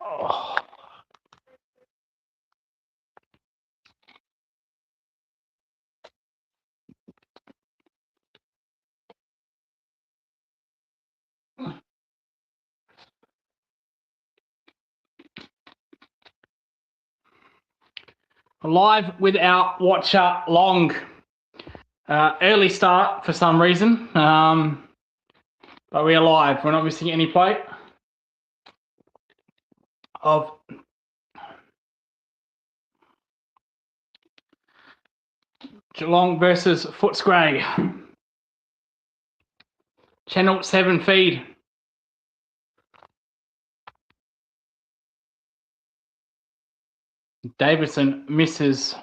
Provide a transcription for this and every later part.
Oh. Live with our watcher Long. Early start for some reason, but we are live. We're not missing any play of Geelong versus Footscray. Channel 7 feed. Davidson misses.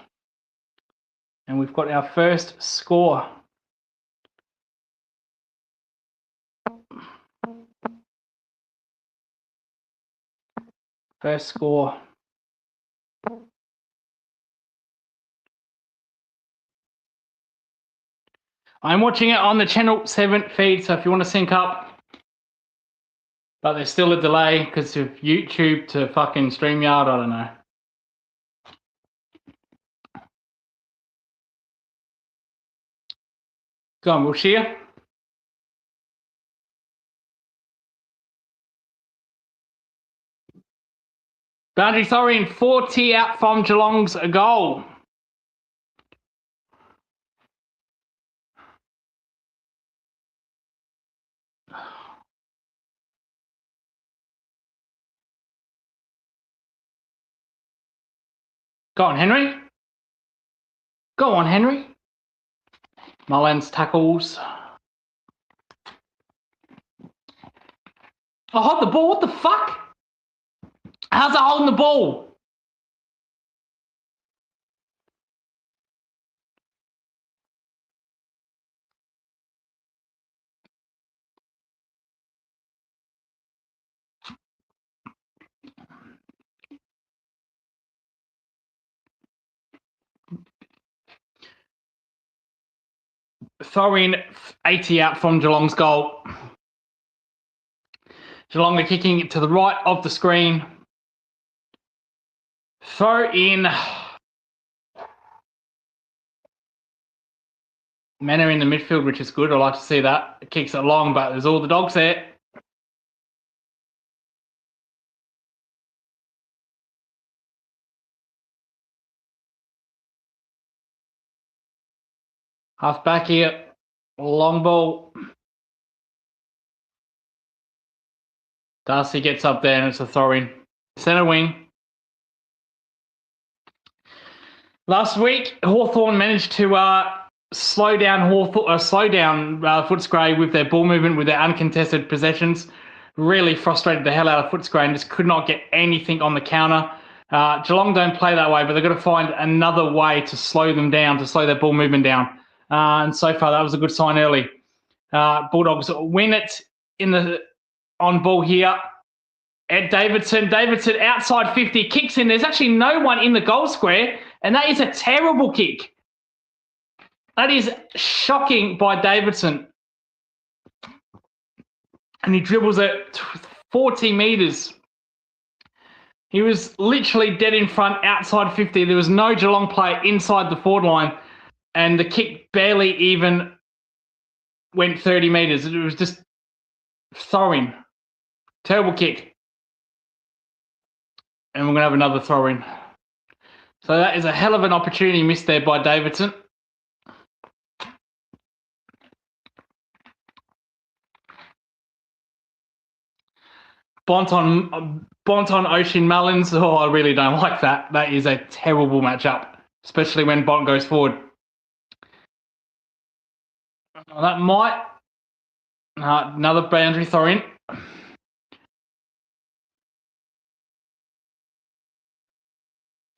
And we've got our first score. First score. I'm watching it on the Channel 7 feed, so if you want to sync up. But there's still a delay because of YouTube to fucking StreamYard, I don't know. Go on, Wilshire. Boundary throwing 40 out from Geelong's goal. Go on, Henry. Go on, Henry. Mullins tackles. Oh, hold the ball. What the fuck? How's it holding the ball? Throwing 80 out from Geelong's goal. Geelong are kicking it to the right of the screen. Throw in. Men are in the midfield, which is good. I like to see that. It kicks it long, but there's all the dogs there. Half back here. Long ball. Darcy gets up there and it's a throw in. Centre wing. Last week, Hawthorn managed to slow down Footscray with their ball movement, with their uncontested possessions. Really frustrated the hell out of Footscray and just could not get anything on the counter. Geelong don't play that way, but they've got to find another way to slow them down, to slow their ball movement down. And so far, that was a good sign early. Bulldogs win it on ball here. Ed Davidson outside 50, kicks in. There's actually no one in the goal square, and that is a terrible kick. That is shocking by Davidson. And he dribbles it 40 metres. He was literally dead in front, outside 50. There was no Geelong player inside the forward line, and the kick barely even went 30 metres. It was just throwing. Terrible kick. And we're going to have another throw in. So that is a hell of an opportunity missed there by Davidson. Bonton Ocean Mullins. Oh, I really don't like that. That is a terrible matchup, especially when Bont goes forward. That might... another boundary throw in.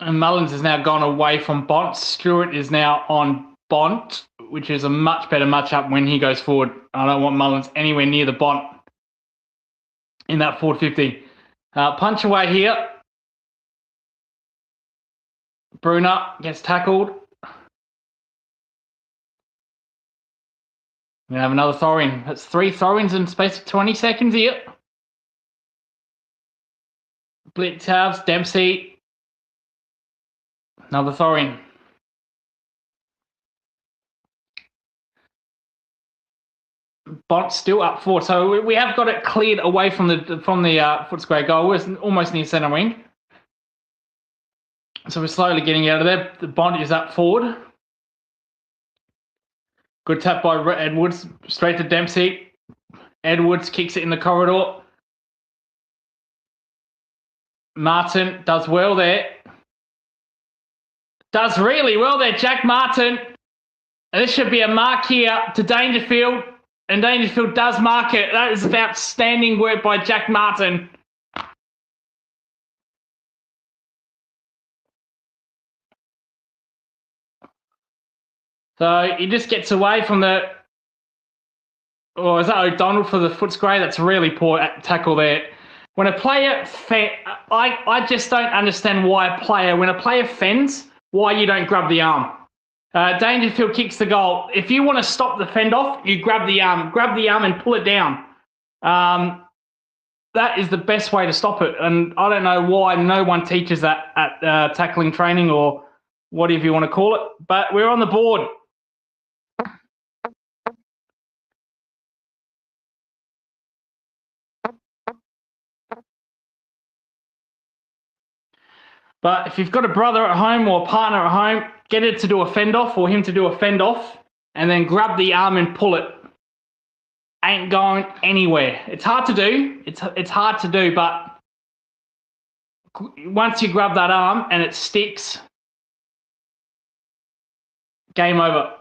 And Mullins has now gone away from Bont. Stewart is now on Bont, which is a much better matchup when he goes forward. I don't want Mullins anywhere near the Bont in that forward 50. Punch away here. Brunner gets tackled. We have another throw-in. That's 3 throw-ins in space of 20 seconds here. Split tabs. Dempsey. Another throw in. Bont still up 4. So we have got it cleared away from the Footscray goal. We're almost near centre wing. So we're slowly getting out of there. The Bont is up forward. Good tap by Edwards. Straight to Dempsey. Edwards kicks it in the corridor. Martin does well there. Does really well there, Jack Martin. And this should be a mark here to Dangerfield. And Dangerfield does mark it. That is outstanding work by Jack Martin. So he just gets away from the... Or is that O'Donnell for the Footscray? That's a really poor tackle there. When a player... I just don't understand why when a player fends, why you don't grab the arm. Dangerfield kicks the goal. If you want to stop the fend off, you grab the arm. Grab the arm and pull it down. That is the best way to stop it. And I don't know why no one teaches that at tackling training or whatever you want to call it. But we're on the board. But if you've got a brother at home or a partner at home, get it to do a fend off or him to do a fend off and then grab the arm and pull it. Ain't going anywhere. It's hard to do. It's hard to do, but once you grab that arm and it sticks, game over.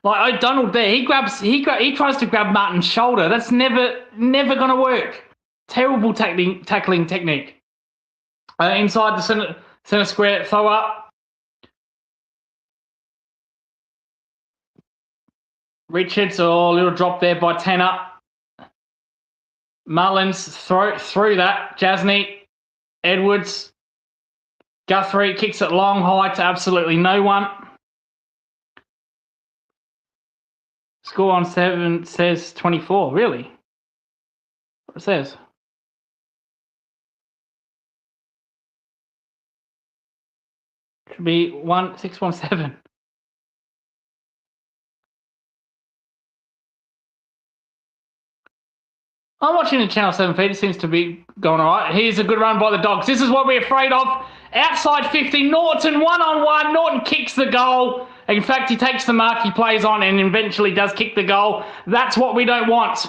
Like O'Donnell there, he tries to grab Martin's shoulder. That's never going to work. Terrible tackling technique. Inside the centre square, throw up. Richards, a little drop there by Tanner. Mullins through that. Jasny, Edwards, Guthrie kicks it long, high to absolutely no one. Score on 7 says 24. Really? What it says? Should be 1617. I'm watching the Channel 7 feed. It seems to be going all right. Here's a good run by the Dogs. This is what we're afraid of. Outside 50, Norton, one-on-one. Norton kicks the goal. In fact, he takes the mark he plays on and eventually does kick the goal. That's what we don't want.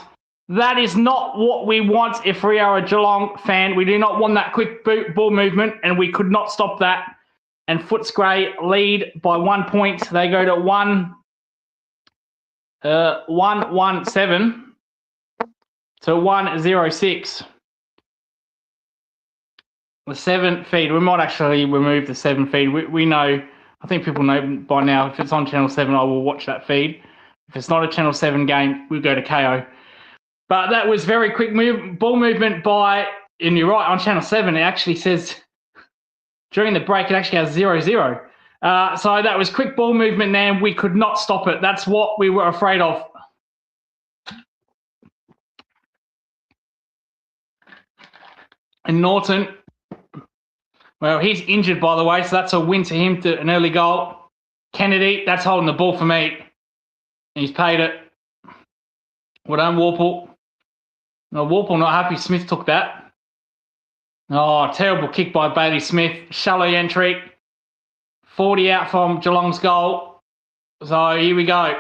That is not what we want if we are a Geelong fan. We do not want that quick ball movement, and we could not stop that. And Footscray lead by 1 point. They go to 1-1-7 to 1-0-6. The 7 feed. We might actually remove the 7 feed. We know, I think people know by now, if it's on Channel 7, I will watch that feed. If it's not a Channel 7 game, we'll go to KO. But that was very quick ball movement by, and you're right, on Channel 7, it actually says, during the break, it actually has 0-0. So that was quick ball movement there, and we could not stop it. That's what we were afraid of. And Norton, well, he's injured, by the way, so that's a win to him, to an early goal. Kennedy, that's holding the ball for me. He's paid it. Well done, Warple. No, Warple not happy. Smith took that. Oh, terrible kick by Bailey Smith. Shallow entry. 40 out from Geelong's goal. So here we go.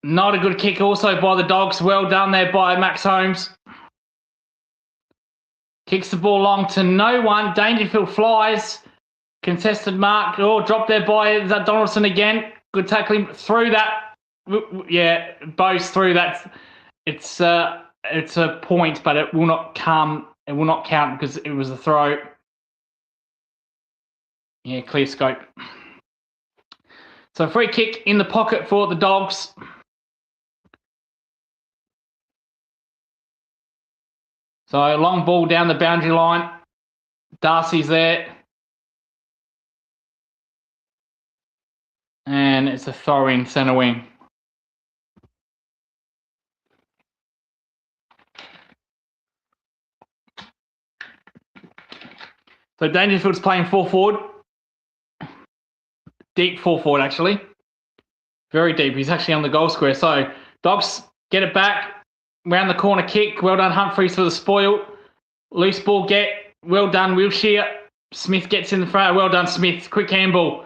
Not a good kick also by the Dogs. Well done there by Max Holmes. Kicks the ball long to no one. Dangerfield flies. Contested mark. Oh, dropped there by Donaldson again. Good tackling through that. Yeah, Bose through that. It's a point, but it will not come. It will not count because it was a throw. Yeah, clear scope. So free kick in the pocket for the Dogs. So long ball down the boundary line. Darcy's there. And it's a throw in centre wing. So Dangerfield's playing 4 forward. Deep 4 forward, actually. Very deep. He's actually on the goal square. So Dogs get it back. Round the corner kick. Well done, Humphreys, for the spoil. Loose ball get. Well done, Wilshire. Smith gets in the front. Well done, Smith. Quick handball.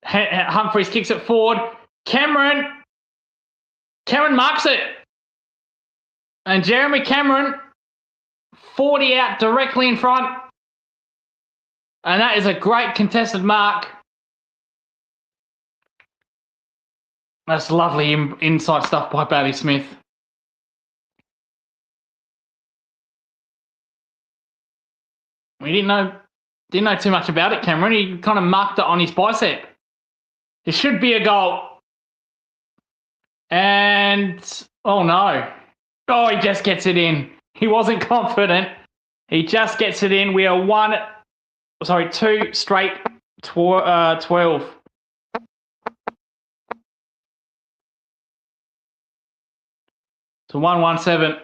Humphreys kicks it forward. Cameron marks it. And Jeremy Cameron, 40 out directly in front. And that is a great contested mark. That's lovely inside stuff by Bailey Smith. We didn't know too much about it, Cameron. He kind of marked it on his bicep. It should be a goal. And, oh no. Oh, he just gets it in. He wasn't confident. He just gets it in. We are 2 straight 12. So 1-1-7.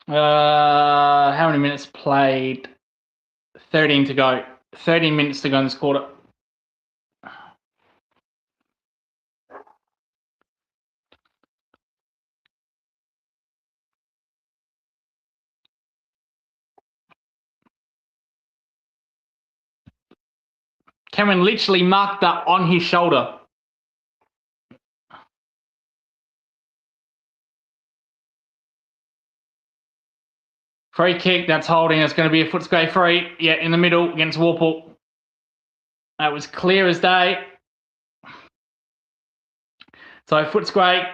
How many minutes played? 13 to go. 13 minutes to go in this quarter. Cameron literally marked that on his shoulder. Free kick, that's holding. It's going to be a Footscray free. Yeah, in the middle against Warple. That was clear as day. So Footscray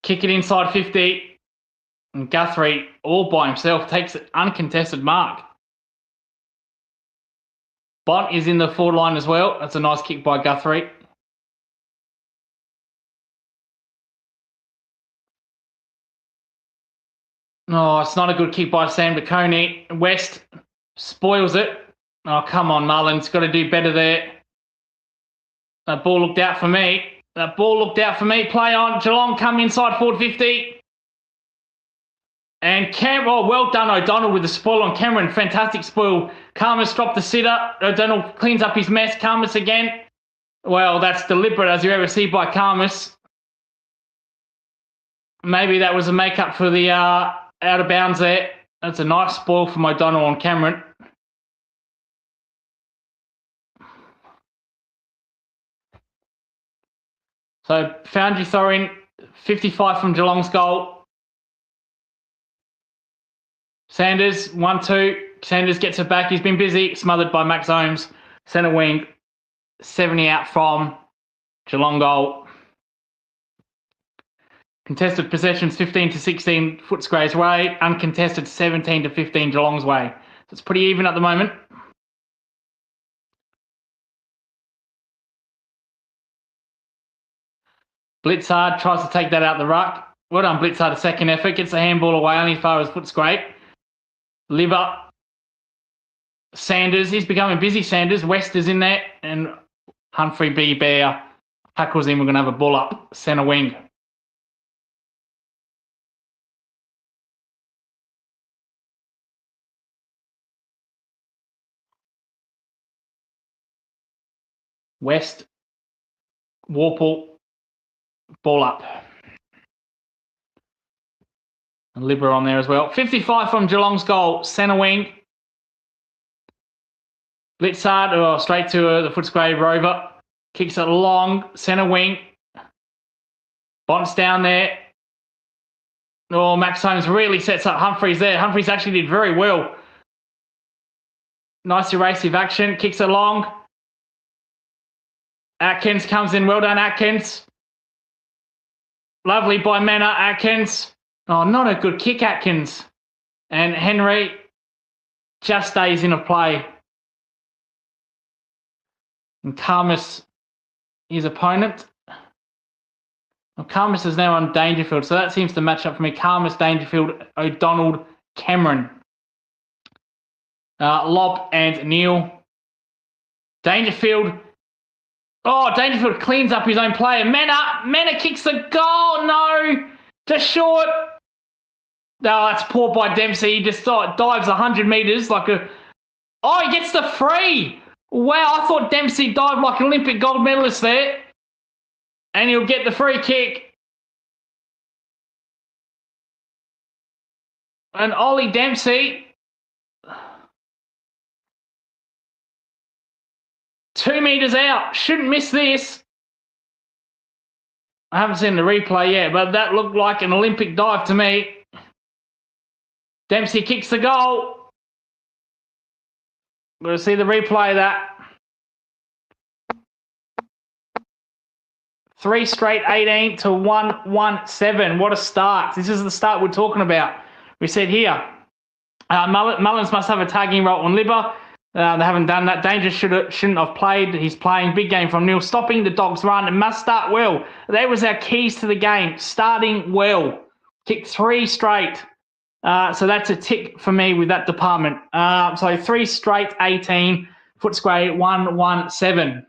kick it inside 50. And Guthrie, all by himself, takes an uncontested mark. Bont is in the forward line as well. That's a nice kick by Guthrie. Oh, it's not a good kick by Sam DeConey. West spoils it. Oh, come on, Mullen's got to do better there. That ball looked out for me. Play on. Geelong come inside forward 50. And well done, O'Donnell, with the spoil on Cameron. Fantastic spoil. Karmas dropped the sitter. O'Donnell cleans up his mess. Karmas again. Well, that's deliberate as you ever see by Karmas. Maybe that was a make-up for the out of bounds there. That's a nice spoil from O'Donnell on Cameron. So Foundry throwing 55 from Geelong's goal. Sanders, 1-2. Sanders gets it back. He's been busy. Smothered by Max Holmes. Centre wing, 70 out from Geelong goal. Contested possessions, 15-16 Footscray's way. Uncontested, 17-15 Geelong's way. So it's pretty even at the moment. Blitzard tries to take that out the ruck. Well done, Blitzard, a second effort. Gets the handball away only as far as Footscray. Liver. Sanders, he's becoming busy, Sanders. West is in there. And Humphrey B. Bear tackles him. We're going to have a ball up. Centre wing. West. Warple. Ball up. And Libra on there as well. 55 from Geelong's goal. Centre wing. Blitzard, straight to the Footscray Rover. Kicks it long. Centre wing. Bont's down there. Oh, Max Holmes really sets up Humphreys there. Humphreys actually did very well. Nice erasive action. Kicks it long. Atkins comes in. Well done, Atkins. Lovely by Mena. Atkins. Oh, not a good kick, Atkins. And Henry just stays in a play. And Karmas, his opponent. Well, Karmas is now on Dangerfield, so that seems to match up for me. Karmas, Dangerfield, O'Donnell, Cameron. Lobb and Neil. Dangerfield. Oh, Dangerfield cleans up his own player. Mena kicks the goal. No. Just short. No, that's poor by Dempsey. He just dives 100 metres like a... Oh, he gets the free. Wow, I thought Dempsey dived like an Olympic gold medalist there. And he'll get the free kick. And Ollie Dempsey... 2 metres out. Shouldn't miss this. I haven't seen the replay yet, but that looked like an Olympic dive to me. Dempsey kicks the goal. We'll see the replay of that. 3 straight 18 to 1-1-7. What a start. This is the start we're talking about. We said here, Mullins must have a tagging role on Libba. They haven't done that. Danger shouldn't have played. He's playing big game from nil. Stopping the Dogs' run. It must start well. That was our keys to the game. Starting well. Kicked 3 straight. So that's a tick for me with that department. So 3 straight 18. Footscray 1-1-7.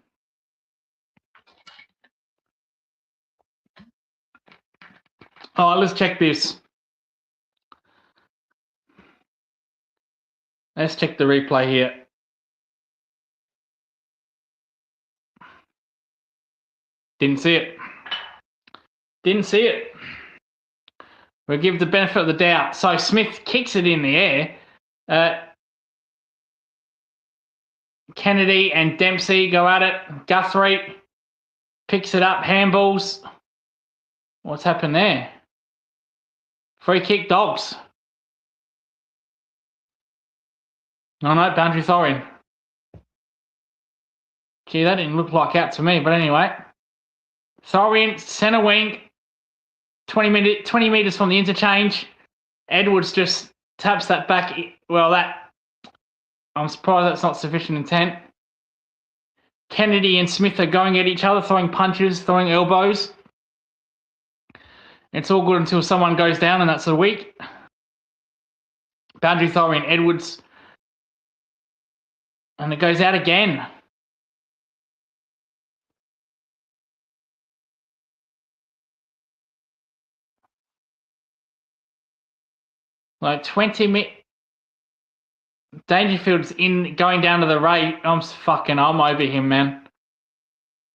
Oh, let's check this. Let's check the replay here. Didn't see it. Didn't see it. We'll give the benefit of the doubt. So Smith kicks it in the air. Kennedy and Dempsey go at it. Guthrie picks it up. Handballs. What's happened there? Free kick, Dogs. Oh no, boundary Thorin. Gee, that didn't look like out to me, but anyway. Thorin, centre wing. 20 metres from the interchange. Edwards just taps that back. Well, I'm surprised that's not sufficient intent. Kennedy and Smith are going at each other, throwing punches, throwing elbows. It's all good until someone goes down, and that's a week. Boundary Thorin, Edwards. And it goes out again. Like 20 minutes. Dangerfield's going down to the rate. I'm over him, man.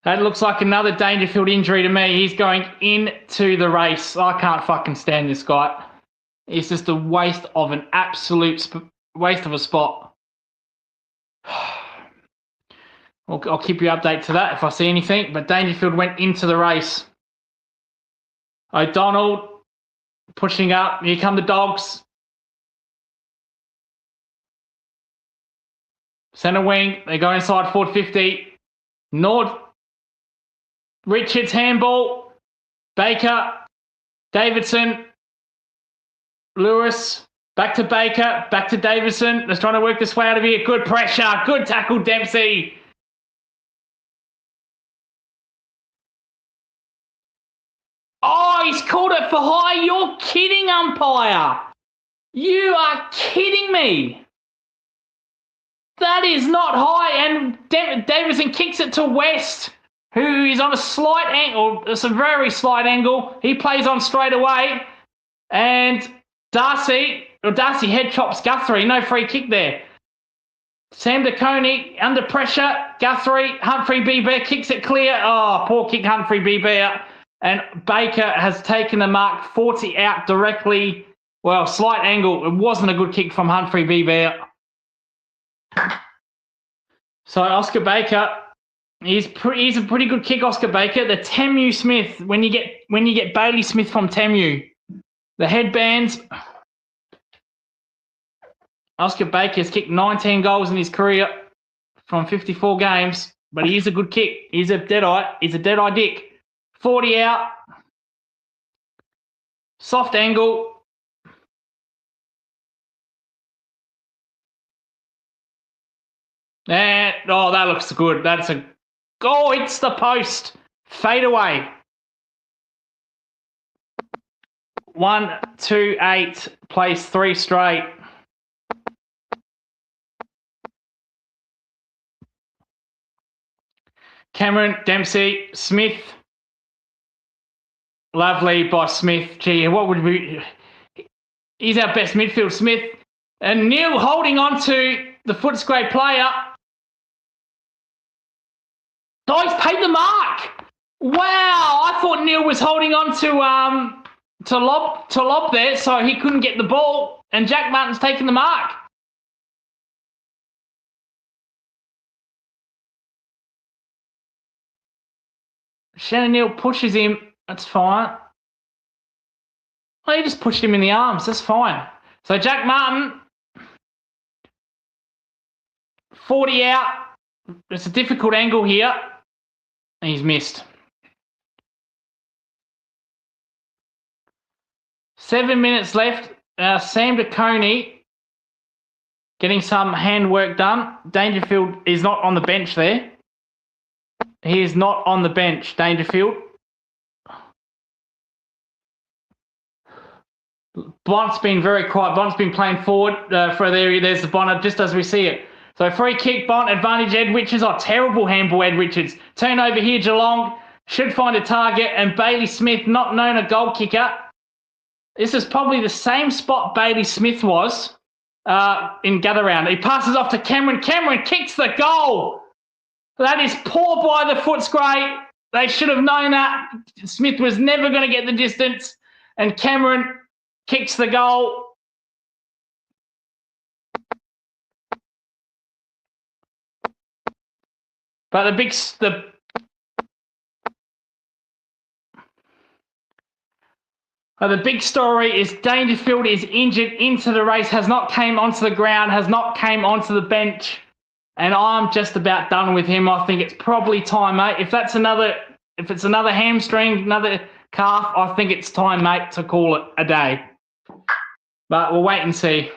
That looks like another Dangerfield injury to me. He's going into the race. I can't fucking stand this guy. It's just a waste of an absolute waste of a spot. I'll keep you updated to that if I see anything. But Dangerfield went into the race. O'Donnell pushing up. Here come the Dogs. Centre wing. They go inside forward 50. Nord. Richards handball. Baker. Davidson. Lewis. Back to Baker. Back to Davidson. Let's try to work this way out of here. Good pressure. Good tackle, Dempsey. Oh, he's called it for high. You're kidding, umpire. You are kidding me. That is not high. And Davidson kicks it to West, who is on a slight angle. It's a very slight angle. He plays on straight away. And Darcy head chops Guthrie. No free kick there. Sam DeConey under pressure. Guthrie, Humphrey B. Bear kicks it clear. Oh, poor kick, Humphrey B. Bear. And Baker has taken the mark 40 out directly. Well, slight angle. It wasn't a good kick from Humphrey B. Bear. So Oscar Baker, he's a pretty good kick, Oscar Baker. The Temu Smith, when you get Bailey Smith from Temu, the headbands. Oscar Baker's kicked 19 goals in his career from 54 games, but he is a good kick. He's a dead-eye. He's a dead-eye dick. 40 out. Soft angle. And, oh, that looks good. That's a... Oh, it's the post. Fade away. 1, 2, 8. Plays 3 straight. Cameron, Dempsey, Smith. Lovely by Smith. Gee, what would we... He's our best midfield, Smith. And Neil holding on to the Footscray player. Oh, he's paid the mark. Wow, I thought Neil was holding on to lob there, so he couldn't get the ball. And Jack Martin's taking the mark. Shannon Neal pushes him. That's fine. Oh, he just pushed him in the arms. That's fine. So Jack Martin, 40 out. It's a difficult angle here. And he's missed. 7 minutes left. Sam DeConey getting some handwork done. Dangerfield is not on the bench there. He is not on the bench, Dangerfield. Blunt's been very quiet. Blunt's been playing forward for there. There's the Bonner, just as we see it. So free kick, Bont, advantage, Ed Richards. Oh, terrible handball, Ed Richards. Turnover here, Geelong. Should find a target. And Bailey Smith, not known a goal kicker. This is probably the same spot Bailey Smith was in gather round. He passes off to Cameron. Cameron kicks the goal. That is poor by the Footscray. They should have known that. Smith was never going to get the distance. And Cameron kicks the goal. But the big story is Dangerfield is injured into the race, has not came onto the ground, has not came onto the bench. And I'm just about done with him. I think it's probably time, mate. If it's another hamstring, another calf, I think it's time, mate, to call it a day. But we'll wait and see.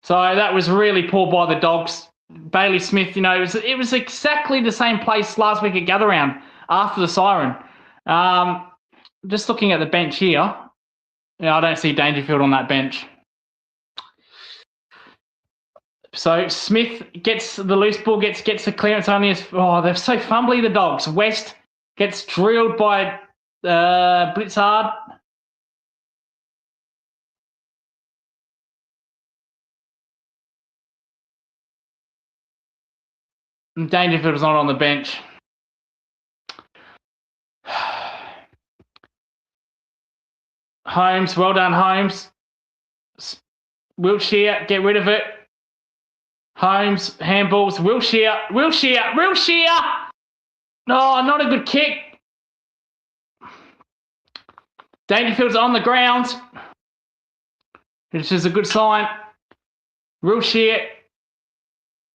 So that was really poor by the Dogs. Bailey Smith, it was exactly the same place last week at gather round after the siren. Just looking at the bench here, I don't see Dangerfield on that bench. So Smith gets the loose ball, gets the clearance only. They're so fumbly, the Dogs. West gets drilled by Blitzard. And Dangerfield's not on the bench. Holmes, well done, Holmes. Wiltshire, get rid of it. Holmes, handballs, Wiltshire. No, not a good kick. Dangerfield's on the ground, which is a good sign. Wiltshire.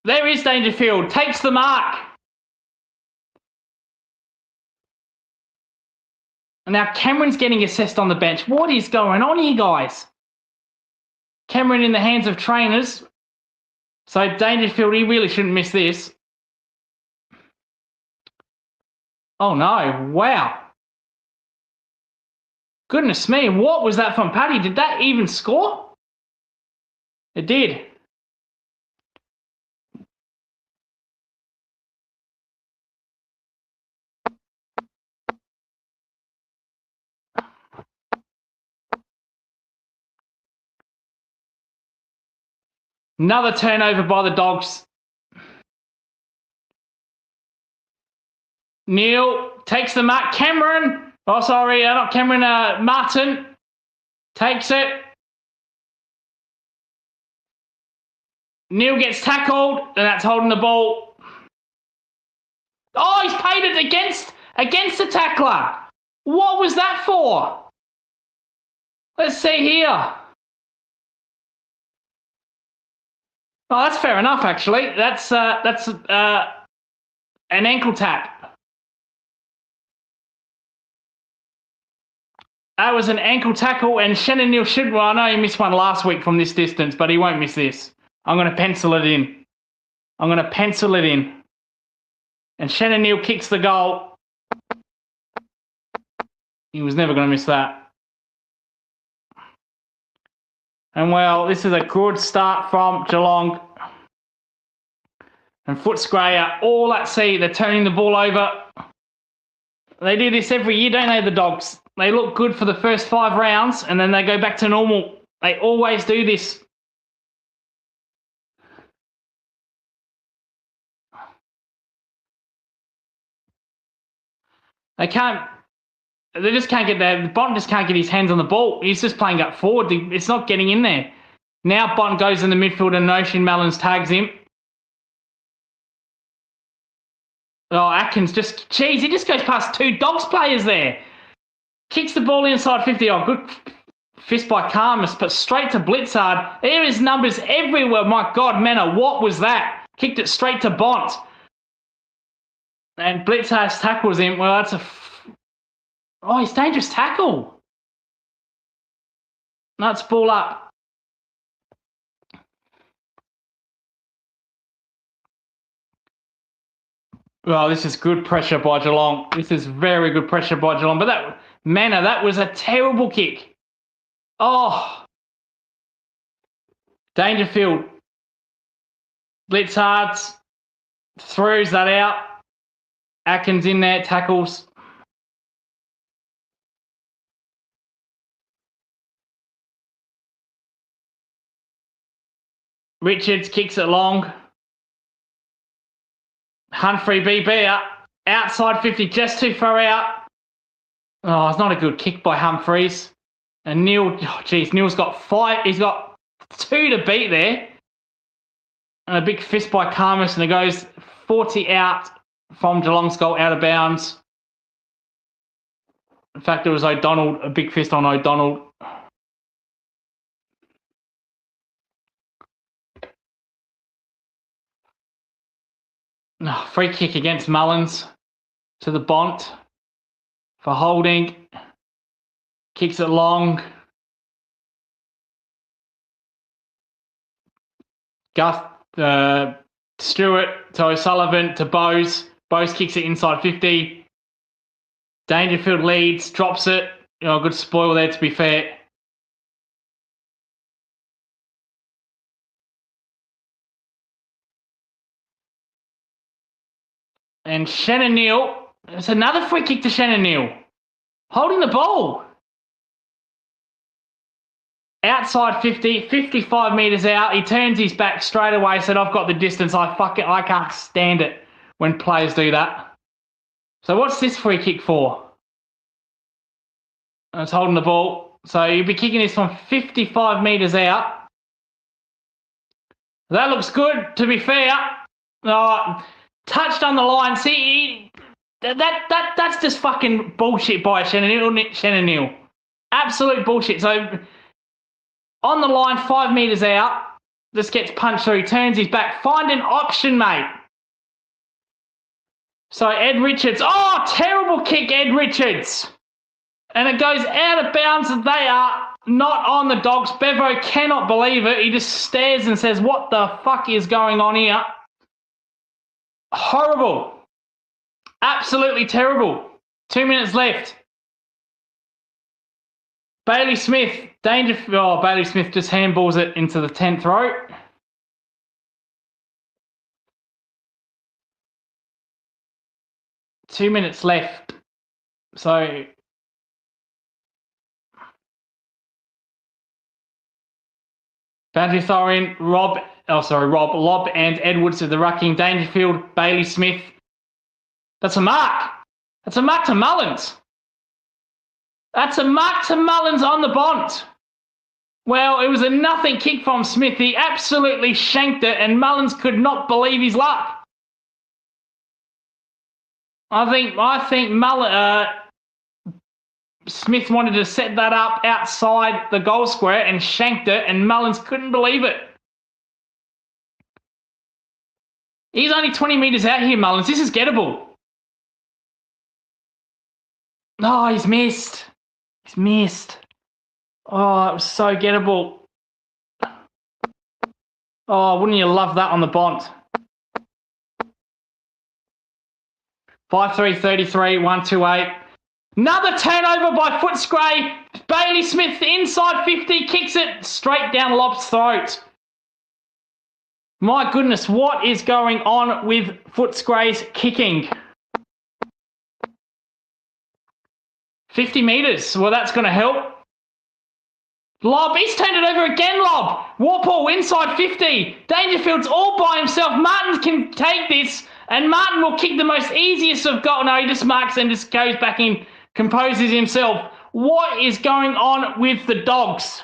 There is Dangerfield. Takes the mark. Now Cameron's getting assessed on the bench. What is going on here, guys? Cameron in the hands of trainers. So Dangerfield, he really shouldn't miss this. Oh no, wow. Goodness me, what was that from Paddy? Did that even score? It did. Another turnover by the Dogs. Neil takes the mark. Cameron. Oh, sorry, not Cameron. Martin takes it. Neil gets tackled, and that's holding the ball. Oh, he's paid it against the tackler. What was that for? Let's see here. Oh, that's fair enough, actually. That's an ankle tap. That was an ankle tackle, and Shannon Neal should... Well, I know he missed one last week from this distance, but he won't miss this. I'm going to pencil it in. And Shannon Neal kicks the goal. He was never going to miss that. And, well, this is a good start from Geelong. And Footscray are all at sea. They're turning the ball over. They do this every year, don't they, the Dogs? They look good for the first 5 rounds, and then they go back to normal. They always do this. They just can't get there. Bont just can't get his hands on the ball. He's just playing up forward. It's not getting in there. Now Bont goes in the midfield and Notion Mullins tags him. Oh, Atkins he just goes past 2 Dogs players there. Kicks the ball inside 50. Oh, good fist by Karmas, but straight to Blitzard. There is numbers everywhere. My God, Mena, what was that? Kicked it straight to Bont. And Blitzard tackles him. Well, that's it's dangerous tackle. Nuts ball up. Well, this is good pressure by Geelong. This is very good pressure by Geelong. But that was a terrible kick. Oh. Dangerfield. Blitzards throws that out. Atkins in there, tackles. Richards kicks it long. Humphrey BB outside 50, just too far out. Oh, it's not a good kick by Humphreys. And Neil's got 5. He's got 2 to beat there. And a big fist by Karmas, and it goes 40 out from Geelong's goal, out of bounds. In fact, it was O'Donnell, a big fist on O'Donnell. Free kick against Mullins to the Bont for holding. Kicks it long. Stewart to O'Sullivan to Bose. Bose kicks it inside 50. Dangerfield leads, drops it. Good spoil there, to be fair. And Shannon Neal, it's another free kick to Shannon Neal. Holding the ball. Outside 50, 55 metres out. He turns his back straight away, said, I've got the distance. I can't stand it when players do that. So what's this free kick for? It's holding the ball. So you'll be kicking this from 55 metres out. That looks good, to be fair. Touched on the line. See, that's just fucking bullshit by Shannon Neal. Absolute bullshit. So on the line, 5 metres out, just gets punched through, turns his back. Find an option, mate. So Ed Richards. Oh, terrible kick, Ed Richards. And it goes out of bounds. They are not on the Dogs. Bevo cannot believe it. He just stares and says, what the fuck is going on here? Horrible. Absolutely terrible. 2 minutes left. Bailey Smith. Bailey Smith just handballs it into the 10th row. Two minutes left. So boundary throw in, Rob, Lobb and Edwards to the rucking. Dangerfield, Bailey Smith. That's a mark. That's a mark to Mullins. That's a mark to Mullins on the Bont. Well, it was a nothing kick from Smith. He absolutely shanked it, and Mullins could not believe his luck. I think Smith wanted to set that up outside the goal square and shanked it, and Mullins couldn't believe it. He's only 20 metres out here, Mullins. This is gettable. Oh, he's missed. He's missed. Oh, it was so gettable. Oh, wouldn't you love that on the Bont? 5-3-33, 1-2-8. Another turnover by Footscray. Bailey Smith inside 50, kicks it straight down Lobb's throat. My goodness, what is going on with Footscray's kicking? 50 metres. Well, that's going to help. Lob, he's turned it over again, Lob. Warpaw inside 50. Dangerfield's all by himself. Martin can take this, and Martin will kick the most easiest of goal. No, he just marks and just goes back in, composes himself. What is going on with the Dogs?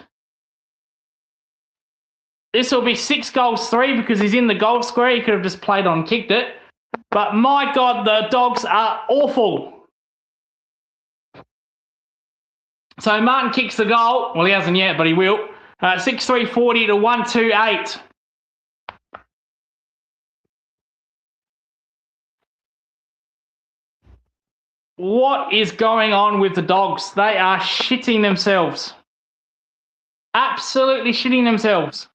This will be 6-3 because he's in the goal square. He could have just played on, kicked it. But my God, the Dogs are awful. So Martin kicks the goal. Well, he hasn't yet, but he will. 6-3-40 to 1-2-8. What is going on with the Dogs? They are shitting themselves. Absolutely shitting themselves.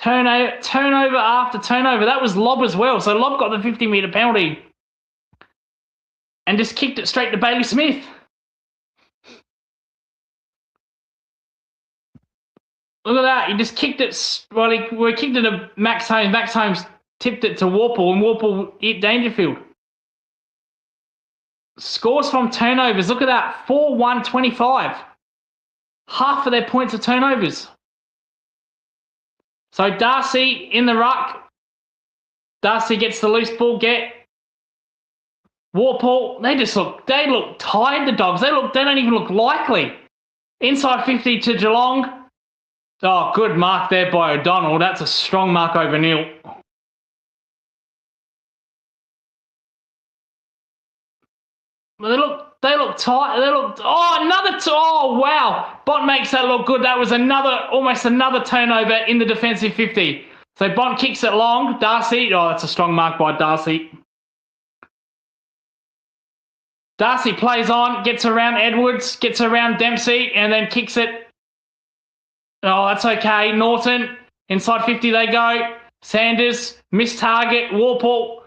Turnover after turnover. That was Lob as well. So Lob got the 50-metre penalty and just kicked it straight to Bailey Smith. Look at that. He just kicked it. Well, we kicked it to Max Holmes. Max Holmes tipped it to Warple, and Warple hit Dangerfield. Scores from turnovers. Look at that. 4-1-25. Half of their points are turnovers. So Darcy in the ruck. Darcy gets the loose ball. Warpaw. They look tired, the Dogs. They don't even look likely. Inside 50 to Geelong. Oh, good mark there by O'Donnell. That's a strong mark over Neil. They look tight. Oh, wow. Bont makes that look good. That was almost another turnover in the defensive 50. So Bont kicks it long. Darcy. Oh, that's a strong mark by Darcy. Darcy plays on, gets around Edwards, gets around Dempsey, and then kicks it. Oh, that's okay. Norton, inside 50 they go. Sanders, missed target. Warple.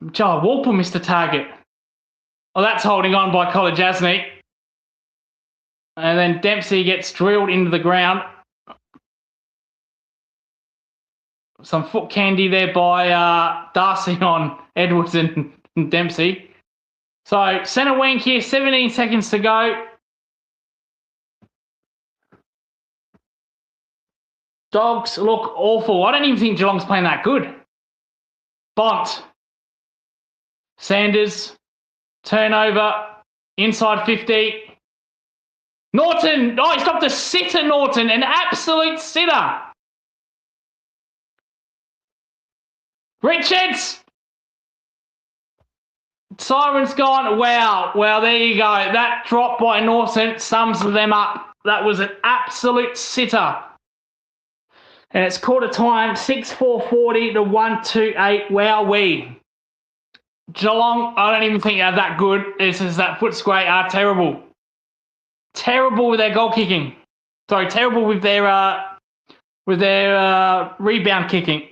Warple missed the target. Oh, that's holding on by Kolajasny. And then Dempsey gets drilled into the ground. Some foot candy there by Darcy on Edwards and Dempsey. So centre wing here, 17 seconds to go. Dogs look awful. I don't even think Geelong's playing that good. Bont. Sanders. Turnover. Inside 50. Norton. Oh, he's got the sitter, Norton. An absolute sitter. Richards. Siren's gone. Wow. Well, there you go. That drop by Norton sums them up. That was an absolute sitter. And it's quarter time, 6-4-40 to 1-2-8. Wowee. Geelong, I don't even think they're that good. This is that Footscray are terrible. Terrible with their goal kicking. Sorry, terrible with their rebound kicking.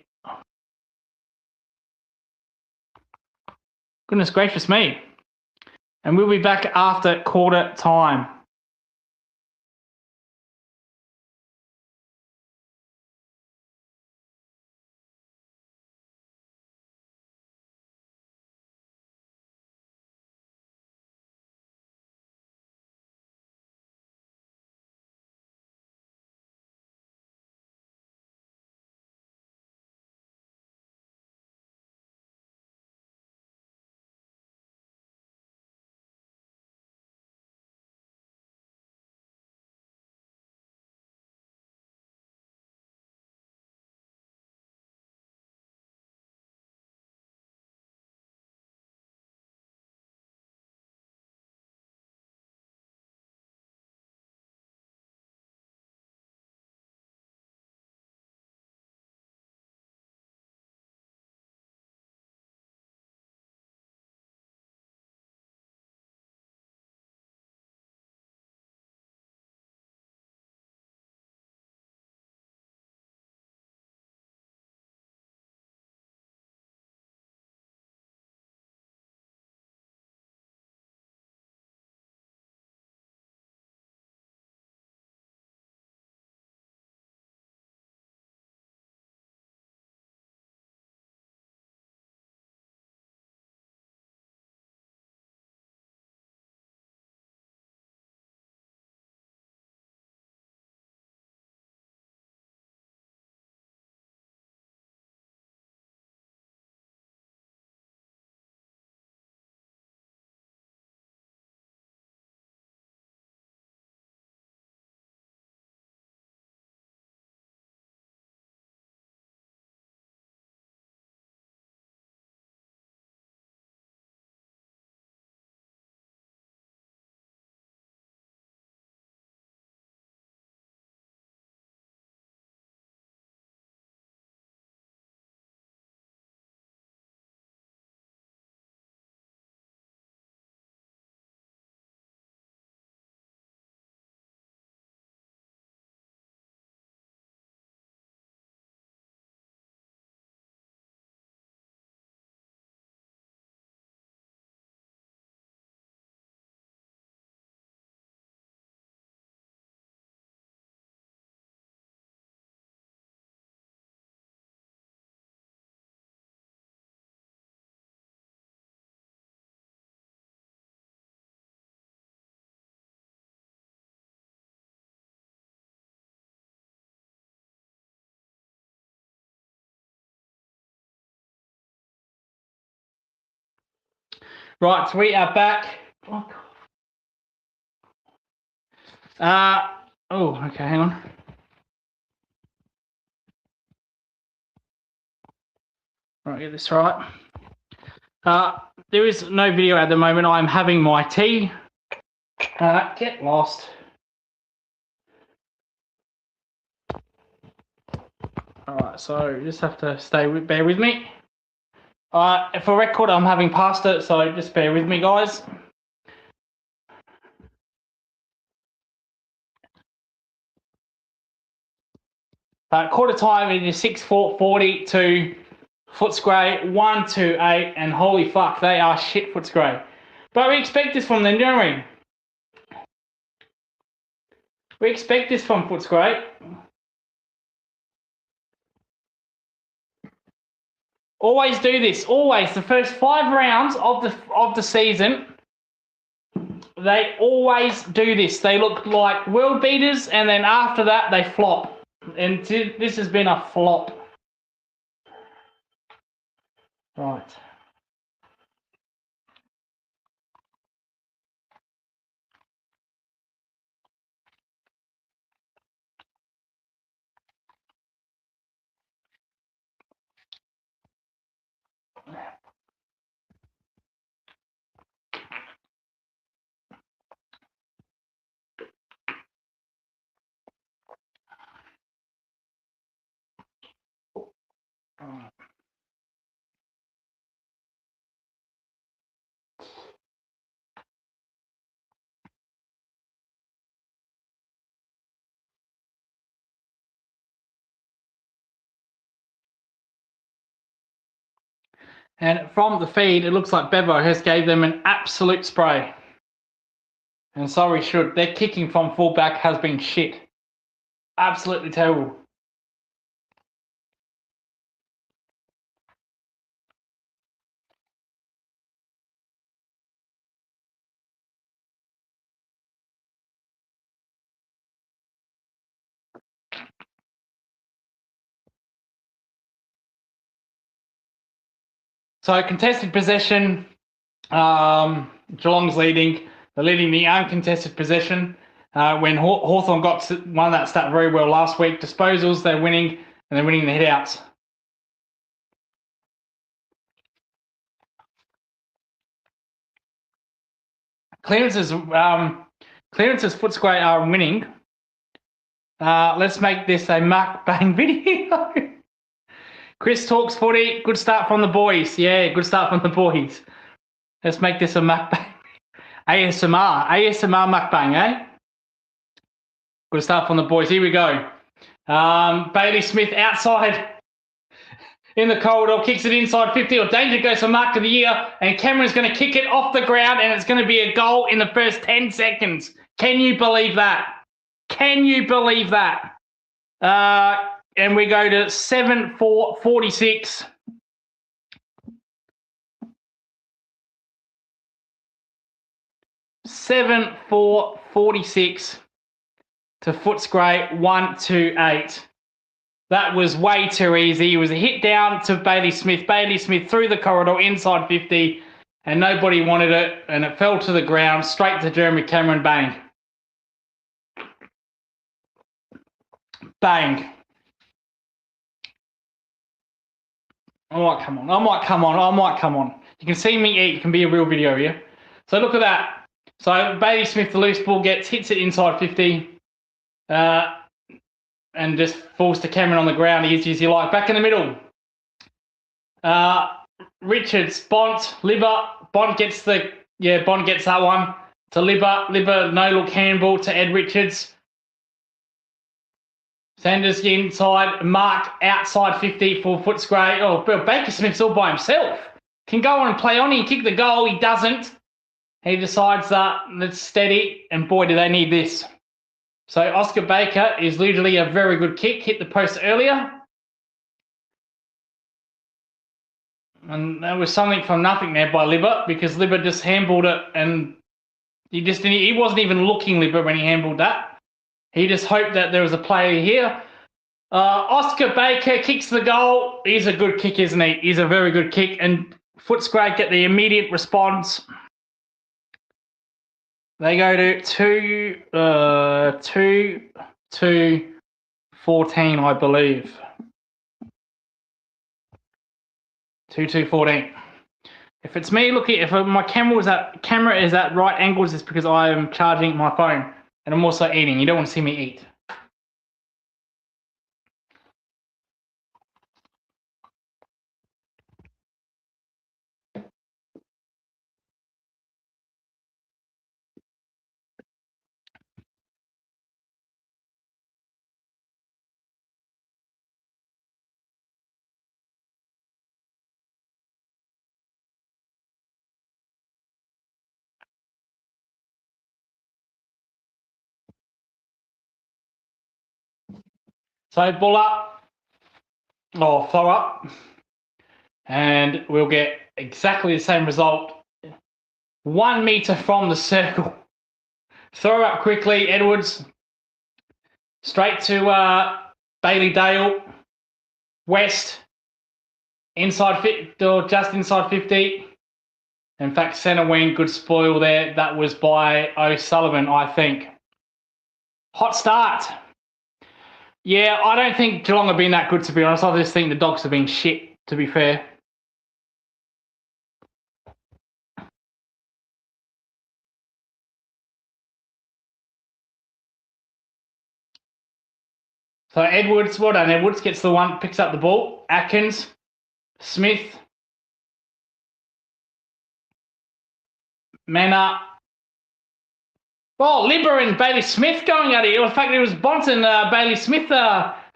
Goodness gracious me. And we'll be back after quarter time. Right, so we are back. Okay, hang on. Right, get this right. There is no video at the moment. I'm having my tea. Get lost. All right, so you just have to bear with me. For record, I'm having pasta, so just bear with me, guys. Quarter time, it is 6:40 to Footscray 128, and holy fuck, they are shit, Footscray. But we expect this from them, don't we? We expect this from Footscray. Always do this. Always. The first 5 rounds of the season, they always do this. They look like world beaters, and then after that, they flop. And this has been a flop. Right. And from the feed, it looks like Bevo has gave them an absolute spray. And sorry, should. Their kicking from fullback has been shit. Absolutely terrible. So contested possession, Geelong's leading. They're leading the uncontested possession. When Hawthorn won that stat very well last week. Disposals, they're winning, and they're winning the hit-outs. Clearances, Footscray are winning. Let's make this a mukbang video. Chris talks footy. Good start from the boys. Yeah, good start from the boys. Let's make this a mukbang. ASMR mukbang, eh? Good start from the boys. Here we go. Bailey Smith outside in the corridor, kicks it inside 50. Or danger goes for mark of the year, and Cameron's going to kick it off the ground, and it's going to be a goal in the first 10 seconds. Can you believe that? Can you believe that? And we go to 7-4-46. To Footscray 128. That was way too easy. It was a hit down to Bailey Smith. Bailey Smith through the corridor inside 50, and nobody wanted it, and it fell to the ground, straight to Jeremy Cameron. Bang. Bang. I might come on. You can see me eat. It can be a real video here. So look at that. So Bailey Smith, the loose ball hits it inside 50, and just falls to Cameron on the ground. Easy as you like. Back in the middle. Richards, Bont, Libba. Bont gets that one. To Libba, no look handball to Ed Richards. Sanders inside, Mark outside 50 for Footscray. Oh, Bill Baker Smith's all by himself. Can go on and play on. He kick the goal. He doesn't. He decides that it's steady, and boy, do they need this. So Oscar Baker is literally a very good kick. Hit the post earlier. And that was something from nothing there by Libba, because Libba just handballed it, and he wasn't even looking, Libba, when he handballed that. He just hoped that there was a player here. Oscar Baker kicks the goal. He's a good kick, isn't he? He's a very good kick. And Footscray get the immediate response. They go to 2-2-14, I believe. 2-2-14. If it's me looking, if my camera is at right angles, it's because I am charging my phone and I'm also eating. You don't want to see me eat. So ball up, or throw up, and we'll get exactly the same result. 1 metre from the circle. Throw up quickly, Edwards. Straight to Bailey Dale. West. Inside or just inside 50. In fact, centre wing, good spoil there. That was by O'Sullivan, I think. Hot start. Yeah, I don't think Geelong have been that good, to be honest. I just think the Dogs have been shit, to be fair. So Edwards, well done. Edwards gets the one, picks up the ball. Atkins, Smith, Manna. Oh, Libber and Bailey Smith going at it. In fact, it was Bont and Bailey Smith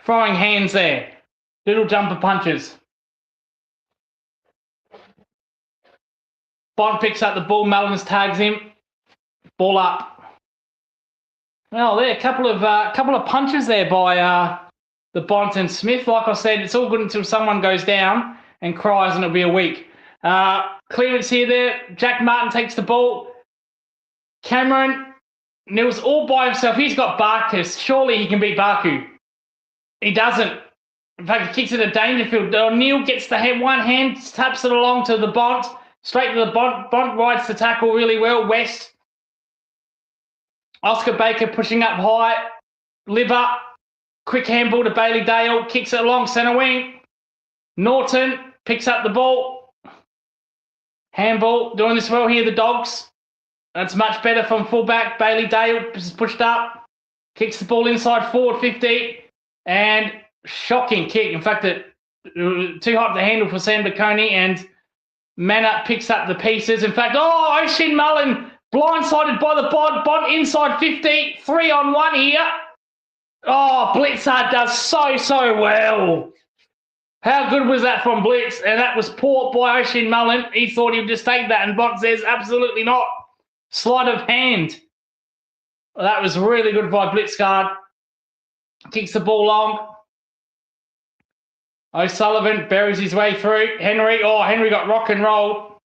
throwing hands there. Little jumper punches. Bont picks up the ball. Mullins tags him. Ball up. Well, there a couple of punches there by the Bont and Smith. Like I said, it's all good until someone goes down and cries, and it'll be a week. Clearance here. There. Jack Martin takes the ball. Cameron. Nils all by himself. He's got Barkus. Surely he can beat Baku. He doesn't. In fact, he kicks it at Dangerfield. O'Neill gets the one hand, taps it along to the Bont. Straight to the Bont. Bont rides the tackle really well. West. Oscar Baker pushing up high. Libber. Quick handball to Bailey Dale. Kicks it along centre wing. Norton picks up the ball. Handball. Doing this well here, the Dogs. That's much better from fullback. Bailey Dale is pushed up. Kicks the ball inside forward 50. And shocking kick. In fact, it was too hot to handle for Sam DeConey. And Manna picks up the pieces. In fact, Oisin Mullen blindsided by the Bont inside 50. 3-on-1 here. Oh, Blitzard does so well. How good was that from Blitz? And that was poor by Oisin Mullen. He thought he would just take that. And Bont says, absolutely not. Sleight of hand. Well, that was really good by Blitzard. Kicks the ball long. O'Sullivan buries his way through. Henry got rock and roll.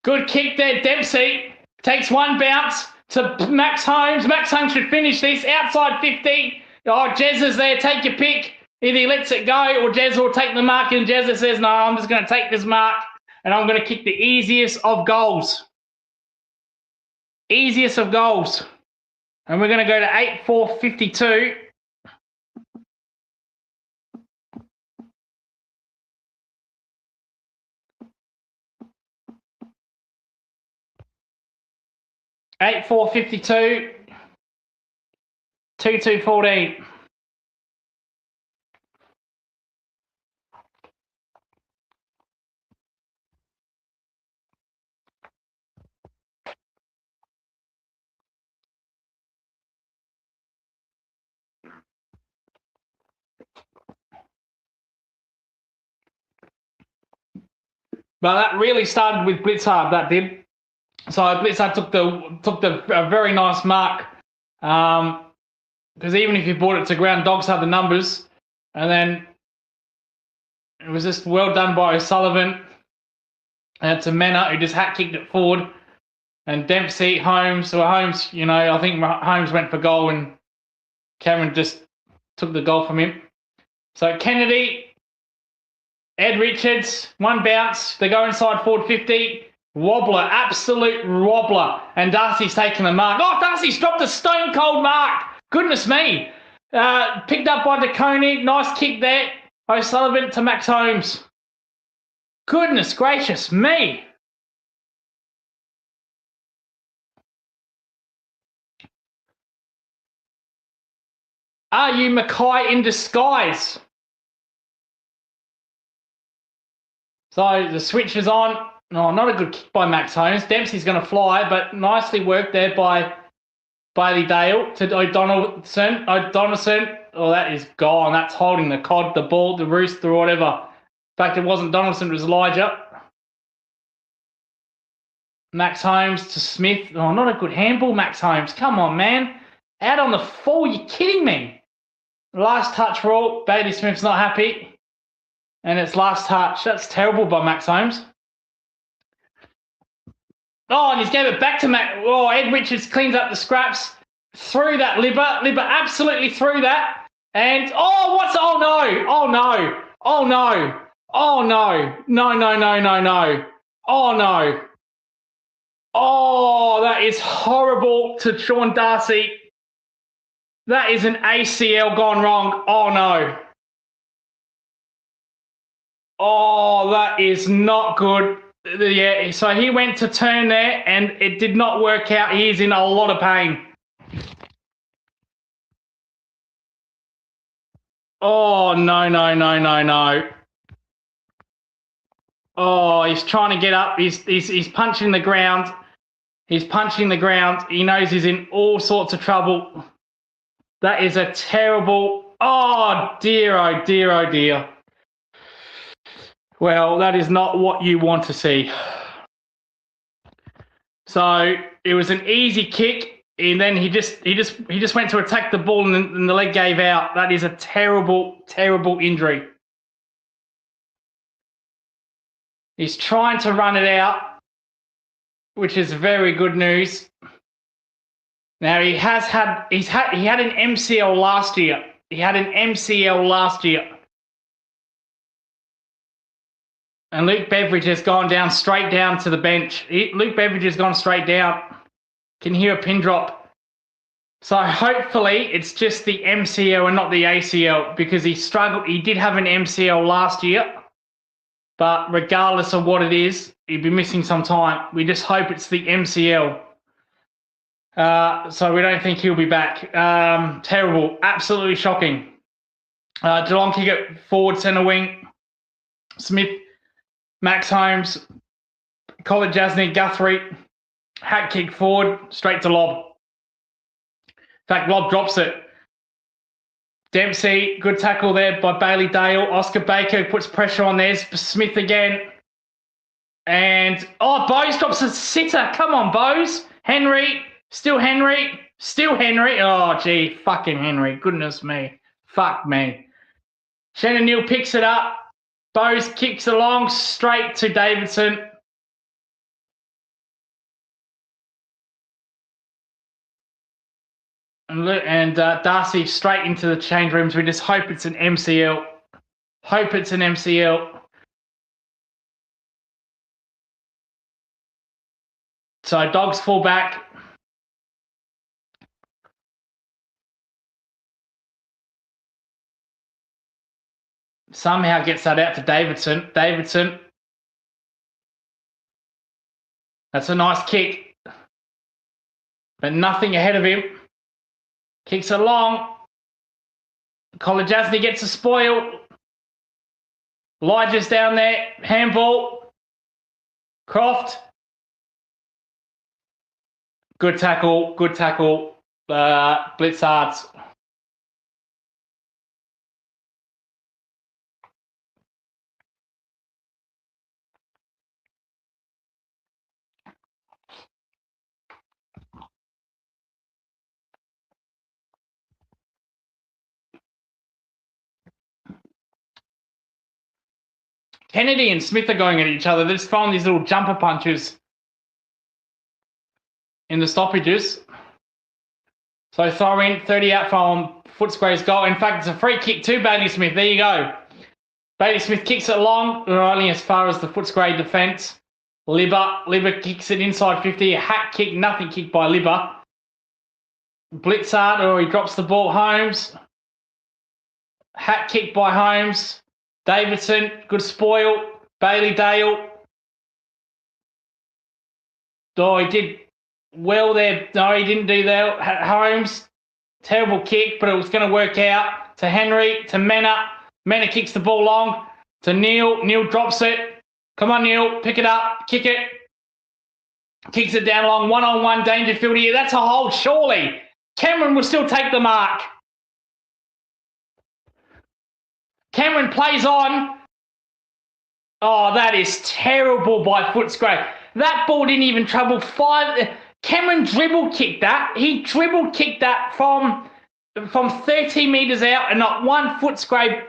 Good kick there. Dempsey takes one bounce to Max Holmes. Max Holmes should finish this. Outside 50. Jez is there. Take your pick. Either he lets it go or Jez will take the mark. And Jez says, no, I'm just going to take this mark and I'm going to kick the easiest of goals. Easiest of goals. And we're going to go to 8-4-52. Eight, 4-52. 2-2-14. But that really started with Blitzard, that did. So Blitzard took the very nice mark. Because even if you brought it to ground, Dogs have the numbers. And then it was just well done by O'Sullivan. And to Manna, who just hat-kicked it forward. And Dempsey, Holmes. So Holmes, I think Holmes went for goal and Cameron just took the goal from him. So Kennedy Ed Richards, one bounce. They go inside forward 50. Wobbler, absolute wobbler. And Darcy's taking the mark. Oh, Darcy's dropped a stone cold mark. Goodness me. Picked up by DeConey. Nice kick there. O'Sullivan to Max Holmes. Goodness gracious me. Are you Mackay in disguise? So the switch is on. Oh, not a good kick by Max Holmes. Dempsey's going to fly, but nicely worked there by Bailey Dale to O'Donnellson. Oh, that is gone. That's holding the cod, the ball, the roost, or whatever. In fact, it wasn't Donaldson, it was Elijah. Max Holmes to Smith. Oh, not a good handball, Max Holmes. Come on, man. Out on the full. You're kidding me. Last touch for all. Bailey Smith's not happy. And it's last touch. That's terrible by Max Holmes. Oh, and he's gave it back to Max. Oh, Ed Richards cleans up the scraps. Through that, Libba. Libba absolutely through that. And, oh, what's, oh, no. Oh, no. Oh, no. Oh, no. No, no, no, no, no. Oh, no. Oh, that is horrible to Sean Darcy. That is an ACL gone wrong. Oh, no. Oh, that is not good. Yeah, so he went to turn there and it did not work out. He is in a lot of pain. Oh, no, no, no, no, no. Oh, he's trying to get up. He's punching the ground. He's punching the ground. He knows he's in all sorts of trouble. That is a terrible... Oh, dear, oh, dear, oh, dear. Well, that is not what you want to see. So it was an easy kick, and then he just went to attack the ball, and the leg gave out. That is a terrible, terrible injury. He's trying to run it out, which is very good news. Now he had an MCL last year. He had an MCL last year. And Luke Beveridge has gone down straight down to the bench. Luke Beveridge has gone straight down. Can hear a pin drop. So hopefully it's just the MCL and not the ACL, because he struggled. He did have an MCL last year. But regardless of what it is, he'd be missing some time. We just hope it's the MCL. So we don't think he'll be back. Terrible. Absolutely shocking. Geelong kick it forward centre wing. Smith, Max Holmes, Colin Jasny, Guthrie, hat kick forward, straight to Lob. In fact, Lob drops it. Dempsey, good tackle there by Bailey Dale. Oscar Baker puts pressure on there. Smith again. And, oh, Bose drops a sitter. Come on, Bose. Henry, still Henry, still Henry. Oh, gee, fucking Henry. Goodness me. Fuck me. Shannon Neal picks it up. Bose kicks along straight to Davidson. And Darcy straight into the change rooms. We just hope it's an MCL. Hope it's an MCL. So Dogs fall back. Somehow gets that out to Davidson. Davidson. That's a nice kick. But nothing ahead of him. Kicks it long. Colin Jasny gets a spoil. Elijah's down there. Handball. Croft. Good tackle. Good tackle. Blitzards. Kennedy and Smith are going at each other. They're just throwing these little jumper punches in the stoppages. So throw in, 30 out from Footscray's goal. In fact, it's a free kick to Bailey Smith. There you go. Bailey Smith kicks it long, only as far as the Footscray defence. Libba kicks it inside 50. A hat kick, nothing kicked by Libba. Blitzard, he drops the ball. Holmes. Hat kick by Holmes. Davidson, good spoil. Bailey Dale. Oh, he did well there. No, he didn't do that. Holmes, terrible kick, but it was going to work out. To Henry, to Mena. Mena kicks the ball long. To Neil. Neil drops it. Come on, Neil. Pick it up. Kick it. Kicks it down long. One-on-one Dangerfield here. That's a hold, surely. Cameron will still take the mark. Cameron plays on. Oh, that is terrible by Footscray. That ball didn't even trouble five. Cameron dribble kicked that. He dribble kicked that from 30 metres out, and not one Footscray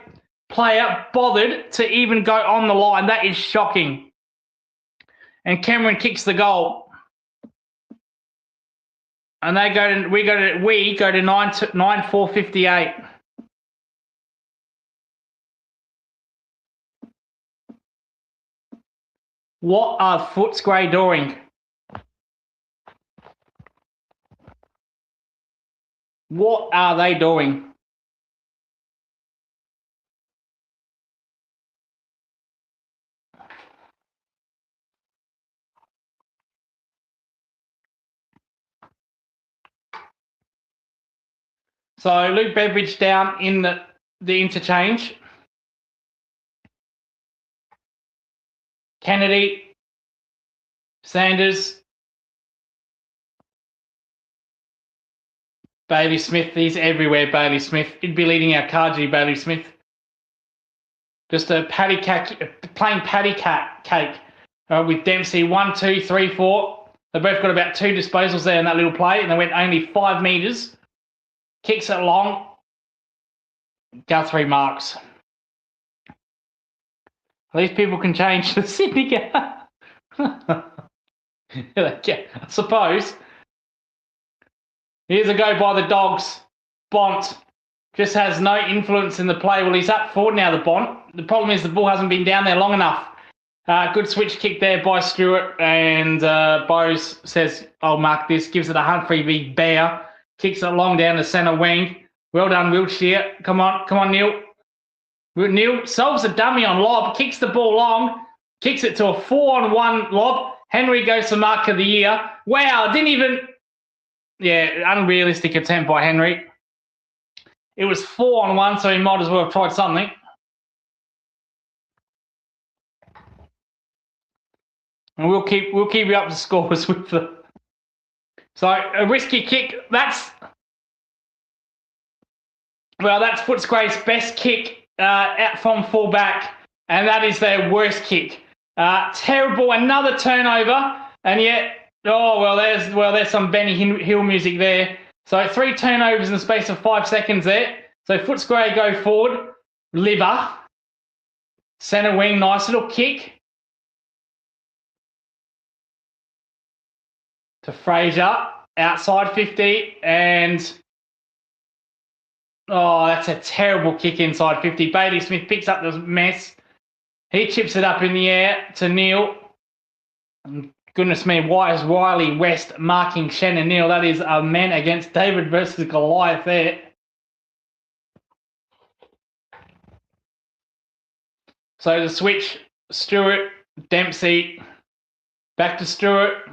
player bothered to even go on the line. That is shocking. And Cameron kicks the goal. And we go to 9-4-58. What are Footscray doing? What are they doing? So Luke Beveridge down in the interchange. Kennedy, Sanders, Bailey Smith. He's everywhere, Bailey Smith. He'd be leading our Kaji, Bailey Smith. Just a playing patty cake with Dempsey. 1, 2, 3, 4. They both got about 2 disposals there in that little play, and they went only 5 metres. Kicks it long. Guthrie marks. At least people can change the Sydney game. I suppose. Here's a go by the Dogs. Bont just has no influence in the play. Well, he's up forward now, the Bont. The problem is the ball hasn't been down there long enough. Good switch kick there by Stewart. And Bose says, I'll mark this. Gives it a Humphrey v. Bear. Kicks it long down the centre wing. Well done, Wiltshire. Come on, Neil. Neil solves a dummy on lob. Kicks the ball long. Kicks it to a 4-on-1 lob. Henry goes to mark of the year. Wow, didn't even... Yeah, unrealistic attempt by Henry. It was 4-on-1, so he might as well have tried something. And we'll keep you up to scores with the... So a risky kick. That's Footscray's best kick out from full back, and that is their worst kick. Terrible. Another turnover, and yet there's some Benny Hill music there. So 3 turnovers in the space of 5 seconds there. So Footscray go forward. Libba, centre wing, nice little kick to Fraser, outside 50, and that's a terrible kick inside 50. Bailey Smith picks up the mess. He chips it up in the air to Neil. And goodness me, why is Riley West marking Shannon Neil? That is a man against David versus Goliath there. So the switch, Stewart, Dempsey, back to Stewart.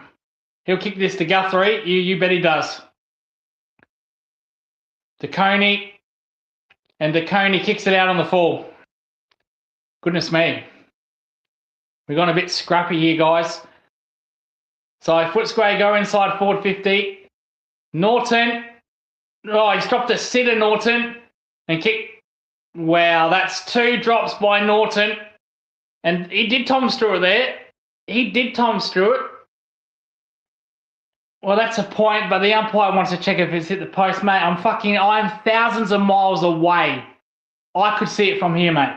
He'll kick this to Guthrie. You bet he does. To Coney. And De Coney kicks it out on the full. Goodness me. We've gone a bit scrappy here, guys. So Footscray go inside forward 50. Norton. Oh, he's dropped a sitter, Norton. And kick. Wow, that's 2 drops by Norton. And he did Tom Stewart there. Well, that's a point, but the umpire wants to check if it's hit the post, mate. I'm thousands of miles away. I could see it from here, mate.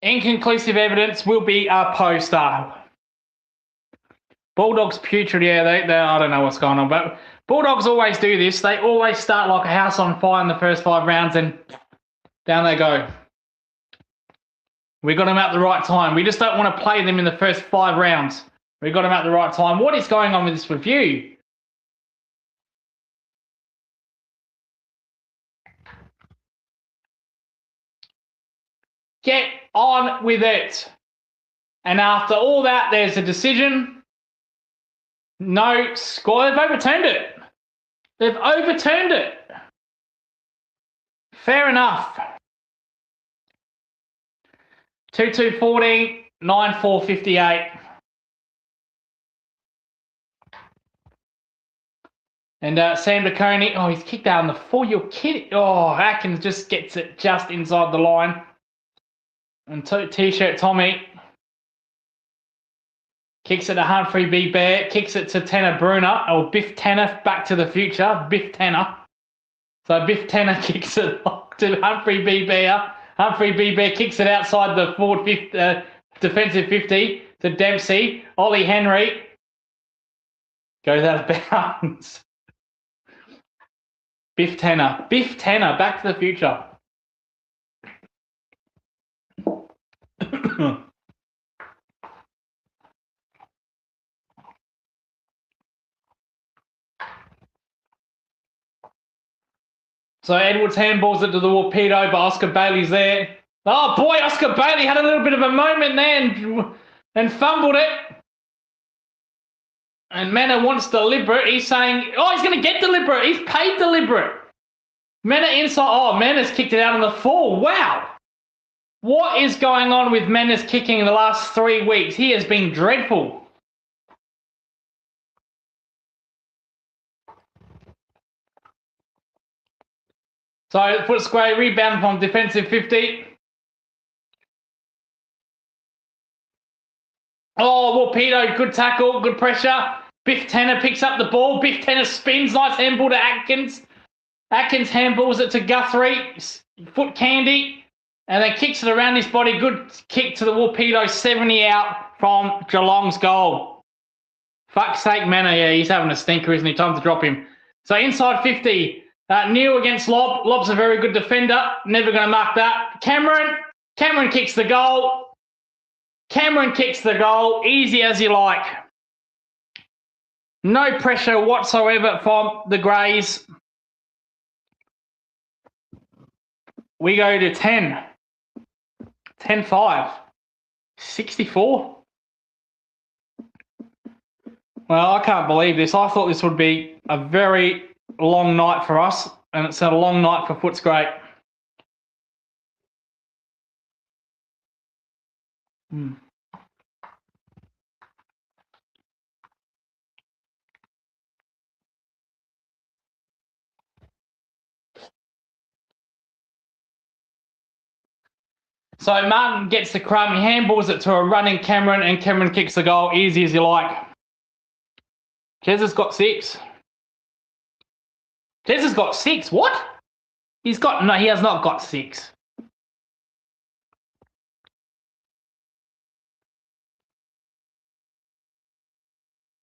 Inconclusive evidence will be a poster. Bulldogs putrid, yeah, they I don't know what's going on, but Bulldogs always do this. They always start like a house on fire in the first 5 rounds and down they go. We got them at the right time. We just don't want to play them in the first 5 rounds. We got them at the right time. What is going on with this review? Get on with it. And after all that, there's a decision. No score. They've overturned it. They've overturned it. Fair enough. 2-2-14, 9-4-58. And Sam DeConey, oh, he's kicked out on the 4. You're kidding. Oh, Atkins just gets it just inside the line. And T-shirt Tommy kicks it to Humphrey B. Bear, kicks it to Tanner Bruner, or Biff Tanner, Back to the Future, Biff Tanner. So Biff Tanner kicks it to Humphrey B. Bear. Humphrey B. Bear kicks it outside the forward defensive 50 to Dempsey. Ollie Henry goes out of bounds. Biff Tanner, Back to the Future. So Edwards handballs it to the Torpedo, but Oscar Bailey's there. Oh boy, Oscar Bailey had a little bit of a moment there and fumbled it. And Mena wants deliberate. He's saying, oh, he's going to get deliberate. He's paid deliberate. Mena inside. Oh, Mena's kicked it out on the 4. Wow. What is going on with Mena's kicking in the last 3 weeks? He has been dreadful. So Footscray rebound from defensive 50. Oh, Torpedo, good tackle, good pressure. Biff Tanner picks up the ball. Biff Tanner spins, nice handball to Atkins. Atkins handballs it to Guthrie, foot candy, and then kicks it around his body. Good kick to the Torpedo, 70 out from Geelong's goal. Fuck's sake, Manor, yeah, he's having a stinker, isn't he? Time to drop him. So inside 50. Neil against Lob. Lob's a very good defender. Never going to mark that. Cameron kicks the goal. Easy as you like. No pressure whatsoever from the Greys. We go to 10. 10-5. 64. Well, I can't believe this. I thought this would be a very long night for us, and it's a long night for Footscray. So Martin gets the crumb, he handballs it to a running Cameron, and Cameron kicks the goal, easy as you like. Jez has got 6. Jez has got 6. What? No, he has not got 6.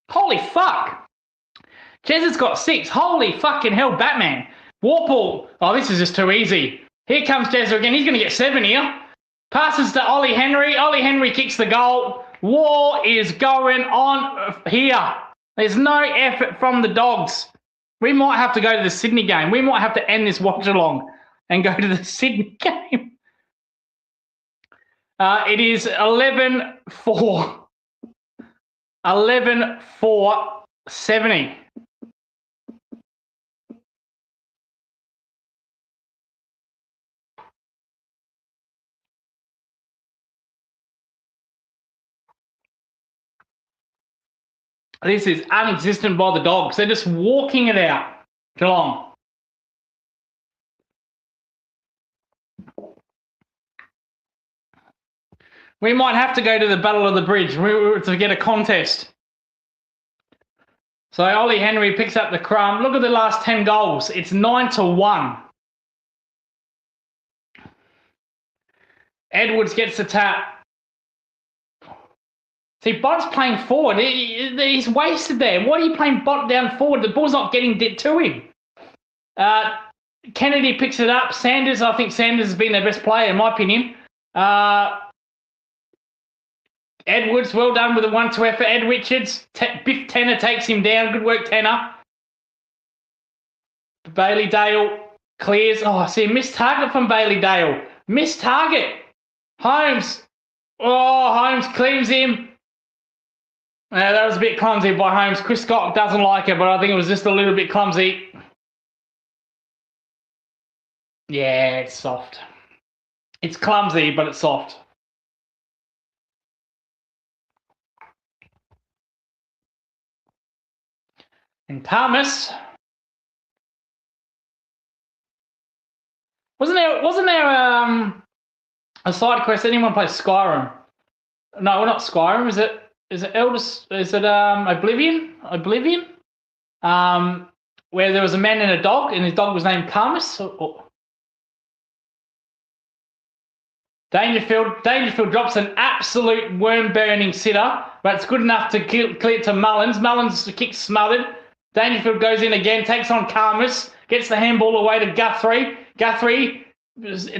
Holy fuck. Jez has got 6. Holy fucking hell, Batman. Warple. Oh, this is just too easy. Here comes Jezza again. He's going to get 7 here. Passes to Ollie Henry. Ollie Henry kicks the goal. War is going on here. There's no effort from the Dogs. We might have to go to the Sydney game. We might have to end this watch-along and go to the Sydney game. It is 11-4. 11-4, 70. This is unexistent by the Dogs. They're just walking it out, Geelong. We might have to go to the Battle of the Bridge to get a contest. So Ollie Henry picks up the crumb. Look at the last 10 goals. It's 9-1. Edwards gets the tap. See, Bont's playing forward. He's wasted there. Why are you playing Bont down forward? The ball's not getting to him. Kennedy picks it up. Sanders, I think Sanders has been their best player, in my opinion. Edwards, well done with a 1-2 effort. Ed Richards, Biff Tanner takes him down. Good work, Tanner. Bailey Dale clears. Oh, I see a missed target from Bailey Dale. Missed target. Holmes. Oh, Holmes cleans him. That was a bit clumsy by Holmes. Chris Scott doesn't like it, but I think it was just a little bit clumsy. Yeah, it's soft. It's clumsy, but it's soft. And Thomas. Wasn't there a side quest? Anyone play Skyrim? No, not Skyrim. Is it Eldest? Is it Oblivion? Oblivion? Where there was a man and a dog, and his dog was named Thomas. Dangerfield drops an absolute worm-burning sitter, but it's good enough to clear it to Mullins. Mullins kick smothered. Dangerfield goes in again, takes on Karmas, gets the handball away to Guthrie. Guthrie,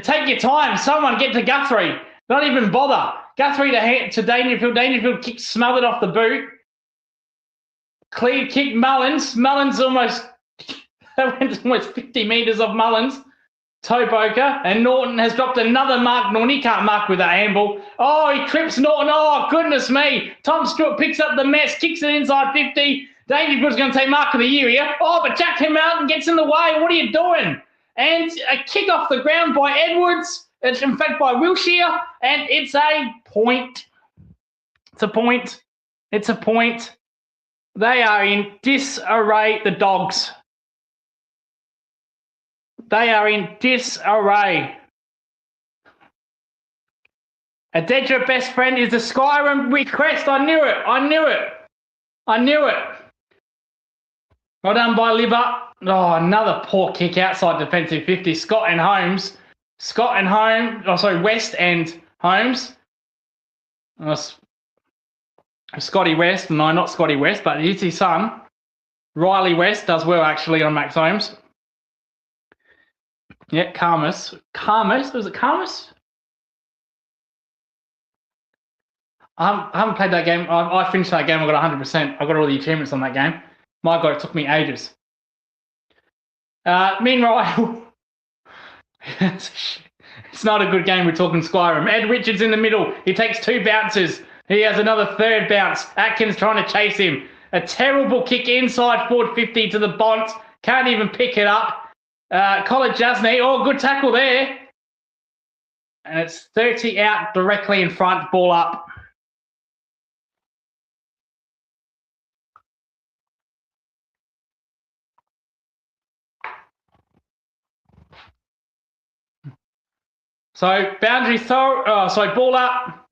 take your time. Someone get to Guthrie. Don't even bother. Guthrie to Dangerfield. Dangerfield kicks smothered off the boot. Clear kick Mullins. Mullins almost 50 metres off Mullins. Toe poker, and Norton has dropped another mark. Norton, he can't mark with that handball. Oh, he trips Norton. Oh, goodness me. Tom Stewart picks up the mess, kicks it inside 50. Dangerfield's going to take mark of the year here. Oh, but Jack came out and gets in the way. What are you doing? And a kick off the ground by Edwards. It's in fact by Wilshire, and it's a point. It's a point. It's a point. They are in disarray, the Dogs. They are in disarray. A Dedra best friend is the Skyrim request. I knew it. I knew it. I knew it. Well done by Libber. Oh, another poor kick outside defensive 50. Scott and Holmes. West and Holmes. Scotty West. No, not Scotty West, but he's his son. Riley West does well, actually, on Max Holmes. Yeah, Karmas. Was it Karmas? I haven't played that game. I finished that game. I got 100%. I got all the achievements on that game. My God, it took me ages. Meanwhile, it's not a good game. We're talking Skyrim. Ed Richards in the middle. He takes 2 bounces. He has another 3rd bounce. Atkins trying to chase him. A terrible kick inside forward 50 to the Bont. Can't even pick it up. Colin Jasny, good tackle there. And it's 30 out directly in front, ball up. So boundary throw, ball up.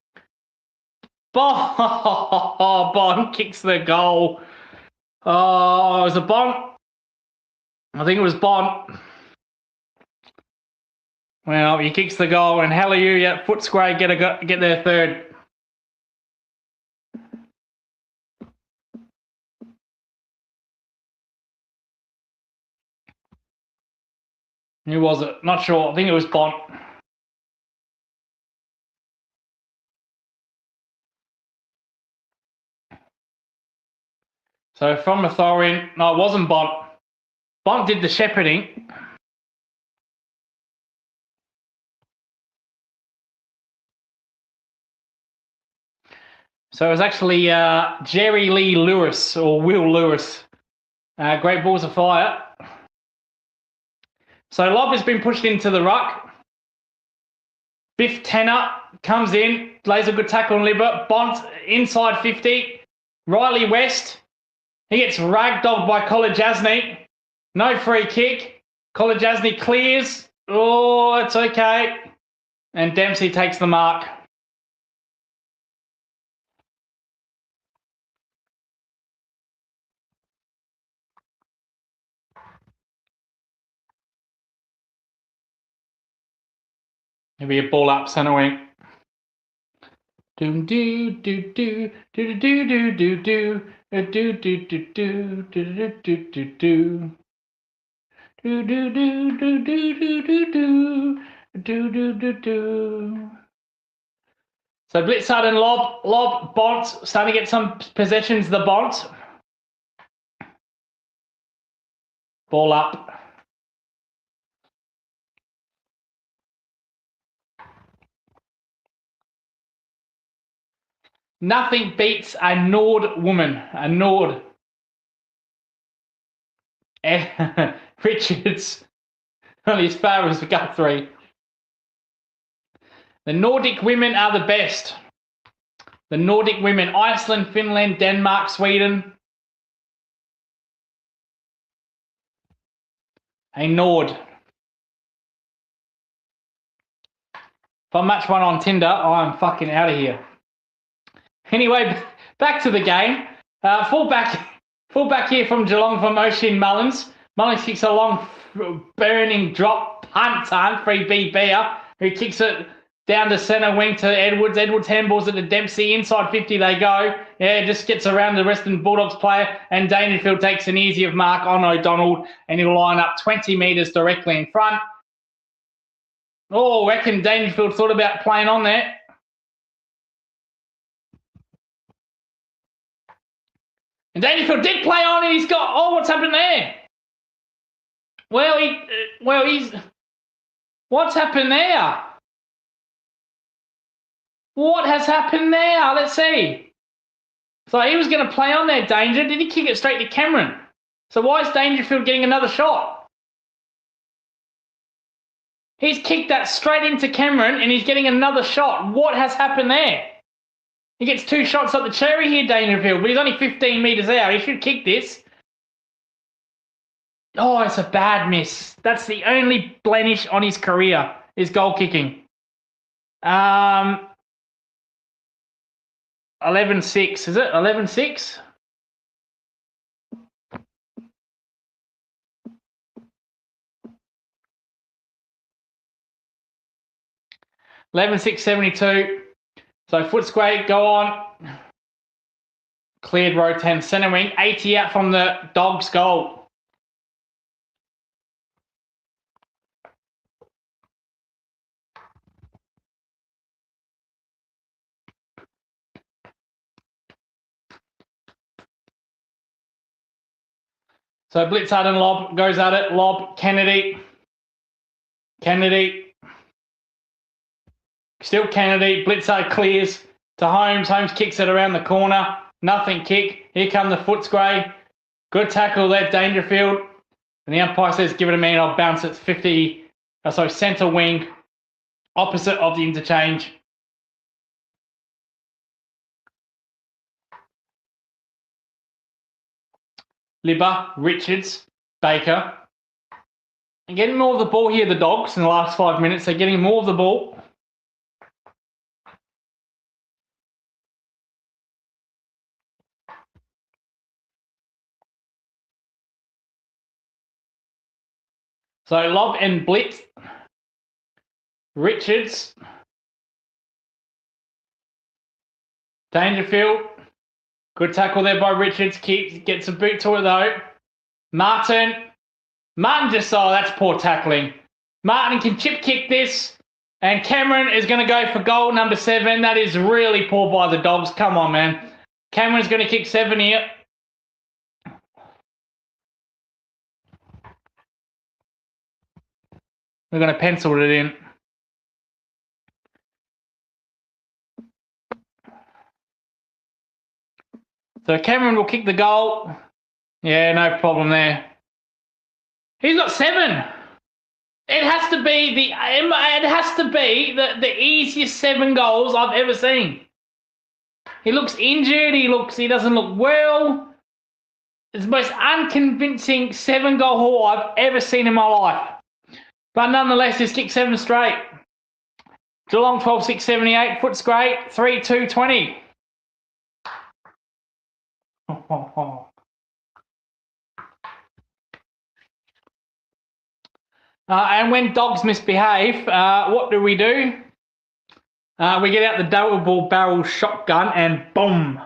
Bond kicks the goal. Oh, it was a Bond. I think it was Bond. Well, he kicks the goal, and hallelujah, Footscray get their 3rd. Who was it? Not sure. I think it was Bont. So from a throw-in, no, it wasn't Bont. Bont did the shepherding. So it was actually Jerry Lee Lewis, or Will Lewis. Great balls of fire. So Lob has been pushed into the ruck. Biff Tanner comes in, lays a good tackle on Libber. Bont inside 50. Riley West. He gets ragdolled by Kolajasny. No free kick. Kolajasny clears. Oh, it's okay. And Dempsey takes the mark. Maybe a ball up, centre wing. Do do do do do do do do do do do do do do do do do. Do do do do do do do do do do do. So Blitzard and Lob, Bont starting to get some possessions. The Bont ball up. Nothing beats a Nord woman. A Nord. Richards. Only as far as Guthrie. The Nordic women are the best. The Nordic women. Iceland, Finland, Denmark, Sweden. A Nord. If I match one on Tinder, I'm fucking out of here. Anyway, back to the game. Fullback here from Geelong from Oisin Mullins. Mullins kicks a long, burning drop punt, free BB'er, who kicks it down the centre wing to Edwards. Edwards handballs it to Dempsey. Inside 50 they go. Yeah, just gets around the Western Bulldogs player, and Dangerfield takes an easier mark on O'Donnell, and he'll line up 20 metres directly in front. Oh, I reckon Dangerfield thought about playing on there. And Dangerfield did play on, and he's got, oh, what's happened there? What's happened there? What has happened there? Let's see. So he was going to play on there, Danger. Did he kick it straight to Cameron? So why is Dangerfield getting another shot? He's kicked that straight into Cameron, and he's getting another shot. What has happened there? He gets 2 shots at the cherry here, Dangerfield, but he's only 15 metres out. He should kick this. Oh, it's a bad miss. That's the only blemish on his career, is goal kicking. 11-6, is it? 11-6? $11-6-72. So Footscray, go on. Cleared row 10, centre wing. 80 out from the Dogs' goal. So Blitzard and Lob goes at it. Lob, Kennedy. Still Kennedy. Blitzard clears to Holmes. Holmes kicks it around the corner. Nothing kick. Here come the Footscray. Good tackle there, Dangerfield. And the umpire says, give it a minute. I'll bounce it 50. Centre wing. Opposite of the interchange. Libba, Richards, Baker. And getting more of the ball here, the Dogs, in the last 5 minutes. They're getting more of the ball. So Lob and Blitz. Richards. Dangerfield. Good tackle there by Richards. Gets a boot to it though. Martin just, oh, that's poor tackling. Martin can chip kick this. And Cameron is going to go for goal number 7. That is really poor by the Dogs. Come on, man. Cameron's going to kick 7 here. We're going to pencil it in. So Cameron will kick the goal. Yeah, no problem there. He's got 7. It has to be the easiest 7 goals I've ever seen. He looks injured. He doesn't look well. It's the most unconvincing 7-goal haul I've ever seen in my life. But nonetheless, he's kicked 7 straight. Geelong 12-6-78. Footscray 3-2-20. And when Dogs misbehave, what do? We get out the double barrel shotgun and boom.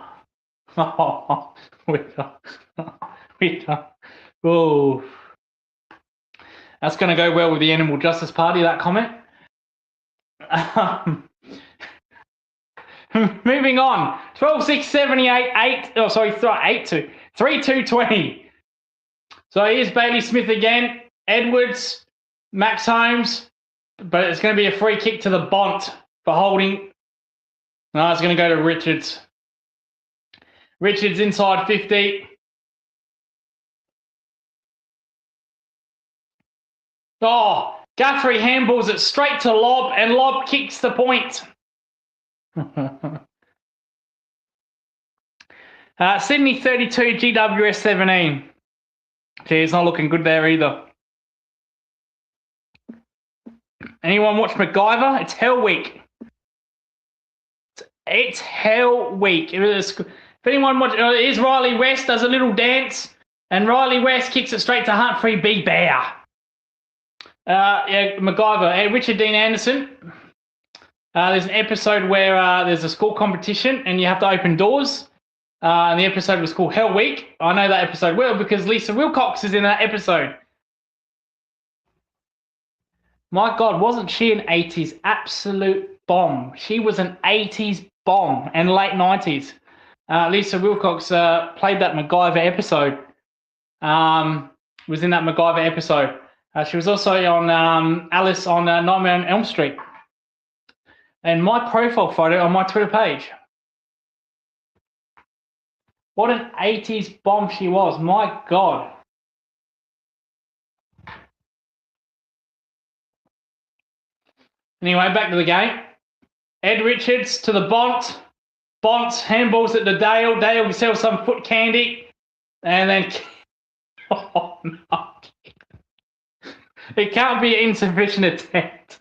Oh, oh. That's going to go well with the Animal Justice Party, that comment. Moving on. 12-6-78, 3-2-20. So here's Bailey Smith again. Edwards, Max Holmes. But it's going to be a free kick to the Bont for holding. No, it's going to go to Richards. Richards inside 50. Oh, Guthrie handballs it straight to Lob, and Lob kicks the point. Sydney 32, GWS 17. Gee, it's not looking good there either. Anyone watch MacGyver? It's Hell Week. It's Hell Week. If anyone watch, here's Riley West, does a little dance, and Riley West kicks it straight to Humphrey B. Bear. Yeah, MacGyver. Richard Dean Anderson. There's an episode where there's a school competition and you have to open doors. And the episode was called Hell Week. I know that episode well because Lisa Wilcox is in that episode. My God, wasn't she an 80s absolute bomb? She was an 80s bomb and late 90s. Lisa Wilcox played that MacGyver episode. Was in that MacGyver episode. She was also on Alice on Nightmare on Elm Street. And my profile photo on my Twitter page. What an 80s bomb she was. My God. Anyway, back to the game. Ed Richards to the Bont. Bont handballs it to Dale. Dale sells some foot candy. And then... Oh, no. It can't be an insufficient attempt.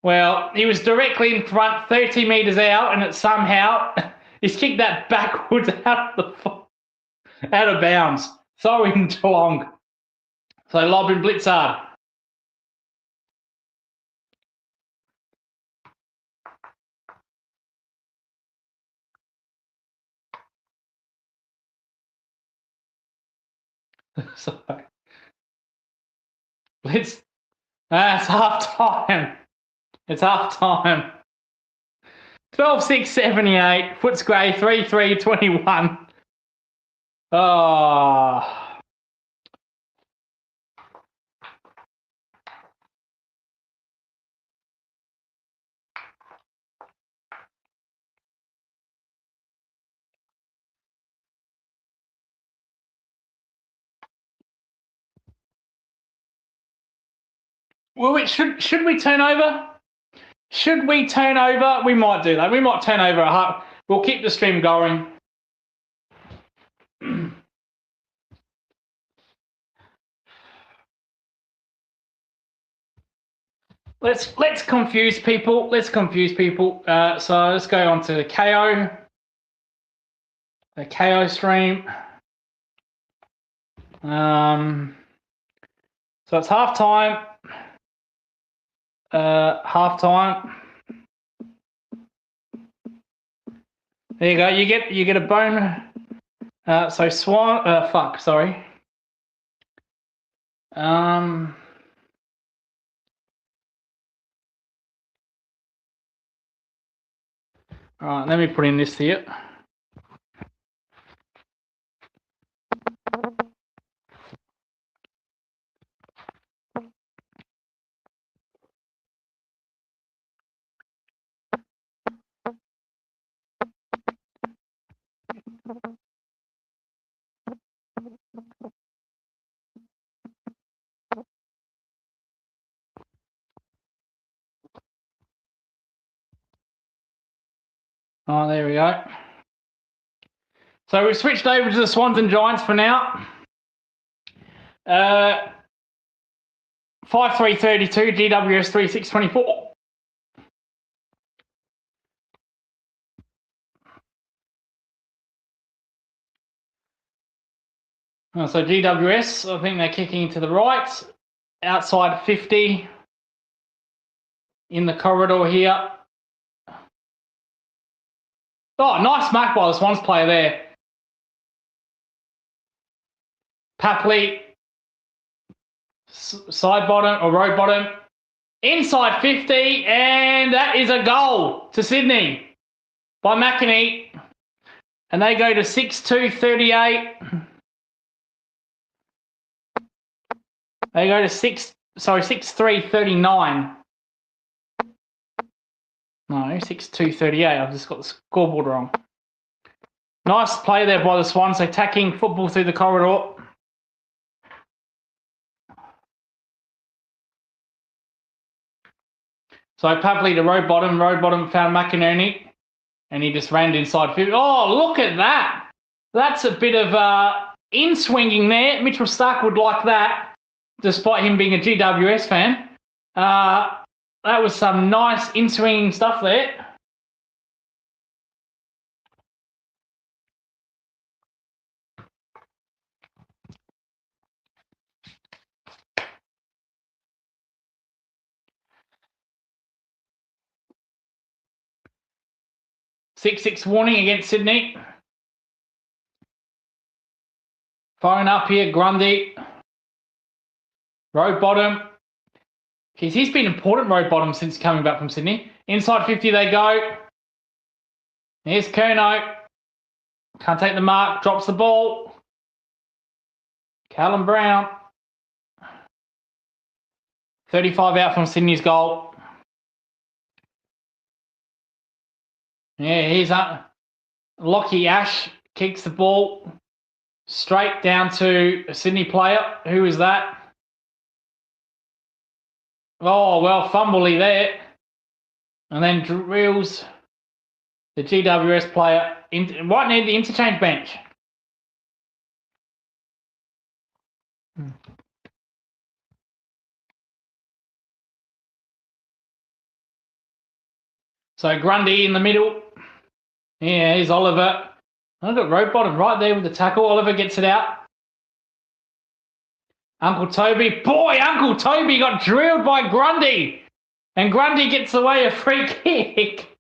Well, he was directly in front, 30 metres out, and it somehow he's kicked that backwards out of bounds. Throwing Geelong. So Lob and Blitzard. So it's half time. It's half time. 12-6-78. Footscray 3-3-21. Oh. Well, should we turn over? Should we turn over? We might do that. We might turn over a half. We'll keep the stream going. Let's confuse people. Let's confuse people. So let's go on to the KO. The KO stream. So it's half time. Half time. There you go. You get a bone. So Swan. Fuck. Sorry. All right. Let me put in this here. Oh, there we go. So we've switched over to the Swans and Giants for now. 5-3-32, GWS 3-6-24. So GWS, I think they're kicking to the right, outside 50, in the corridor here. Oh, nice mark by the Swans player there. Papley, side bottom or road bottom, inside 50, and that is a goal to Sydney by McInerney. And they go to 6-2-38. They go to 6-3-39. No, 6-2-38. I've just got the scoreboard wrong. Nice play there by the Swans, attacking football through the corridor. So Papley to road bottom found McInerney, and he just ran inside 50. Oh, look at that. That's a bit of in-swinging there. Mitchell Stark would like that, despite him being a GWS fan. That was some nice in-swinging stuff there. Six warning against Sydney. Phone up here, Grundy. Road bottom. He's been important road bottom since coming back from Sydney. Inside 50 they go. Here's Curnow. Can't take the mark. Drops the ball. Callum Brown. 35 out from Sydney's goal. Yeah, here's Lockie Ash. Kicks the ball straight down to a Sydney player. Who is that? Oh, well, fumbly there. And then drills the GWS player right near the interchange bench. So Grundy in the middle. Yeah, here's Oliver. I've got road bottom right there with the tackle. Oliver gets it out. Uncle Toby. Boy, Uncle Toby got drilled by Grundy. And Grundy gets away a free kick.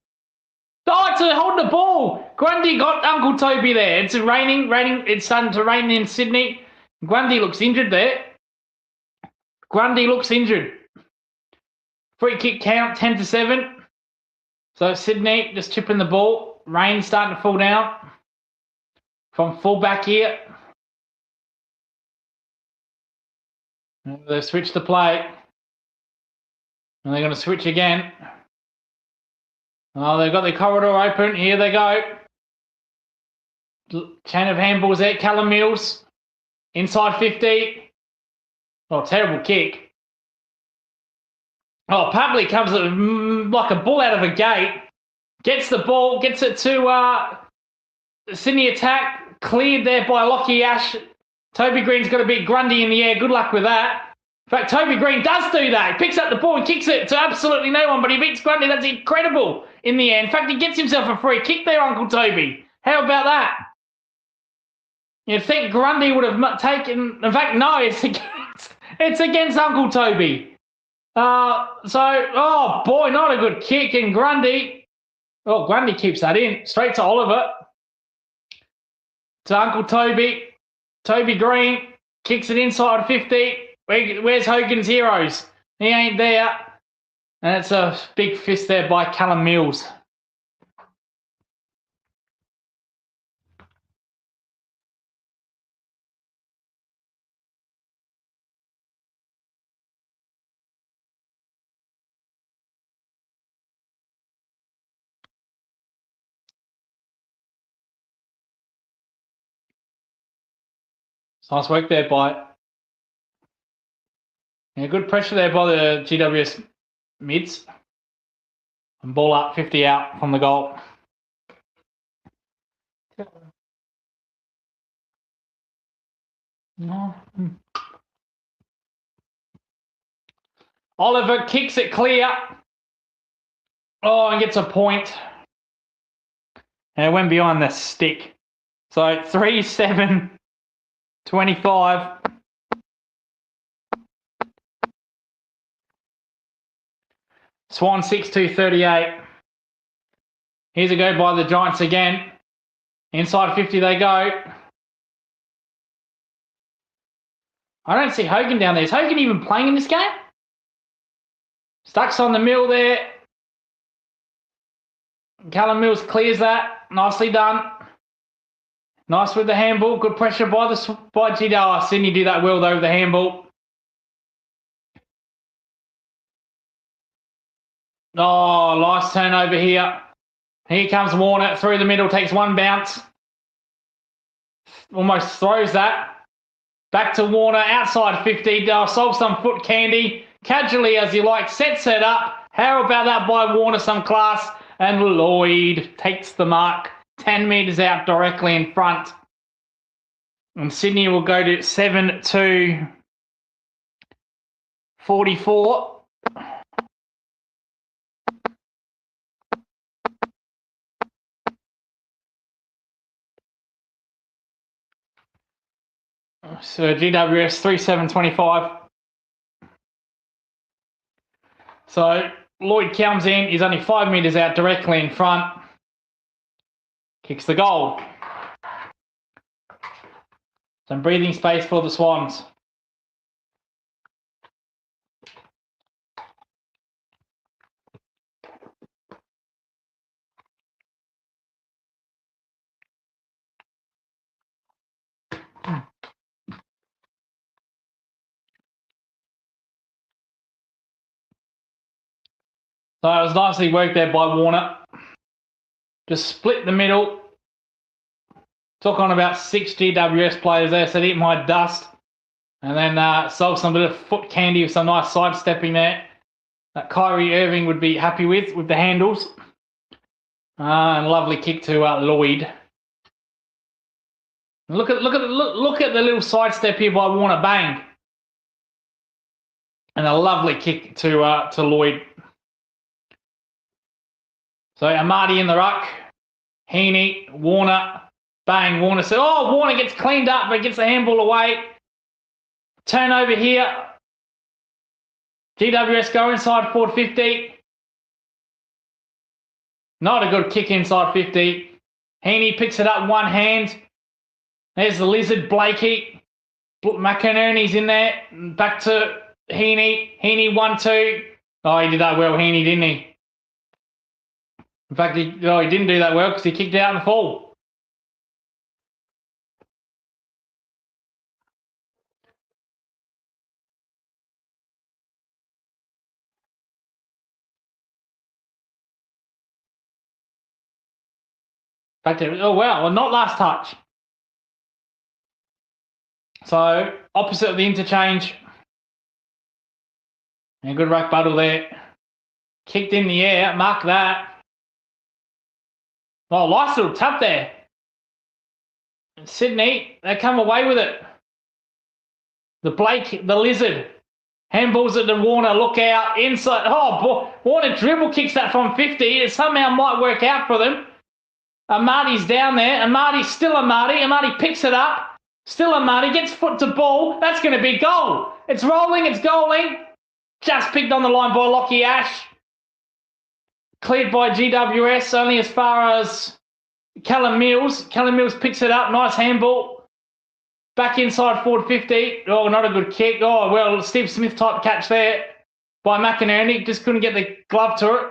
Oh, it's holding the ball. Grundy got Uncle Toby there. It's raining. It's starting to rain in Sydney. Grundy looks injured there. Grundy looks injured. Free kick count, 10-7. So Sydney just chipping the ball. Rain starting to fall down from fullback here. They've switched the play. And they're going to switch again. Oh, they've got the corridor open. Here they go. Chain of handballs there. Callum Mills. Inside 50. Oh, terrible kick. Oh, Papley comes like a bull out of a gate. Gets the ball. Gets it to Sydney attack. Cleared there by Lockie Ash. Toby Green's got to beat Grundy in the air. Good luck with that. In fact, Toby Green does do that. He picks up the ball and kicks it to absolutely no one, but he beats Grundy. That's incredible in the end. In fact, he gets himself a free kick there, Uncle Toby. How about that? You'd think Grundy would have taken... In fact, no, it's against Uncle Toby. Oh, boy, not a good kick. And Grundy... Oh, Grundy keeps that in. Straight to Oliver. To Uncle Toby. Toby Green kicks it inside 50. Where's Hogan's Heroes? He ain't there. And it's a big fist there by Callum Mills. Nice work there by... Yeah, good pressure there by the GWS mids. And ball up, 50 out from the goal. Oliver kicks it clear. Oh, and gets a point. And it went behind the stick. So 3-7, 25. Swan 6-2, 38. Here's a go by the Giants again. Inside 50 they go. I don't see Hogan down there. Is Hogan even playing in this game? Stuck's on the mill there. Callum Mills clears that. Nicely done. Nice with the handball. Good pressure by GW. Sydney do that well though with the handball. Oh, nice turnover here. Here comes Warner through the middle. Takes one bounce. Almost throws that. Back to Warner, outside 50. They'll solve some foot candy. Casually as you like. Sets it up. How about that by Warner? Some class. And Lloyd takes the mark. 10 metres out directly in front. And Sydney will go to 7-2. 44. So GWS 3-7-25. So Lloyd comes in. He's only 5 metres out directly in front. Kicks the goal. Some breathing space for the Swans. So it was nicely worked there by Warner. Just split the middle. Took on about 6 GWS players there, so it might dust. And then solved some bit of foot candy with some nice sidestepping there. That Kyrie Irving would be happy with the handles. And lovely kick to Lloyd. Look at the little sidestep here by Warner. Bang. And a lovely kick to Lloyd. So Amati in the ruck. Heaney, Warner, bang, Warner said, oh, Warner gets cleaned up but gets the handball away. Turnover here. GWS go inside 450. Not a good kick inside 50. Heaney picks it up one hand. There's the lizard, Blakey. McInerney's in there. Back to Heaney. Heaney 1-2. Oh, he did that well, Heaney, didn't he? In fact, he didn't do that well because he kicked out in the fall. Back to, oh, wow, well, not last touch. So, opposite of the interchange. And a good ruck battle there. Kicked in the air, mark that. Oh, nice little tap there. Sydney, they come away with it. The Blake, the lizard. Handballs it to Warner, look out, inside. Oh, boy. Warner dribble kicks that from 50. It somehow might work out for them. Amati's down there. Amati's still Amati. Amati picks it up. Still Amati, gets foot to ball. That's going to be goal. It's rolling, it's goaling. Just picked on the line by Lockie Ash. Cleared by GWS, only as far as Callum Mills. Callum Mills picks it up, nice handball. Back inside forward 50. Oh, not a good kick. Oh, well, Steve Smith type catch there by McInerney. Just couldn't get the glove to it.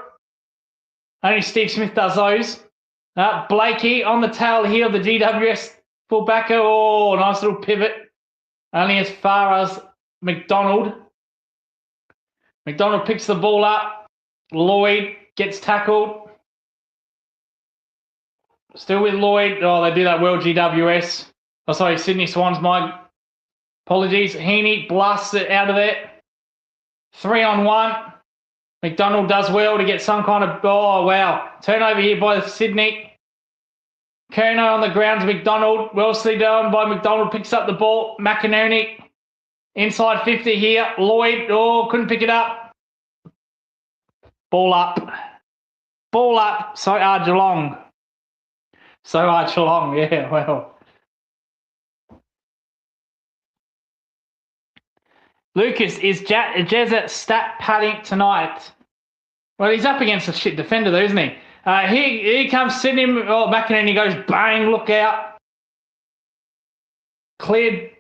Only Steve Smith does those. Blakey on the tail here of the GWS fullbacker. Oh, nice little pivot. Only as far as McDonald. McDonald picks the ball up. Lloyd gets tackled. Still with Lloyd. Oh, they do that well, GWS. Oh, sorry, Sydney Swans, my apologies. Heaney blasts it out of there. 3-on-1. McDonald does well to get some kind of, oh, wow. Turnover here by Sydney. Kerno on the ground, McDonald. Wellesley down by McDonald, picks up the ball. McInerney inside 50 here. Lloyd, oh, couldn't pick it up. Ball up. Ball up. So are Geelong. So are Geelong, yeah, well. Lucas, is Jezza stat padding tonight? Well, he's up against a shit defender though, isn't he? Here comes Sydney. Oh, McInerney goes bang, look out. Cleared.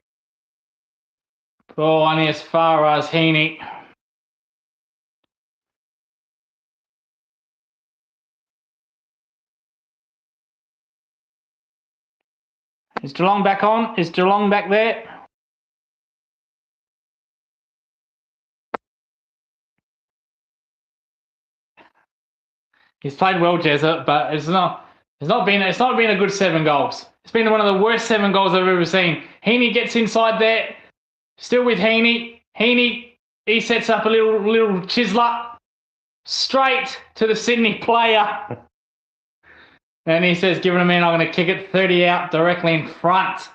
Oh, only as far as Heaney. Is Geelong back on? Is Geelong back there? He's played well, Jessup, but it's not been a good 7 goals. It's been one of the worst 7 goals I've ever seen. Heaney gets inside there, still with Heaney. Heaney, he sets up a little chiseler straight to the Sydney player. And he says, give it a man, I'm going to kick it 30 out directly in front.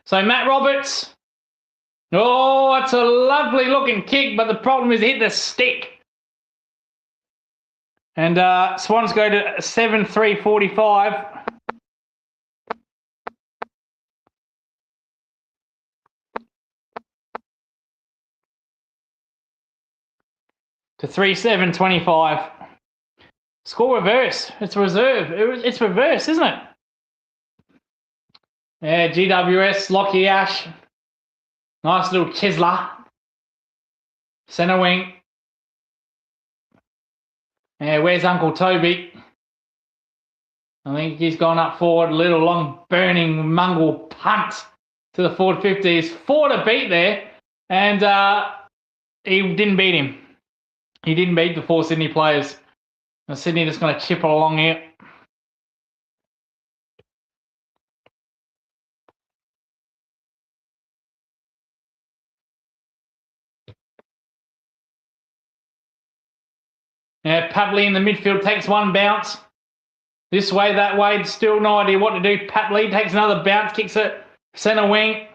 So Matt Roberts. Oh, it's a lovely looking kick, but the problem is it hit the stick. And Swans go to 7-3-45. To 3-7-25. Score reverse. It's reserve. It's reverse, isn't it? Yeah, GWS, Lockie Ash. Nice little chiseler. Centre wing. Yeah, where's Uncle Toby? I think he's gone up forward. A little long, burning, mongrel punt to the forward 50s. 4 to beat there. And he didn't beat him. He didn't beat the 4 Sydney players. Now Sydney just going to chip it along here. Yeah, Papley in the midfield takes 1 bounce. This way, that way, still no idea what to do. Papley takes another bounce, kicks it centre wing.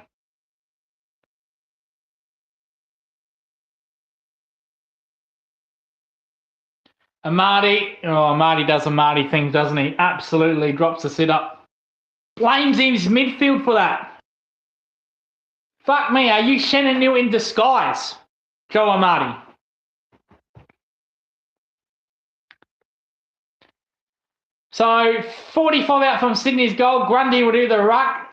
Amati does Amati things, doesn't he? Absolutely drops the sit-up. Blames his midfield for that. Fuck me, are you Shannon Neal in disguise? Joe Amati. So 45 out from Sydney's goal. Grundy will do the ruck.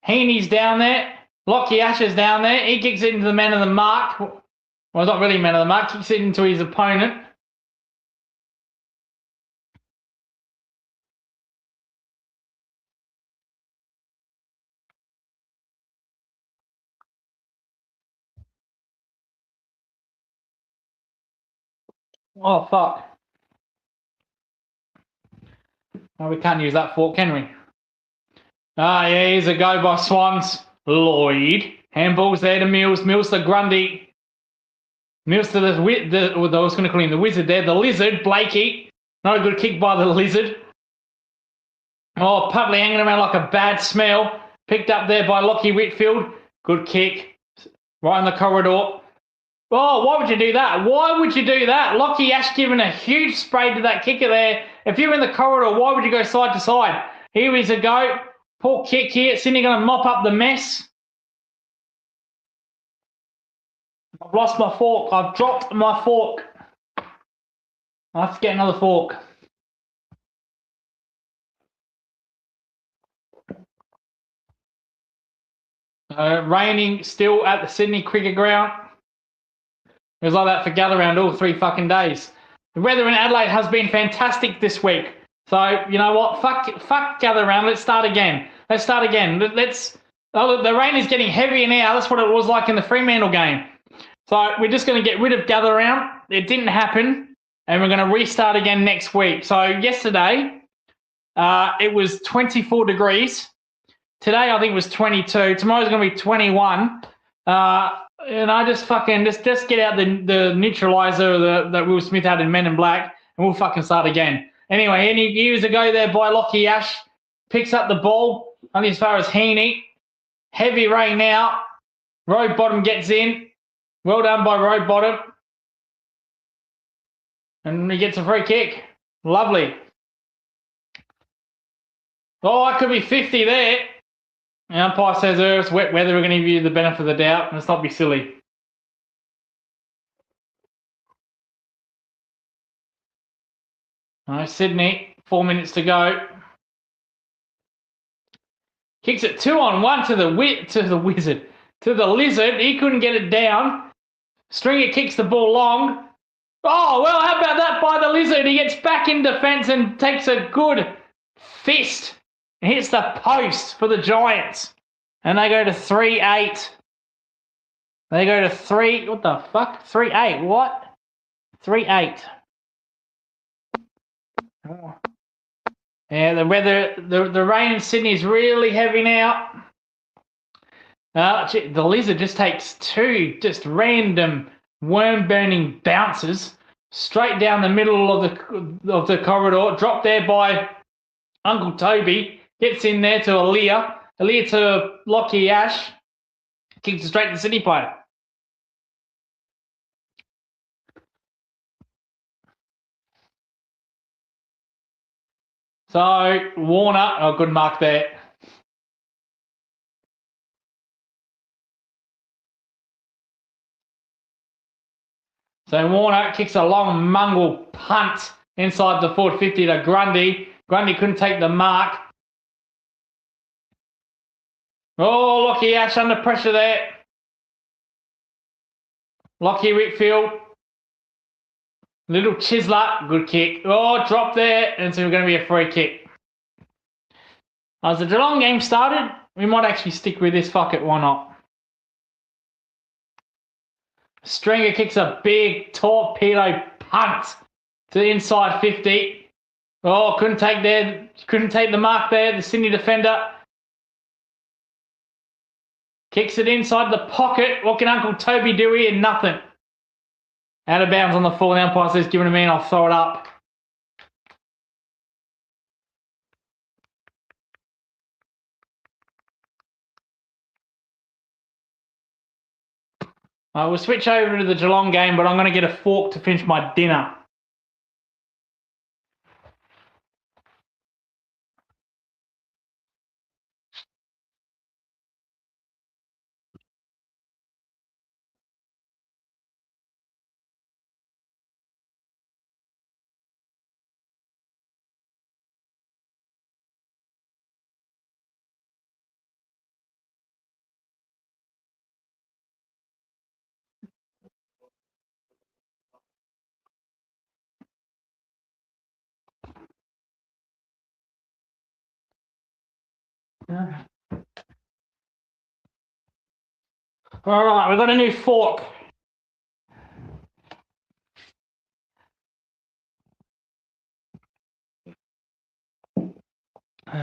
Heaney's down there. Lockie Asher's down there. He kicks it into the man of the mark. Well, it's not really man of the mark. Kicks it into his opponent. Oh, fuck. Oh, we can't use that fork, can we? Ah, yeah, here's a go by Swans. Lloyd. Handballs there to Mills. Mills to Grundy. Mills to I was going to call him the wizard there. The lizard, Blakey. Not a good kick by the lizard. Oh, Putley hanging around like a bad smell. Picked up there by Lockie Whitfield. Good kick. Right in the corridor. Oh, why would you do that? Why would you do that? Lockie Ash giving a huge spray to that kicker there. If you're in the corridor, why would you go side to side? Here is a go. Poor kick here. Sydney going to mop up the mess. I've lost my fork. I've dropped my fork. I have to get another fork. Raining still at the Sydney Cricket Ground. It was like that for Gather Round all 3 fucking days. The weather in Adelaide has been fantastic this week. So, you know what? Fuck Gather Round. Let's start again. The rain is getting heavier now. That's what it was like in the Fremantle game. So we're just going to get rid of Gather Round. It didn't happen. And we're going to restart again next week. So yesterday, it was 24 degrees. Today, I think it was 22. Tomorrow's going to be 21. And I just get out the neutralizer that Will Smith had in Men in Black, and we'll fucking start again. Anyway, here's a go there by Lockie Ash. Picks up the ball only as far as Heaney. Heavy rain now. Road bottom gets in. Well done by road bottom. And he gets a free kick. Lovely. Oh, it could be 50 there. The umpire says, it's wet weather. We're going to give you the benefit of the doubt. Let's not be silly. All right, Sydney, 4 minutes to go. Kicks it 2-on-1 to the wizard. To the lizard. He couldn't get it down. Stringer kicks the ball long. Oh, well, how about that by the lizard? He gets back in defence and takes a good fist. And hits the post for the Giants. And they go to 3-8. They go to 3... What the fuck? 3-8. What? 3-8. Oh. Yeah, the weather... The rain in Sydney is really heavy now. The lizard just takes 2 just random worm-burning bounces straight down the middle of the corridor. Dropped there by Uncle Toby. Gets in there to Aaliyah. Aaliyah to Lockie Ash. Kicks it straight to the Sydney player. So, Warner. Oh, good mark there. So, Warner kicks a long mongrel punt inside the 450 to Grundy. Grundy couldn't take the mark. Oh, Lockie Ash under pressure there. Lockie Whitfield. Little Chisler. Good kick. Oh, drop there. And so we're going to be a free kick. As the Geelong game started, we might actually stick with this. Fuck it, why not? Stringer kicks a big torpedo punt to the inside 50. Oh, couldn't take the mark there. The Sydney defender. Kicks it inside the pocket. What can Uncle Toby do here? Nothing. Out of bounds on the full. The umpire says, give it to me and I'll throw it up. We'll switch over to the Geelong game, but I'm going to get a fork to finish my dinner. All right, we've got a new fork. All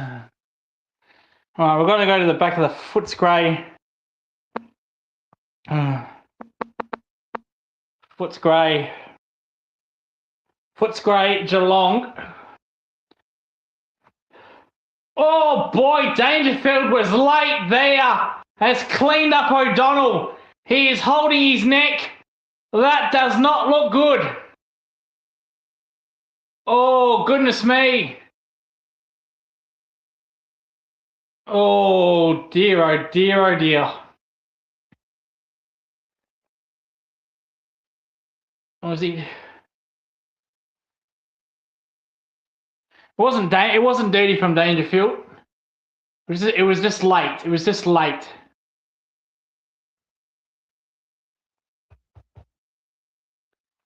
right, we're going to go to the back of the Footscray. Footscray, Geelong. Oh boy, Dangerfield was late there. Has cleaned up O'Donnell. He is holding his neck. That does not look good. Oh, goodness me. Oh dear, oh dear, oh dear. Was he? It wasn't dirty from Dangerfield. It was just late. It was just late.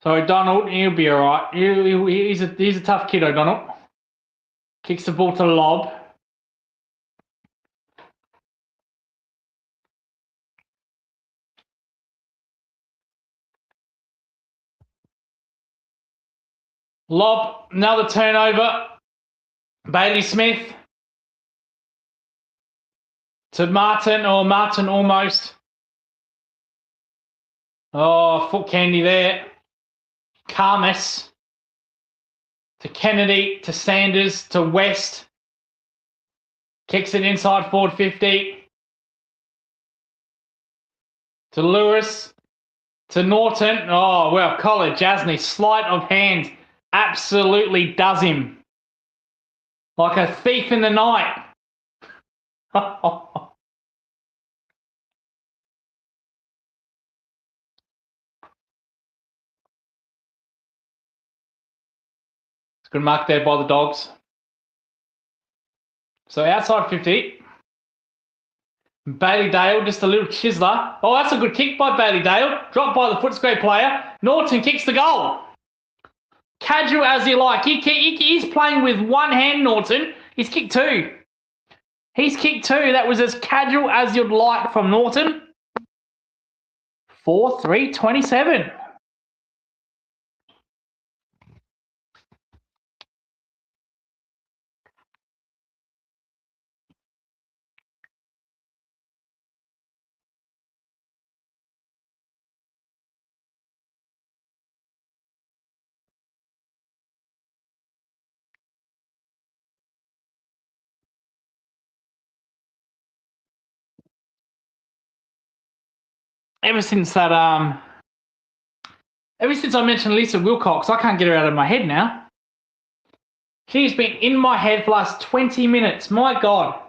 So O'Donnell, he'll be all right. He's a tough kid, O'Donnell. Kicks the ball to Lob. Lob, another turnover. Bailey Smith to Martin almost. Oh, foot candy there. Karmas to Kennedy, to Sanders, to West. Kicks it inside forward 50. To Lewis. To Norton. Oh, well, Collar Jasny, sleight of hand, absolutely does him. Like a thief in the night. It's a good mark there by the Dogs. So outside 50. Bailey Dale, just a little chiseler. Oh, that's a good kick by Bailey Dale. Dropped by the Footscray player. Norton kicks the goal. Casual as you like. He's playing with one hand, Norton. He's kicked two. He's kicked two. That was as casual as you'd like from Norton. 4-3-27. Ever since I mentioned Lisa Wilcox, I can't get her out of my head now. She's been in my head for the last 20 minutes. My God.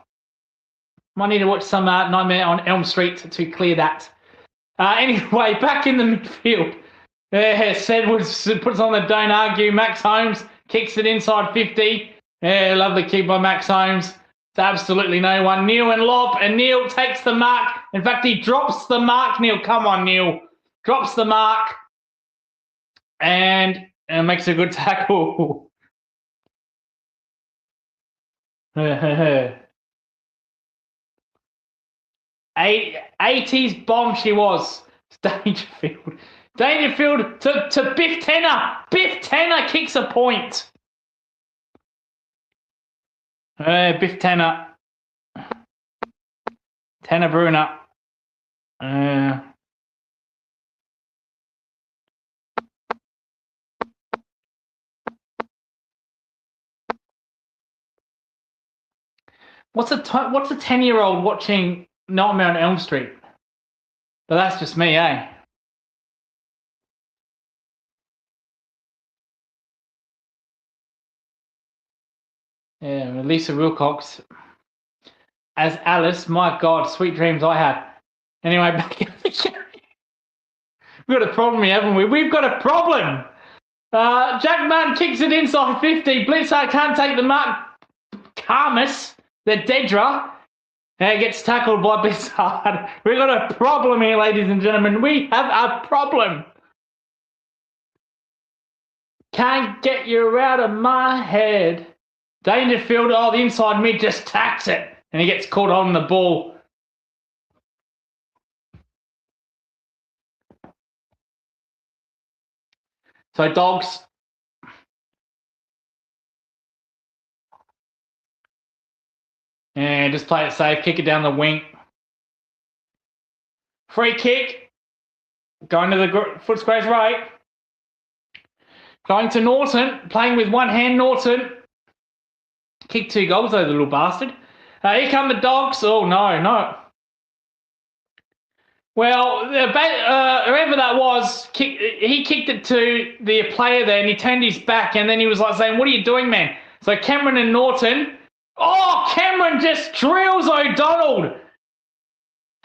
Might need to watch some Nightmare on Elm Street to clear that. Anyway, back in the midfield. Sedwoods puts on the don't argue. Max Holmes kicks it inside 50. Lovely kick by Max Holmes. It's absolutely no one. Neil and lob, and Neil takes the mark. In fact, he drops the mark. Neil, come on, Neil. Drops the mark and makes a good tackle. 80s bomb she was. Dangerfield. Dangerfield to Biff Tanner. Biff Tanner kicks a point. Biff Tanner. Tanner Brunner. What's a 10-year-old watching Nightmare on Elm Street? But that's just me, eh? Yeah, Lisa Wilcox as Alice. My God, sweet dreams I had. Anyway, back in the show. We've got a problem here, haven't we? We've got a problem. Jack Martin kicks it inside 50. Blitzard can't take the mark. Karmas, the Dedra, gets tackled by Blitzard. We've got a problem here, ladies and gentlemen. We have a problem. Can't get you out of my head. Dangerfield, the inside mid just tacks it. And he gets caught on the ball. So Dogs. And just play it safe. Kick it down the wing. Free kick. Going to the Footscray's right. Going to Norton. Playing with one hand, Norton. Kicked 2 goals, though, the little bastard. Here come the Dogs. Oh, no. Well, whoever that was, he kicked it to the player there, and he turned his back, and then he was like saying, "What are you doing, man?" So Cameron and Norton. Oh, Cameron just drills O'Donnell.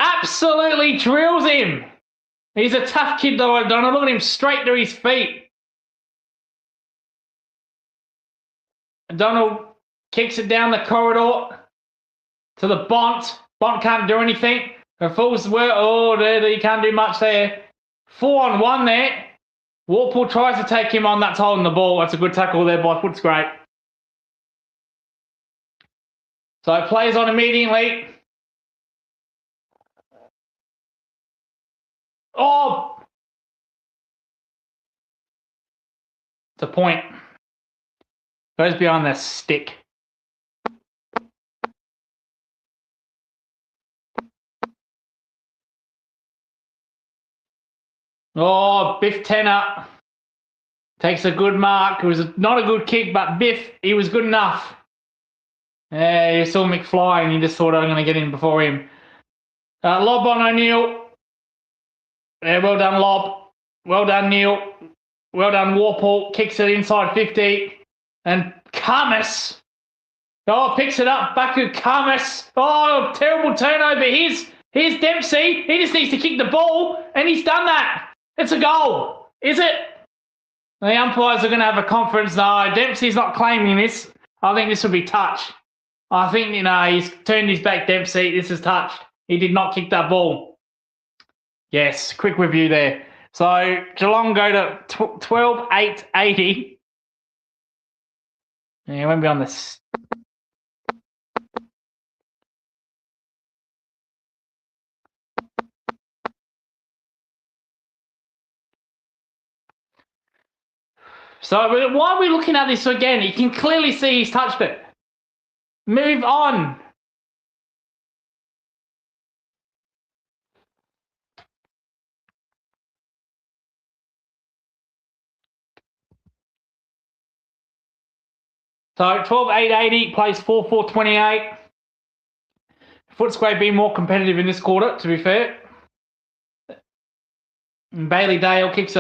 Absolutely drills him. He's a tough kid, though, O'Donnell. Look at him straight to his feet. O'Donnell kicks it down the corridor to the Bont. Bont can't do anything. The Fools were, he can't do much there. 4-on-1 there. Warpool tries to take him on. That's holding the ball. That's a good tackle there by Footscray. So it plays on immediately. Oh! It's a point. Goes behind the stick. Oh, Biff Tanner takes a good mark. It was not a good kick, but Biff, he was good enough. You saw McFly and you just thought I'm going to get in before him. Lob on O'Neill. Yeah, well done, Lob. Well done, Neil. Well done, Warple. Kicks it inside 50. And Kamis. Oh, picks it up. Baku Kamis. Oh, terrible turnover. Here's Dempsey. He just needs to kick the ball, and he's done that. It's a goal. Is it? The umpires are going to have a conference. No, Dempsey's not claiming this. I think this will be touch. I think, he's turned his back, Dempsey. This is touch. He did not kick that ball. Yes, quick review there. So Geelong go to 12-8-80. Yeah, won't be on this. So why are we looking at this again? You can clearly see he's touched it. Move on. So 12-8-80 plays 4-4-28. Footscray being more competitive in this quarter, to be fair. And Bailey Dale kicks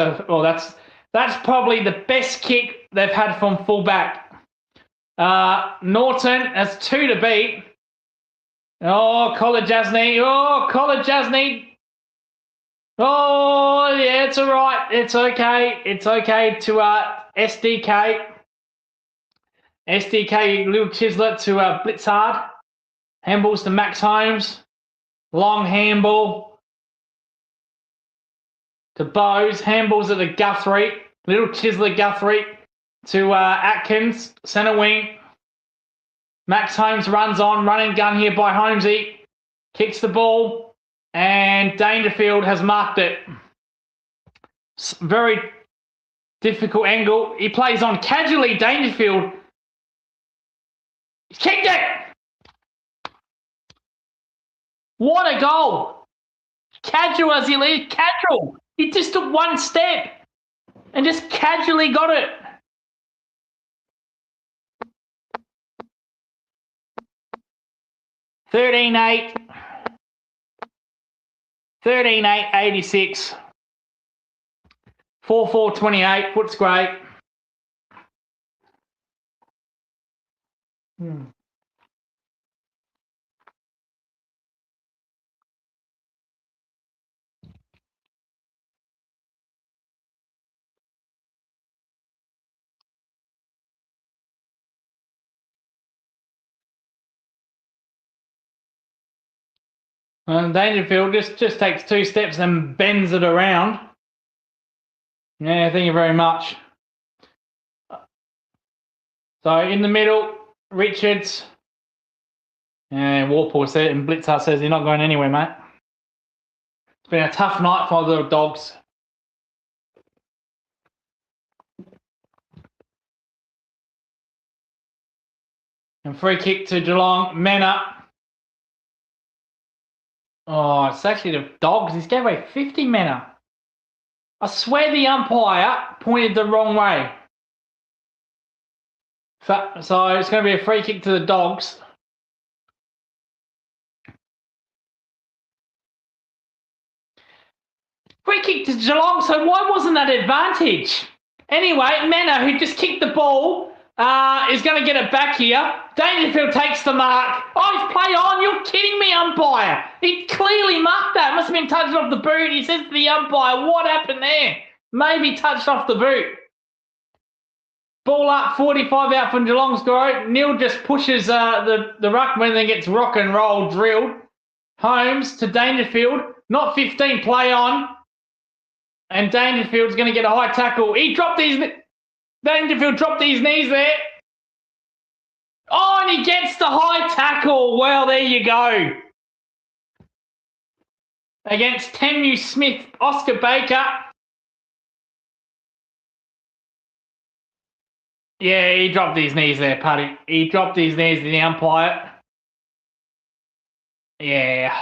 that's probably the best kick they've had from fullback. Norton has 2 to beat. Oh, Colin Jasny. Oh, Colin Jasny. Oh, yeah, it's all right. It's okay. It's okay to SDK. SDK, Lil Chislett to Blitzard. Handballs to Max Holmes. Long handball to Bowes. Handballs at the Guthrie. Little Chislett Guthrie to Atkins. Centre wing. Max Holmes runs on. Running gun here by Holmesy. Kicks the ball. And Dangerfield has marked it. Very difficult angle. He plays on casually. Dangerfield. He's kicked it. What a goal. Casual as he leaves. Casual. He just took one step and just casually got it. $13-8. 86. 4-4-28. Footscray. And Dangerfield just takes 2 steps and bends it around. Yeah, thank you very much. So in the middle, Richards. And Warple said, and Blitzar says, you're not going anywhere, mate. It's been a tough night for the Dogs. And free kick to Geelong. Mena. Oh, it's actually the Dogs. He's gave away 50, Mena. I swear the umpire pointed the wrong way. So it's going to be a free kick to the Dogs. Free kick to Geelong, so why wasn't that advantage? Anyway, Mena, who just kicked the ball, is going to get it back here. Dangerfield takes the mark. Oh, he's play on. You're kidding me, umpire. He clearly marked that. Must have been touched off the boot. He says to the umpire, what happened there? Maybe touched off the boot. Ball up, 45 out from Geelong's goal. Neil just pushes the ruckman, then gets rock and roll drilled. Holmes to Dangerfield. Not 15, play on. And Dangerfield's going to get a high tackle. Dangerfield dropped his knees there. Oh, and he gets the high tackle. Well, there you go. Against Temu Smith, Oscar Baker. Yeah, he dropped his knees there, Paddy. He dropped his knees to the umpire. Yeah.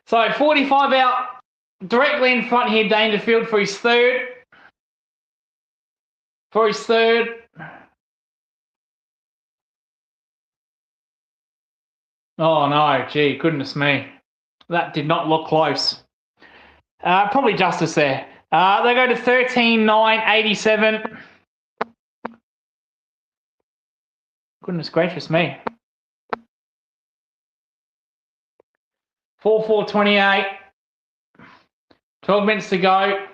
So 45 out. Directly in front here, Dangerfield for his third. Oh, no, gee, goodness me. That did not look close. Probably justice there. They go to 13-9, 87. Goodness gracious me. 4-4, 28. 12 minutes to go.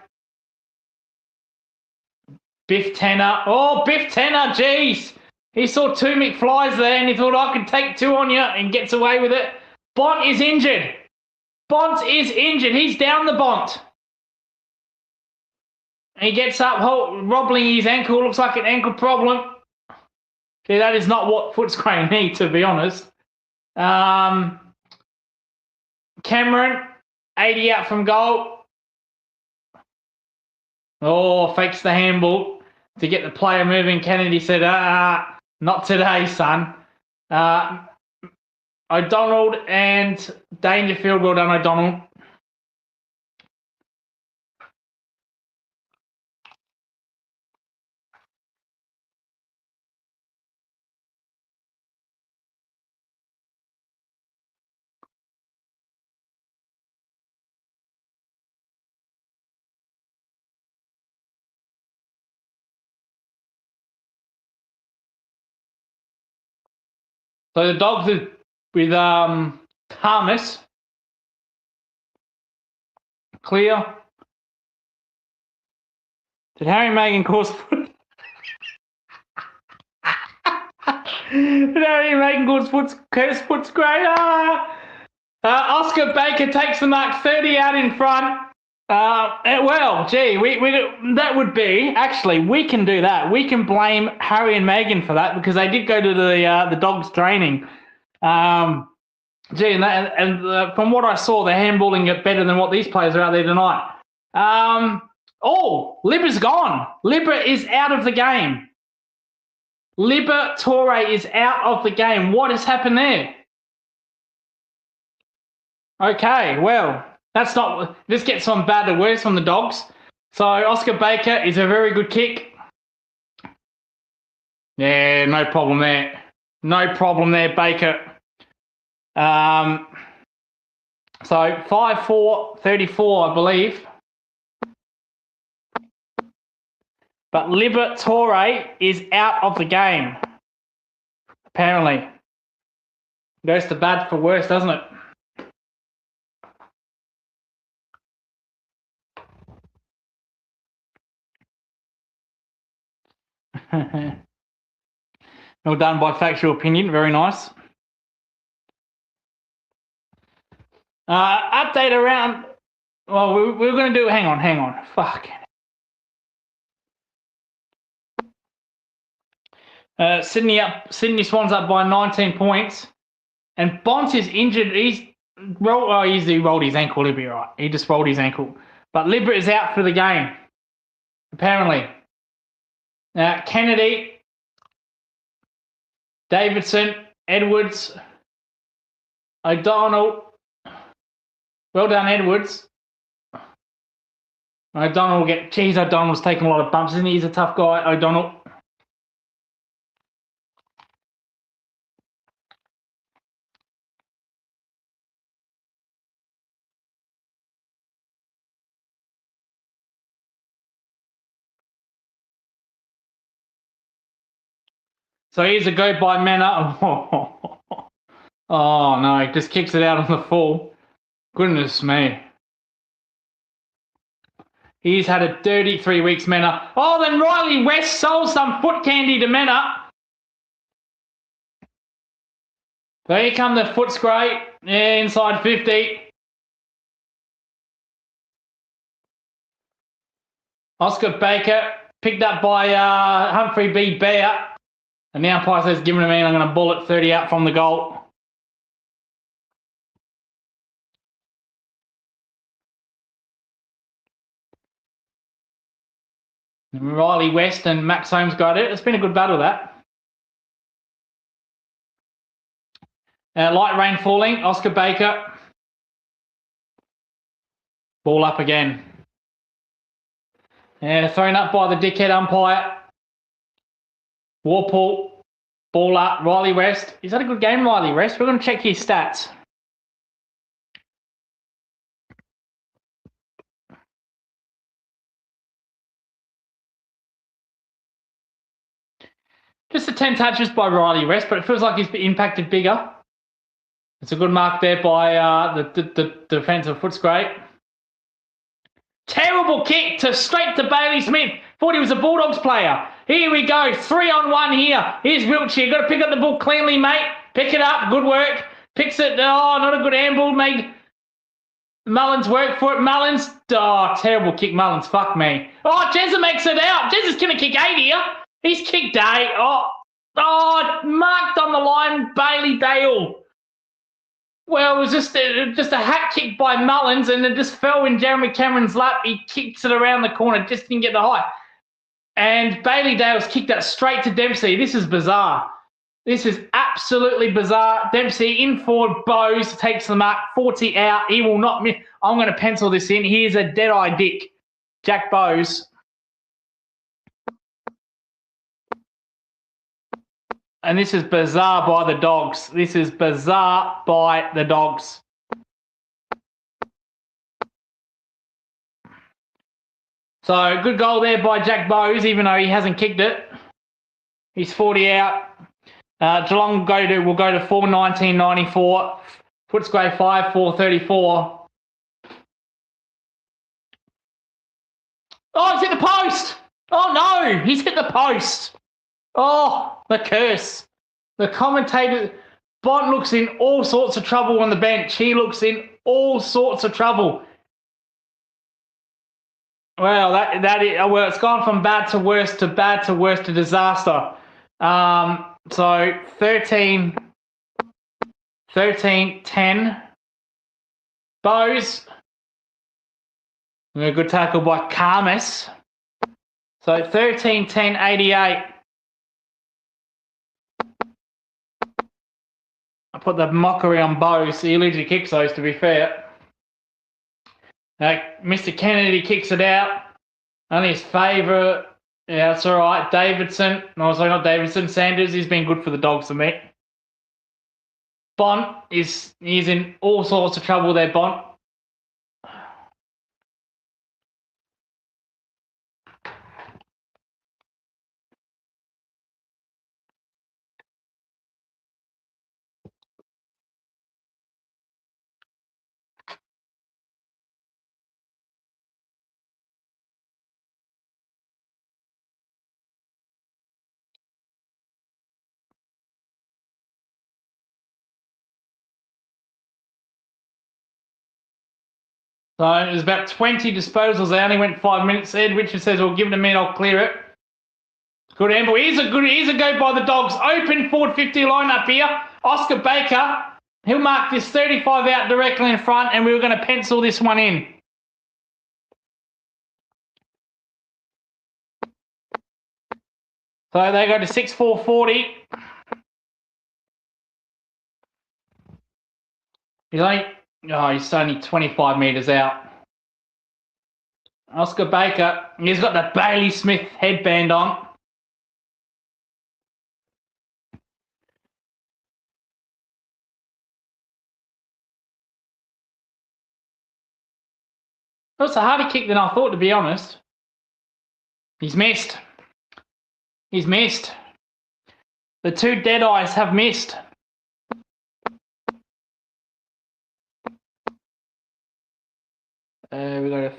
Biff Tanner. Oh, Biff Tanner, jeez. He saw two McFlys there and he thought, I can take two on you, and gets away with it. Bont is injured. Bont is injured. He's down the Bont. He gets up, wobbling his ankle. Looks like an ankle problem. See, that is not what Footscray need, to be honest. Cameron, 80 out from goal. Oh, fakes the handball to get the player moving. Kennedy said, not today, son. O'Donnell and Dangerfield. Well done, O'Donnell. So the Dogs with Thomas. Clear. Did Harry Magan cause Did Harry Magan cause Footscray? Oscar Baker takes the mark, 30 out in front. Well, gee, that would be, actually, we can do that. We can blame Harry and Megan for that because they did go to the Dogs training. Gee, and from what I saw, they're handballing it better than what these players are out there tonight. Libba's gone. Libba is out of the game. Libba Torre is out of the game. What has happened there? Okay, well, that's not. This gets on bad to worse from the Dogs. So Oscar Baker is a very good kick. Yeah, no problem there. No problem there, Baker. So 5-4, 34, I believe. But Libba Torre is out of the game. Apparently. Goes to bad for worse, doesn't it? Well done by factual opinion. Very nice. Update around. Well, we're going to do. Hang on. Fuck. Sydney Swans up by 19 points, and Bont is injured. He rolled his ankle. He'll be right. He just rolled his ankle. But Libba is out for the game. Apparently. Kennedy, Davidson, Edwards, O'Donnell. Well done, Edwards. O'Donnell will get. Geez, O'Donnell's taking a lot of bumps, isn't he? He's a tough guy, O'Donnell. So here's a go by Manor. Oh no, he just kicks it out on the full. Goodness me. He's had a dirty 3 weeks, Manor. Oh, then Riley West sold some foot candy to Manor. So here come the Footscray. Yeah, inside 50. Oscar Baker, picked up by Humphrey B. Bear. And the umpire says, give him a man, I'm going to bullet 30 out from the goal. And Riley West and Max Holmes got it. It's been a good battle, that. Light rain falling. Oscar Baker. Ball up again. Yeah, thrown up by the dickhead umpire. Warpool, ball up, Riley West. Is that a good game, Riley West? We're going to check his stats. Just a 10 touches by Riley West, but it feels like he's been impacted bigger. It's a good mark there by the defence of Footscray. Terrible kick straight to Bailey Smith. Thought he was a Bulldogs player. Here we go. 3-on-1 here. Here's Wiltshire. Got to pick up the ball cleanly, mate. Pick it up. Good work. Picks it. Oh, not a good handball. Made Mullins work for it. Mullins. Oh, terrible kick, Mullins. Fuck me. Oh, Jezza makes it out. Jezza's going to kick 8 here. He's kicked 8. Oh, marked on the line, Bailey Dale. Well, it was just a hat kick by Mullins, and it just fell in Jeremy Cameron's lap. He kicks it around the corner, just didn't get the height. And Bailey Dale's kicked that straight to Dempsey. This is bizarre. This is absolutely bizarre. Dempsey in forward, Bowes takes the mark, 40 out. He will not miss. I'm going to pencil this in. Here's a dead-eye dick. Jack Bowes. And this is bizarre by the Dogs. This is bizarre by the Dogs. So, good goal there by Jack Bowes, even though he hasn't kicked it. He's 40 out. Geelong will go to 4-19-94. Footscray 5-4-34. Oh, he's hit the post! Oh, no! He's hit the post! Oh, the curse. The commentator, Bont looks in all sorts of trouble on the bench. He looks in all sorts of trouble. Well, it's gone from bad to worse to disaster. So 13-10. Bowes. A good tackle by Karmas. So 13-10-88. I put the mockery on Bowes. He usually kicks those, to be fair. Mr. Kennedy kicks it out. Only his favourite. Yeah, that's all right. Davidson. No, sorry, not Davidson. Sanders. He's been good for the Dogs for me. Bont he's in all sorts of trouble there, Bont. So it was about 20 disposals. They only went 5 minutes. Ed Richard says, well, give it a minute, I'll clear it. Good handball. Here's a go by the Dogs. Open forward 50 lineup here. Oscar Baker. He'll mark this 35 out directly in front, and we were going to pencil this one in. So they go to 6-4-40. He's only 25 metres out. Oscar Baker, he's got the Bailey Smith headband on. That's a harder kick than I thought, to be honest. He's missed. He's missed. The two dead eyes have missed. We go to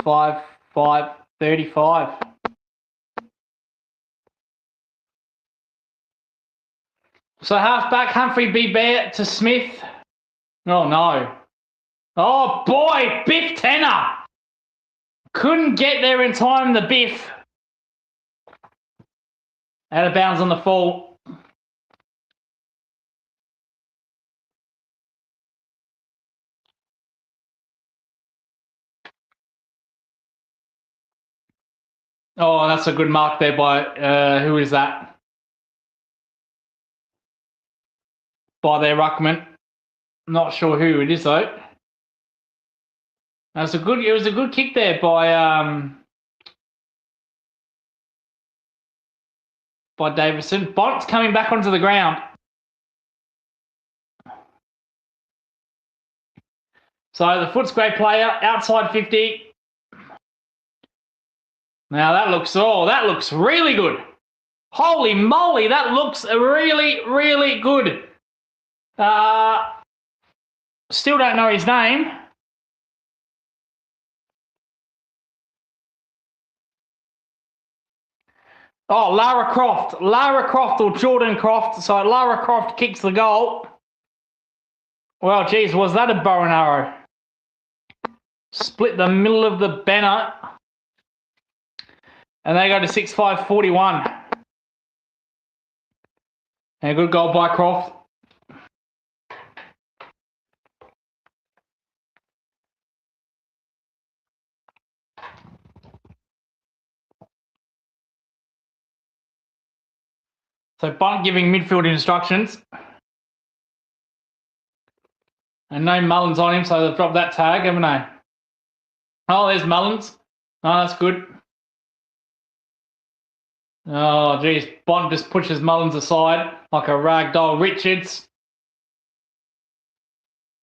5-5-35. So halfback Humphrey B. Bear to Smith. Oh no. Oh boy, Biff Tenner. Couldn't get there in time, the Biff. Out of bounds on the fall. Oh, that's a good mark there by, who is that? By their ruckman. Not sure who it is though. It was a good kick there by Davison. Bont's coming back onto the ground. So the Footscray player outside 50. Now that looks really good. Holy moly, that looks really, really good. Still don't know his name. Oh, Lara Croft or Jordan Croft. So Lara Croft kicks the goal. Well, geez, was that a bow and arrow? Split the middle of the banner. And they go to 6-5-41. And a good goal by Croft. So Bunt giving midfield instructions. And no Mullins on him, so they've dropped that tag, haven't they? Oh, there's Mullins. Oh, that's good. Oh, geez. Bond just pushes Mullins aside like a rag doll. Richards.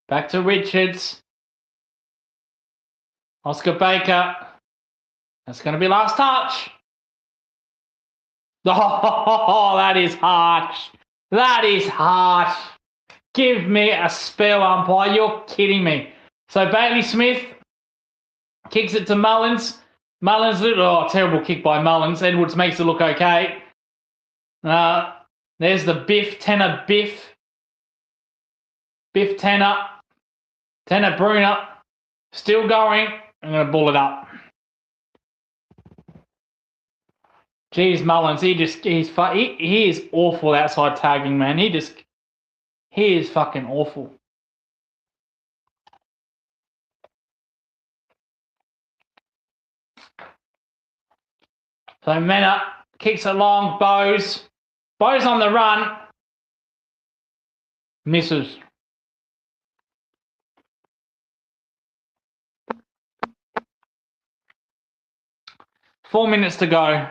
Back to Richards. Oscar Baker. That's going to be last touch. Oh, that is harsh. That is harsh. Give me a spell, umpire. You're kidding me. So Bailey Smith kicks it to Mullins. Mullins, oh, terrible kick by Mullins. Edwards makes it look okay. There's the Biff, Tenner, Biff. Biff, Tenner. Tenner, Bruner. Still going. I'm going to ball it up. Jeez, Mullins, he is awful outside tagging, man. He is fucking awful. So Mena kicks it long, Bowes. Bowes on the run. Misses. Four minutes to go.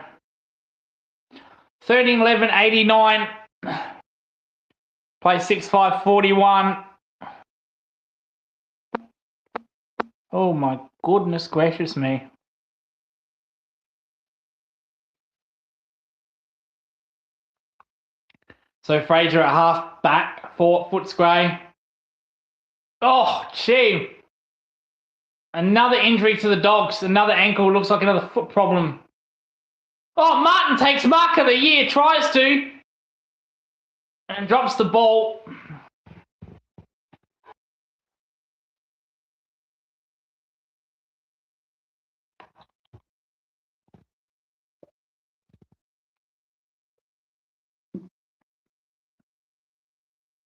13-11-89. Play 6-5-41. Oh my goodness gracious me. So Fraser at half back for Footscray. Oh, gee. Another injury to the Dogs. Another ankle. Looks like another foot problem. Oh, Martin takes mark of the year. Tries to. And drops the ball.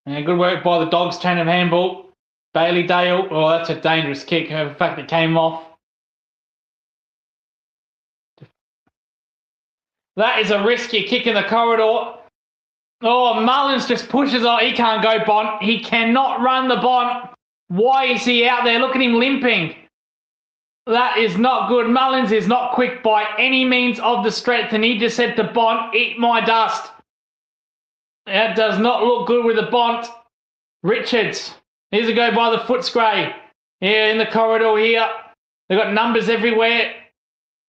And good work by the Dogs, chain of handball. Bailey Dale. Oh, that's a dangerous kick. In fact, it came off. That is a risky kick in the corridor. Oh, Mullins just pushes on. He can't go Bont. He cannot run the Bont. Why is he out there? Look at him limping. That is not good. Mullins is not quick by any means of the stretch, and he just said to Bont, eat my dust. That does not look good with the Bont. Richards. Here's a go by the Footscray. Here in the corridor here. They've got numbers everywhere.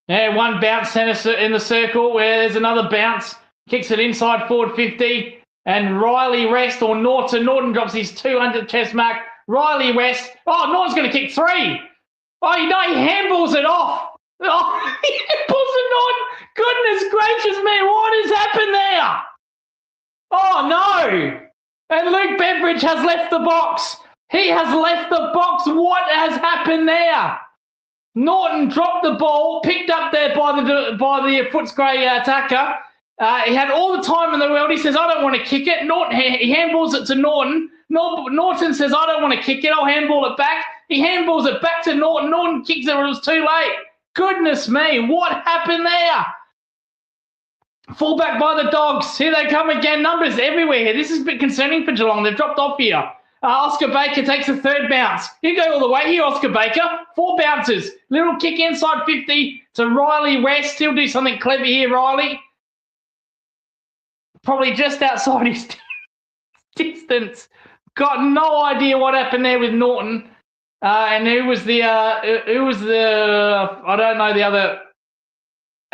Yeah, one bounce centre in the circle where there's another bounce. Kicks it inside forward 50. And Riley Rest or Norton. Norton drops his 200 chest mark. Riley Rest. Oh, Norton's going to kick three. Oh, you know, he handballs it off. Oh, he handballs it on. Goodness gracious me, what has happened there? Oh, no. And Luke Beveridge has left the box. He has left the box. What has happened there? Norton dropped the ball, picked up there by the Footscray attacker. He had all the time in the world. He says, I don't want to kick it. Norton, he handballs it to Norton. Norton says, I don't want to kick it. I'll handball it back. He handballs it back to Norton. Norton kicks it, but it was too late. Goodness me, what happened there? Fullback by the Dogs. Here they come again. Numbers everywhere here. This is a bit concerning for Geelong. They've dropped off here. Oscar Baker takes a third bounce. You go all the way here, Oscar Baker. 4 bounces. Little kick inside 50 to Riley West. He'll do something clever here, Riley. Probably just outside his distance. Got no idea what happened there with Norton. And who was the I don't know the other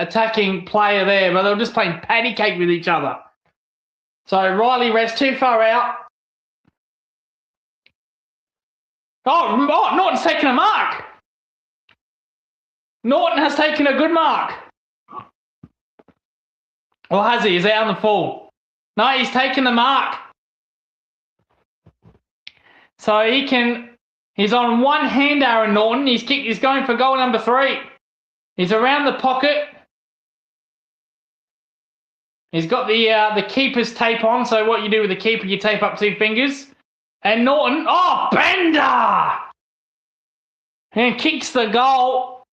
attacking player there, but they were just playing patty cake with each other. So Riley Rest too far out. Oh, Norton's taken a mark. Norton has taken a good mark. Or has he? Is he out on the full? No, he's taken the mark. So he's on one hand, Aaron Norton. He's going for goal number 3. He's around the pocket. He's got the keeper's tape on. So what you do with the keeper, you tape up 2 fingers. And Norton, bender! And kicks the goal.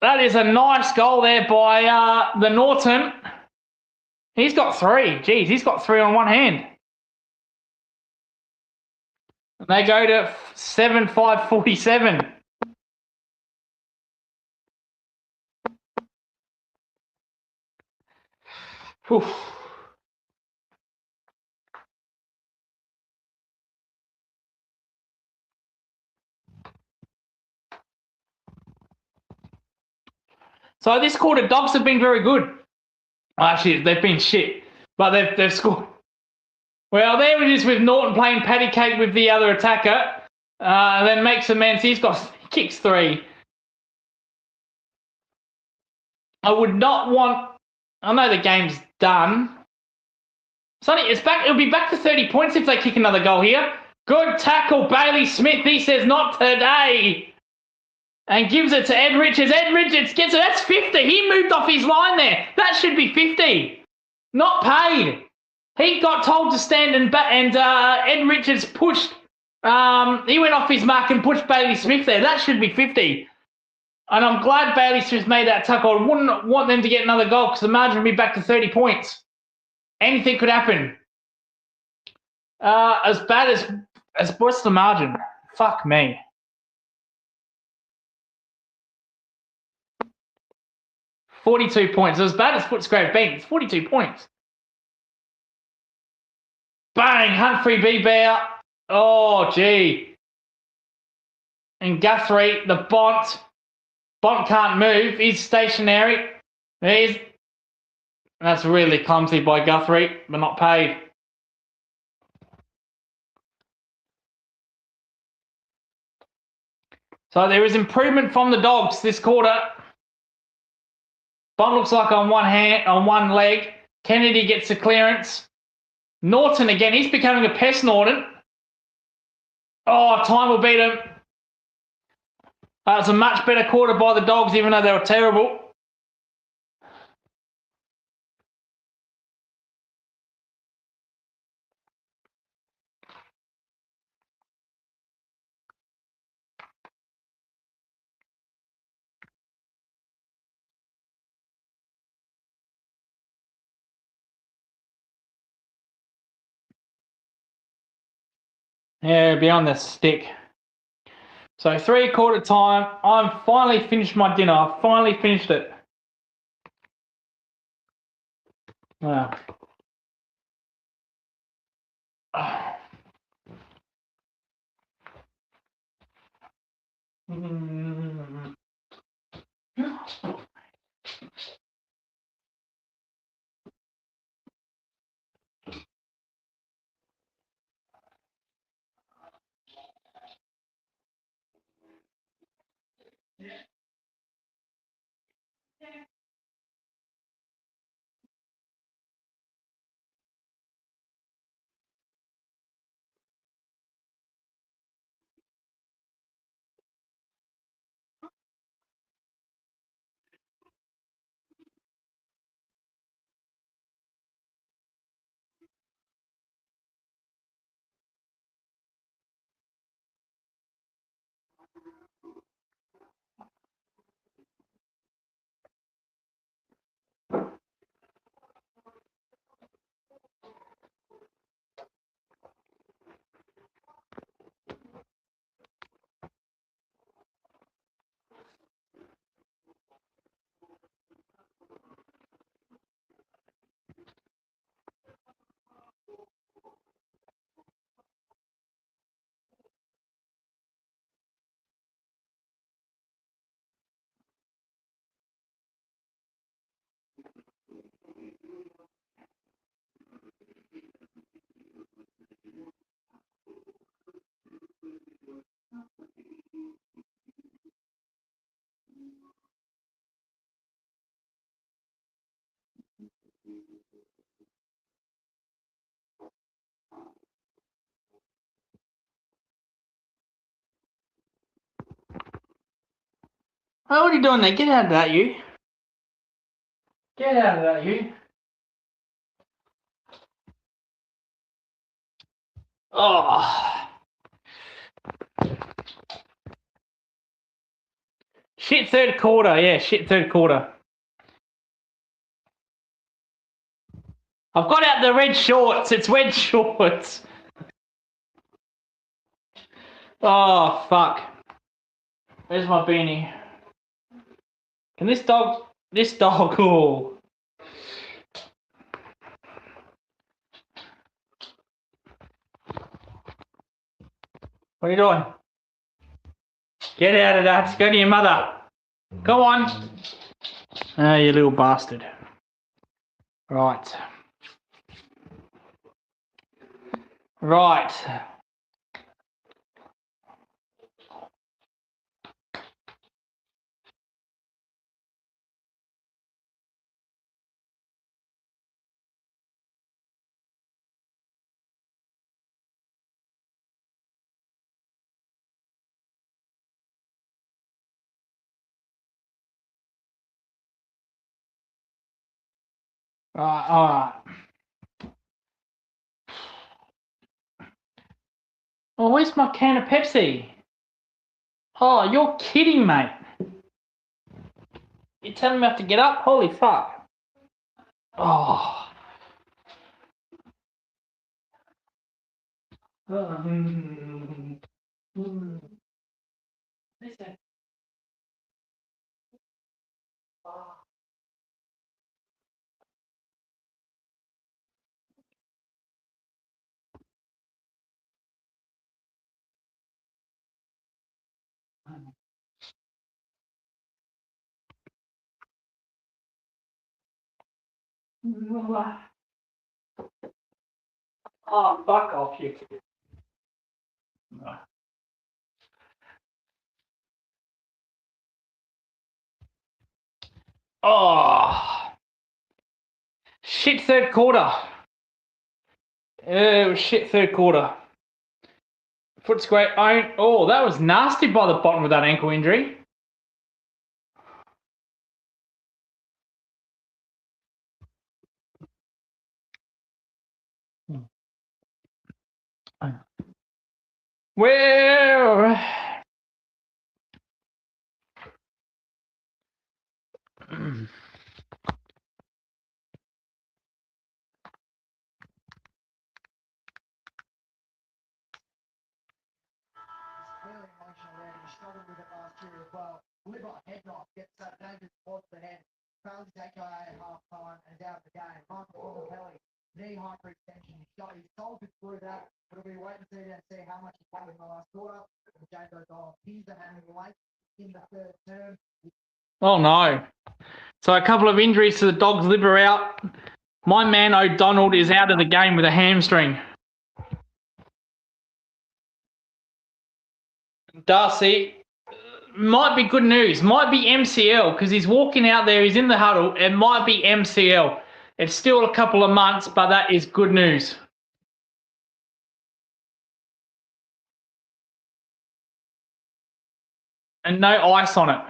That is a nice goal there by the Norton. He's got 3. Geez, he's got 3 on one hand. And they go to 7-5-47. Oof. So this quarter, Dogs have been very good. Actually, they've been shit, but they've scored. Well, there it is with Norton playing patty cake with the other attacker. Then makes amends. He kicks 3. I would not want. I know the game's done. Sonny, it's back. It'll be back to 30 points if they kick another goal here. Good tackle, Bailey Smith. He says not today. And gives it to Ed Richards. Ed Richards gets it. That's 50. He moved off his line there. That should be 50. Not paid. He got told to stand and Ed Richards pushed. He went off his mark and pushed Bailey Smith there. That should be 50. And I'm glad Bailey Smith made that tackle. I wouldn't want them to get another goal because the margin would be back to 30 points. Anything could happen. As bad as what's the margin? Fuck me. $42 points. As bad as Footscray have been, it's 42 points. Bang! Humphrey B-Bear. Oh, gee. And Guthrie, the Bont. Bont can't move. He's stationary. That's really clumsy by Guthrie, but not paid. So there is improvement from the Dogs this quarter. Bont looks like on one leg. Kennedy gets the clearance. Norton again. He's becoming a pest, Norton. Oh, time will beat him. It's a much better quarter by the Dogs, even though they were terrible. Yeah, beyond the stick. So 3/4 time. I'm finally finished my dinner. I've finally finished it. Wow. Oh, what are you doing there? Get out of that, you. Get out of that, you. Oh. Shit third quarter. Yeah, shit third quarter. I've got out the red shorts. It's red shorts. Oh, fuck. Where's my beanie? Can this dog... Oh. What are you doing? Get out of that. Go to your mother. Go on. Oh, you little bastard. Right. Right. Right, all right. Oh, where's my can of Pepsi? Oh, you're kidding, mate. You're telling me I have to get up? Holy fuck. Oh. Listen. Oh, fuck off, you. Oh. Shit third quarter. It was shit third quarter. Footscray. Oh, that was nasty by the bottom of that ankle injury. Well, Really emotional there. He struggled with it last year as well. Liver head knock gets that dangerous towards the head. Fails his AKA at half time and is out of the game. Michael Kelly, knee hyperextension. He's soldiered through that. But it'll be wait and see and see how much he played in the last quarter. And Jane goes on. He's the handling late in the third term. oh no. So a couple of injuries to the dog's liver out. My man O'Donnell is out of the game with a hamstring. Darcy, might be good news. Might be MCL because he's walking out there. He's in the huddle. It might be MCL. It's still a couple of months, but that is good news. And no ice on it.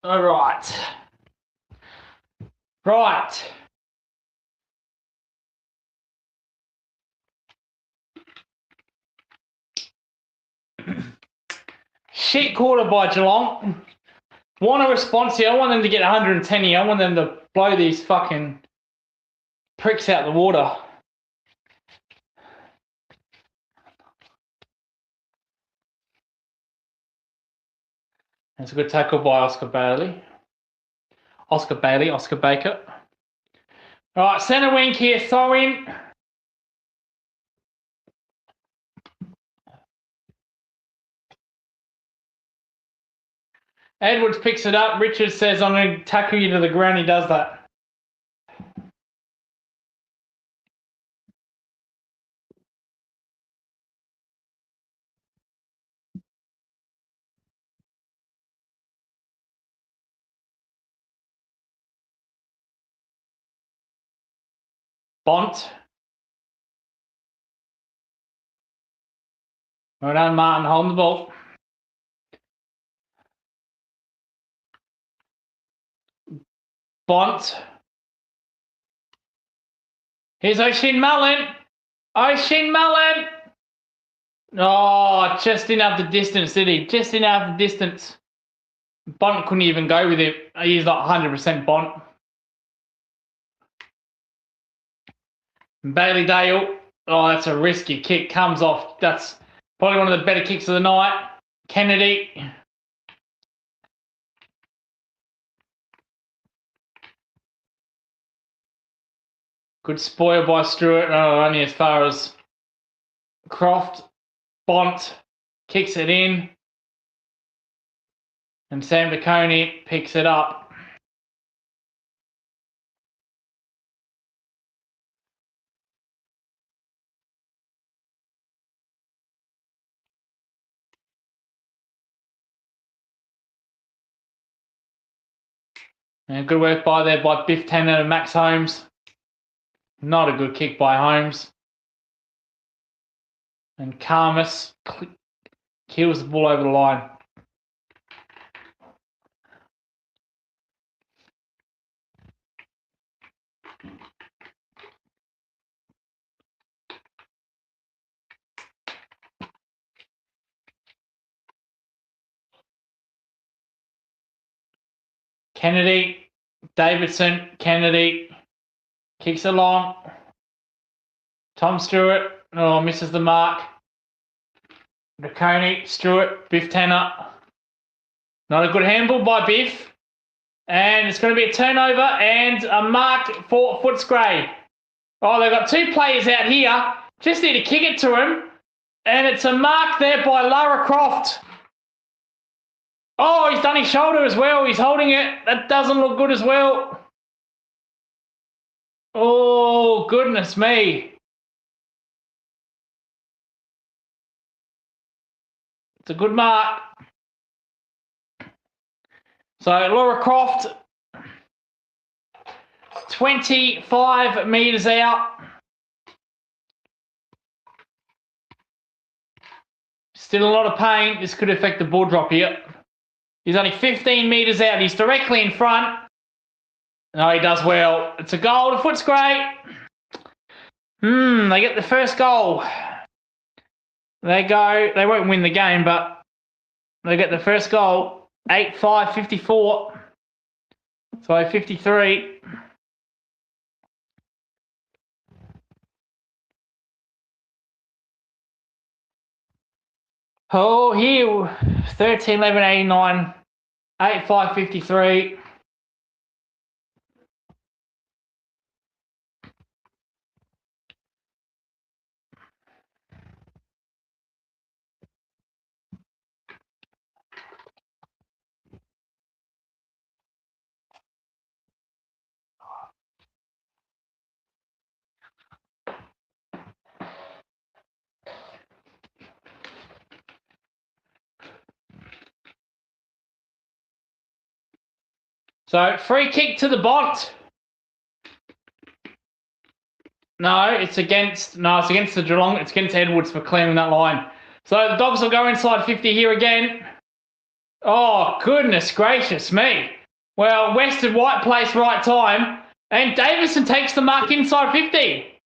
All right. Right. Shit quarter by Geelong. Want a response here. I want them to get 110 here. I want them to blow these fucking pricks out the water. That's a good tackle by Oscar Baker. All right, centre wing here, throw in. Edwards picks it up. Richards says, I'm going to tackle you to the ground. He does that. Bont. Well done, Martin, holding the ball. Bont. Here's O'Shin Mullen. O'Shin Mullen. Oh, just didn't have the distance, did he? Just didn't have the distance. Bont couldn't even go with him. He's not 100% Bont. Bailey Dale. Oh, that's a risky kick. Comes off. That's probably one of the better kicks of the night. Kennedy. Good spoil by Stewart. Oh, only as far as Croft. Bont kicks it in. And Sam DeConey picks it up. And good work by Biff Tanner and Max Holmes. Not a good kick by Holmes. And Karmas kills the ball over the line. Kennedy, Davidson, Kennedy, kicks it long. Tom Stewart, oh, misses the mark. DeConey, Stewart, Biff Tanner. Not a good handball by Biff. And it's going to be a turnover and a mark for Footscray. Oh, they've got two players out here. Just need to kick it to him. And it's a mark there by Lara Croft. Oh, he's done his shoulder as well. He's holding it. That doesn't look good as well. Oh, goodness me. It's a good mark. So, Laura Croft, 25 metres out. Still a lot of pain. This could affect the ball drop here. He's only 15 metres out. He's directly in front. No, he does well. It's a goal to Footscray. They get the first goal. They go. They won't win the game, but they get the first goal. 8-5, 54. So 53. Oh, here, 13, 11, 89, 8, 5, 53. So, free kick to the Bont. No, it's against the Geelong. It's against Edwards for clearing that line. So, the Dogs will go inside 50 here again. Oh, goodness gracious me. Well, Weston, right place, right time. And Davison takes the mark inside 50.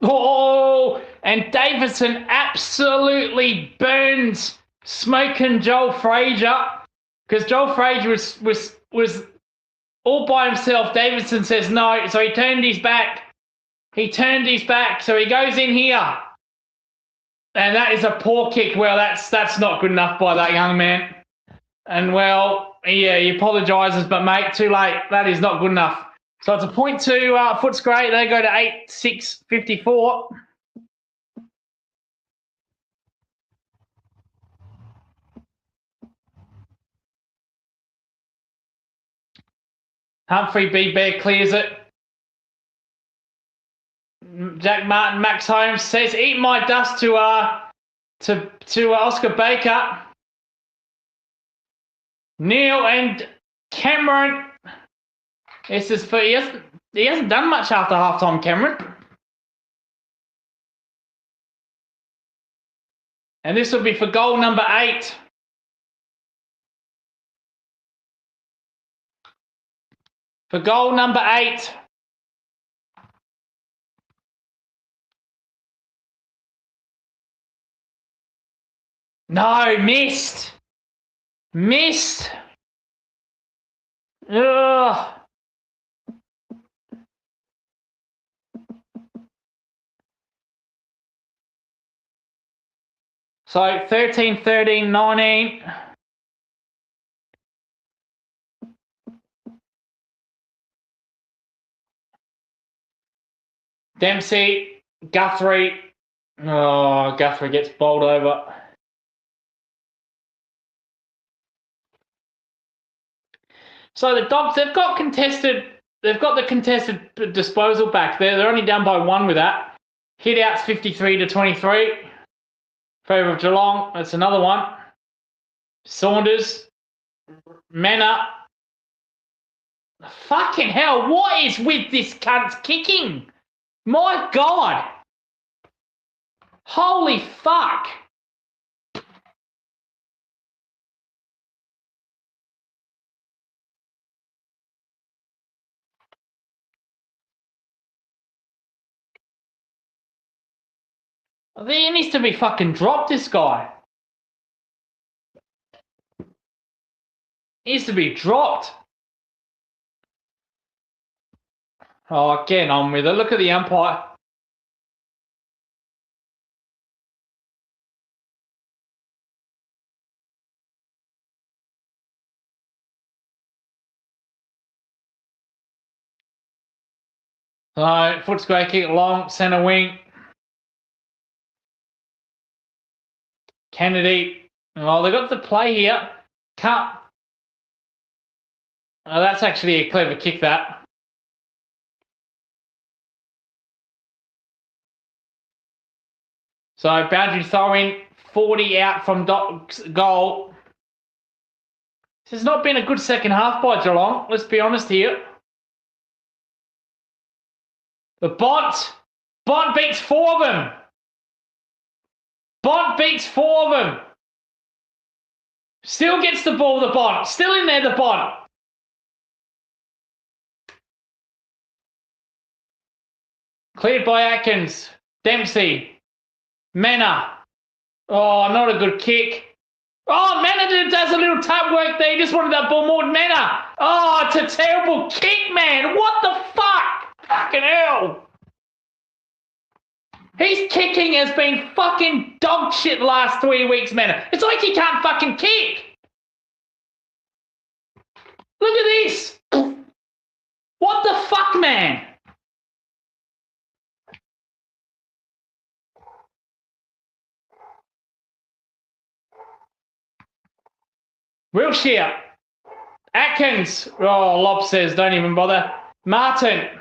Oh, and Davidson absolutely burns smoking Joel Frazier because Joel Frazier was all by himself. Davidson says no, so he turned his back. So he goes in here. And that is a poor kick. Well, that's not good enough by that young man. And well, yeah, he apologises, but mate, too late. That is not good enough. So it's a point to Footscray. They go to 8-6-54. Humphrey B. Bear clears it. Jack Martin, Max Holmes says, "Eat my dust" to Oscar Baker. Neil and Cameron. This is for he hasn't done much after halftime, Cameron. And this will be for goal number 8. For goal number 8. No, missed. Ugh. So 13, 13, 19. Dempsey, Guthrie. Oh, Guthrie gets bowled over. So the Dogs, they've got the contested disposal back. They're only down by 1 with that. Hit outs 53-23. Favour of Geelong. That's another one. Saunders. Manor. Fucking hell, what is with this cunt's kicking? My God. Holy fuck. He needs to be fucking dropped, this guy. He needs to be dropped. Oh, get on with it. Look at the umpire. So, Footscray kick long, centre wing. Kennedy. Oh, they got the play here. Can't. Oh, that's actually a clever kick, that. So, boundary throwing, 40 out from goal. This has not been a good second half by Geelong. Let's be honest here. The Bont beats 4 of them. Bont beats 4 of them. Still gets the ball, the Bont. Still in there, the Bont. Cleared by Atkins. Dempsey. Mena. Oh, not a good kick. Oh, Mena does a little tap work there. He just wanted that ball more than Mena. Oh, it's a terrible kick, man. What the fuck? Fucking hell. His kicking has been fucking dog shit the last 3 weeks, Mena. It's like he can't fucking kick. Look at this. What the fuck, man? Wilshire. Atkins. Oh, Lob says don't even bother. Martin.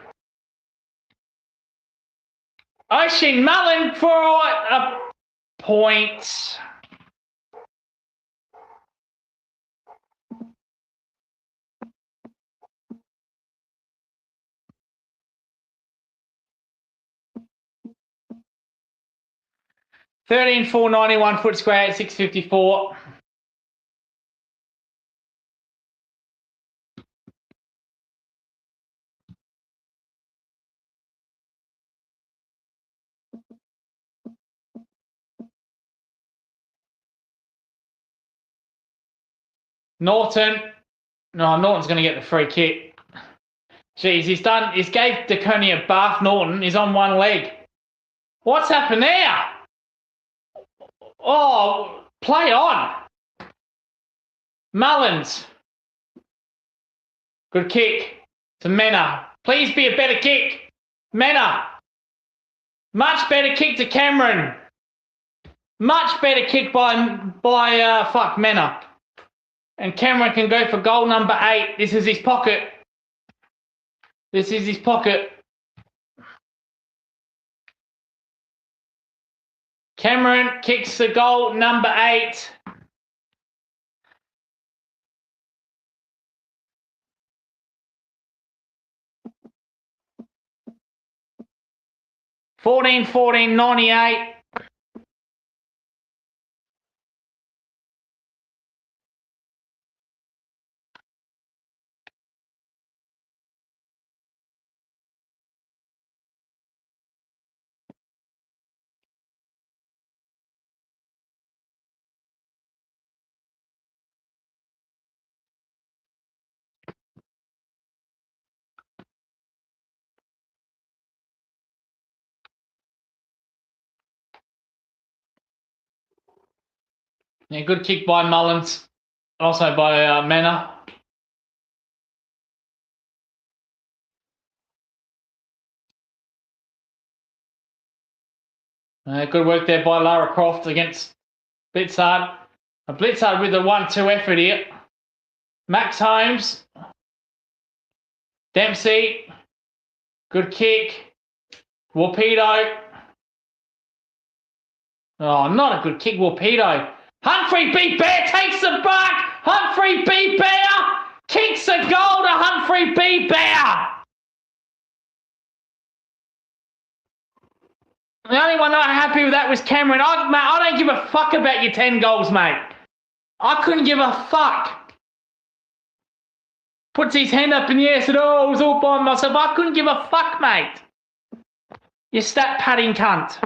Oisin Mullen for a point. $13,491 Footscray at 654. Norton. No, Norton's going to get the free kick. Jeez, he's gave DeConey a bath. Norton is on one leg. What's happened there? Oh, play on. Mullins. Good kick to Mena. Please be a better kick. Mena. Much better kick to Cameron. Much better kick by Mena. And Cameron can go for goal number 8. This is his pocket. This is his pocket. Cameron kicks the goal number 8. $14-14, 98. Yeah, good kick by Mullins. Also by Mena. Good work there by Lara Croft against Blitzard. Blitzard with a 1-2 effort here. Max Holmes. Dempsey. Good kick. Warpedo. Oh, not a good kick, Warpedo. Humphrey B. Bear takes the buck. Humphrey B. Bear kicks a goal to Humphrey B. Bear. The only one not happy with that was Cameron. Mate, I don't give a fuck about your 10 goals, mate. I couldn't give a fuck. Puts his hand up in the air, said, oh, I was all by myself. I couldn't give a fuck, mate. You stat padding cunt.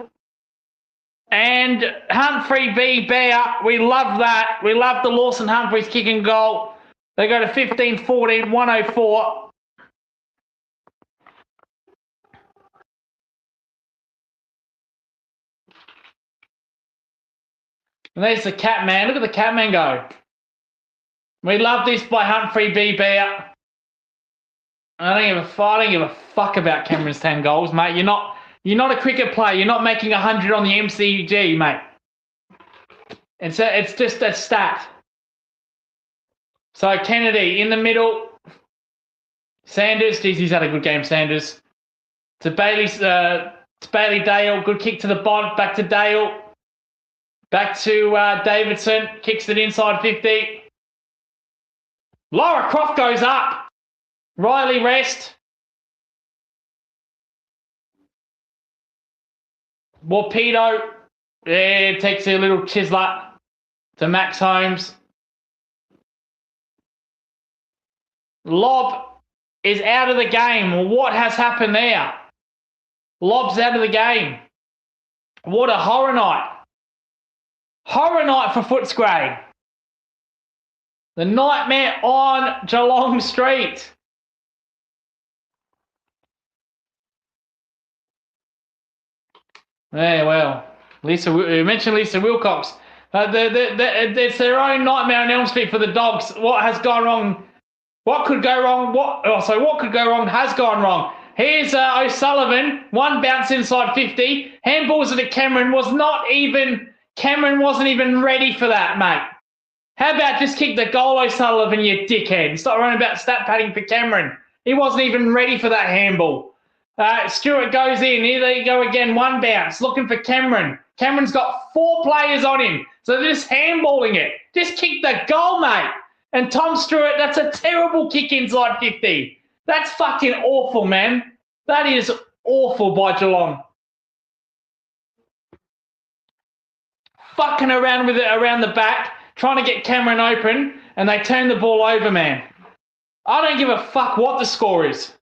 And Humphrey B. Bear, we love that. We love the Lawson Humphreys kicking goal. They go to 15-14, 104. And there's the Catman. Look at the Catman go. We love this by Humphrey B. Bear. I don't give a fuck about Cameron's 10 goals, mate. You're not a cricket player. You're not making 100 on the MCG, mate. It's just a stat. So Kennedy in the middle. Sanders, geez, he's had a good game, Sanders. To Bailey Dale. Good kick to the bottom. Back to Dale. Back to Davidson. Kicks it inside 50. Laura Croft goes up. Riley rest. Warpedo. Yeah, takes a little chisler to Max Holmes. Lob is out of the game. What has happened there? Lob's out of the game. What a horror night. Horror night for Footscray. The nightmare on Geelong Street. Yeah, well, you mentioned Lisa Wilcox. It's their own nightmare on Elm Street for the Dogs. What has gone wrong? What could go wrong? What could go wrong has gone wrong. Here's O'Sullivan. One bounce inside 50. Handballs to Cameron Cameron wasn't even ready for that, mate. How about just kick the goal, O'Sullivan, you dickhead? Stop running about stat padding for Cameron. He wasn't even ready for that handball. Stewart goes in. Here they go again. One bounce. Looking for Cameron. Cameron's got 4 players on him. So they're just handballing it. Just kick the goal, mate. And Tom Stewart, that's a terrible kick inside 50. That's fucking awful, man. That is awful by Geelong. Fucking around with it around the back, trying to get Cameron open, and they turn the ball over, man. I don't give a fuck what the score is.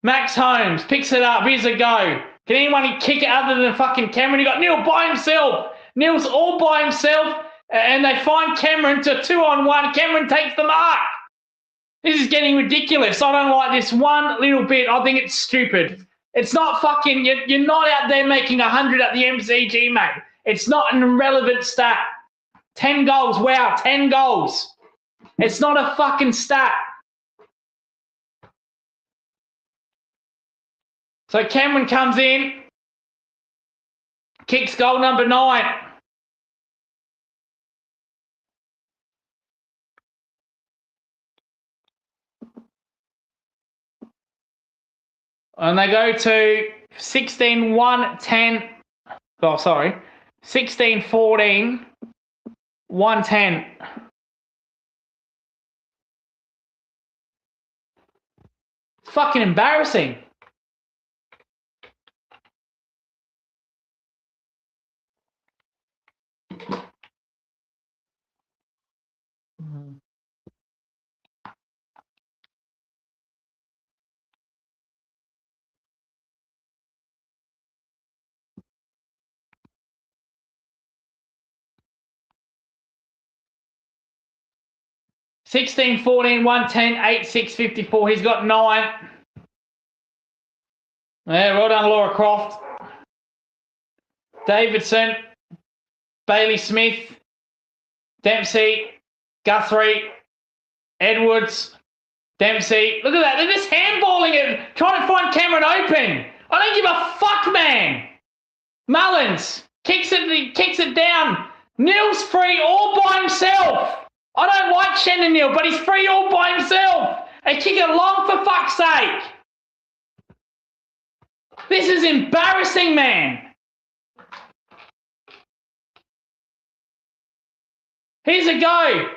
Max Holmes picks it up. Here's a go. Can anyone kick it other than fucking Cameron? He got Neil by himself. Neil's all by himself. And they find Cameron to 2-on-1. Cameron takes the mark. This is getting ridiculous. I don't like this one little bit. I think it's stupid. It's not fucking, you're not out there making 100 at the MCG, mate. It's not an irrelevant stat. 10 goals, wow, 10 goals. It's not a fucking stat. So Cameron comes in, kicks goal number 9. And they go to 16-1-10. Oh, sorry. 16-14, 110. Fucking embarrassing. Mm. 16-14, 110, 8-6-54. He's got 9. Yeah, well done, Laura Croft. Davidson, Bailey Smith, Dempsey, Guthrie, Edwards, Dempsey. Look at that. They're just handballing it, trying to find Cameron open. I don't give a fuck, man. Mullins kicks it down. Neil's free all by himself. I don't like Shannon Neil, but he's free all by himself. And kick it long for fuck's sake. This is embarrassing, man. Here's a go.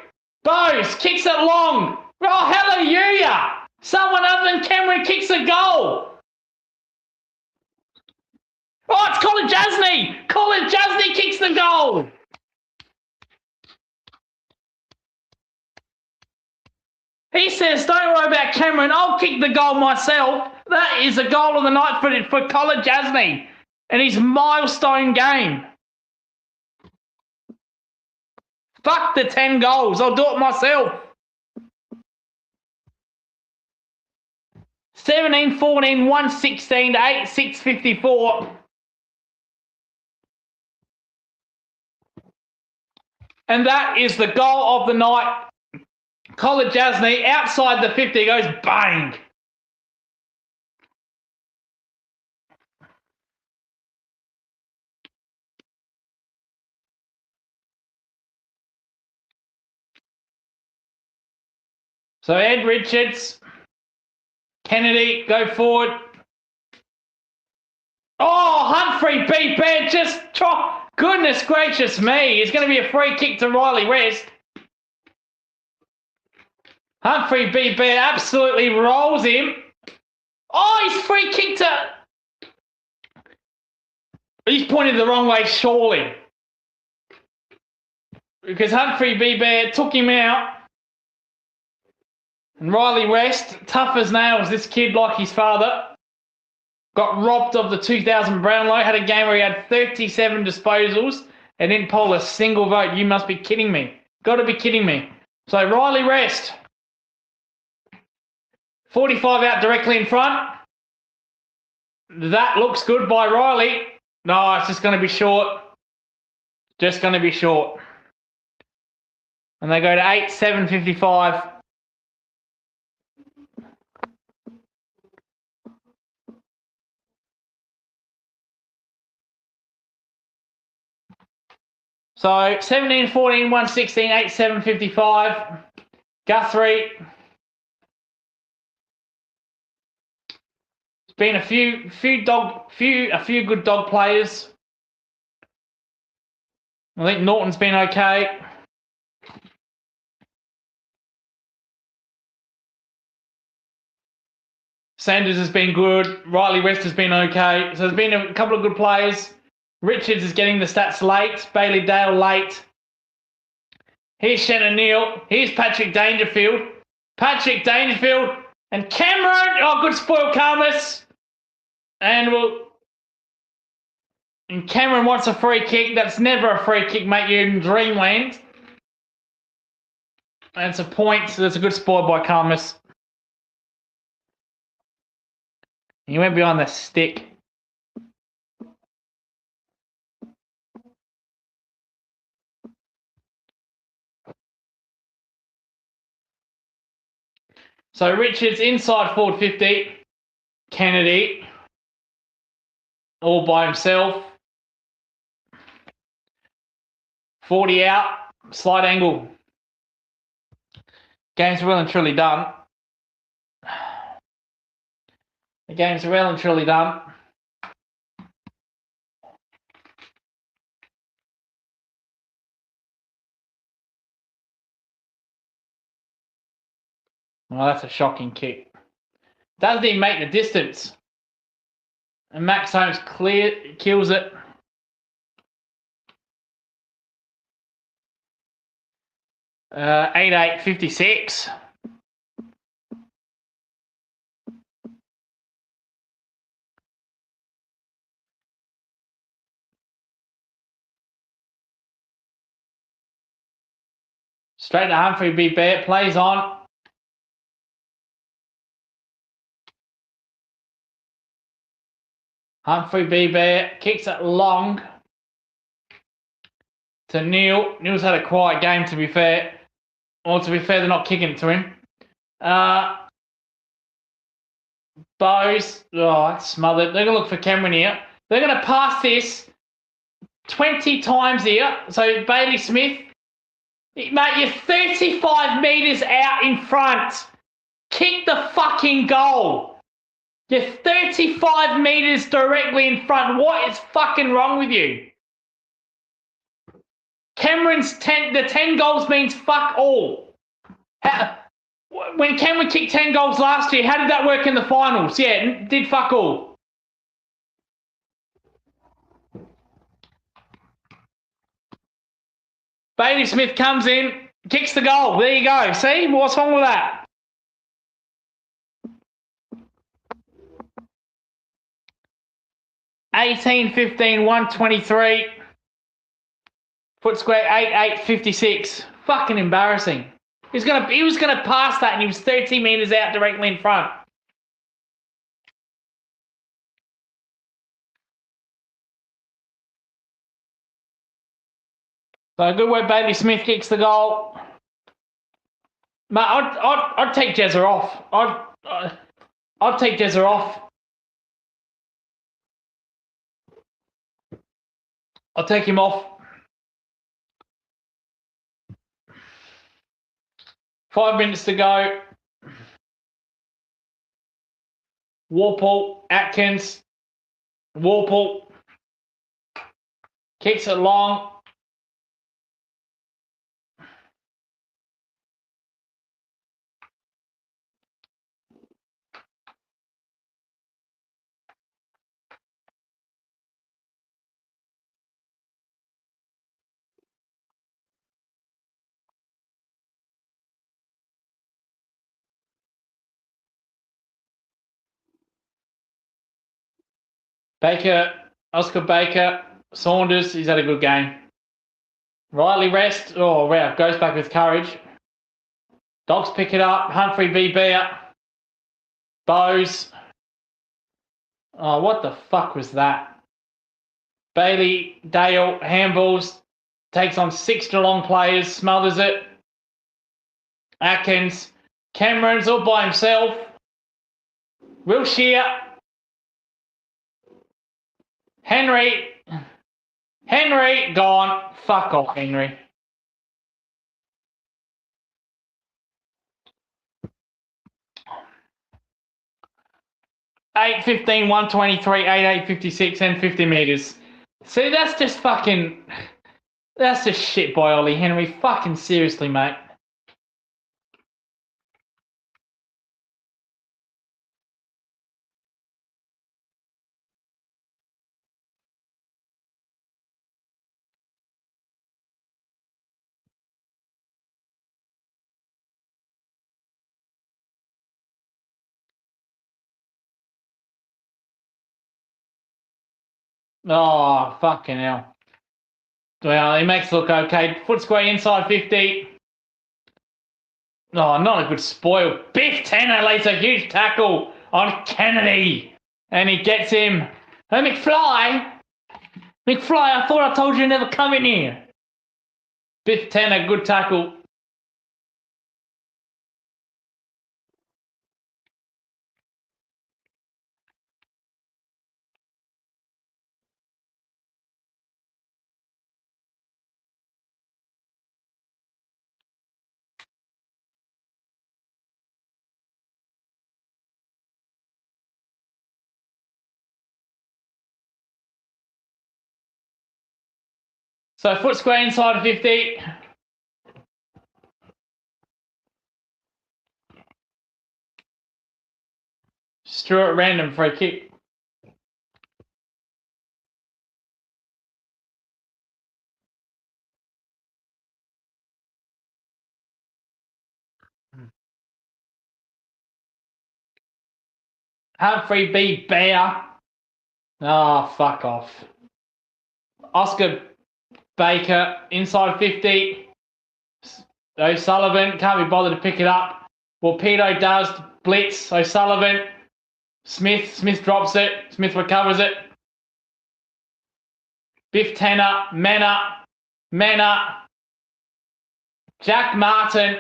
Bose kicks it long. Oh, hallelujah. Someone other than Cameron kicks a goal. Oh, it's Colin Jasney. Colin Jasney kicks the goal. He says, don't worry about Cameron. I'll kick the goal myself. That is a goal of the night for Colin Jasney and his milestone game. Fuck the 10 goals. I'll do it myself. 17-14, 116 to 8-6-54. And that is the goal of the night. Colin Jasney outside the 50 goes bang. So Ed Richards, Kennedy, go forward. Oh, Humphrey beat Bear, just goodness gracious me. It's going to be a free kick to Riley West. Humphrey beat Bear, absolutely rolls him. Oh, he's free kick to... He's pointed the wrong way, surely. Because Humphrey B. Bear took him out. And Riley West, tough as nails, this kid like his father. Got robbed of the 2000 Brownlow, had a game where he had 37 disposals and didn't poll a single vote. You must be kidding me. Got to be kidding me. So Riley West, 45 out directly in front. That looks good by Riley. No, it's just going to be short. Just going to be short. And they go to 8-7-55. So 17-14, 116, 8-7-55. Guthrie. There's been a few good dog players. I think Norton's been okay. Sanders has been good. Riley West has been okay. So there's been a couple of good players. Richards is getting the stats late. Bailey Dale late. Here's Shannon Neal. Here's Patrick Dangerfield. Patrick Dangerfield and Cameron. Oh, good spoil Carmus. And And Cameron wants a free kick. That's never a free kick, mate. You're in dreamland. And it's a point. So that's a good spoil by Calmus. He went behind the stick. So Richards inside forward 50. Kennedy all by himself. 40 out. Slight angle. Game's well and truly done. The game's well and truly done. Well, that's a shocking kick. Doesn't even make the distance. And Max Holmes kills it. Uh, 8-8-56. Straight to Humphrey B. Bear. Plays on. Humphrey B. Bear kicks it long to Neil. Neil's had a quiet game, to be fair. Well, to be fair, they're not kicking it to him. Bowes. Oh, that's smothered. They're going to look for Cameron here. They're going to pass this 20 times here. So Bailey Smith. Mate, you're 35 metres out in front. Kick the fucking goal. You're 35 metres directly in front. What is fucking wrong with you? Cameron's 10, the 10 goals means fuck all. When Cameron kicked 10 goals last year, how did that work in the finals? Yeah, did fuck all. Bailey Smith comes in, kicks the goal. There you go. See? What's wrong with that? (18-15, 123). Footscray 8-8-56. Fucking embarrassing. He was gonna pass that and he was 30 metres out directly in front. So good work, Bailey Smith kicks the goal. Mate, I'd take Jezza off. I'd take Jezza off. I'll take him off. 5 minutes to go. Warple, Atkins, Warple. Kicks it long. Baker, Oscar Baker, Saunders, he's had a good game. Riley rest. Oh, wow, goes back with courage. Dogs pick it up. Humphrey B. Beer. Bowes. Oh, what the fuck was that? Bailey, Dale, handballs. Takes on 6 Geelong players. Smothers it. Atkins. Cameron's all by himself. Wilshire. Henry, gone. Fuck off, Henry. (8-15, 123, 8-8-56, and 50 metres. See, that's just fucking... That's just shit by Ollie Henry. Fucking seriously, mate. Oh, fucking hell. Well, he makes it look okay. Footscray inside 50. Oh, not a good spoil. Biff Tanner lays a huge tackle on Kennedy. And he gets him. Hey, McFly, I thought I told you never come in here. Biff Tanner, good tackle. So Footscray inside 50. Stewart random free kick. Humphrey B. Bear. Oh, fuck off. Oscar Baker inside 50. O'Sullivan can't be bothered to pick it up. Well, Peto does. Blitz. O'Sullivan. Smith drops it. Smith recovers it. Biff Tanner. Manner. Jack Martin.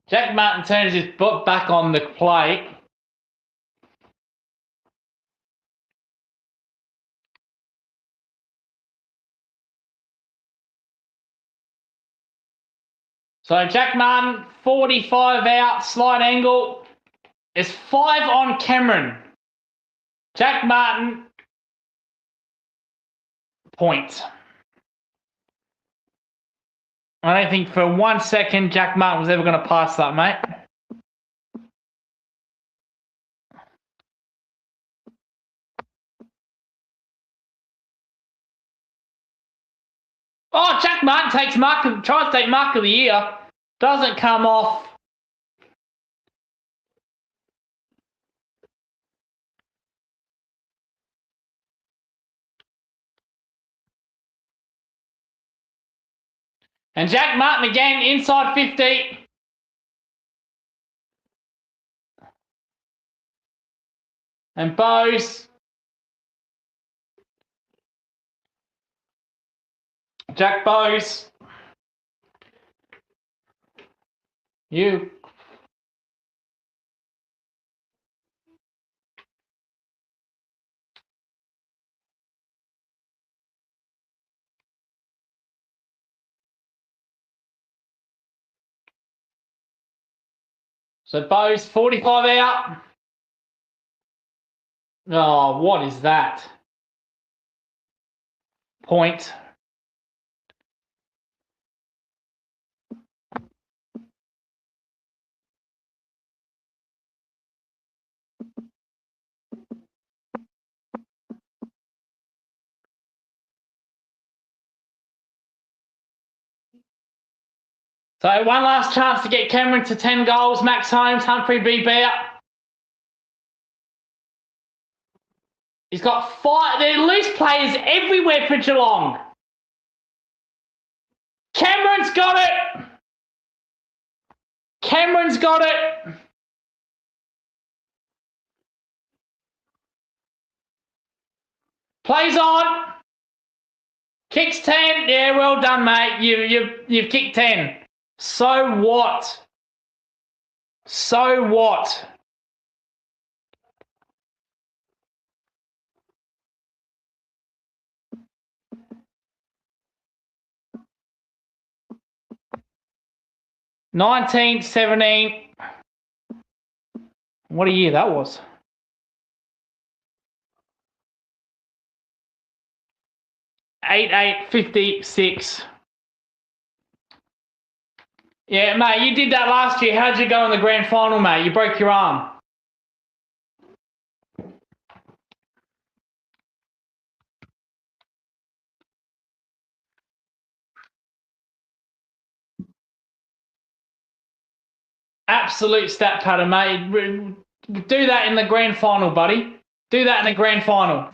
Jack Martin turns his butt back on the plate. So Jack Martin, 45 out, slight angle. There's 5 on Cameron. Jack Martin, point. I don't think for 1 second Jack Martin was ever going to pass that, mate. Oh, Jack Martin tries to take mark of the year. Doesn't come off. And Jack Martin again, inside 50. And Bose. Jack Bose. You. So Bose, 45 out. Oh, what is that? Point. So one last chance to get Cameron to 10 goals. Max Holmes, Humphrey B. Bear. He's got 5. There are loose players everywhere for Geelong. Cameron's got it. Cameron's got it. Plays on. Kicks 10. Yeah, well done, mate. You've kicked 10. So what? So what? $19, $17. What a year that was. $8, 56. Yeah, mate, you did that last year. How'd you go in the grand final, mate? You broke your arm. Absolute stat pattern, mate. Do that in the grand final, buddy. Do that in the grand final.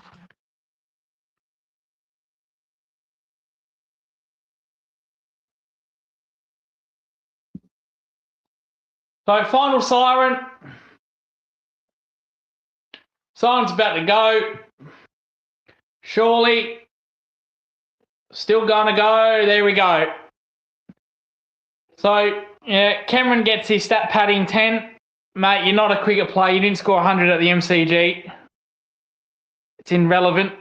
So, final siren. Siren's about to go. Surely. Still going to go. There we go. So, yeah, Cameron gets his stat padding 10. Mate, you're not a cricket player. You didn't score 100 at the MCG. It's irrelevant.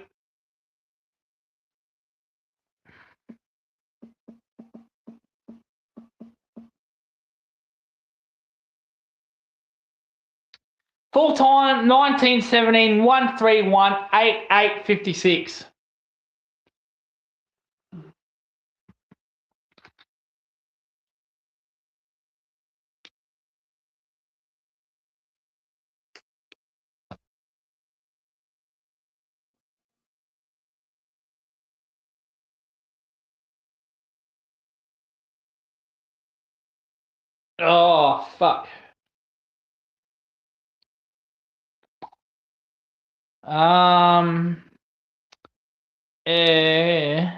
Full time, 1917, 131, 8856. Oh, fuck. Eh,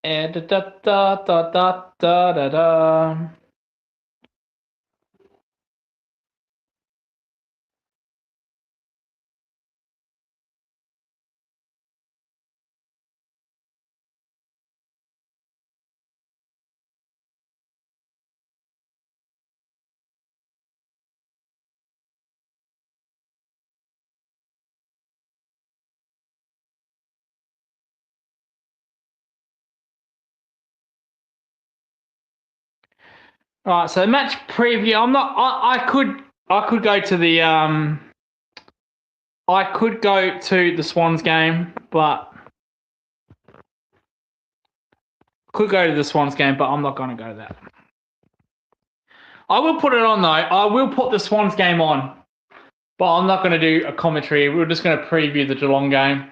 da da da da da da da da. All right, so match preview. I'm not. I could go to the I could go to the Swans game, but I'm not going to go to that. I will put it on though. I will put the Swans game on, but I'm not going to do a commentary. We're just going to preview the Geelong game.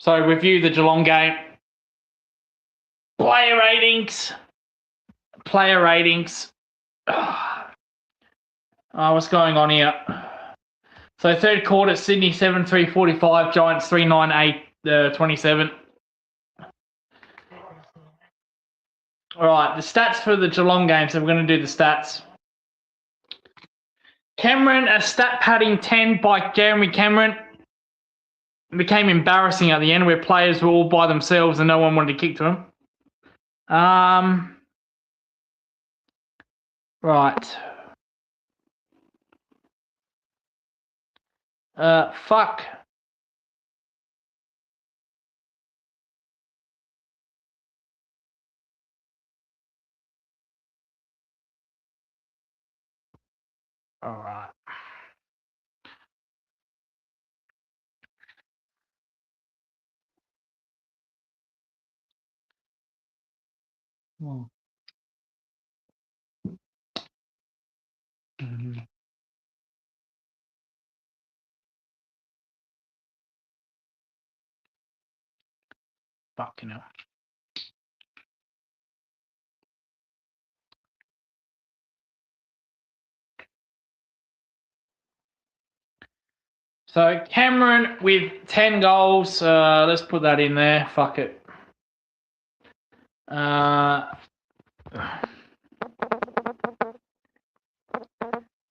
So review the Geelong game. Player ratings. What's going on here? So third quarter, Sydney 7-3-45, Giants 3-9-8, 27. All right, the stats for the Geelong game. So we're going to do the stats. Cameron, a stat padding 10 by Jeremy Cameron. It became embarrassing at the end where players were all by themselves and no one wanted to kick to them. Right. Fuck. All right. Mm-hmm. Fucking hell. So Cameron with 10 goals. Let's put that in there. Fuck it.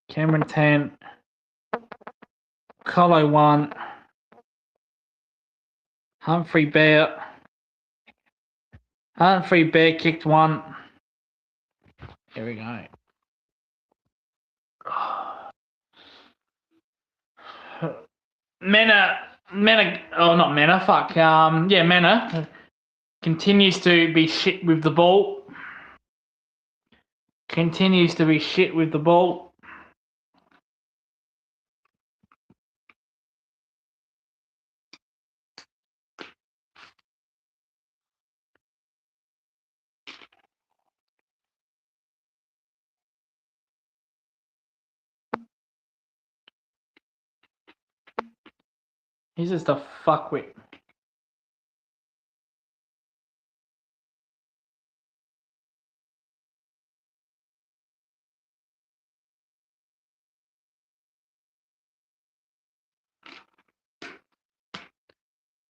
Cameron 10. Colo 1. Humphrey Bear kicked 1. Here we go. Mena, Mena continues to be shit with the ball. He's just a fuckwit.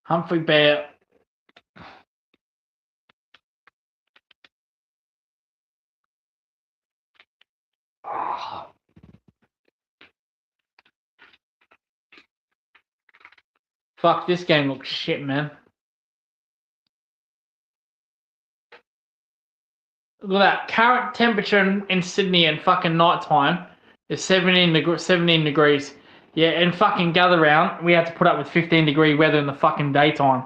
Humphrey Bear. Oh. Fuck, this game looks shit, man. Look at that. Current temperature in Sydney and fucking night time is 17 degrees. Yeah, and fucking gather round, we had to put up with 15-degree weather in the fucking daytime.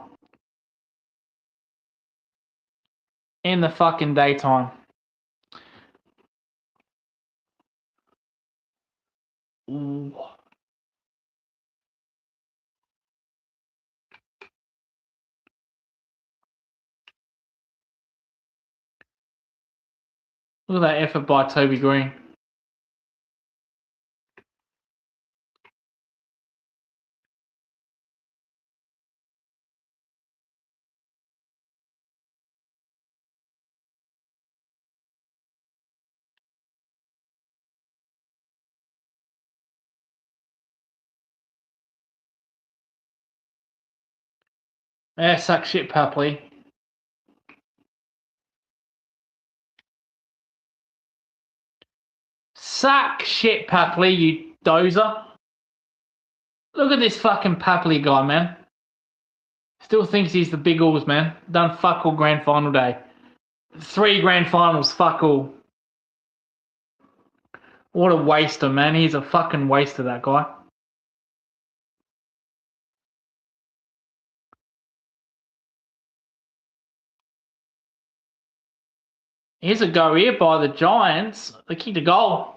In the fucking daytime. Ooh. Look at that effort by Toby Green. Yeah, suck shit, Papley. Suck shit, Papley, you dozer. Look at this fucking Papley guy, man. Still thinks he's the big alls, man. Done fuck all grand final day. 3 grand finals, fuck all. What a waster, man. He's a fucking waster, that guy. Here's a go here by the Giants. They kicked a goal.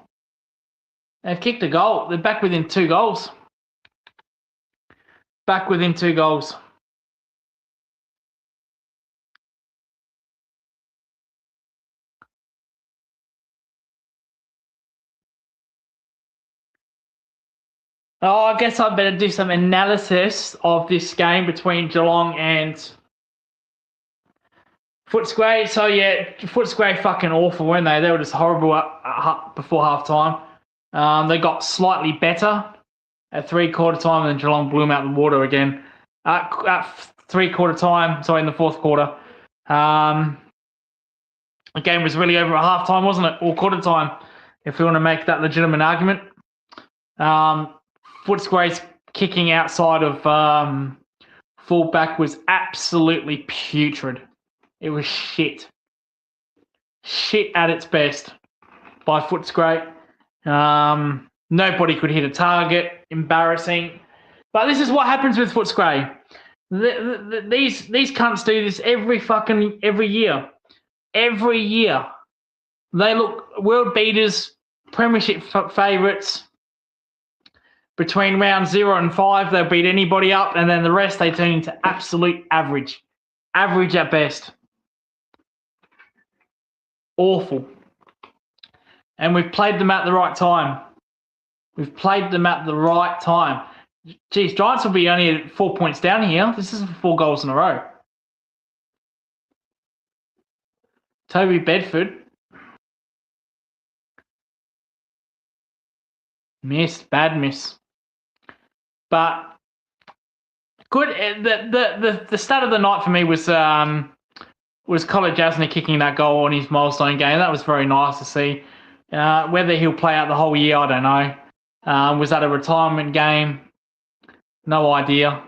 They've kicked a goal. They're back within 2 goals. Back within 2 goals. Oh, I guess I better do some analysis of this game between Geelong and Footscray. So, yeah, Footscray fucking awful, weren't they? They were just horrible before half time. They got slightly better at 3/4 time, and then Geelong blew them out of the water again. At 3/4 time, sorry, in the 4th quarter. The game was really over at half time, wasn't it? Or quarter time, if we want to make that legitimate argument. Footscray's kicking outside of fullback was absolutely putrid. It was shit. Shit at its best by Footscray. Nobody could hit a target. Embarrassing. But this is what happens with Footscray. These cunts do this every year. Every year. They look world beaters, premiership favourites. Between round 0 and 5, they'll beat anybody up, and then the rest they turn into absolute average. Average at best. Awful. And we've played them at the right time. We've played them at the right time. Geez, Giants will be only at 4 points down here. This is 4 goals in a row. Toby Bedford. Missed. Bad miss. But good. The start of the night for me was Colin Jasner kicking that goal on his milestone game. That was very nice to see. Whether he'll play out the whole year, I don't know. Was that a retirement game? No idea.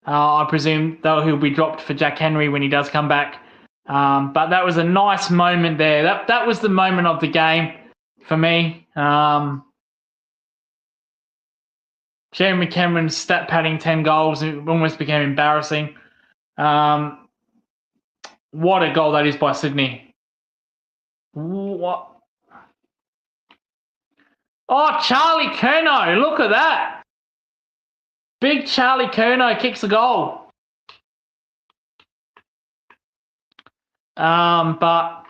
I presume though he'll be dropped for Jack Henry when he does come back. But that was a nice moment there. That was the moment of the game for me. Jeremy Cameron's stat padding 10 goals, it almost became embarrassing. What a goal that is by Sydney. What? Oh, Charlie Curnow, look at that. Big Charlie Curnow kicks a goal. But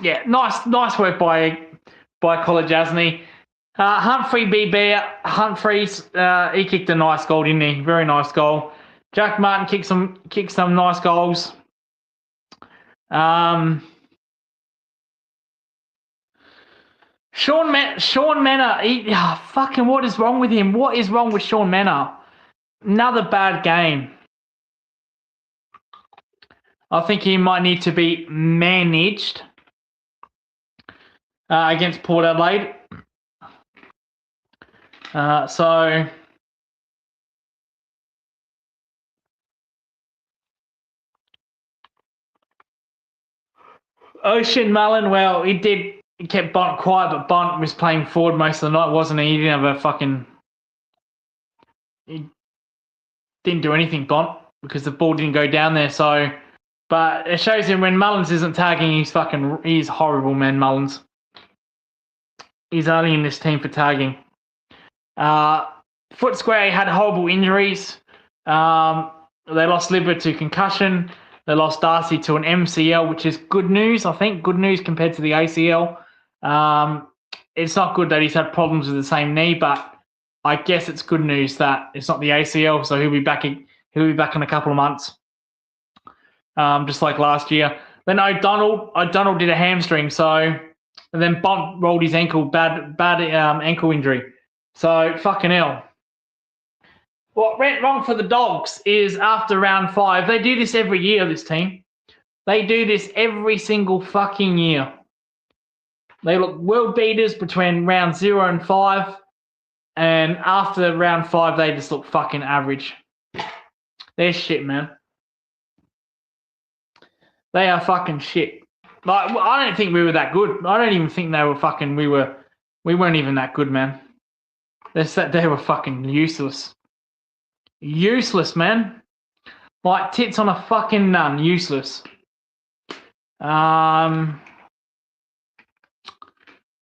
yeah, nice work by Colin Jasny. Humphrey Humphreys, he kicked a nice goal, didn't he? Very nice goal. Jack Martin kicked some nice goals. Sean Manor, fucking what is wrong with him? What is wrong with Sean Manor? Another bad game. I think he might need to be managed against Port Adelaide. So Ocean Mullen, well, he kept Bont quiet, but Bont was playing forward most of the night, wasn't he? He didn't have he didn't do anything, Bont, because the ball didn't go down there. So, but it shows him when Mullins isn't tagging, he's horrible, man. Mullins. He's only in this team for tagging. Footscray had horrible injuries. They lost Libba to concussion. They lost Darcy to an MCL, which is good news, I think. Good news compared to the ACL. It's not good that he's had problems with the same knee, but I guess it's good news that it's not the ACL, so he'll be back in a couple of months, just like last year. Then O'Donnell did a hamstring, and then Bont rolled his ankle, bad ankle injury. So fucking hell. What went wrong for the Dogs is after round 5, they do this every year, this team. They do this every single fucking year. They look world beaters between round 0 and 5, and after round 5, they just look fucking average. They're shit, man. They are fucking shit. Like, I don't think we were that good. I don't even think they were fucking. We weren't even that good, man. They were fucking useless. Useless, man. Like tits on a fucking nun. Useless.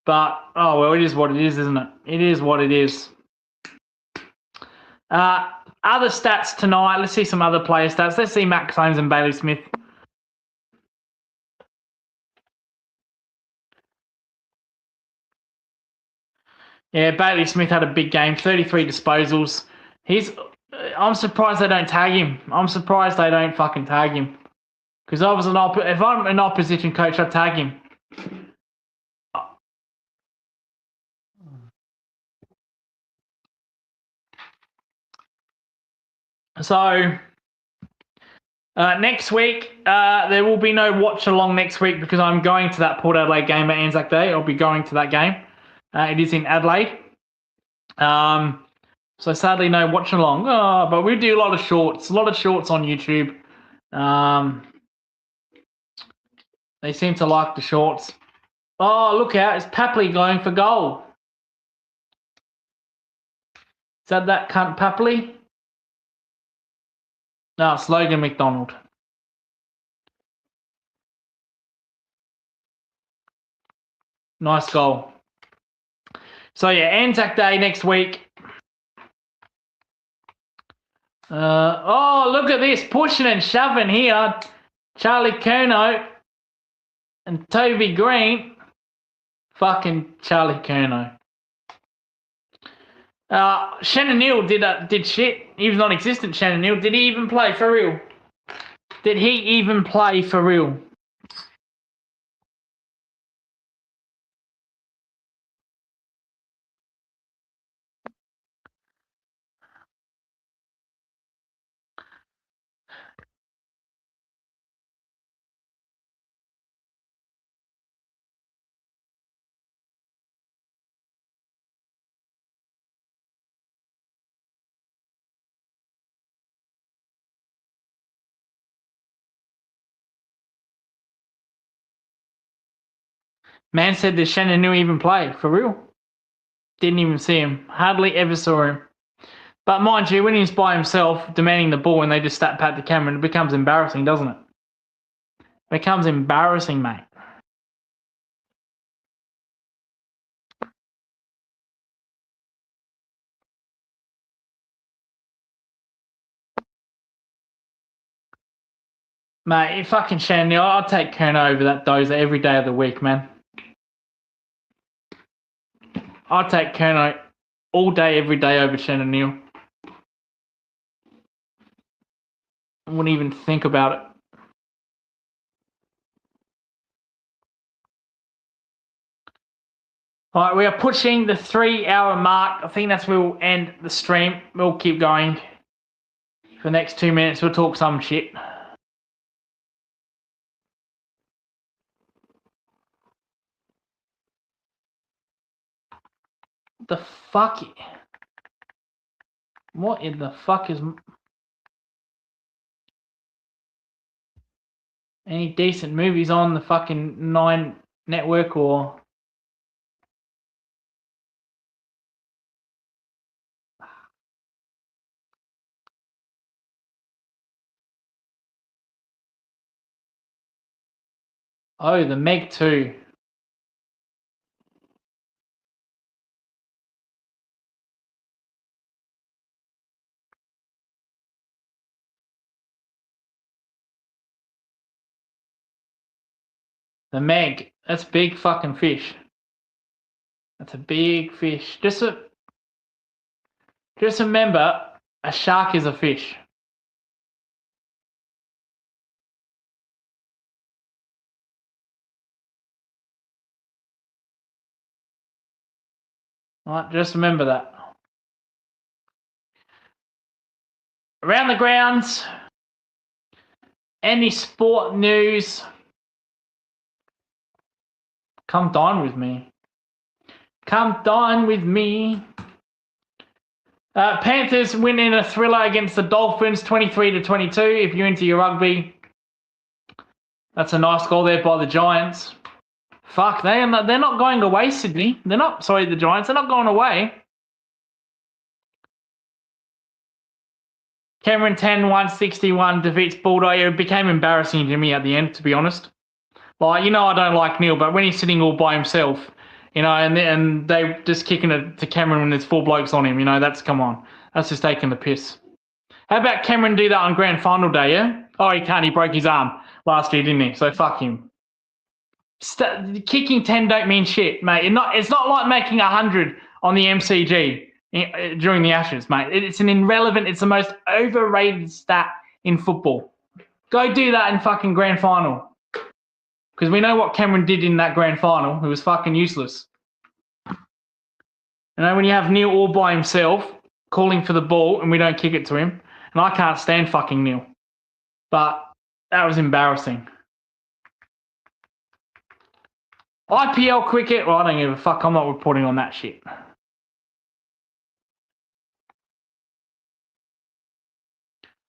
But oh well, it is what it is, isn't it? It is what it is. Other stats tonight. Let's see some other player stats. Let's see Matt Combs and Bailey Smith. Yeah, Bailey Smith had a big game, 33 disposals. I'm surprised they don't tag him. I'm surprised they don't fucking tag him. Because if I'm an opposition coach, I'd tag him. So next week, there will be no watch along next week because I'm going to that Port Adelaide game at Anzac Day. I'll be going to that game. It is in Adelaide. So sadly, no watch along. Oh, but we do a lot of shorts on YouTube. They seem to like the shorts. Oh, look out. It's Papley going for goal. Is that cunt Papley? No, it's Logan McDonald. Nice goal. So, yeah, Anzac Day next week. Oh, look at this. Pushing and shoving here. Charlie Curnow and Toby Green. Fucking Charlie Curnow. Shannon Neal did shit. He was non-existent, Shannon Neal. Did he even play for real? Did he even play for real? Man said that Shannon Neal even play for real. Didn't even see him. Hardly ever saw him. But mind you, when he's by himself demanding the ball and they just stat pat the camera, it becomes embarrassing, doesn't it? It becomes embarrassing, mate. Mate, fucking Shannon Neal, I'll take Kerno over that dozer every day of the week, man. I'll take Kerno all day, every day over Shannon Neal. I wouldn't even think about it. All right, we are pushing the 3-hour mark. I think that's where we'll end the stream. We'll keep going. For the next 2 minutes, we'll talk some shit. The fuck? What in the fuck is... Any decent movies on the fucking 9 network or... Oh, the Meg 2. The Meg. That's a big fucking fish. That's a big fish. Just remember, a shark is a fish. Alright, just remember that. Around the grounds, any sport news, come dine with me. Come dine with me. Panthers win in a thriller against the Dolphins, 23-22. If you're into your rugby, that's a nice goal there by the Giants. Fuck, they're not going away, Sydney. The Giants, they're not going away. Cameron 10-161 defeats Bulldog. It became embarrassing to me at the end, to be honest. Like, I don't like Neil, but when he's sitting all by himself, and they just kicking it to Cameron when there's 4 blokes on him, come on. That's just taking the piss. How about Cameron do that on grand final day, yeah? Oh, he can't. He broke his arm last year, didn't he? So fuck him. Kicking 10 don't mean shit, mate. It's not like making 100 on the MCG during the Ashes, mate. It's an irrelevant, it's the most overrated stat in football. Go do that in fucking grand final. Because we know what Cameron did in that grand final. It was fucking useless. When you have Neil all by himself calling for the ball and we don't kick it to him, and I can't stand fucking Neil. But that was embarrassing. IPL cricket, well, I don't give a fuck. I'm not reporting on that shit.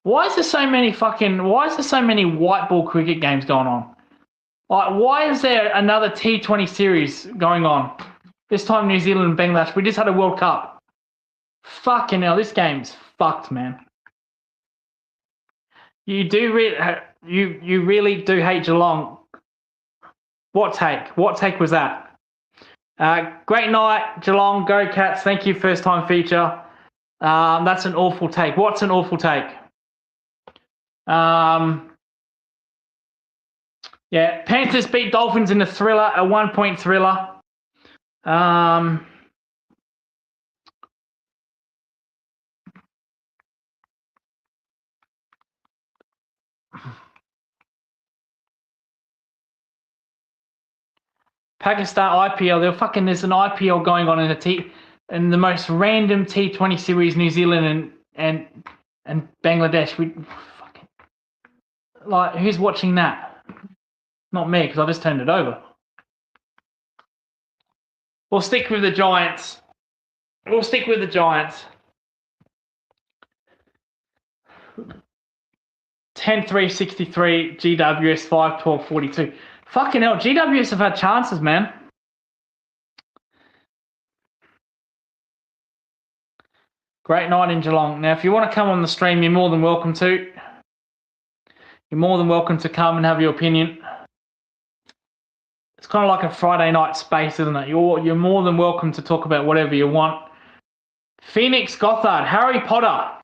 Why is there so many white ball cricket games going on? Like, why is there another T20 series going on? This time New Zealand and Bangladesh. We just had a World Cup. Fucking hell, this game's fucked, man. You really do hate Geelong. What take? What take was that? Great night, Geelong. Go Cats. Thank you, first time feature. That's an awful take. What's an awful take? Yeah, Panthers beat Dolphins in a thriller, a 1-point thriller. Pakistan IPL. There's an IPL going on in the most random T20 series. New Zealand and Bangladesh. Who's watching that? Not me, because I just turned it over. We'll stick with the Giants. 10-3-63, GWS 5-12-42. Fucking hell, GWS have had chances, man. Great night in Geelong. Now, if you want to come on the stream, you're more than welcome to. You're more than welcome to come and have your opinion. It's kind of like a Friday night space, isn't it? You're more than welcome to talk about whatever you want. Phoenix Gothard, Harry Potter.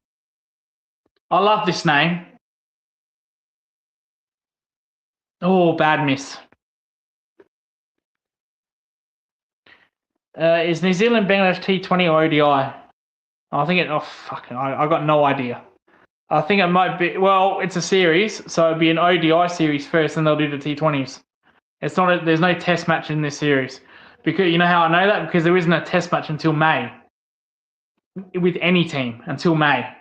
I love this name. Oh, bad miss. Is New Zealand Bangladesh T20 or ODI? I got no idea. I think it might be, well, it's a series, so it'd be an ODI series first, and they'll do the T20s. There's no test match in this series. Because you know how I know that? Because there isn't a test match until May. With any team, until May.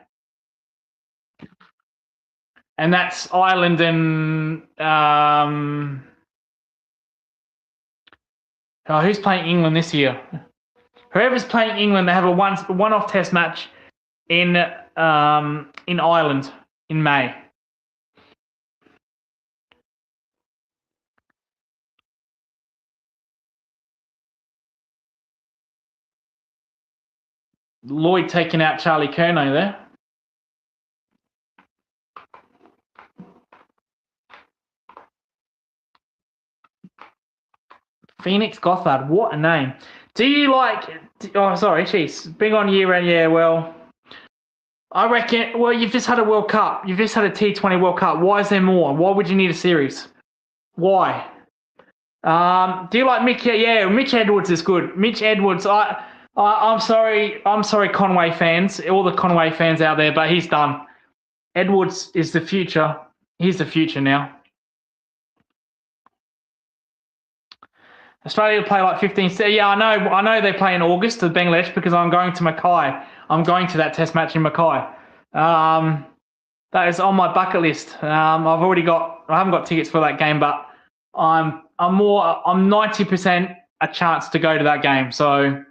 and that's Ireland and who's playing England this year? Whoever's playing England, they have a one-off Test match in Ireland in May. Lloyd taking out Charlie Curnow there. Phoenix Gothard, what a name. Do you like... Oh, sorry, jeez. Bring on year round, yeah, well... I reckon... Well, you've just had a World Cup. You've just had a T20 World Cup. Why is there more? Why would you need a series? Why? Do you like Mitch? Yeah, Mitch Edwards is good. Mitch Edwards, I'm sorry, Conway fans, all the Conway fans out there, but he's done. Edwards is the future. He's the future now. Australia play like 15. Yeah, I know they play in August with Bangladesh because I'm going to Mackay. I'm going to that Test match in Mackay. That is on my bucket list. I haven't got tickets for that game, but I'm 90% a chance to go to that game. So,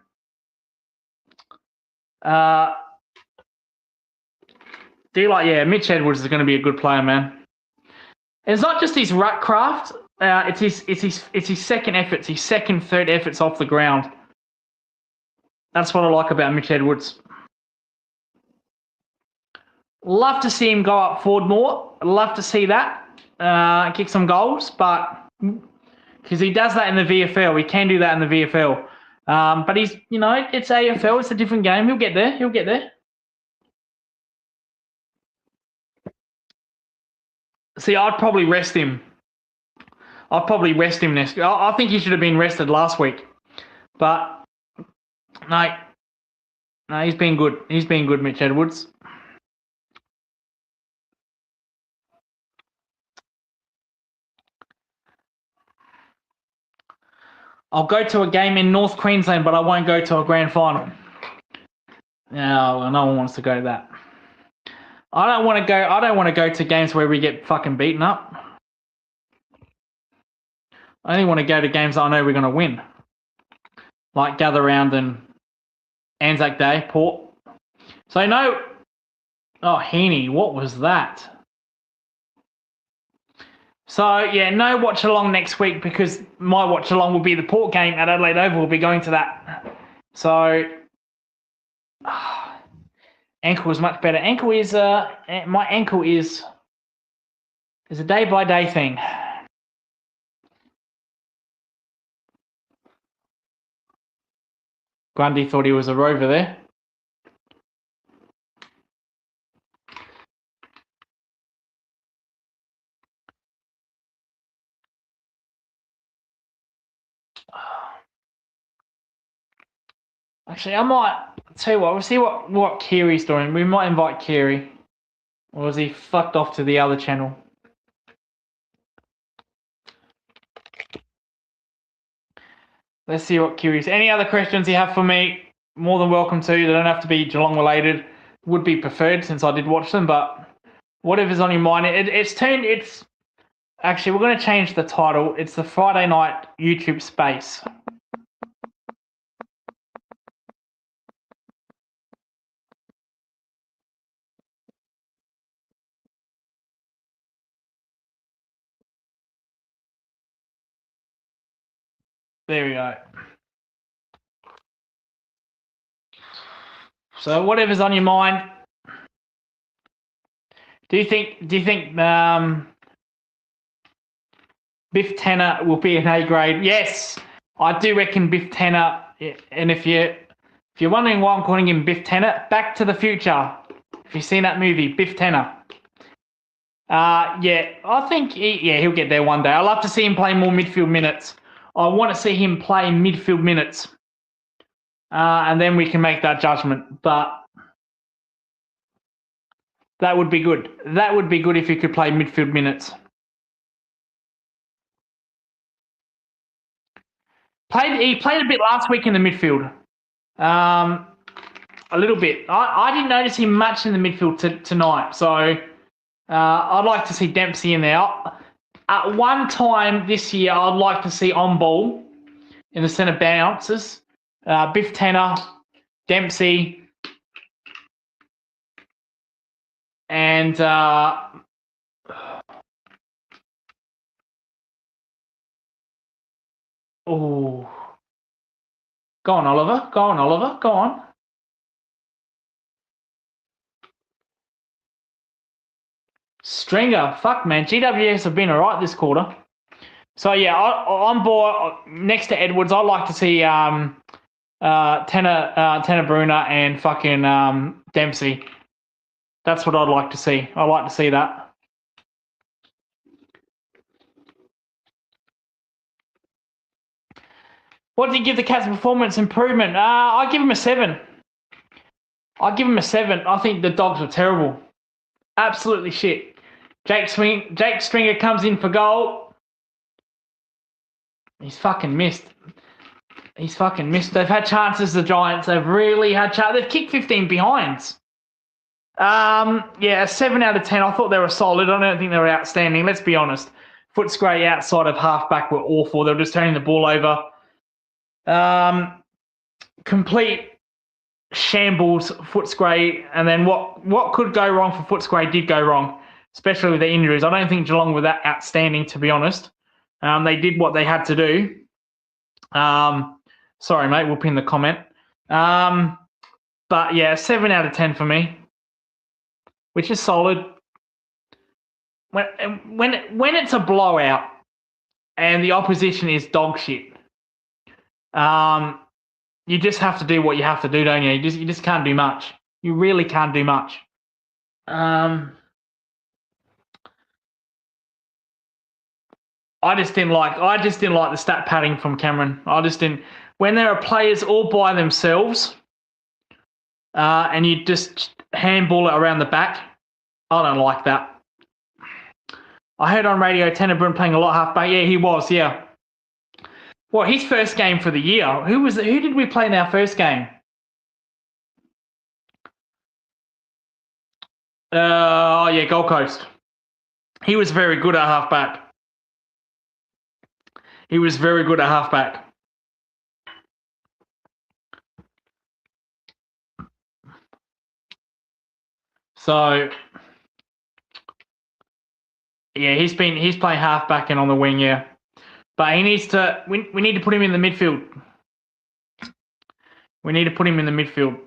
Mitch Edwards is going to be a good player, man. It's not just his ruck craft. It's his second efforts, his second, third efforts off the ground. That's what I like about Mitch Edwards. Love to see him go up forward more. Love to see that. Kick some goals, but because he does that in the VFL. He can do that in the VFL. But he's, it's AFL. It's a different game. He'll get there. See, I'd probably rest him. Next. I think he should have been rested last week. But, no, he's been good. He's been good, Mitch Edwards. I'll go to a game in North Queensland, but I won't go to a grand final. No one wants to go to that. I don't want to go to games where we get fucking beaten up. I only want to go to games I know we're going to win. Like Gather Round and Anzac Day, Port. So no... Oh, Heaney, what was that? So, yeah, no watch-along next week because my watch-along will be the Port game at Adelaide Oval. We'll be going to that. So, ankle is much better. My ankle is a day-by-day thing. Grundy thought he was a rover there. Actually, I might tell you what. We'll see what Kiri's doing. We might invite Kiri, or is he fucked off to the other channel? Let's see what Kiri's. Any other questions you have for me? More than welcome to. They don't have to be Geelong related. Would be preferred since I did watch them, but whatever's on your mind. It's actually, we're going to change the title. It's the Friday Night YouTube Space. There we go. So whatever's on your mind. Do you think Biff Tanner will be an A grade? Yes, I do reckon Biff Tanner. And if you're wondering why I'm calling him Biff Tanner, Back to the Future. If you've seen that movie, Biff Tanner. Yeah, I think he'll get there one day. I'd love to see him play more midfield minutes. I want to see him play midfield minutes. And then we can make that judgment. But that would be good. That would be good if he could play midfield minutes. He played a bit last week in the midfield. A little bit. I didn't notice him much in the midfield tonight. So I'd like to see Dempsey in there. At one time this year, I'd like to see on ball in the centre bounces. Biff Tanner, Dempsey, and oh, go on, Oliver. Go on, Oliver. Go on. Stringer, fuck man, GWS have been alright this quarter. So yeah, on board next to Edwards, I'd like to see Tanner Brunner and fucking Dempsey. That's what I'd like to see. I'd like to see that. What did you give the Cats performance improvement? I give him a 7. I give him a 7. I think the Dogs were terrible. Absolutely shit. Jake Stringer comes in for goal. He's fucking missed. He's fucking missed. They've had chances, the Giants. They've really had chances. They've kicked 15 behinds. Yeah, a 7 out of 10. I thought they were solid. I don't think they were outstanding. Let's be honest. Footscray outside of halfback were awful. They were just turning the ball over. Complete shambles, Footscray. And then what could go wrong for Footscray did go wrong, especially with the injuries. I don't think Geelong were that outstanding, to be honest. They did what they had to do. Sorry, mate. We'll pin the comment. But yeah, 7 out of 10 for me, which is solid. When it's a blowout and the opposition is dog shit, you just have to do what you have to do, don't you? You just can't do much. You really can't do much. I just didn't like the stat padding from Cameron. I just didn't. When there are players all by themselves, and you just handball it around the back, I don't like that. I heard on radio Tanner Brunner playing a lot halfback. Yeah, he was. Yeah. Well, his first game for the year. Who did we play in our first game? Yeah, Gold Coast. He was very good at halfback. So yeah, he's playing halfback and on the wing, yeah. But he needs to. We need to put him in the midfield. We need to put him in the midfield.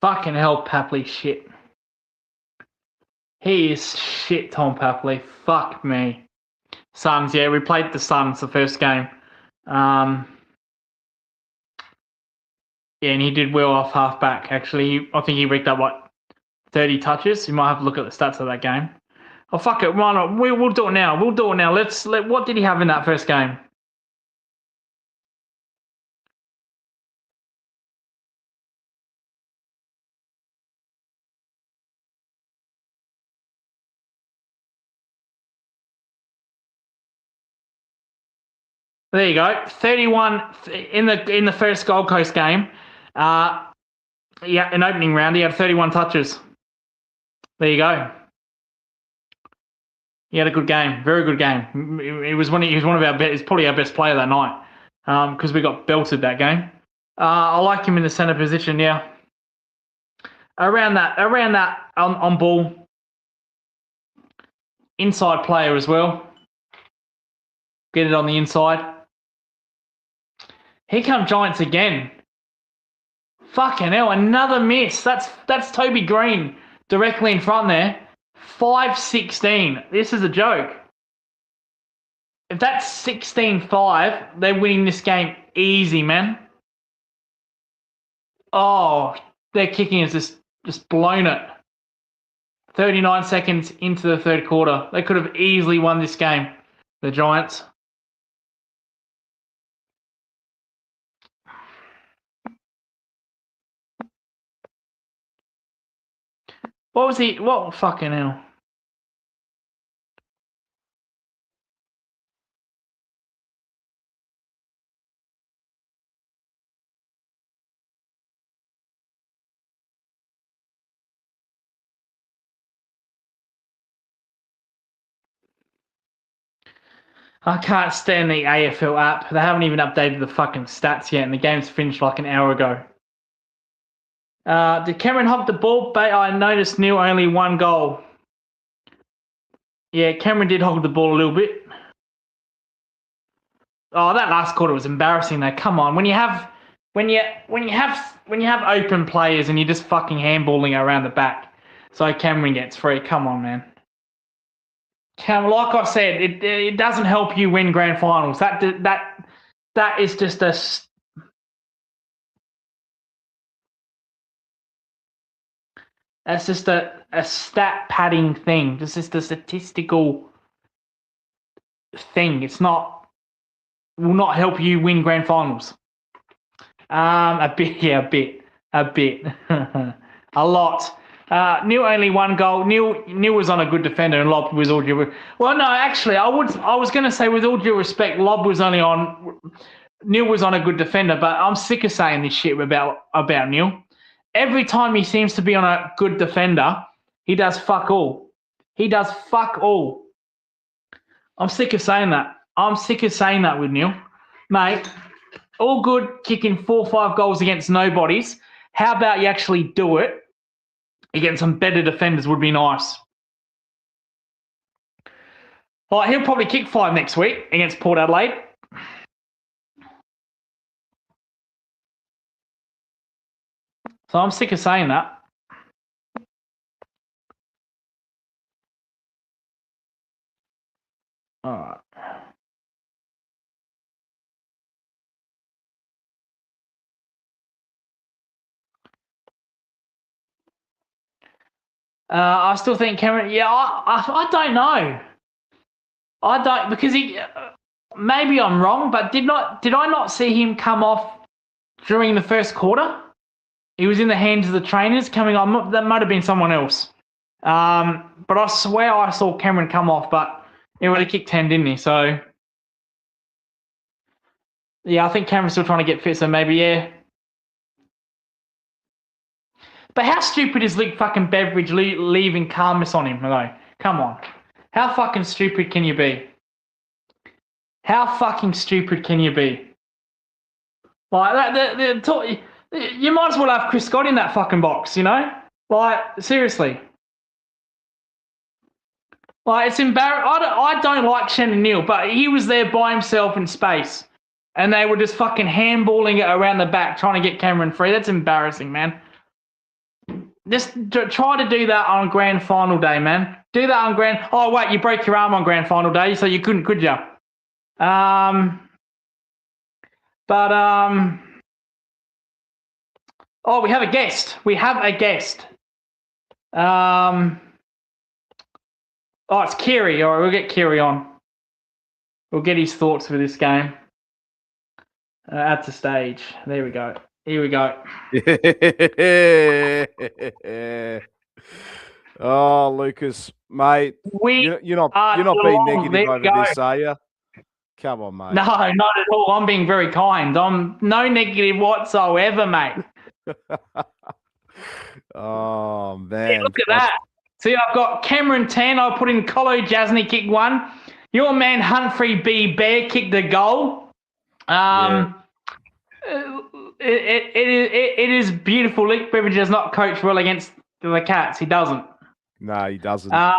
Fucking hell, Papley shit. He is shit, Tom Papley. Fuck me. Suns, yeah, we played the Suns the first game. Yeah, and he did well off halfback, actually. I think he rigged up, 30 touches? You might have to look at the stats of that game. Oh, fuck it. Why not? We'll do it now. What did he have in that first game? There you go. 31 in the first Gold Coast game. Yeah, an opening round, he had 31 touches. There you go. He had a good game, very good game. He was one of our best. He's probably our best player that night, because we got belted that game. I like him in the centre position. Yeah, around that on ball, inside player as well. Get it on the inside. Here come Giants again. Fucking hell, another miss. That's Toby Green directly in front there. 5-16. This is a joke. If that's 16-5, they're winning this game easy, man. Oh, their kicking has just blown it. 39 seconds into the third quarter. They could have easily won this game, the Giants. What was he? What fucking hell? I can't stand the AFL app. They haven't even updated the fucking stats yet, and the game's finished like an hour ago. Did Cameron hog the ball? I noticed Neil only one goal. Yeah, Cameron did hog the ball a little bit. Oh, that last quarter was embarrassing though. Come on, when you have open players and you're just fucking handballing around the back, so Cameron gets free. Come on, man. Like I said, it doesn't help you win grand finals. That is just a. That's just a stat padding thing. It's just a statistical thing. Will not help you win grand finals. A bit. A lot. Neil only one goal. Neil was on a good defender and Lob was all due. Well, no, actually, I was going to say with all due respect, Neil was on a good defender, but I'm sick of saying this shit about Neil. Every time he seems to be on a good defender, he does fuck all. I'm sick of saying that. With Neil. Mate, all good kicking 4 or 5 goals against nobodies. How about you actually do it against some better defenders would be nice. Well, he'll probably kick 5 next week against Port Adelaide. So I'm sick of saying that. All right. I still think Cameron. Yeah, I don't know. I don't because he. Maybe I'm wrong, but did I not see him come off during the first quarter? He was in the hands of the trainers coming on. That might have been someone else. But I swear I saw Cameron come off, but he would have kicked 10, didn't he? So yeah, I think Cameron's still trying to get fit. So maybe yeah. But how stupid is Luke fucking Beveridge leaving calmness on him, though? Come on. How fucking stupid can you be? Like that, you might as well have Chris Scott in that fucking box, you know? Like, seriously. Like, it's embarrassing. I don't like Shannon Neal, but he was there by himself in space. And they were just fucking handballing it around the back, trying to get Cameron free. That's embarrassing, man. Just try to do that on grand final day, man. Do that on grand. Oh wait, you broke your arm on grand final day, so you couldn't, could you? Oh, we have a guest. Oh, it's Kiri. All right, we'll get Kiri on. We'll get his thoughts for this game. At the stage. There we go. Here we go. Oh, Lucas, mate, you're not being negative over this, are you? Come on, mate. No, not at all. I'm being very kind. I'm no negative whatsoever, mate. Oh man, hey, look at that. See, I've got Cameron 10. I put in Colo Jasny kick 1. Your man Humphrey B. Bear kicked the goal. It is beautiful. Luke Beveridge does not coach well against the Cats. He doesn't. No, he doesn't. But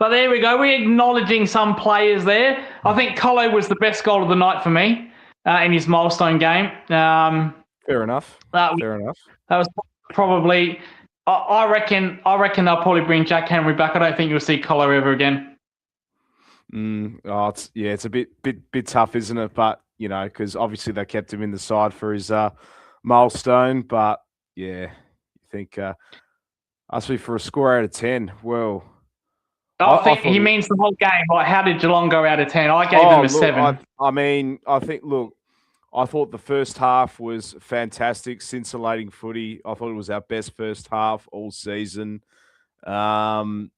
there we go. We're acknowledging some players there. I think Colo was the best goal of the night for me. in his milestone game. Fair enough. Fair enough. That was probably. I reckon they'll probably bring Jack Henry back. I don't think you'll see Collar ever again. It's a bit tough, isn't it? But because obviously they kept him in the side for his milestone. But yeah, you think ask me for a score out of 10. Well, I think he means the whole game. Like, how did Geelong go out of 10? I gave them a 7. I thought the first half was fantastic, scintillating footy. I thought it was our best first half all season. The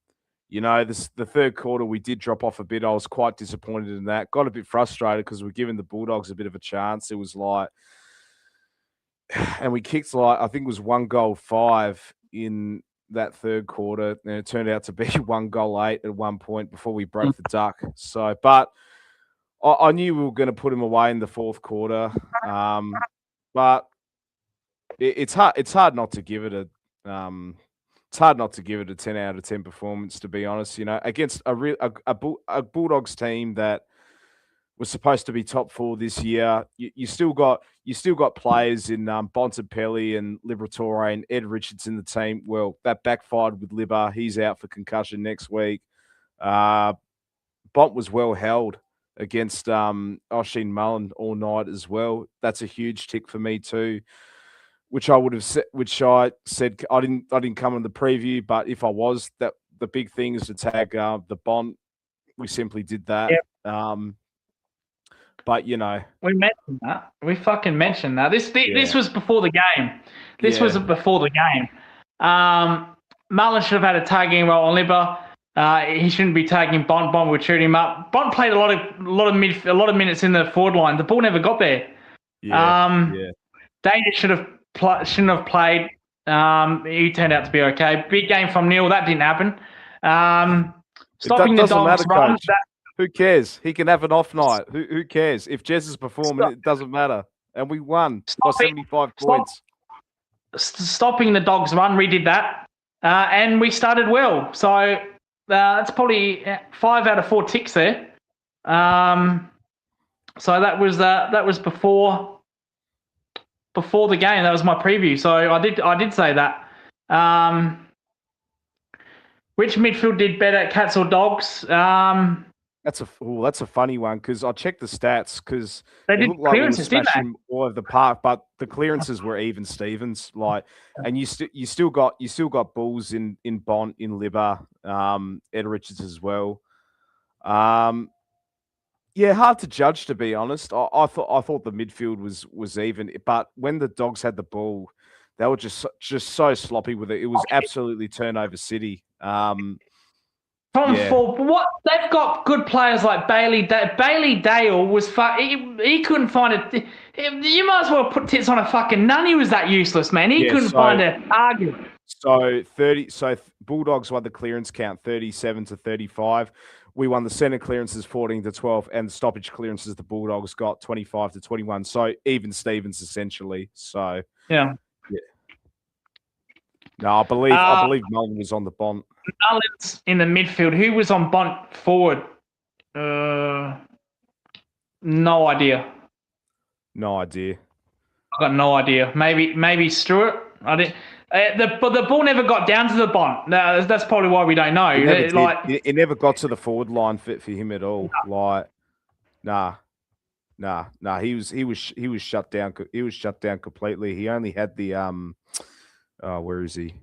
third quarter we did drop off a bit. I was quite disappointed in that. Got a bit frustrated because we're giving the Bulldogs a bit of a chance. It was like, and we kicked I think it was 1-5 in that third quarter, and it turned out to be 1-8 at one point before we broke the duck. So, but I knew we were going to put him away in the fourth quarter, but it's hard not to give it a 10 out of 10 performance, to be honest. Against a Bulldogs team that was supposed to be top 4 this year. You still got players in Bontempelli and Liberatore and Ed Richards in the team. Well, that backfired with Libba. He's out for concussion next week. Bont was well held against Oisin Mullen all night as well. That's a huge tick for me too, which I said I didn't come in the preview, but if I was, that the big thing is to tag the Bont. We simply did that. Yep. But we mentioned that. We fucking mentioned that. This was before the game. This was before the game. Mullen should have had a tagging role on Libba. He shouldn't be tagging Bont. Bont would shoot him up. Bont played a lot of minutes in the forward line. The ball never got there. Dana shouldn't have played. He turned out to be okay. Big game from Neil. That didn't happen. Stopping the Dogs' run. Who cares? He can have an off night. Who cares? If Jez is performing, it doesn't matter. And we won by 75 points. Stopping the Dogs' run, we did that. And we started well. So that's probably 5 out of 4 ticks there. So that was before the game. That was my preview. So I did say that. Which midfield did better, Cats or Dogs? That's a funny one because I checked the stats because they did clearances, didn't they? All over the park, but the clearances were even Stevens. And you still got Bulls in Bont, in Libba, Ed Richards as well. Hard to judge, to be honest. I thought the midfield was even, but when the Dogs had the ball, they were just so sloppy with it. It was absolutely turnover city. What they've got good players like Bailey. Bailey Dale was he couldn't find it. You might as well put tits on a fucking nun. He was that useless, man. He couldn't find an argument. So Bulldogs won the clearance count 37-35. We won the centre clearances 14-12, and the stoppage clearances the Bulldogs got 25-21. So even Stevens essentially. So yeah. No, I believe Mullen was on the Bont. Mullen's in the midfield. Who was on Bont forward? No idea. No idea. I got no idea. Maybe Stewart. I didn't. But the ball never got down to the Bont. That's probably why we don't know. It never got to the forward line for him at all. Nah. He was shut down. He was shut down completely. He only had the where is he?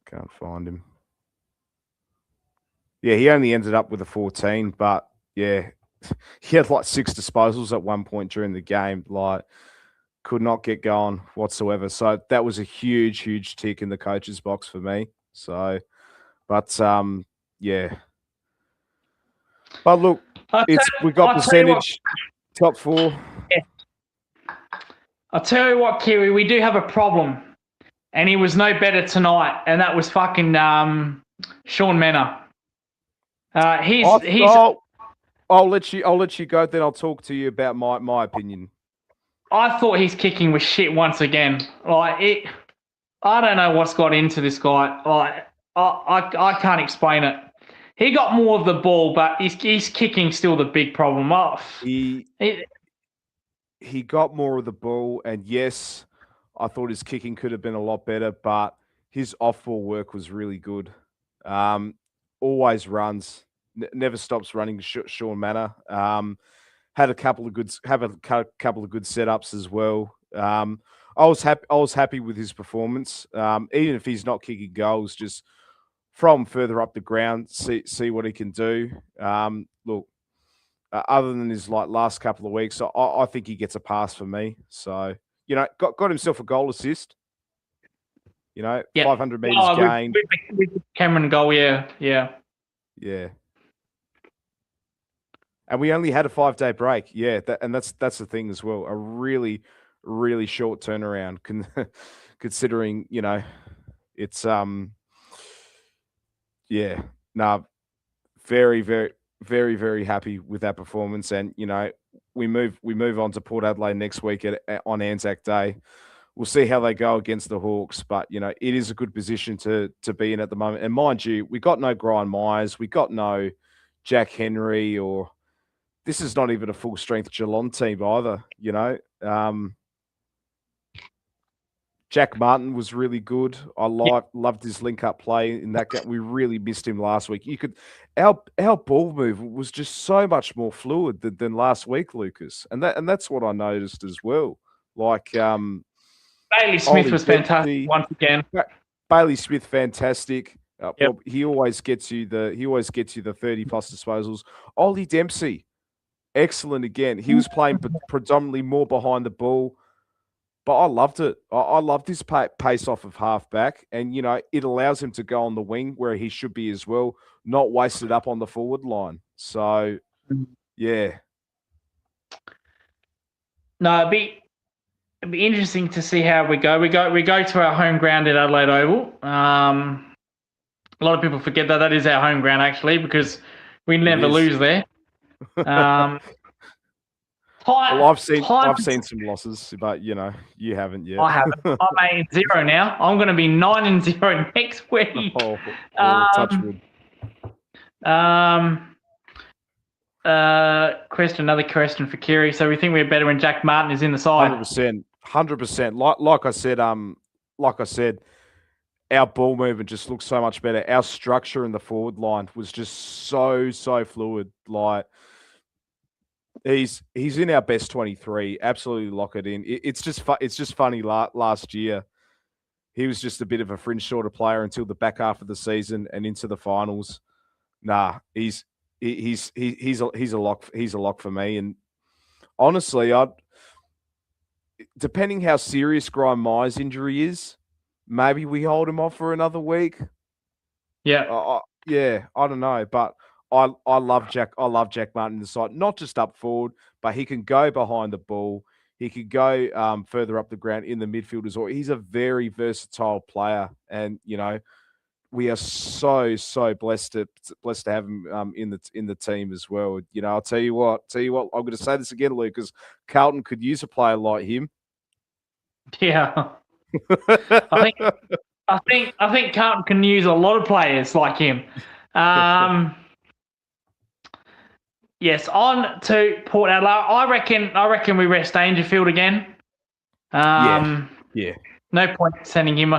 Can't find him. Yeah, he only ended up with a 14, but yeah, he had like 6 disposals at one point during the game. Could not get going whatsoever. So that was a huge tick in the coach's box for me. So, but yeah. But look, we got percentage top 4. Yeah. I'll tell you what, Kiwi, we do have a problem, and he was no better tonight, and that was fucking Sean Menner. I'll let you go. Then I'll talk to you about my opinion. I thought his kicking was shit once again. I don't know what's got into this guy. I can't explain it. he got more of the ball, but his kicking still the big problem. He got more of the ball, and yes, I thought his kicking could have been a lot better, but his off-ball work was really good. Always runs, never stops running. Sean Manor had a couple of good setups as well. I was happy with his performance, even if he's not kicking goals, just from further up the ground, see what he can do. Look. Other than his last couple of weeks, I think he gets a pass for me. So got himself a goal assist. 500 meters gained. With Cameron goal, yeah. And we only had a 5-day break. Yeah, that's the thing as well. A really, really short turnaround, considering it's very, very, very, very happy with that performance. And we move on to Port Adelaide next week on Anzac Day. We'll see how they go against the Hawks, but it is a good position to be in at the moment. And mind you, we got no Brian Myers, we got no Jack Henry, or this is not even a full strength Geelong team either. Jack Martin was really good. I loved his link-up play in that game. We really missed him last week. Our ball move was just so much more fluid than last week, Lucas, and that's what I noticed as well. Bailey Smith was fantastic once again. Bailey Smith, fantastic. Well, he always gets you the 30+ disposals. Ollie Dempsey, excellent again. He was playing predominantly more behind the ball. But I loved it. I loved his pace off of halfback, and it allows him to go on the wing where he should be as well, not wasted up on the forward line. So, yeah. No, it'd be interesting to see how we go. We go to our home ground at Adelaide Oval. A lot of people forget that is our home ground actually, because we never lose there. Well, I've seen some losses, but you haven't yet. I haven't. I'm 8-0 now. I'm going to be 9-0 next week. Touch wood. Another question for Kiri. So we think we're better when Jack Martin is in the side. 100%. Like I said, our ball movement just looks so much better. Our structure in the forward line was just so fluid. He's in our best 23. Absolutely lock it in. It's just funny. Last year, he was just a bit of a fringe sort of player until the back half of the season and into the finals. Nah, he's a lock. He's a lock for me. And honestly, depending how serious Grime Myers' injury is, maybe we hold him off for another week. Yeah, I don't know, but. I love Jack Martin in the side, not just up forward, but he can go behind the ball. He could go further up the ground in the midfield as well. He's a very versatile player, and we are so blessed to have him in the team as well. I'll tell you what. I'm going to say this again, Lucas. Carlton could use a player like him. Yeah, I think Carlton can use a lot of players like him. Yes, on to Port Adelaide. I reckon we rest Dangerfield again. Yeah. No point sending him.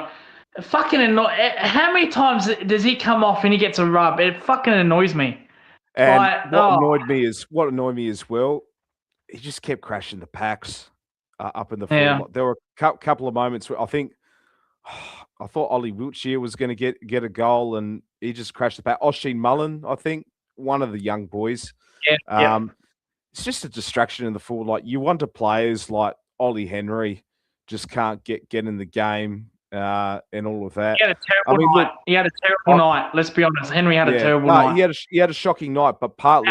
Fucking annoy. How many times does he come off and he gets a rub? It fucking annoys me. And what annoyed me as well, he just kept crashing the packs up in the field. Yeah. There were a couple of moments where I thought Ollie Wiltshire was going to get a goal, and he just crashed the pack. Oshin Mullen, I think, one of the young boys. Yeah. It's just a distraction in the forward. You wonder players like Ollie Henry just can't get in the game and all of that. He had a terrible night. He had a terrible night. Let's be honest. Henry had a terrible night. He had a shocking night, but partly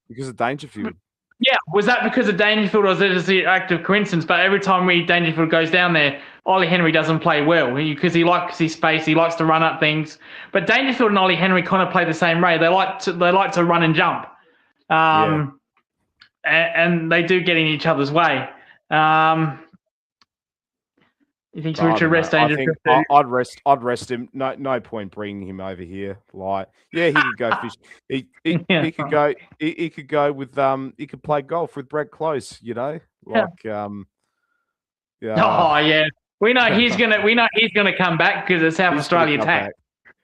because of Dangerfield. Yeah, was that because of Dangerfield, or was it just the act of coincidence? But every time Dangerfield goes down there, Ollie Henry doesn't play well because he likes his space. He likes to run up things. But Dangerfield and Ollie Henry kind of play the same way. They like to run and jump, and they do get in each other's way. You think I we should don't know. rest I Dangerfield think too? I'd rest him. No point bringing him over here. Like, yeah, he could go fish. Yeah. He could go with he could play golf with Brett Close. You know, Yeah. like Oh yeah. yeah. We know he's gonna come back because it's South He's going to Australia come tax.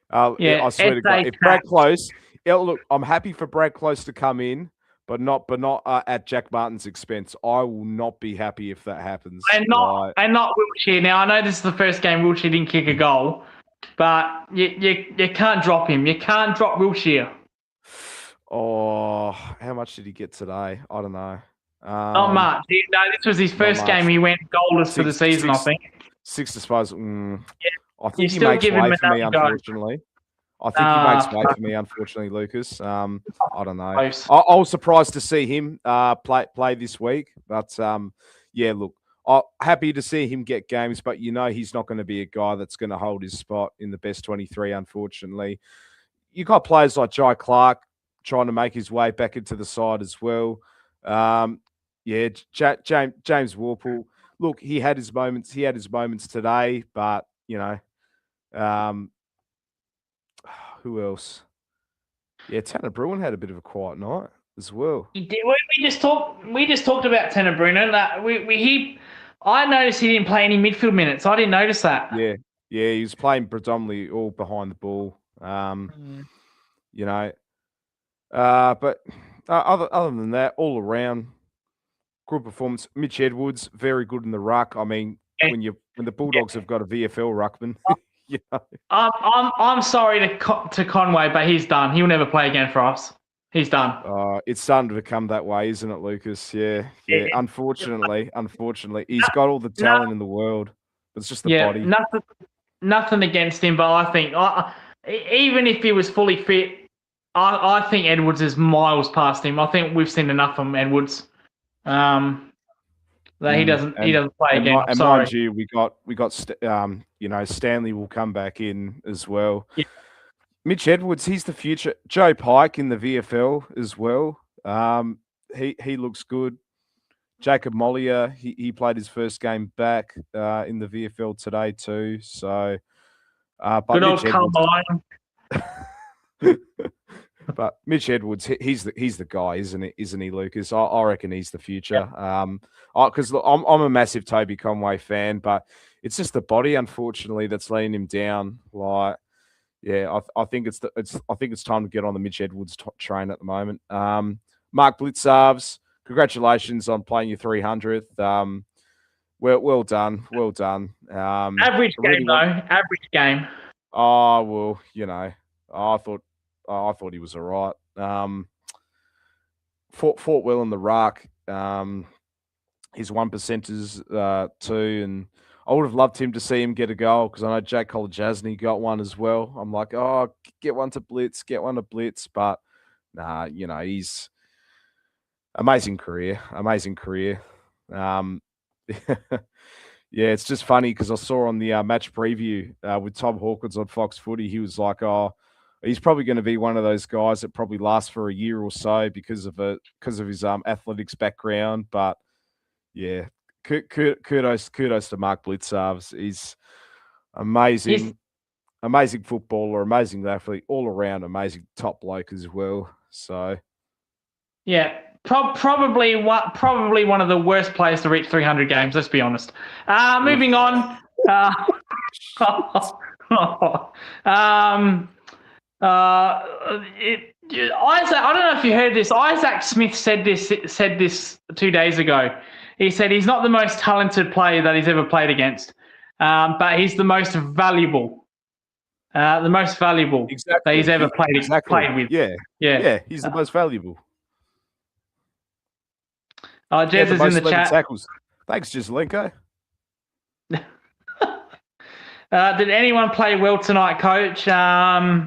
back. Yeah. I swear to God, SA if Brad tax. Close, yeah, look, I'm happy for Brad Close to come in, but not at Jack Martin's expense. I will not be happy if that happens. And not Wiltshire. Now I know this is the first game Wiltshire didn't kick a goal, but you can't drop him. You can't drop Wiltshire. Oh, how much did he get today? I don't know. Not much. No, this was his not first game. much. He went goalless for the season, I think. Six disposals. I You think he still makes give him way for me, another go. unfortunately. I think he makes way for me, unfortunately, Lucas. I don't know. Close. I was surprised to see him play this week, but yeah, look, I'm happy to see him get games, but you know he's not going to be a guy that's going to hold his spot in the best 23, unfortunately. You got players like Jai Clark trying to make his way back into the side as well. Yeah, James Warple. Look, he had his moments. He had his moments today, but you know, who else? Yeah, Tanner Bruin had a bit of a quiet night as well. He did. We just talked about Tanner Bruno. I noticed he didn't play any midfield minutes. I didn't notice that. Yeah, he was playing predominantly all behind the ball. You know, but other than that, all around good performance. Mitch Edwards, very good in the ruck. I mean, when the Bulldogs have got a VFL ruckman, you know. I'm sorry to Conway, but he's done. He'll never play again for us. He's done. It's starting to become that way, isn't it, Lucas? Yeah. Unfortunately, he's got all the talent in the world, but it's just the body. Nothing against him, but I think even if he was fully fit, I think Edwards is miles past him. I think we've seen enough from Edwards. That he doesn't play again. And sorry. mind you, we got you know, Stanley will come back in as well. Yeah. Mitch Edwards, he's the future. Joe Pike in the VFL as well. He looks good. Jacob Mollier, he played his first game back in the VFL today too. So, but good old Mitch Edwards, but Mitch Edwards, he's the guy, isn't he, Lucas? I reckon he's the future. Because I'm a massive Toby Conway fan, but it's just the body, unfortunately, that's laying him down. Like, yeah, I think it's time to get on the Mitch Edwards train at the moment. Mark Blitzarves, congratulations on playing your 300th. Well done. Average game though. Average game. Oh well, you know, I thought he was all right. Fought well in the ruck. His 1%ers too, and I would have loved him to see him get a goal because I know Jake Kolajasny got one as well. I'm like, oh, get one to Blitz, but nah, you know, he's amazing career. Yeah, it's just funny because I saw on the match preview with Tom Hawkins on Fox Footy, he was like, oh, he's probably going to be one of those guys that probably lasts for a year or so because of his athletics background. But yeah, kudos to Mark Blitzarves. He's amazing, amazing footballer, amazing athlete, all around, amazing top bloke as well. So yeah, probably one of the worst players to reach 300 games. Let's be honest. Moving on. Isaac, I don't know if you heard this. Isaac Smith said this 2 days ago. He said he's not the most talented player that he's ever played against, but he's the most valuable. Exactly. That he's ever played with. Yeah. He's the most valuable. Jez is in the chat. Tackles. Thanks, Jeslenko. Did anyone play well tonight, Coach? Well,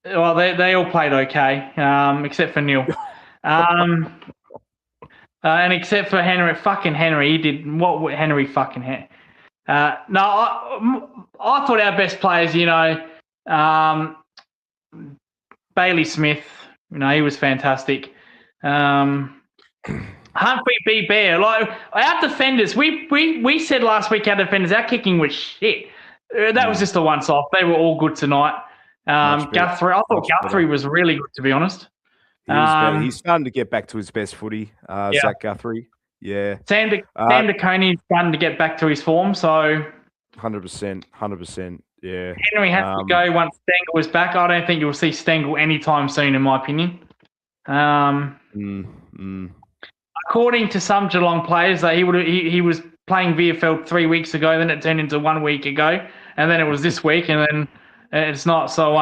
they all played okay, except for Neil. And except for Henry. Fucking Henry. He did what Henry fucking had. No, I thought our best players, you know, Bailey Smith, you know, he was fantastic. Humphrey B. Bear. Like our defenders, we said last week our defenders, our kicking was shit. That was just a once-off. They were all good tonight. Guthrie, I thought Guthrie was really good, to be honest. He was better. He's starting to get back to his best footy, Zach Guthrie. Yeah. Sam DeConey's starting to get back to his form, so 100%. Yeah. Henry has to go once Stengel was back. I don't think you'll see Stengel anytime soon, in my opinion. According to some Geelong players, that he was playing VFL 3 weeks ago, then it turned into 1 week ago, and then it was this week, and then it's not. So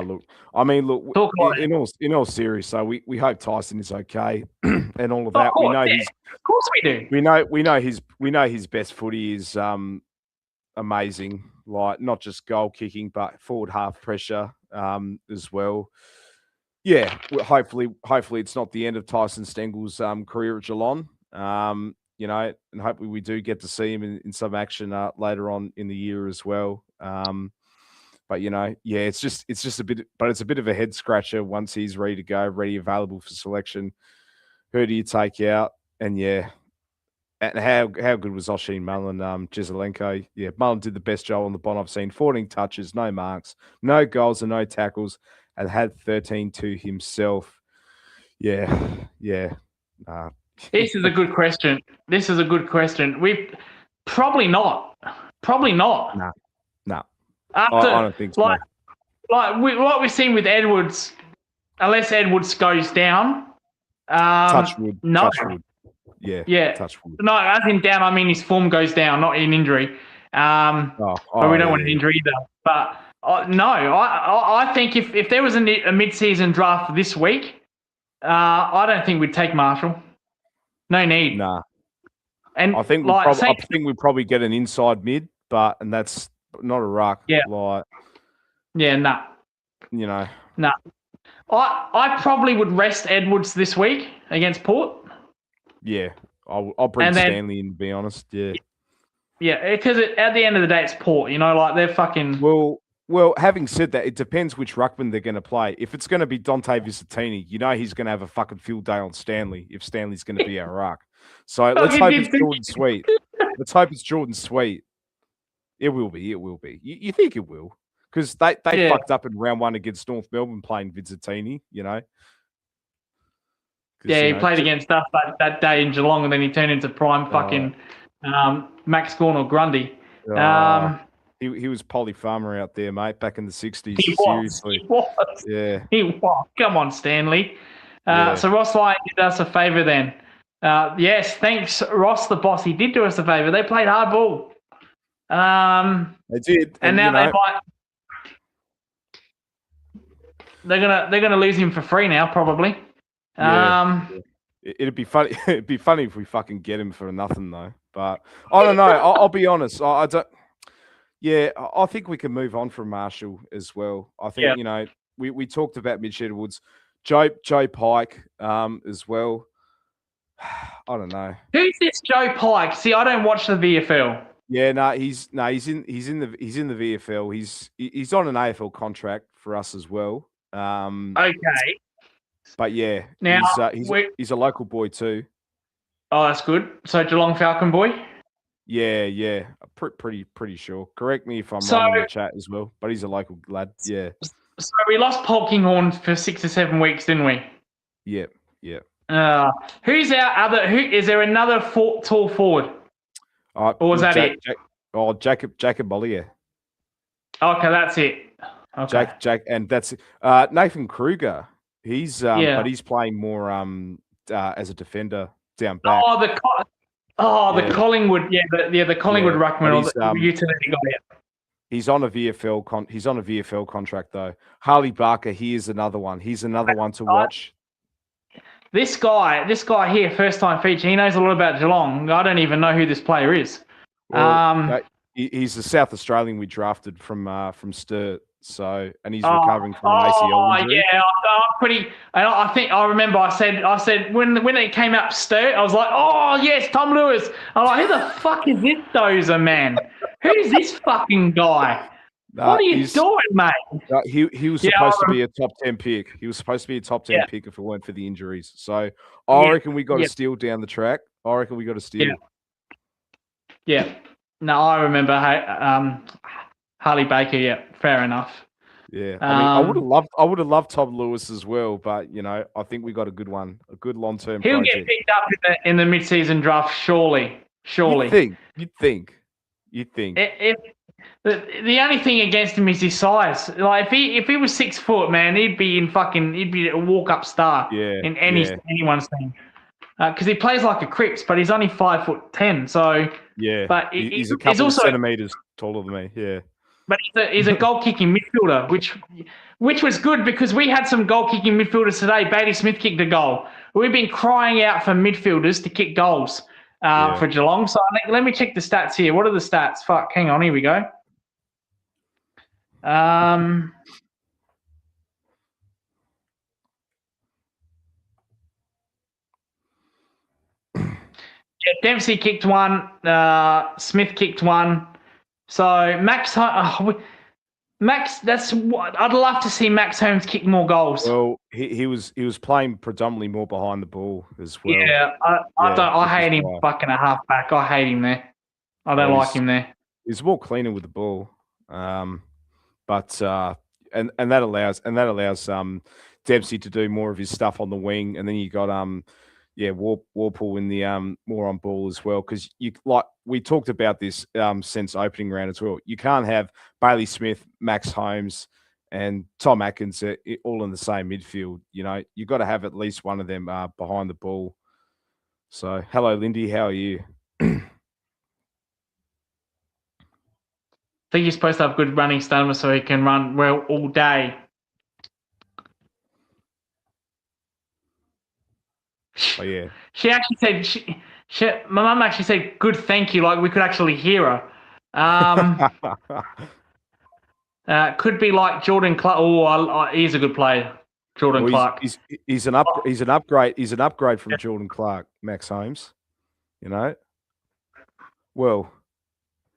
look, in all serious, so we hope Tyson is okay and all of that. Of course we do. We know his best footy is amazing, like not just goal kicking, but forward half pressure as well. Yeah, hopefully it's not the end of Tyson Stengel's career at Geelong. And hopefully we do get to see him in some action later on in the year as well. But it's just a bit, but it's a bit of a head scratcher once he's ready to go, available for selection. Who do you take out? And and how good was Oshin Mullen, Jezelenko? Yeah, Mullen did the best job on the bond I've seen. 14 touches, no marks, no goals and no tackles, and had 13 to himself. Yeah. This is a good question. We've probably not. No. After, I don't think so. What we've seen with Edwards, unless Edwards goes down. Touch wood. No. Touch wood. Yeah. Touch wood. No, as in down, I mean his form goes down, not in injury. But we don't want an injury either. But no, I think if there was a mid-season draft this week, I don't think we'd take Marshall. No need. Nah. And I think we probably get an inside mid, and that's not a ruck. Yeah. Nah. Nah. I probably would rest Edwards this week against Port. Yeah. I'll bring Stanley in, to be honest. Yeah. Yeah, because at the end of the day, it's Port. They're fucking. Well, having said that, it depends which ruckman they're going to play. If it's going to be Dante Visitini, he's going to have a fucking field day on Stanley if Stanley's going to be our ruck. So let's hope it's Jordan Sweet. Let's hope it's Jordan Sweet. It will be. You think it will? Because they fucked up in round 1 against North Melbourne playing Visitini, Yeah, he played against us that day in Geelong, and then he turned into prime fucking Max Gawn or Grundy. He was Polly Farmer out there, mate, back in the 60s. Seriously. He was. Yeah. He was. Come on, Stanley. So Ross Lyon did us a favour then. Yes, thanks, Ross the boss. He did do us a favour. They played hard ball. They did. And now they're gonna lose him for free now, probably. Yeah. It'd be funny. It'd be funny if we fucking get him for nothing, though. But I don't know. I'll be honest. I don't. Yeah, I think we can move on from Marshall as well. I think we talked about Mitch Edwards, Joe Pike as well. I don't know. Who's this Joe Pike? See, I don't watch the VFL. Yeah, he's in the VFL. He's on an AFL contract for us as well. Okay. But yeah, now he's a local boy too. Oh, that's good. So Geelong Falcon boy. Yeah, pretty sure. Correct me if I'm wrong in the chat as well. But he's a local lad. Yeah. So we lost Polkinghorne for 6 or 7 weeks, didn't we? Yep. Who's our other? Who is there? Another tall forward? Or was that it? Jacob Bollier. Okay, that's it. Okay. Jack, and that's Nathan Kruger. He's but he's playing more as a defender down back. The Collingwood, the Collingwood ruckman or the utility guy. He's on a VFL contract though. Harley Barker, he is another one. He's another one to watch. This guy here, first time feature. He knows a lot about Geelong. I don't even know who this player is. Well, he's the South Australian we drafted from Sturt. So, and he's recovering from an ACL injury. Yeah, I'm pretty. I think I remember. I said when it came up Sturt, I was like, oh yes, Tom Lewis. I'm like, who the fuck is this dozer man? Who's this fucking guy? What are you doing, mate? He was supposed to be a top 10 pick. He was supposed to be a top 10 pick if it weren't for the injuries. So I reckon we got a steal down the track. I reckon we got a steal. Yeah. No, I remember Harley Baker. Yeah, fair enough. Yeah, I mean, I would have loved Tom Lewis as well, but I think we got a good one, a good long-term project. He'll get picked up in the mid-season draft, surely. You'd think. If the only thing against him is his size. Like if he was 6 foot, man, he'd be a walk-up star in anyone's team. Because he plays like a Cripps, but he's only 5'10". So but he's a couple of centimeters taller than me. Yeah. But he's a goal-kicking midfielder, which was good because we had some goal-kicking midfielders today. Bailey Smith kicked a goal. We've been crying out for midfielders to kick goals for Geelong. So let me check the stats here. What are the stats? Fuck, hang on. Here we go. Dempsey kicked one. Smith kicked one. So Max, that's what I'd love to see. Max Holmes kick more goals. Well, he was playing predominantly more behind the ball as well. Yeah, I hate him fucking a halfback. I hate him there. I don't like him there. He's more cleaner with the ball, but and that allows Dempsey to do more of his stuff on the wing, and then you got Warpool in the more on ball as well, because we talked about this since opening round as well. You can't have Bailey Smith, Max Holmes, and Tom Atkins all in the same midfield. You got to have at least one of them behind the ball. So, hello, Lindy. How are you? I think he's supposed to have good running stamina so he can run well all day. Oh yeah. She actually said my mum actually said good thank you, like we could actually hear her. Could be like Jordan Clark. Oh, he's a good player, Jordan Clark. He's an upgrade. He's an upgrade from Jordan Clark, Max Holmes. Well,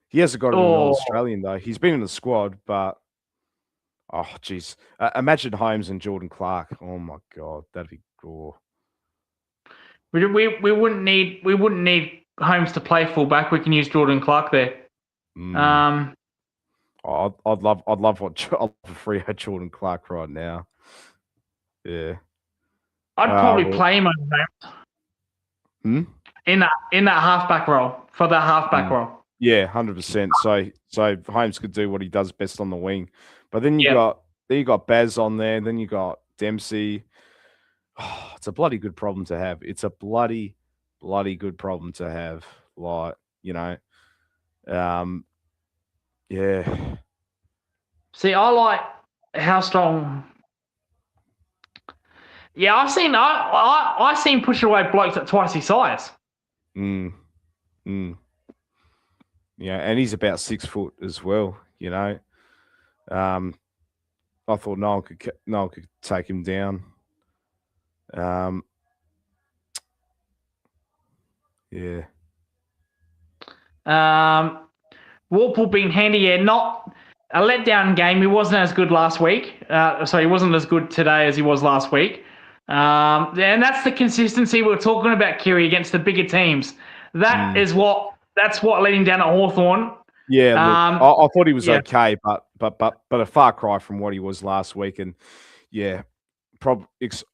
he hasn't got an Australian though. He's been in the squad, but geez, imagine Holmes and Jordan Clark. Oh my God, that'd be cool. We wouldn't need Holmes to play fullback. We can use Jordan Clark there. I'd love a free Jordan Clark right now. Yeah, I'd probably play him over Holmes. In that halfback role for the halfback role. Yeah, 100%. So Holmes could do what he does best on the wing, but then you got Baz on there. Then you got Dempsey. Oh, it's a bloody good problem to have. It's a bloody good problem to have. Yeah. See, I like how strong. Yeah, I've seen push away blokes at twice his size. Yeah, and he's about 6 foot as well. I thought no one could take him down. Yeah. Warpool being handy, not a letdown game. He wasn't as good last week. He wasn't as good today as he was last week. And that's the consistency we're talking about, Kiri, against the bigger teams. That's what let him down at Hawthorn. Yeah, look, I thought he was okay, but a far cry from what he was last week. And yeah,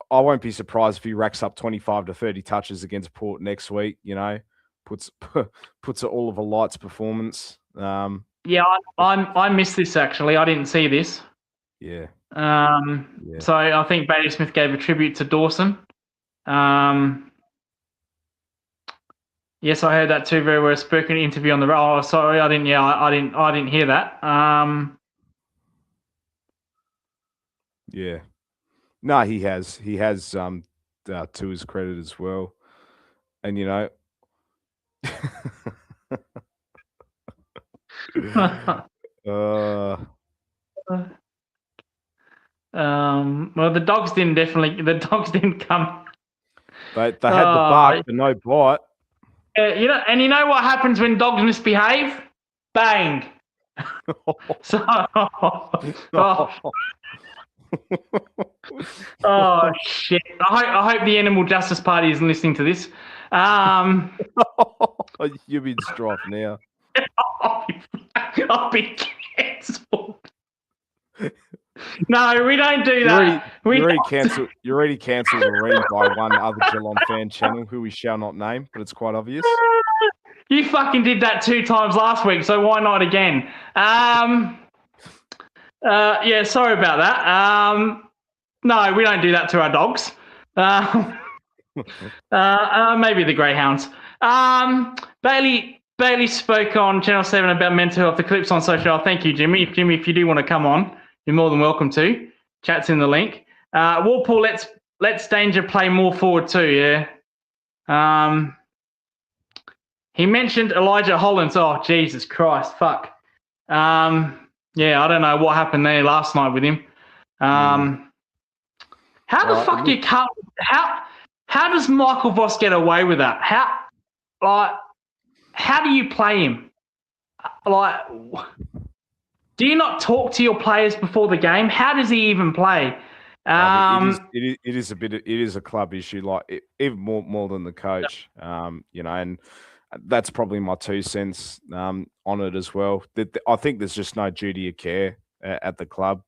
I won't be surprised if he racks up 25 to 30 touches against Port next week. Puts it all of a Lights performance. I missed this actually. I didn't see this. Yeah. So I think Bailey Smith gave a tribute to Dawson. Yes, I heard that too. Very well spoken interview on the. Oh, sorry, I didn't. Yeah, I didn't hear that. Yeah. No, he has. He has. To his credit as well, and well, the dogs didn't come. They had the bark, but no bite. You know what happens when dogs misbehave? Bang. So, oh shit! I hope the Animal Justice Party isn't listening to this. You've been strife now. I'll be cancelled. No, we don't do that. You're already cancelled already by one other Geelong fan channel who we shall not name, but it's quite obvious. You fucking did that 2 times last week, so why not again? Yeah, sorry about that. No, we don't do that to our dogs. Maybe the greyhounds. Bailey spoke on Channel 7 about mental health. The clip's on social. Thank you, Jimmy. Jimmy, if you do want to come on, you're more than welcome to. Chat's in the link. Walpole, let's Danger play more forward too, yeah. He mentioned Elijah Hollins. Oh, Jesus Christ, fuck. Yeah, I don't know what happened there last night with him. How the fuck do you cut? How does Michael Voss get away with that? How do you play him? Do you not talk to your players before the game? How does he even play? It is a club issue, even more than the coach. And that's probably my 2 cents on it as well. I think there's just no duty of care at the club.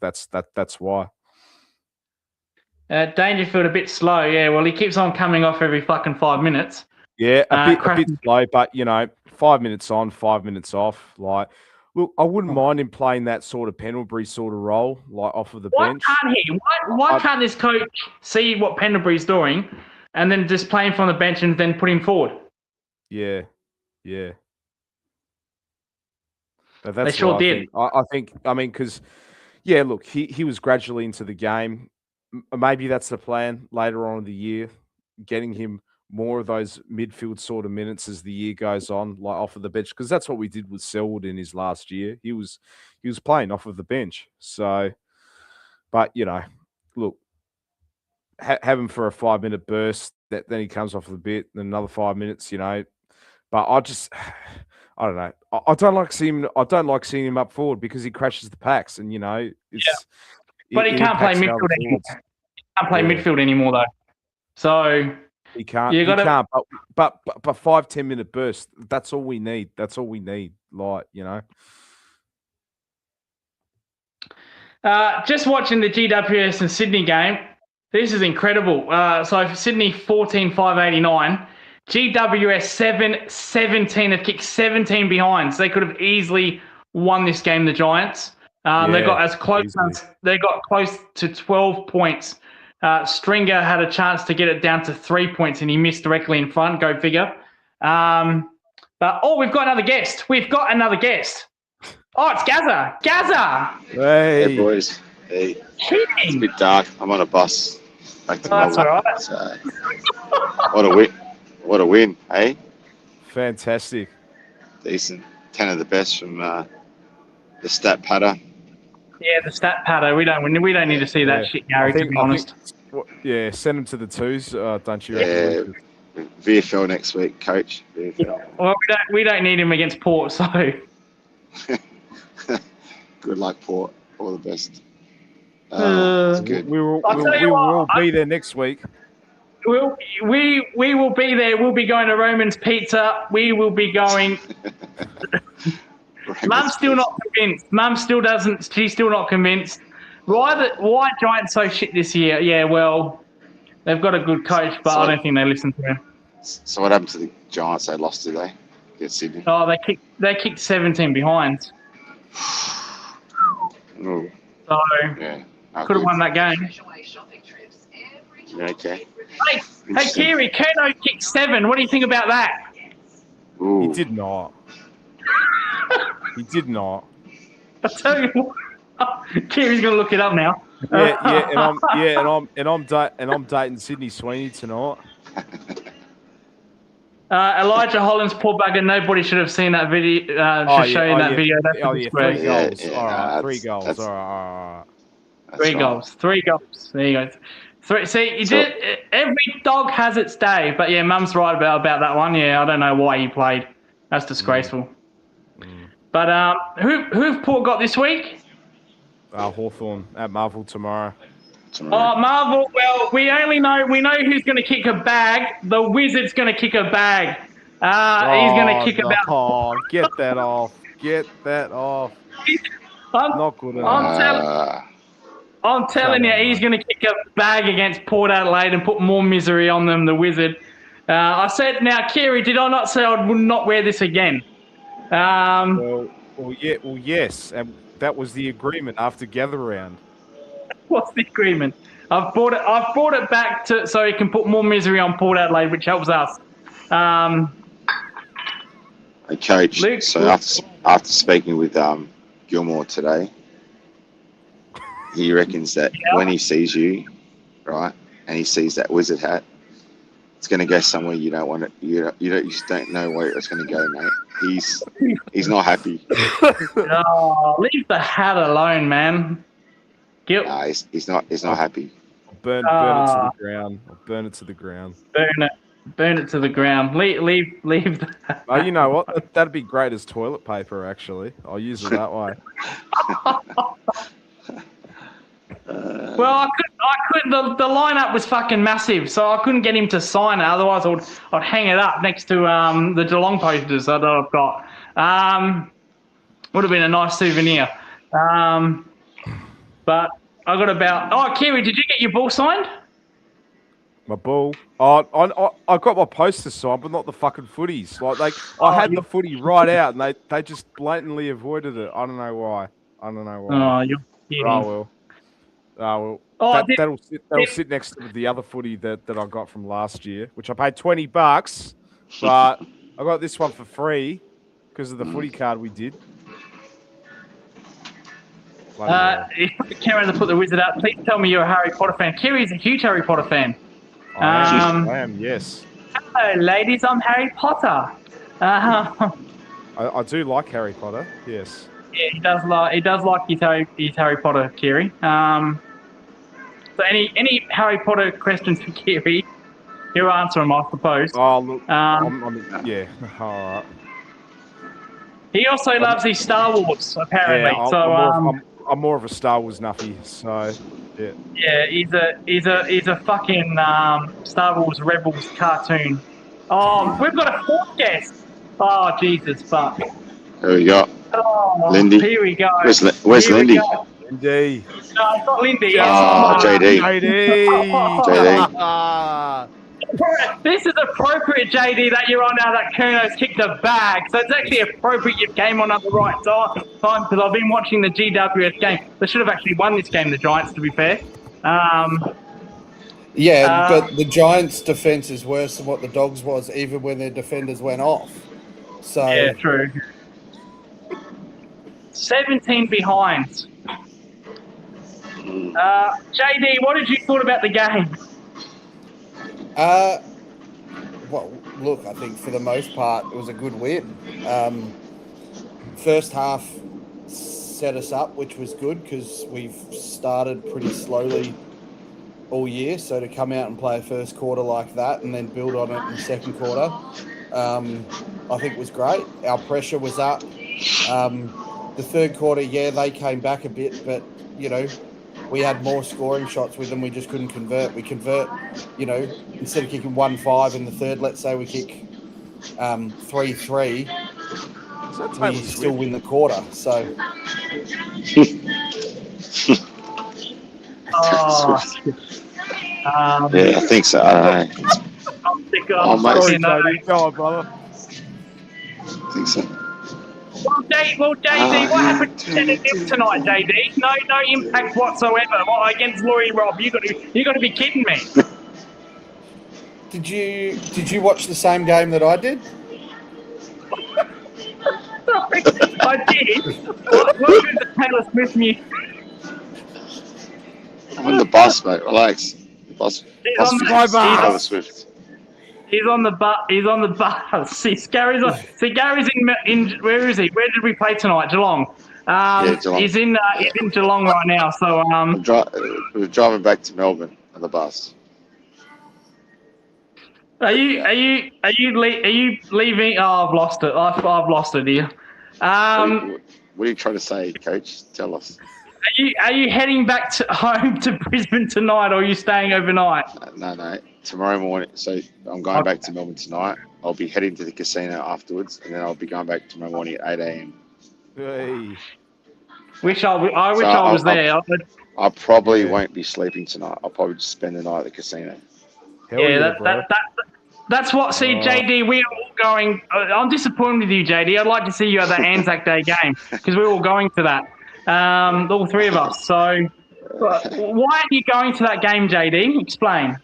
That's why. Dangerfield a bit slow, yeah. Well, he keeps on coming off every fucking 5 minutes. Yeah, a bit slow, but 5 minutes on, 5 minutes off. Look, I wouldn't mind him playing that sort of Pendlebury sort of role, off of the bench. Can't he? Why can't this coach see what Pendlebury's doing, and then just play him from the bench and then put him forward? Yeah. But they sure did. I think, because, look, he was gradually into the game. Maybe that's the plan later on in the year, getting him more of those midfield sort of minutes as the year goes on, off of the bench, because that's what we did with Selwood in his last year. He was playing off of the bench. So, but look, have him for a 5-minute burst. Then he comes off of the bit, then another 5 minutes. But I don't know. I don't like seeing him up forward because he crashes the packs, and it's. But he can't play midfield anymore. He can't play midfield anymore though. So. He can't. He can't. But 5-10 minute burst. That's all we need. Just watching the GWS and Sydney game. This is incredible. So for Sydney 14-589, GWS 7-17 have kicked 17 behinds. They could have easily won this game. The Giants. They got close to 12 points. Stringer had a chance to get it down to 3 points and he missed directly in front. Go figure. But we've got another guest. Oh, it's Gaza. Hey, boys. Hey. It's a bit dark. I'm on a bus back to Melbourne. That's all right. So, what a win, hey? Fantastic. Decent. 10 of the best from the stat patter. Yeah, the stat patter. We don't need to see that shit, Gary. To be honest. Send them to the twos, don't you? Yeah, VFL next week, coach. VFL. Yeah. Well, we don't need him against Port, so. Good luck, Port. All the best. It's good. We will all be there next week. We will be there. We'll be going to Roman's Pizza. We will be going. Mum's still not convinced. Mum still doesn't. She's still not convinced. Why Giants so shit this year? Yeah, well, they've got a good coach, but I don't think they listen to him. So what happened to the Giants? They lost, did they? Against Sydney. Oh, they kicked 17 behinds. Ooh. So could have won that game. Okay. Hey, Kiri, Kerno kicked 7. What do you think about that? Ooh. He did not. He did not. I tell you what, Kiri's gonna look it up now. And I'm dating Sydney Sweeney tonight. Elijah Hollins, poor bugger. Nobody should have seen that video. Show you that video. That's 3 goals. All right, 3 goals. All right. 3 goals. 3 goals. There you go. Every dog has its day, but yeah, Mum's right about that one. Yeah, I don't know why he played. That's disgraceful. But who've Port got this week? Hawthorn at Marvel tomorrow. Oh, Marvel. Well, we know who's going to kick a bag. The Wizard's going to kick a bag. He's going to kick about. Oh, get that off. Get that off. Not good enough. I'm telling you, he's going to kick a bag against Port Adelaide and put more misery on them, the Wizard. I said, now, Kiri, did I not say I would not wear this again? Well, yes. And that was the agreement after gather round. What's the agreement? I've brought it back so he can put more misery on Port Adelaide, which helps us. Hey, Coach, Luke, so after speaking with Gilmore today, he reckons that when he sees you, right, and he sees that Wizard hat, it's going to go somewhere you don't want it. You just don't know where it's going to go, mate. He's not happy. Oh, leave the hat alone, man. Nah, he's not happy. Burn it to the ground. I'll burn it to the ground. Burn it to the ground. Leave the. Oh, you know what? That'd be great as toilet paper. Actually, I'll use it that way. Well, I couldn't. The lineup was fucking massive, so I couldn't get him to sign it. Otherwise, I'd hang it up next to the Geelong posters that I've got. Would have been a nice souvenir. But I got about. Oh, Kiri, did you get your ball signed? My ball. I got my posters signed, but not the fucking footies. Like I had the footy right out, and they just blatantly avoided it. I don't know why. Oh, you're kidding. Oh well. That'll sit next to the other footy that I got from last year, which I paid $20, but I got this one for free because of the footy card we did. If Karen to put the Wizard up, please tell me you're a Harry Potter fan. Kiri's a huge Harry Potter fan. I am, yes. Hello, ladies. I'm Harry Potter. I do like Harry Potter. Yes. Yeah, he does like his Harry Potter, Kiri. So any Harry Potter questions for Kiri, he'll answer them, I suppose. Oh look, yeah, all right. He also loves his Star Wars, apparently. Yeah, I'm more of a Star Wars nuffy, so yeah. Yeah, he's a fucking Star Wars Rebels cartoon. Oh, we've got a fourth guest. Oh Jesus, fuck. There we go. Oh, Lindy. Here we go. Where's Lindy? Lindy. No, it's not Lindy. Oh, JD. JD. This is appropriate, JD, that you're on now that Kurno's kicked a bag. So it's actually appropriate you came on at the right time because I've been watching the GWS game. They should have actually won this game, the Giants, to be fair. But the Giants' defence is worse than what the Dogs was, even when their defenders went off. So yeah, true. 17 behind. JD, what did you thought about the game? Well, look, I think for the most part, it was a good win. First half set us up, which was good because we've started pretty slowly all year. So to come out and play a first quarter like that and then build on it in the second quarter, I think was great. Our pressure was up. The third quarter, they came back a bit, but, we had more scoring shots with them. We just couldn't convert. We convert, instead of kicking 1-5 in the third, let's say we kick 3-3, we still win the quarter. So. Yeah, I think so. I don't know. I'm sick of Go on, brother. I think so. Well, JD, what happened to Tennessee tonight, JD? No impact whatsoever. What, against Laurie Robb? You got to be kidding me. Did you watch the same game that I did? I did. What was the Taylor Swift music? I'm on the bus, mate. Relax. The bus. Taylor Swift. He's on the bus. He's on the bus. See, Gary's in. Where is he? Where did we play tonight? Geelong. Geelong. He's in Geelong right now. So we're driving back to Melbourne on the bus. Are you leaving? Oh, I've lost it. I've lost it here. What are you trying to say, Coach? Tell us. Are you heading back to home to Brisbane tonight, or are you staying overnight? No. Tomorrow morning. So I'm going back to Melbourne tonight. I'll be heading to the casino afterwards, and then I'll be going back tomorrow morning at 8 a.m. Hey. I wish I was there. I probably Yeah. won't be sleeping tonight. I'll probably just spend the night at the casino. Hell yeah, bro. That's what. See, JD, we're all going. I'm disappointed with you, JD. I'd like to see you at the Anzac Day game because we're all going to that. All three of us. So, why are you going to that game, JD? Explain.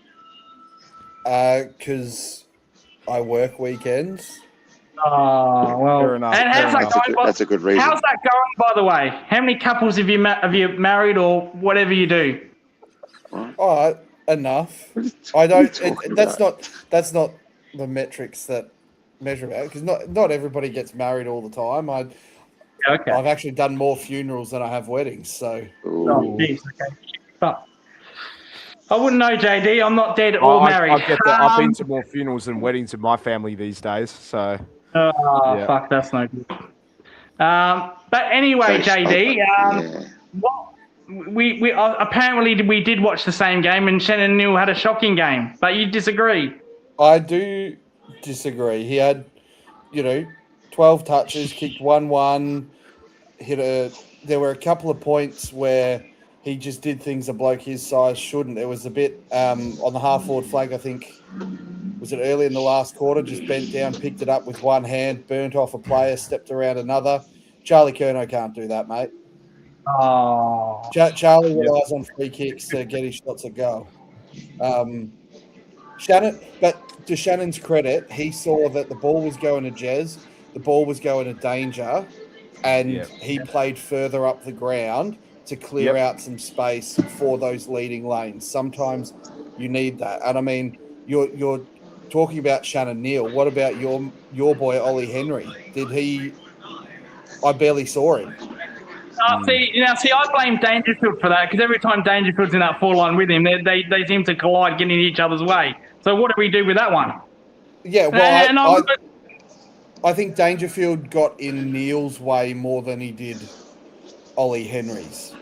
Because I work weekends. Oh well. Fair enough. And how's that going? That's a good reason. How's that going, by the way? How many couples have you married or whatever you do? Oh, enough. What I are you don't. talking That's about? not the metrics that measure out because not everybody gets married all the time. Okay. I've actually done more funerals than I have weddings. So Oh, geez, okay. But I wouldn't know, JD. I'm not dead or married. I get that. I've been to more funerals than weddings in my family these days. So. Oh, Yeah. fuck, that's no good. But anyway, So, JD, yeah. what we apparently we did watch the same game, and Shannon Neal had a shocking game, but you disagree. I do disagree. He had, 12 touches, kicked 1-1, there were a couple of points where he just did things a bloke his size shouldn't. There was a bit on the half-forward flank, I think, was it early in the last quarter, just bent down, picked it up with one hand, burnt off a player, stepped around another. Charlie Curnow can't do that, mate. Oh, Charlie relies on free kicks to get his shots at goal. Shannon, but to Shannon's credit, he saw that the ball was going to Jez, the ball was going to Danger, and he played further up the ground to clear out some space for those leading lanes. Sometimes you need that. And I mean, you're talking about Shannon Neal. What about your boy Ollie Henry? I barely saw him. See, I blame Dangerfield for that because every time Dangerfield's in that four line with him, they seem to collide, getting in each other's way. So what do we do with that one? Yeah, well, I think Dangerfield got in Neal's way more than he did Ollie Henry's.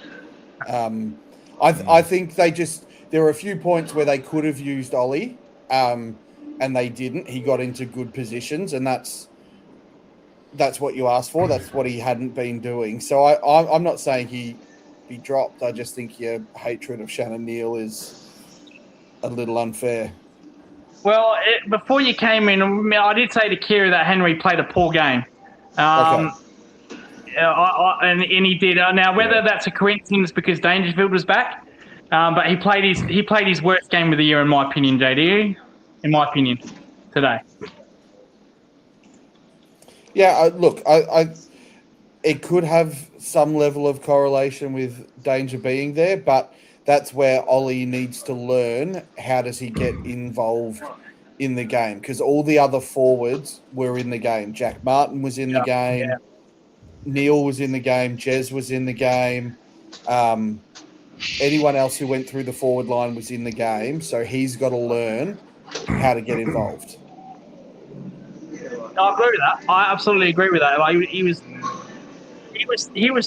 I think there were a few points where they could have used Ollie, and they didn't. He got into good positions, and that's what you asked for. That's what he hadn't been doing. So I'm not saying he dropped. I just think your hatred of Shannon Neal is a little unfair. Well, before you came in, I did say to Kira that Henry played a poor game. And he did. Now, whether that's a coincidence because Dangerfield was back, but he played his worst game of the year, in my opinion, JD. In my opinion, today. Yeah, look, it could have some level of correlation with Danger being there, but that's where Ollie needs to learn how does he get involved in the game, because all the other forwards were in the game. Jack Martin was in the game. Neal was in the game. Jez was in the game. Anyone else who went through the forward line was in the game, so he's got to learn how to get involved. I agree with that. I absolutely agree with that. Like, he was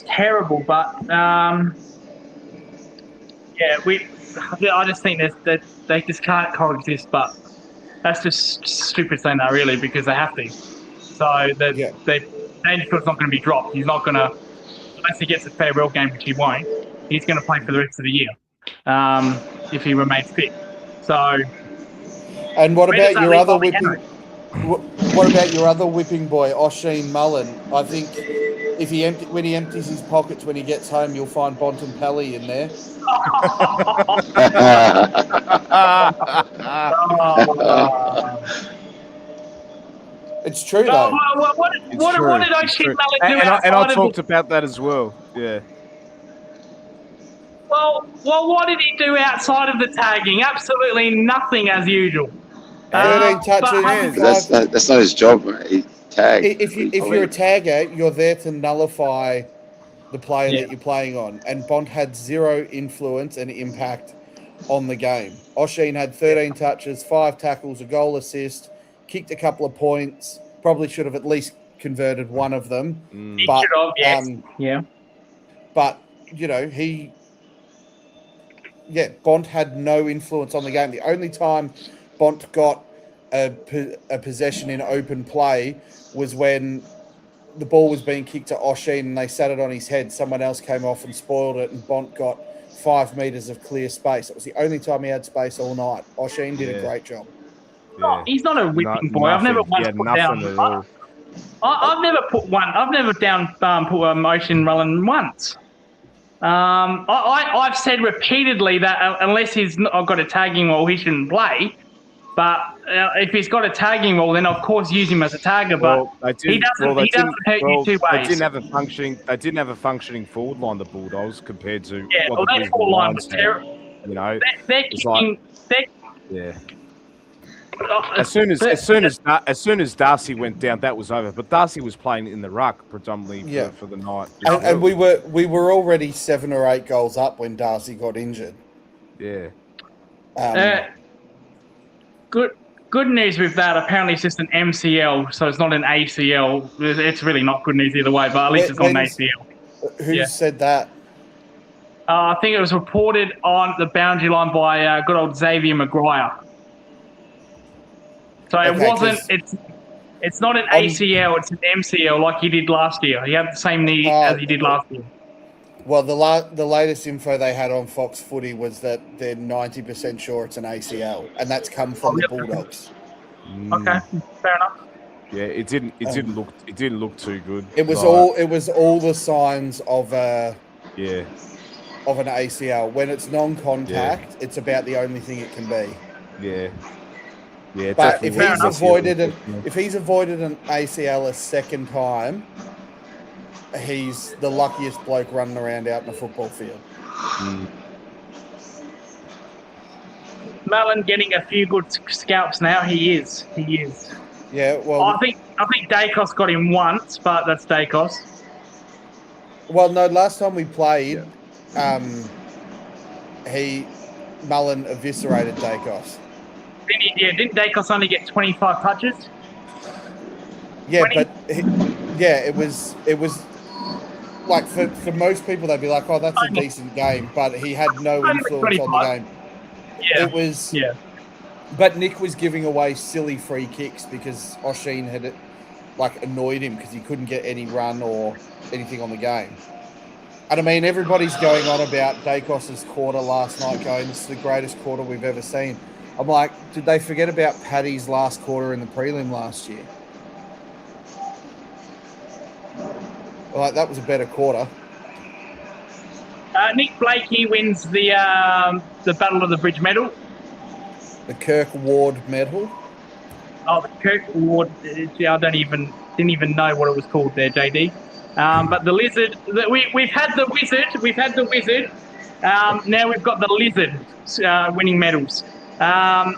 terrible, but I just think that they just can't coexist. But that's just stupid saying that, really, because they have to. So Dangerfield's not going to be dropped. He's not going to, unless he gets a farewell game, which he won't. He's going to play for the rest of the year if he remains fit. So. And what about your other whipping? What about your other whipping boy, Oisin Mullen? I think when he empties his pockets when he gets home, you'll find Bontempelli in there. It's true, though. What did Oisin Mullen do? And I talked about that as well. Yeah. Well, what did he do outside of the tagging? Absolutely nothing, as usual. 13 touches. That's not his job, mate. He tag. If you're a tagger, you're there to nullify the player that you're playing on. And Bont had zero influence and impact on the game. Oisin had 13 touches, 5 tackles, a goal assist, kicked a couple of points. Probably should have at least converted one of them. He But, should have, yes. Yeah. But, you know, Bont had no influence on the game. The only time Bont got a possession in open play was when the ball was being kicked to Oshin and they sat it on his head. Someone else came off and spoiled it, and Bont got 5 meters of clear space. It was the only time he had space all night. Oshin did a great job. Yeah. He's not a whipping boy. I've never once put down. I've never put one. I've never put a motion Mullen once. I've said repeatedly that unless he's not got a tagging role, he shouldn't play. But if he's got a tagging role, then of course use him as a tagger. But he doesn't hurt you two ways. They didn't have a functioning forward line, the Bulldogs, compared to that forward line was terrible. You know, they're kicking. As soon as Darcy went down, that was over. But Darcy was playing in the ruck predominantly for the night. And we were already 7 or 8 goals up when Darcy got injured. Yeah. Good news with that. Apparently, it's just an MCL, so it's not an ACL. It's really not good news either way, but at least it's not an ACL. Who said that? I think it was reported on the boundary line by good old Xavier Maguire. So it wasn't. It's not an ACL. It's an MCL, like he did last year. He had the same knee as he did last year. Well, the latest info they had on Fox Footy was that they're 90% sure it's an ACL, and that's come from the Bulldogs. Okay, fair enough. Yeah, it didn't look too good. It was all the signs of an ACL. When it's non-contact, it's about the only thing it can be. Yeah. Yeah, but if he's avoided an ACL a second time, he's the luckiest bloke running around out in a football field. Mellon getting a few good scalps now. He is. Yeah, well, I think Dacos got him once, but that's Dacos. Well, no, last time we played, Mullen eviscerated Dacos. Didn't Dacos only get 25 touches? Yeah, 20? But it was like for most people they'd be like, oh, that's a decent game, but he had no influence on the game. Yeah, it was. Yeah, but Nick was giving away silly free kicks because Oshin had annoyed him because he couldn't get any run or anything on the game. And I mean, everybody's going on about Dacos's quarter last night, going, this is the greatest quarter we've ever seen. I'm like, did they forget about Paddy's last quarter in the prelim last year? Like, that was a better quarter. Nick Blakey wins the Battle of the Bridge medal. The Kirk Ward medal. Oh, the Kirk Ward. I didn't even know what it was called there, JD. But the Lizard. We've had the Wizard. Now we've got the Lizard winning medals. Last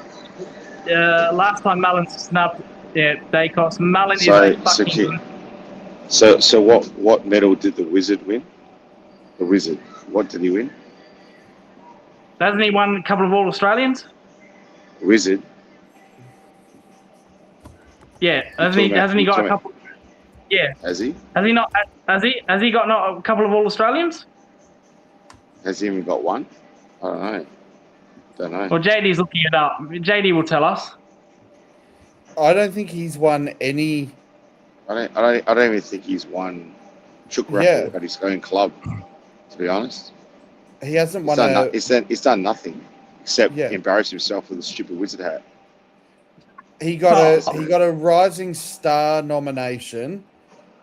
time Mullen snubbed Dacos. Mullen So what medal did the Wizard win? The Wizard. What did he win? Hasn't he won a couple of All Australians? Wizard. Yeah, hasn't he got a couple? Yeah. Has he? Has he not? Has he got a couple of All Australians? Has he even got one? I don't know. Well, JD's looking it up. JD will tell us. I don't think he's won any. I don't even think he's won Chook Raffle at his own club. To be honest, he hasn't won. He's done nothing except embarrass himself with a stupid Wizard hat. He got a Rising Star nomination,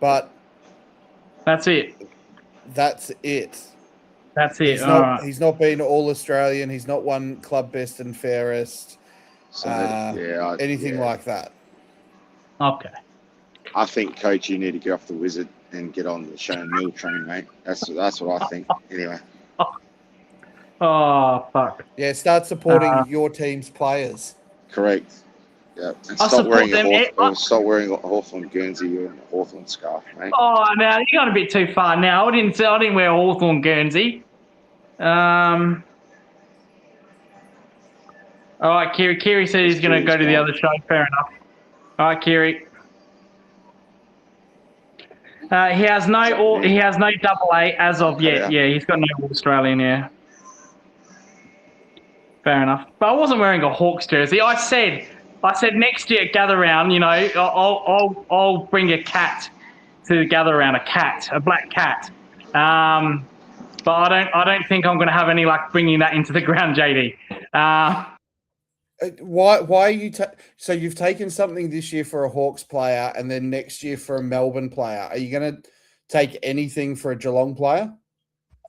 but that's it. He's not been All Australian. He's not won Club Best and Fairest. Anything like that. Okay. I think, Coach, you need to get off the Wizard and get on the Shane Mill train, mate. That's what I think. Anyway. Oh, fuck. Yeah, start supporting your team's players. Correct. Yeah. And stop wearing a Hawthorn Guernsey or a Hawthorn scarf, mate. Oh, now you got a bit too far now. I didn't wear a Hawthorn Guernsey. All right, Kiri said he's going to go to the other show. Fair enough. All right, Kiri. He has no double A as of yet. Yeah. Yeah, he's got no Australian. Yeah, fair enough. But I wasn't wearing a Hawks jersey. I said next year at Gather Round, I'll bring a cat to the Gather Round, a black cat. But I don't think I'm going to have any luck bringing that into the ground, JD. Why are you so you've taken something this year for a Hawks player and then next year for a Melbourne player? Are you going to take anything for a Geelong player?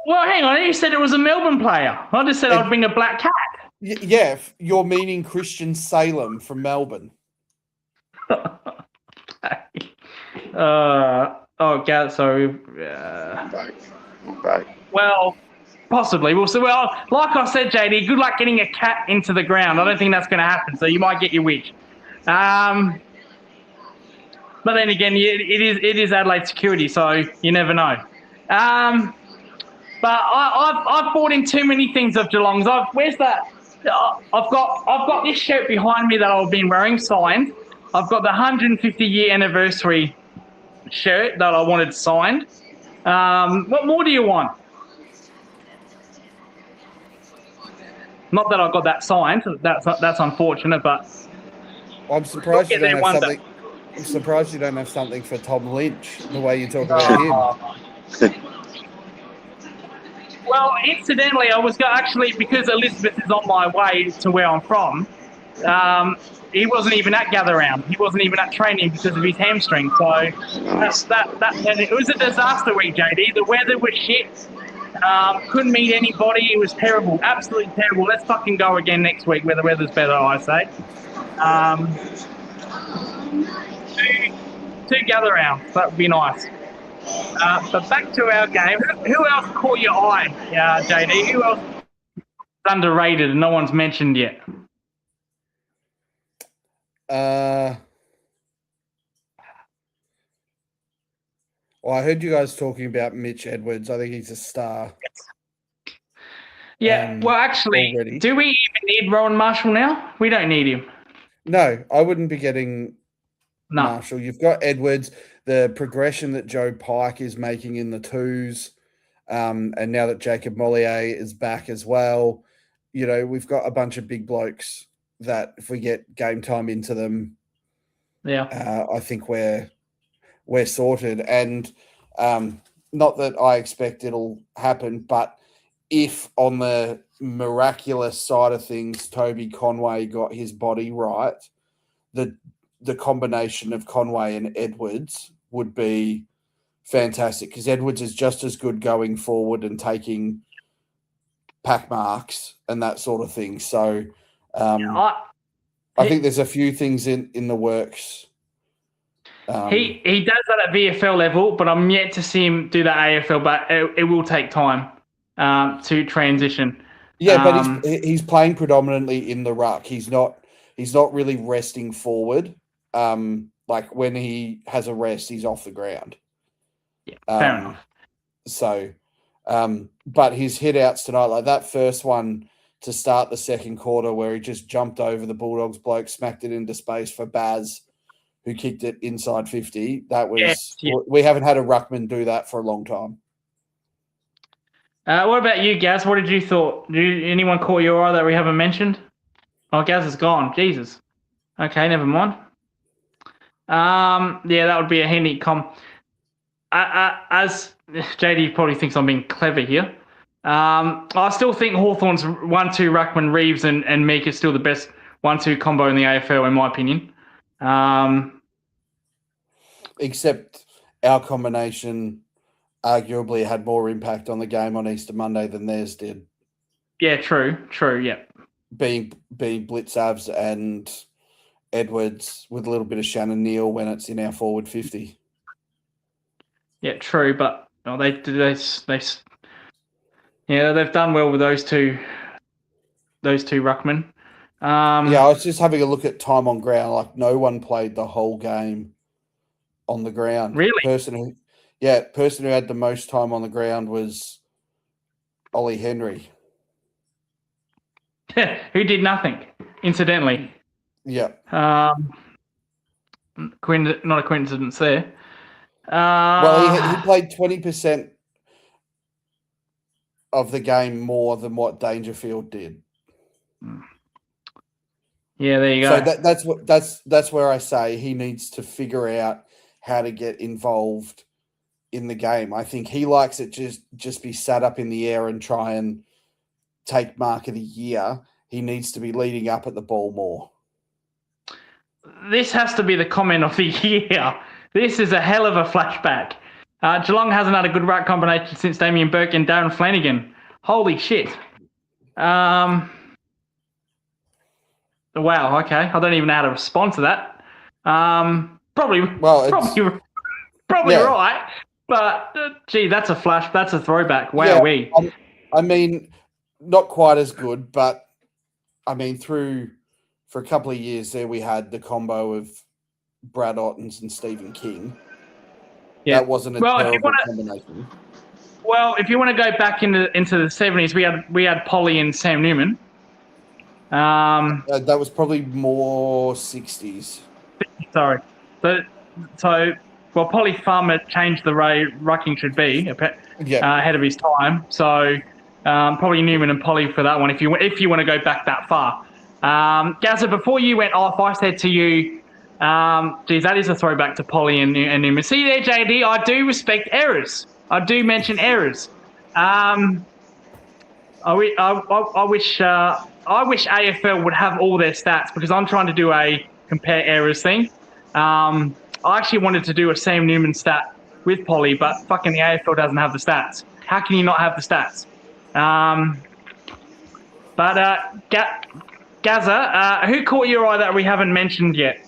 Well, hang on. You said it was a Melbourne player. I just said I'd bring a black cat. Yeah, you're meaning Christian Salem from Melbourne. God, sorry. Right. Well, possibly. We'll see. Well, like I said, JD, good luck getting a cat into the ground. I don't think that's going to happen, so you might get your wish. But then again, it is Adelaide security, so you never know. But I've bought in too many things of Geelong's. Where's that? I've got this shirt behind me that I've been wearing signed. I've got the 150-year anniversary shirt that I wanted signed. What more do you want? Not that I got that signed. That's unfortunate, but I'm surprised you don't have something. I'm surprised you don't have something for Tom Lynch. The way you talk about him. Well, incidentally, I was actually, because Elizabeth is on my way to where I'm from. He wasn't even at Gather Round. He wasn't even at training because of his hamstring. So it was a disaster week, JD. The weather was shit. Couldn't meet anybody. It was terrible, absolutely terrible. Let's fucking go again next week where the weather's better, I say. Two Gather Rounds, that would be nice. But back to our game. Who else caught your eye, JD? Who else is underrated and no one's mentioned yet? Well, I heard you guys talking about Mitch Edwards. I think he's a star. Yeah, well, actually, already. Do we even need Rowan Marshall now? We don't need him. No, I wouldn't be getting Marshall. You've got Edwards, the progression that Joe Pike is making in the twos, and now that Jacob Mollier is back as well, we've got a bunch of big blokes that if we get game time into them, I think we're sorted. And not that I expect it'll happen, but if on the miraculous side of things, Toby Conway got his body right, the combination of Conway and Edwards would be fantastic because Edwards is just as good going forward and taking pack marks and that sort of thing. So I think there's a few things in the works. He does that at VFL level, but I'm yet to see him do that AFL, but it will take time to transition. Yeah, but he's playing predominantly in the ruck. He's not really resting forward. Like when he has a rest, he's off the ground. Yeah, fair enough. So, but his hit outs tonight, like that first one to start the second quarter where he just jumped over the Bulldogs bloke, smacked it into space for Baz, who kicked it inside 50. That was we haven't had a ruckman do that for a long time. What about you, Gaz? What did you thought? Anyone caught your eye that we haven't mentioned? Oh, Gaz is gone. Jesus. Okay, never mind. That would be a handy as JD probably thinks I'm being clever here. I still think Hawthorn's 1-2 ruckman Reeves and Meek is still the best 1-2 combo in the AFL, in my opinion. Except our combination arguably had more impact on the game on Easter Monday than theirs did. Yeah, true, yeah. Being Blitz Abs and Edwards with a little bit of Shannon Neal when it's in our forward 50. Yeah, true, but they've done well with those two ruckmen. I was just having a look at time on ground. Like no one played the whole game on the ground. Really? Person who had the most time on the ground was Ollie Henry. Who did nothing, incidentally. Yeah. Not a coincidence there. Well, he played 20% of the game more than what Dangerfield did. Yeah, there you So go. that's where I say he needs to figure out how to get involved in the game. I think he likes it just be sat up in the air and try and take mark of the year. He needs to be leading up at the ball more. This has to be the comment of the year. This is a hell of a flashback. Geelong hasn't had a good ruck combination since Damien Burke and Darren Flanagan. Holy shit. Wow, okay. I don't even know how to respond to that. Probably yeah. right. But, gee, that's a flash. That's a throwback. Wowee. Yeah, I mean, not quite as good, but, I mean, for a couple of years there, we had the combo of Brad Ottens and Stephen King. Yeah. That wasn't a terrible combination. Well, if you want to go back into the 70s, we had Polly and Sam Newman. That was probably more 60s. Sorry. Well, Polly Farmer changed the way rucking should be ahead of his time. So probably Newman and Polly for that one if you want to go back that far. Gazza, before you went off, I said to you, geez, that is a throwback to Polly and Newman. See there, JD, I do respect errors. I do mention errors. I wish AFL would have all their stats because I'm trying to do a compare errors thing. I actually wanted to do a Sam Newman stat with Polly, but fucking the AFL doesn't have the stats. How can you not have the stats? Gazza, who caught your eye that we haven't mentioned yet?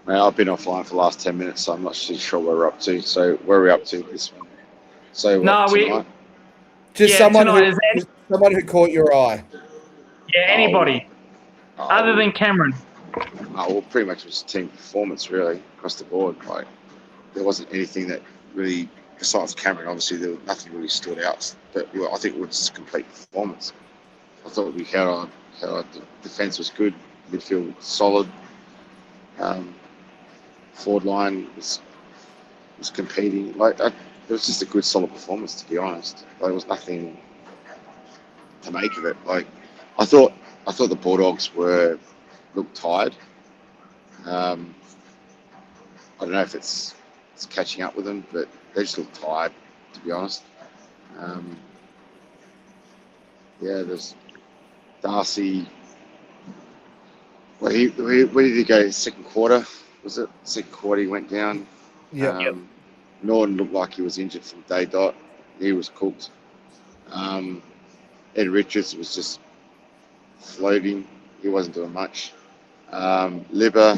Well, I've been offline for the last 10 minutes, so I'm not too sure where we're up to. So where are we up to this one? So tonight? Just someone who caught your eye. Yeah, anybody. Other than Cameron. Well, pretty much it was team performance, really, across the board. Like, there wasn't anything that really, besides Cameron, obviously, nothing really stood out. But I think it was just a complete performance. I thought we held our defence was good, midfield was solid. Forward line was competing. Like, it was just a good, solid performance, to be honest. There was nothing to make of it. Like, I thought the Bulldogs looked tired. I don't know if it's catching up with them, but they just look tired, to be honest. There's Darcy. Where did he go? Second quarter, was it? Second quarter he went down. Yeah. Norton looked like he was injured from day dot. He was cooked. Ed Richards was just floating. He wasn't doing much. Libba,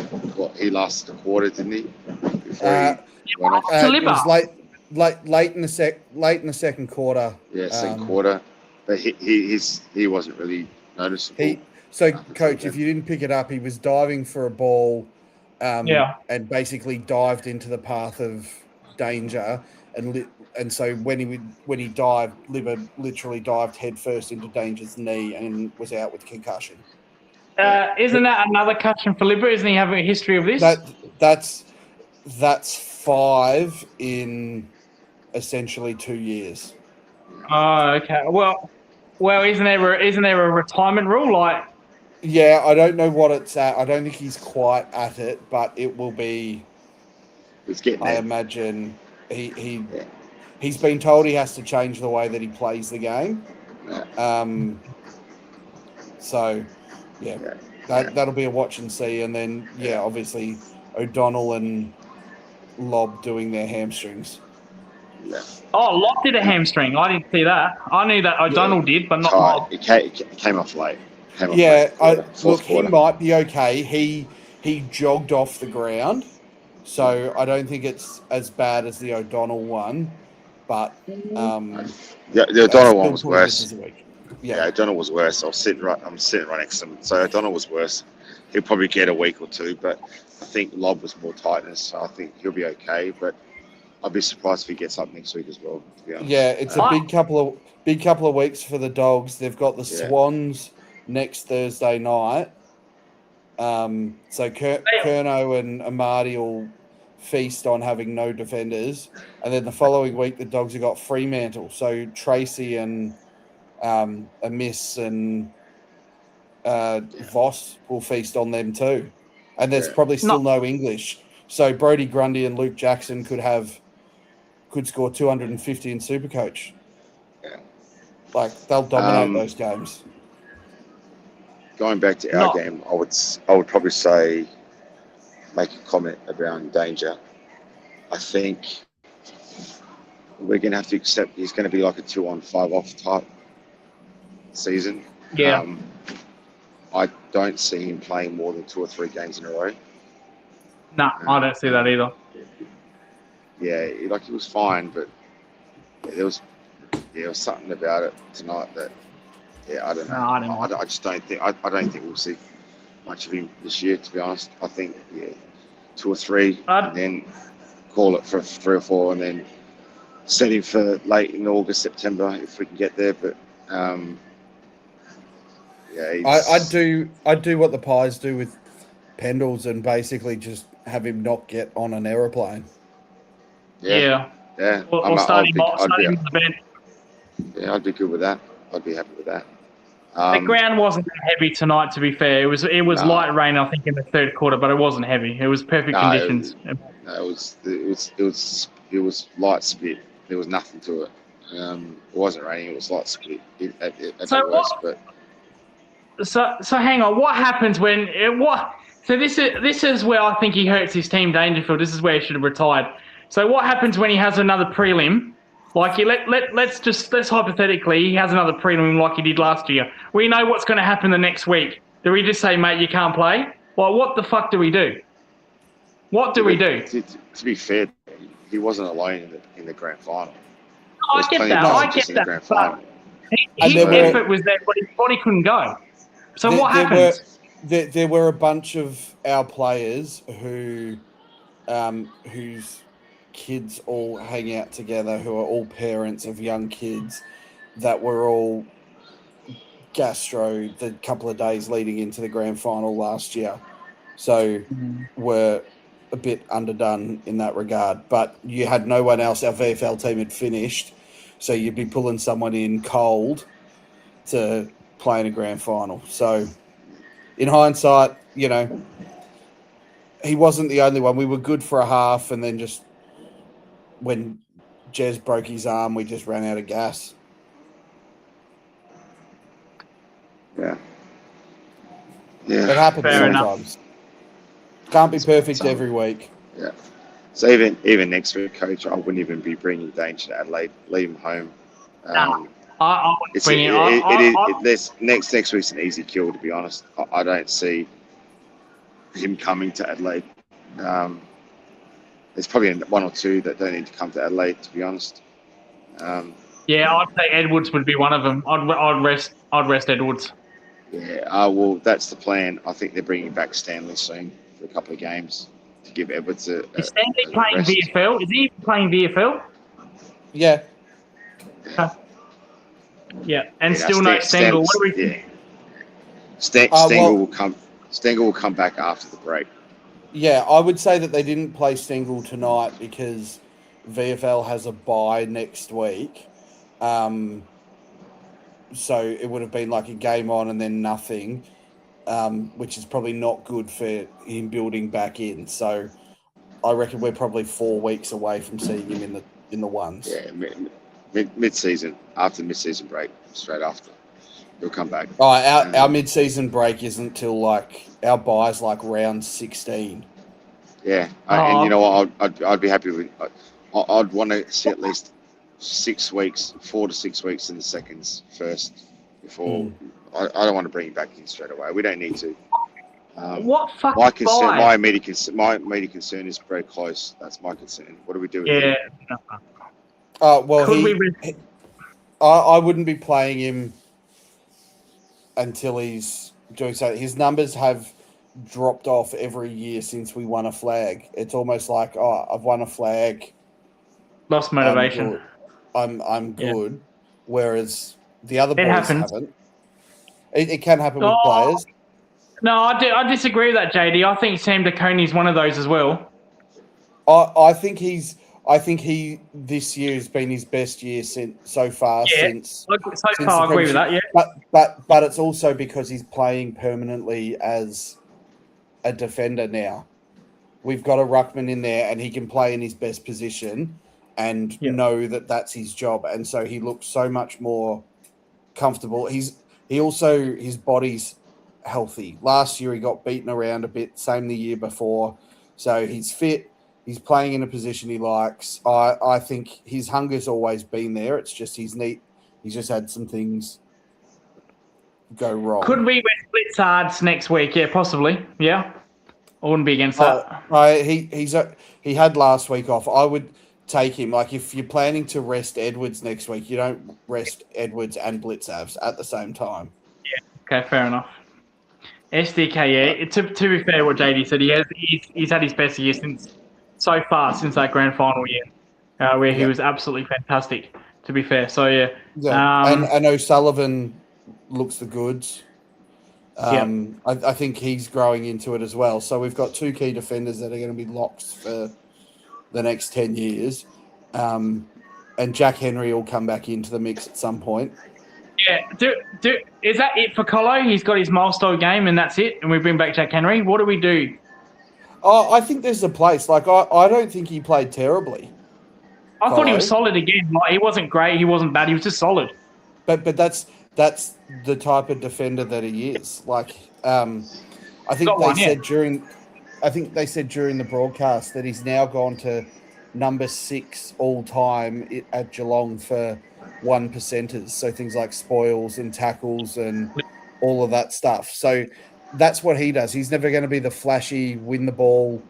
he lasted a quarter, didn't he? Before he went off. It was late in the second quarter. Yeah, second quarter. But he wasn't really noticeable. Coach, if you didn't pick it up, he was diving for a ball, and basically dived into the path of danger, and so when he dived, Libba literally dived headfirst into Danger's knee and was out with concussion. Isn't that another concussion for Libba? Isn't he having a history of this? That's 5 in essentially 2 years. Oh, okay. Well, isn't there a retirement rule? Like, yeah, I don't know what it's at. I don't think he's quite at it, but it will be. He's getting there. I imagine he's been told he has to change the way that he plays the game. So, that'll be a watch and see, and then obviously O'Donnell and Lobb doing their hamstrings. Yeah. Oh, Lobb did a hamstring. I didn't see that. I knew that O'Donnell did, but not Lobb. It came off late. He might be okay. He jogged off the ground, so I don't think it's as bad as the O'Donnell one, but the O'Donnell one was worse. Yeah, O'Donnell was worse. I'm sitting right next to him. So O'Donnell was worse. He'll probably get a week or two, but I think Lobb was more tightness, so I think he'll be okay. But I'd be surprised if he gets up next week as well, to be honest. Yeah, it's a big couple of weeks for the Dogs. They've got the Swans next Thursday night. So Kerno and Amadi will feast on having no defenders, and then the following week the Dogs have got Fremantle. So Tracy and Amiss and Voss will feast on them too. And there's probably still no English. So Brodie Grundy and Luke Jackson could score 250 in Supercoach. Yeah. Like, they'll dominate those games. Going back to our game, I would probably say, make a comment around Danger. I think we're going to have to accept he's going to be like a 2-on-5-off type season. Yeah. I don't see him playing more than 2 or 3 games in a row. No, I don't see that either. Yeah, like he was fine, but there was something about it tonight that I don't know. I just don't think I don't think we'll see much of him this year. To be honest, I think 2 or 3, and then call it for 3 or 4, and then set him for late in August, September if we can get there. But I'd do what the Pies do with Pendles and basically just have him not get on an aeroplane. Yeah. Or start him on the bench. Yeah, I'd be good with that. I'd be happy with that. The ground wasn't that heavy tonight, to be fair. It was light rain, I think, in the third quarter, but it wasn't heavy. It was perfect conditions. It was light spit. There was nothing to it. It wasn't raining. It was light spit at the worst. So hang on. What happens when So this is where I think he hurts his team, Dangerfield. This is where he should have retired. So what happens when he has another prelim? Like, let's hypothetically, he has another prelim like he did last year. We know what's going to happen the next week. Do we just say, mate, you can't play? Well, what the fuck do we do? What do we do? To be fair, he wasn't alone in the grand final. I get that. But his effort was there, but his body couldn't go. So what happens? There were a bunch of our players whose kids all hang out together, who are all parents of young kids, that were all gastro the couple of days leading into the grand final last year. So were a bit underdone in that regard. But you had no one else. Our VFL team had finished, so you'd be pulling someone in cold to play in a grand final. So in hindsight, he wasn't the only one. We were good for a half, and then just when Jez broke his arm, we just ran out of gas. Yeah. It happens Fair sometimes. Can't be perfect every week. Yeah. So even next week, Coach, I wouldn't even be bringing Danger to Adelaide. Leave him home. I wouldn't bring him. Next week's an easy kill, to be honest. I don't see him coming to Adelaide. There's probably 1 or 2 that don't need to come to Adelaide, to be honest. I'd say Edwards would be one of them. I'd rest Edwards. Yeah, well, that's the plan. I think they're bringing back Stanley soon for a couple of games to give Edwards a Is Stanley playing rest. VFL? Is he playing VFL? Yeah. And still no Stengel. What do we think? Stengel will come. Stengel will come back after the break. Yeah, I would say that they didn't play Stengel tonight because VFL has a bye next week. So it would have been like a game on and then nothing, which is probably not good for him building back in. So I reckon we're probably 4 weeks away from seeing him in the ones. Yeah, mid-season, after the mid-season break, straight after. He'll come back. Our mid-season break isn't till our bye's round 16. Yeah, and you know what? I'd be happy with. I'd want to see at least 6 weeks, 4 to 6 weeks in the seconds first before. I don't want to bring him back in straight away. We don't need to. What fucking my immediate concern is very close. That's my concern. What do we do? Yeah. I wouldn't be playing him until he's doing so. His numbers have dropped off every year since we won a flag. It's almost like, I've won a flag. Lost motivation. I'm good. Yeah. Whereas the other boys happens. Haven't. It can happen with players. No, I disagree with that, JD. I think Sam DeConey's one of those as well. I think he this year has been his best year so far Yeah, since so far I agree with that. Yeah, but it's also because he's playing permanently as a defender now. We've got a ruckman in there, and he can play in his best position and know that that's his job, and so he looks so much more comfortable. His body's healthy. Last year he got beaten around a bit, same the year before. So he's fit. He's playing in a position he likes. I think his hunger's always been there. It's just he's just had some things go wrong. Could we win Blitzards next week? Yeah, possibly. Yeah, I wouldn't be against that. He had last week off. I would take him. Like, if you're planning to rest Edwards next week, you don't rest Edwards and Blitzavs at the same time. Yeah. Okay, fair enough. SDK, yeah. To be fair, what JD said, he's had his best year since that grand final year, where he was absolutely fantastic. To be fair, so yeah. And O'Sullivan looks the goods. I think he's growing into it as well. So we've got two key defenders that are going to be locks for the next 10 years. And Jack Henry will come back into the mix at some point. Yeah. Is that it for Colo? He's got his milestone game and that's it? And we bring back Jack Henry? What do we do? Oh, I think there's a place. Like, I don't think he played terribly. I thought he was solid again. Like, he wasn't great. He wasn't bad. He was just solid. But that's the type of defender that he is. Like, I think they said during the broadcast that he's now gone to number 6 all time at Geelong for 1%ers. So things like spoils and tackles and all of that stuff. So that's what he does. He's never going to be the flashy win the ball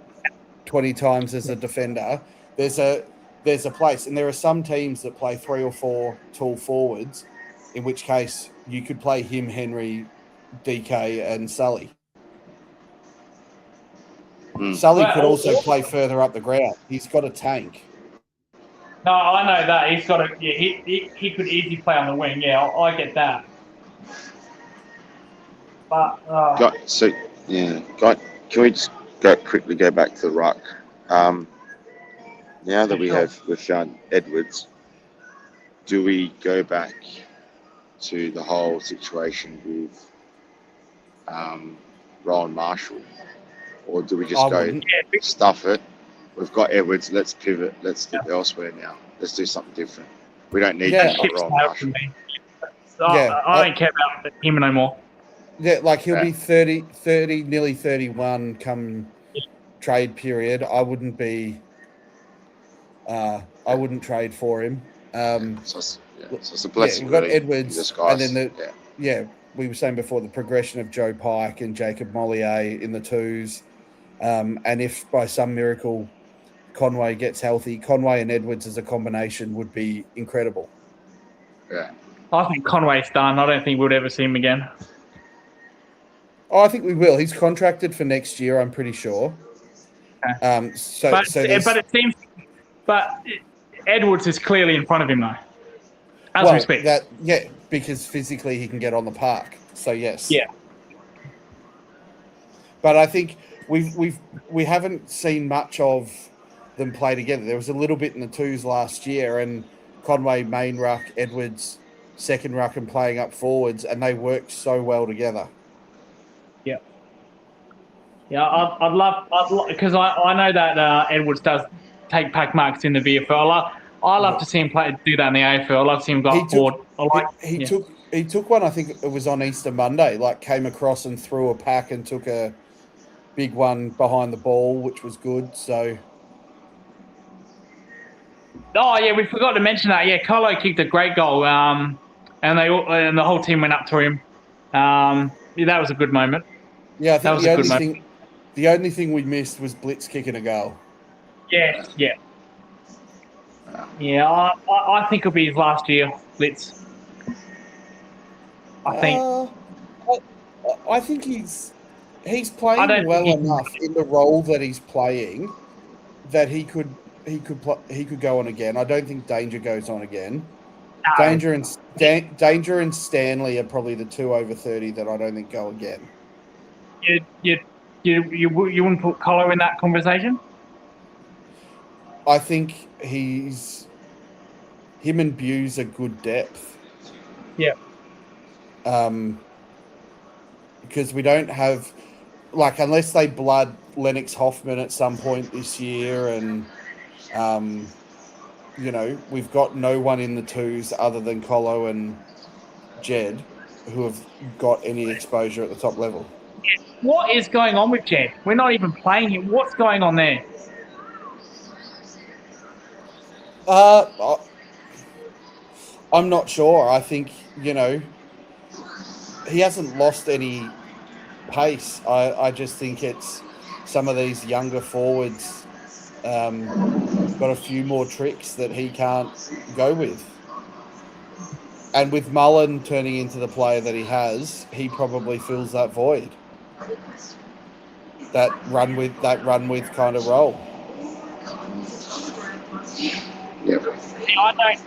20 times as a defender. There's a place, and there are some teams that play 3 or 4 tall forwards, in which case you could play him, Henry, DK, and Sully. Sully could also play further up the ground. He's got a tank. No, I know that. He's got a. Yeah, he could easily play on the wing. Yeah, I get that. But can we just quickly go back to the ruck? Now that we've found Edwards, do we go back to the whole situation with Rowan Marshall, or do we just stuff it? We've got Edwards. Let's pivot. Let's look elsewhere now. Let's do something different. We don't need Rowan Marshall. I don't care about him no more. Yeah, like he'll be 30, nearly 31 come trade period. I wouldn't trade for him. So it's a blessing. We've got Edwards, and then we were saying before the progression of Joe Pike and Jacob Mollier in the twos, and if by some miracle Conway gets healthy, Conway and Edwards as a combination would be incredible. Yeah, I think Conway's done. I don't think we'll ever see him again. Oh, I think we will. He's contracted for next year, I'm pretty sure. Okay. But Edwards is clearly in front of him though. As we speak. Because physically he can get on the park. So yes. Yeah. But I think we haven't seen much of them play together. There was a little bit in the twos last year, and Conway main ruck, Edwards second ruck, and playing up forwards, and they worked so well together. Yeah. Yeah, I'd love because I know that Edwards does take pack marks in the VFL. I love to see him do that in the AFL. I love to see him go forward. He took one, I think it was on Easter Monday, like came across and threw a pack and took a big one behind the ball, which was good. So. Oh yeah, we forgot to mention that. Yeah, Colo kicked a great goal, and the whole team went up to him. That was a good moment. Yeah, I think the only thing we missed was Blitz kicking a goal. Yeah. Yeah, I think it'll be his last year, Blitz. I think he's playing well enough in the role that he's playing that he could go on again. I don't think Danger goes on again. No. Danger and Stanley are probably the two over 30 that I don't think go again. You wouldn't put Colo in that conversation? I think him and Buse are good depth. Yeah. Because we don't have, like, unless they blood Lennox Hoffman at some point this year, and you know, we've got no one in the twos other than Colo and Jed who have got any exposure at the top level. What is going on with Jed? We're not even playing him. What's going on there? I'm not sure. I think, you know, he hasn't lost any pace. I just think it's some of these younger forwards got a few more tricks that he can't go with. And with Mullen turning into the player that he has, he probably fills that void. That run with kind of role. Yep. I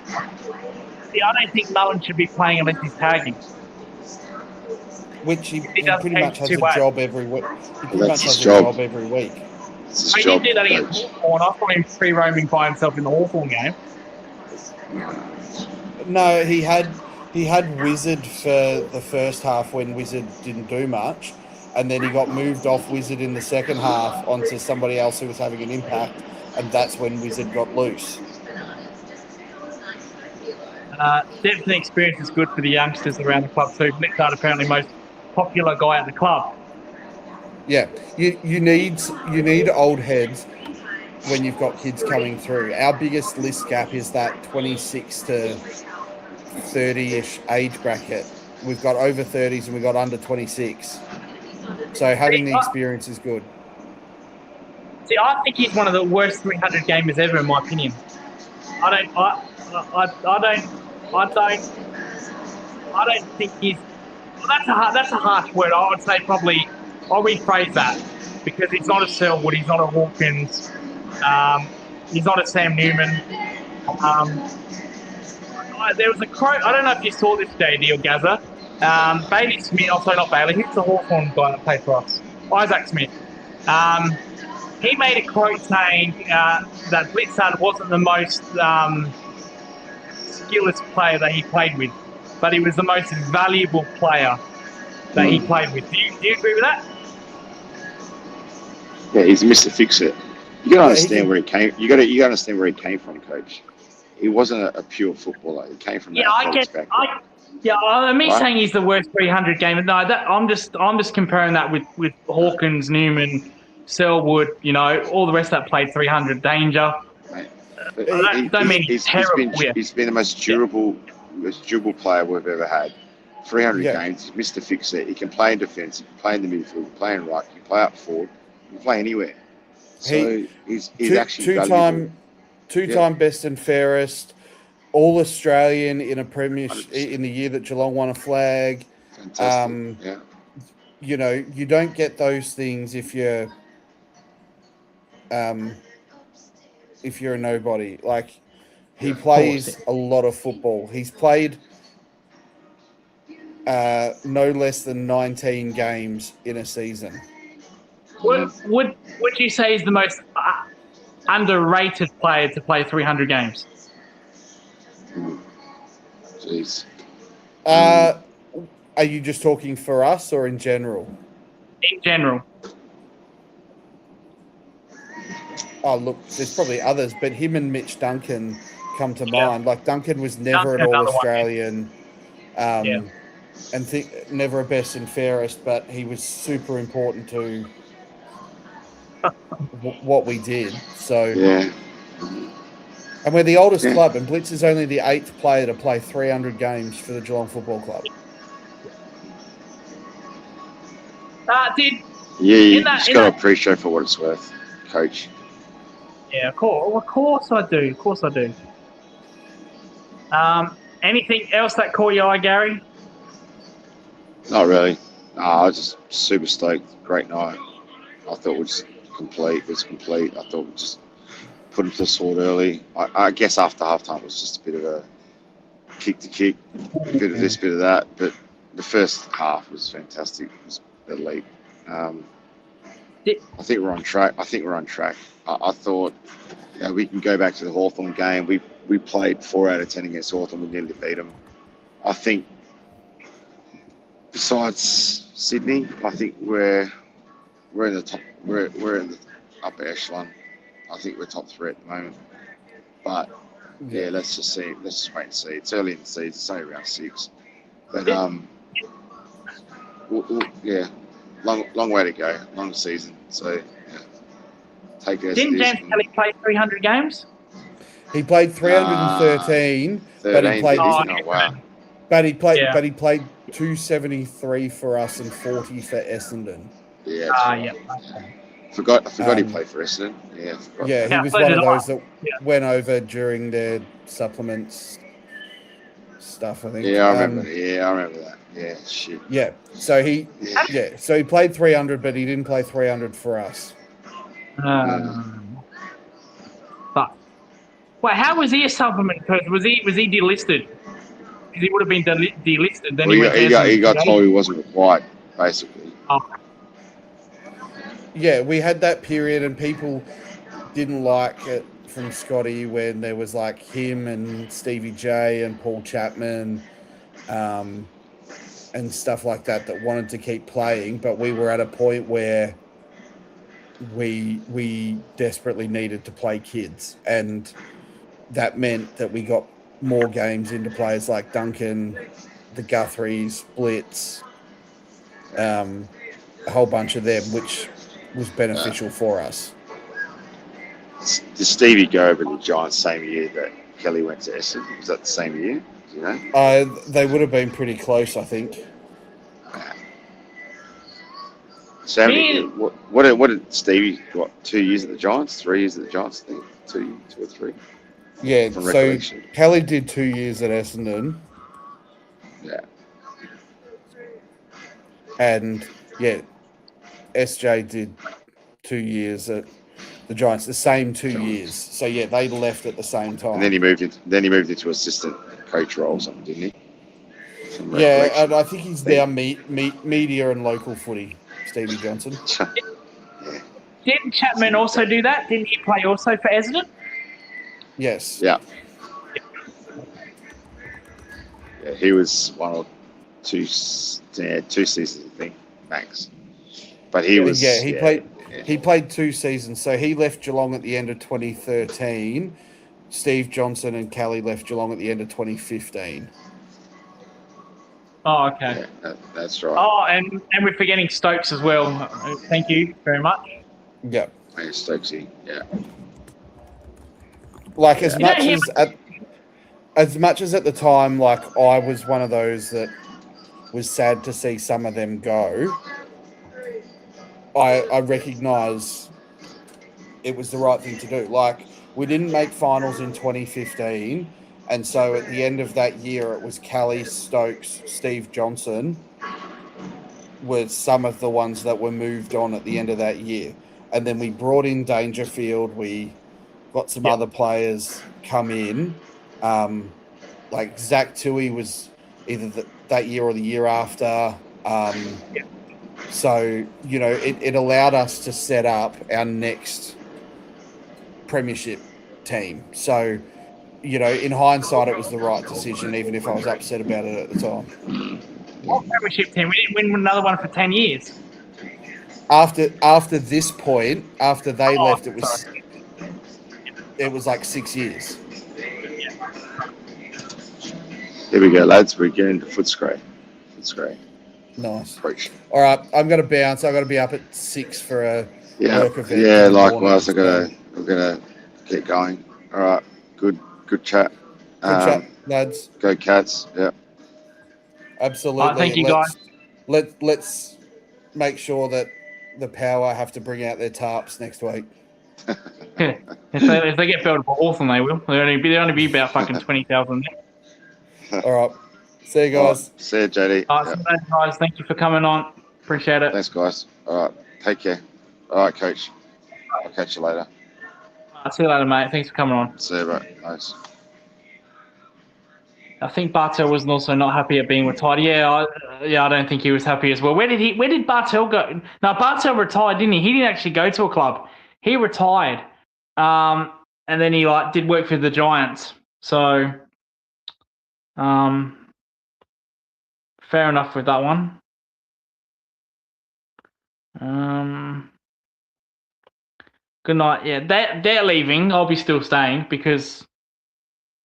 don't think Mullen should be playing unless he's tagging. Which he He pretty much has a job every week. He pretty much has a job every week. He didn't do that against Hawthorn. I saw him free roaming by himself in the Hawthorn game. No, he had Wizard for the first half when Wizard didn't do much, and then he got moved off Wizard in the second half onto somebody else who was having an impact, and that's when Wizard got loose. Depth and experience is good for the youngsters around the club too. Blitzard apparently most popular guy at the club. Yeah, you need old heads when you've got kids coming through. Our biggest list gap is that 26 to 30-ish age bracket. We've got over 30s and we've got under 26. So having the experience is good. See, I think he's one of the worst 300 gamers ever, in my opinion. I don't think he's. Well, that's a harsh word. I would say probably. I'll rephrase that because he's not a Selwood, he's not a Hawkins, he's not a Sam Newman. There was a quote. I don't know if you saw this, JD or Gaza. Bailey Smith, also not Bailey. Who's the Hawthorn guy that played for us? Isaac Smith. He made a quote saying that Blitzard wasn't the most skillless player that he played with, but he was the most valuable player that he played with. Do you agree with that? Yeah, he's Mr. Fix-It. You got to understand where he came. You got to understand where he came from, Coach. He wasn't a pure footballer. He came from. Yeah, I get. Me saying he's the worst 300 gamer. No, I'm just comparing that with Hawkins, Newman, Selwood. You know, all the rest that played 300. Danger. Mate, I don't mean he's terrible. He's been the most durable player we've ever had. 300 games. He's Mr. Fix-It. He can play in defence. He can play in the midfield. He can play in right. He can play up forward. He can play anywhere. So he's actually two-time best and fairest, all Australian in a premiership in the year that Geelong won a flag. Fantastic. You know, you don't get those things if you're a nobody. Like, he plays a lot of football. He's played no less than 19 games in a season. Would you say he's the most underrated player to play 300 games? Jeez. Are you just talking for us or in general? In general. Oh, look, there's probably others, but him and Mitch Duncan come to mind. Like, Duncan was never an All-Australian, and never a best and fairest, but he was super important to what we did. So, and we're the oldest club, and Blitz is only the 8th player to play 300 games for the Geelong Football Club. You just got to appreciate for what it's worth, Coach. Yeah, of course I do. Of course I do. Anything else that caught your eye, Gary? Not really. I was just super stoked. Great night. I thought it was complete. I thought we'd just put him to the sword early. I guess after halftime it was just a bit of a kick, a bit of this, bit of that. But the first half was fantastic. It was elite. I think we're on track. I thought we can go back to the Hawthorn game. We played 4 out of 10 against Hawthorn. We nearly beat them. I think besides Sydney, I think we're in the top. We're in the upper echelon. I think we're top 3 at the moment. But yeah, let's just see. Let's just wait and see. It's early in the season. It's only round 6. But yeah, long way to go. Long season. So yeah, take it as Didn't it is. James Kelly play 300 games? He played 313, but he 13, played. did he? Oh wow. But he played. Yeah. But he played 273 for us and 40 for Essendon. Yeah. That's right. Yeah. I forgot he played for Essendon. Yeah. I forgot. Yeah, he Yeah, was so one did of I. those that went over during their supplements stuff, I think. Yeah, I remember. I remember that. Yeah. Shit. Yeah. So he Yeah. so he played 300, but he didn't play 300 for us. But wait, how was he a supplement coach? Was he delisted? Because he would have been delisted. Then Well, he went he got told he wasn't required, basically. Oh, Yeah, we had that period and people didn't like it from Scotty when there was like him and Stevie J and Paul Chapman and stuff like that wanted to keep playing, but we were at a point where we desperately needed to play kids, and that meant that we got more games into players like Duncan, the Guthries, Blitz, a whole bunch of them, which was beneficial for us. Did Stevie go over to the Giants same year that Kelly went to Essendon? Was that the same year? Do you know? They would have been pretty close, I think. So how many, what did Stevie got? 2 years at the Giants? 3 years at the Giants? I think 2 or 3. Yeah, From so recollection. Kelly did 2 years at Essendon, Yeah. and yeah, SJ did 2 years at the Giants, the same 2 years. So yeah, they left at the same time. And then he moved into assistant coach role or something, didn't he? From Yeah, recollection. and I think he's now media and local footy, Stevie Johnson. Yeah. didn't Chapman also do that? Didn't he play also for Essendon? Yes. Yeah. Yeah, he was 1 or 2 seasons, I think, max. But he was. Yeah, he played. Yeah. He played 2 seasons. So he left Geelong at the end of 2013. Steve Johnson and Kelly left Geelong at the end of 2015. Oh, okay. Yeah, that's right. Oh, and we're forgetting Stokes as well. Thank you very much. Yeah. Hey, Stokesy, yeah. Like You know him- as much as at the time, like I was one of those that was sad to see some of them go. I recognise it was the right thing to do. Like we didn't make finals in 2015, and so at the end of that year, it was Kelly, Stokes, Steve Johnson were some of the ones that were moved on at the end of that year, and then we brought in Dangerfield. We got some other players come in. Like Zach Tui was either that year or the year after. So, you know, it allowed us to set up our next premiership team. So, you know, in hindsight, it was the right decision, even if I was upset about it at the time. What premiership team? We didn't win another one for 10 years. After this point, after they left, it was like 6 years. Here we go, lads. We're getting to Footscray. Nice. Preach. All right, I'm going to bounce. I've got to be up at 6 for a work event. Yeah, in the likewise. morning. I'm gonna get going. All right, good chat. Good chat, lads. Go Cats. Yeah. Absolutely. Thank you, guys. Let's make sure that the Power have to bring out their tarps next week. If they get belted by Hawthorn, they will. They'll only be about fucking 20,000. All right. See you guys. Right. See you, JD. So guys, thank you for coming on. Appreciate it. Thanks, guys. All right. Take care. All right, Coach. I'll catch you later. See you later, mate. Thanks for coming on. See you, bro. Nice. I think Bartel was also not happy at being retired. Yeah, I don't think he was happy as well. Where did Bartel go? No, Bartel retired, didn't he? He didn't actually go to a club. He retired, and then he did work for the Giants. So, fair enough with that one. Good night. Yeah, they're leaving. I'll be still staying because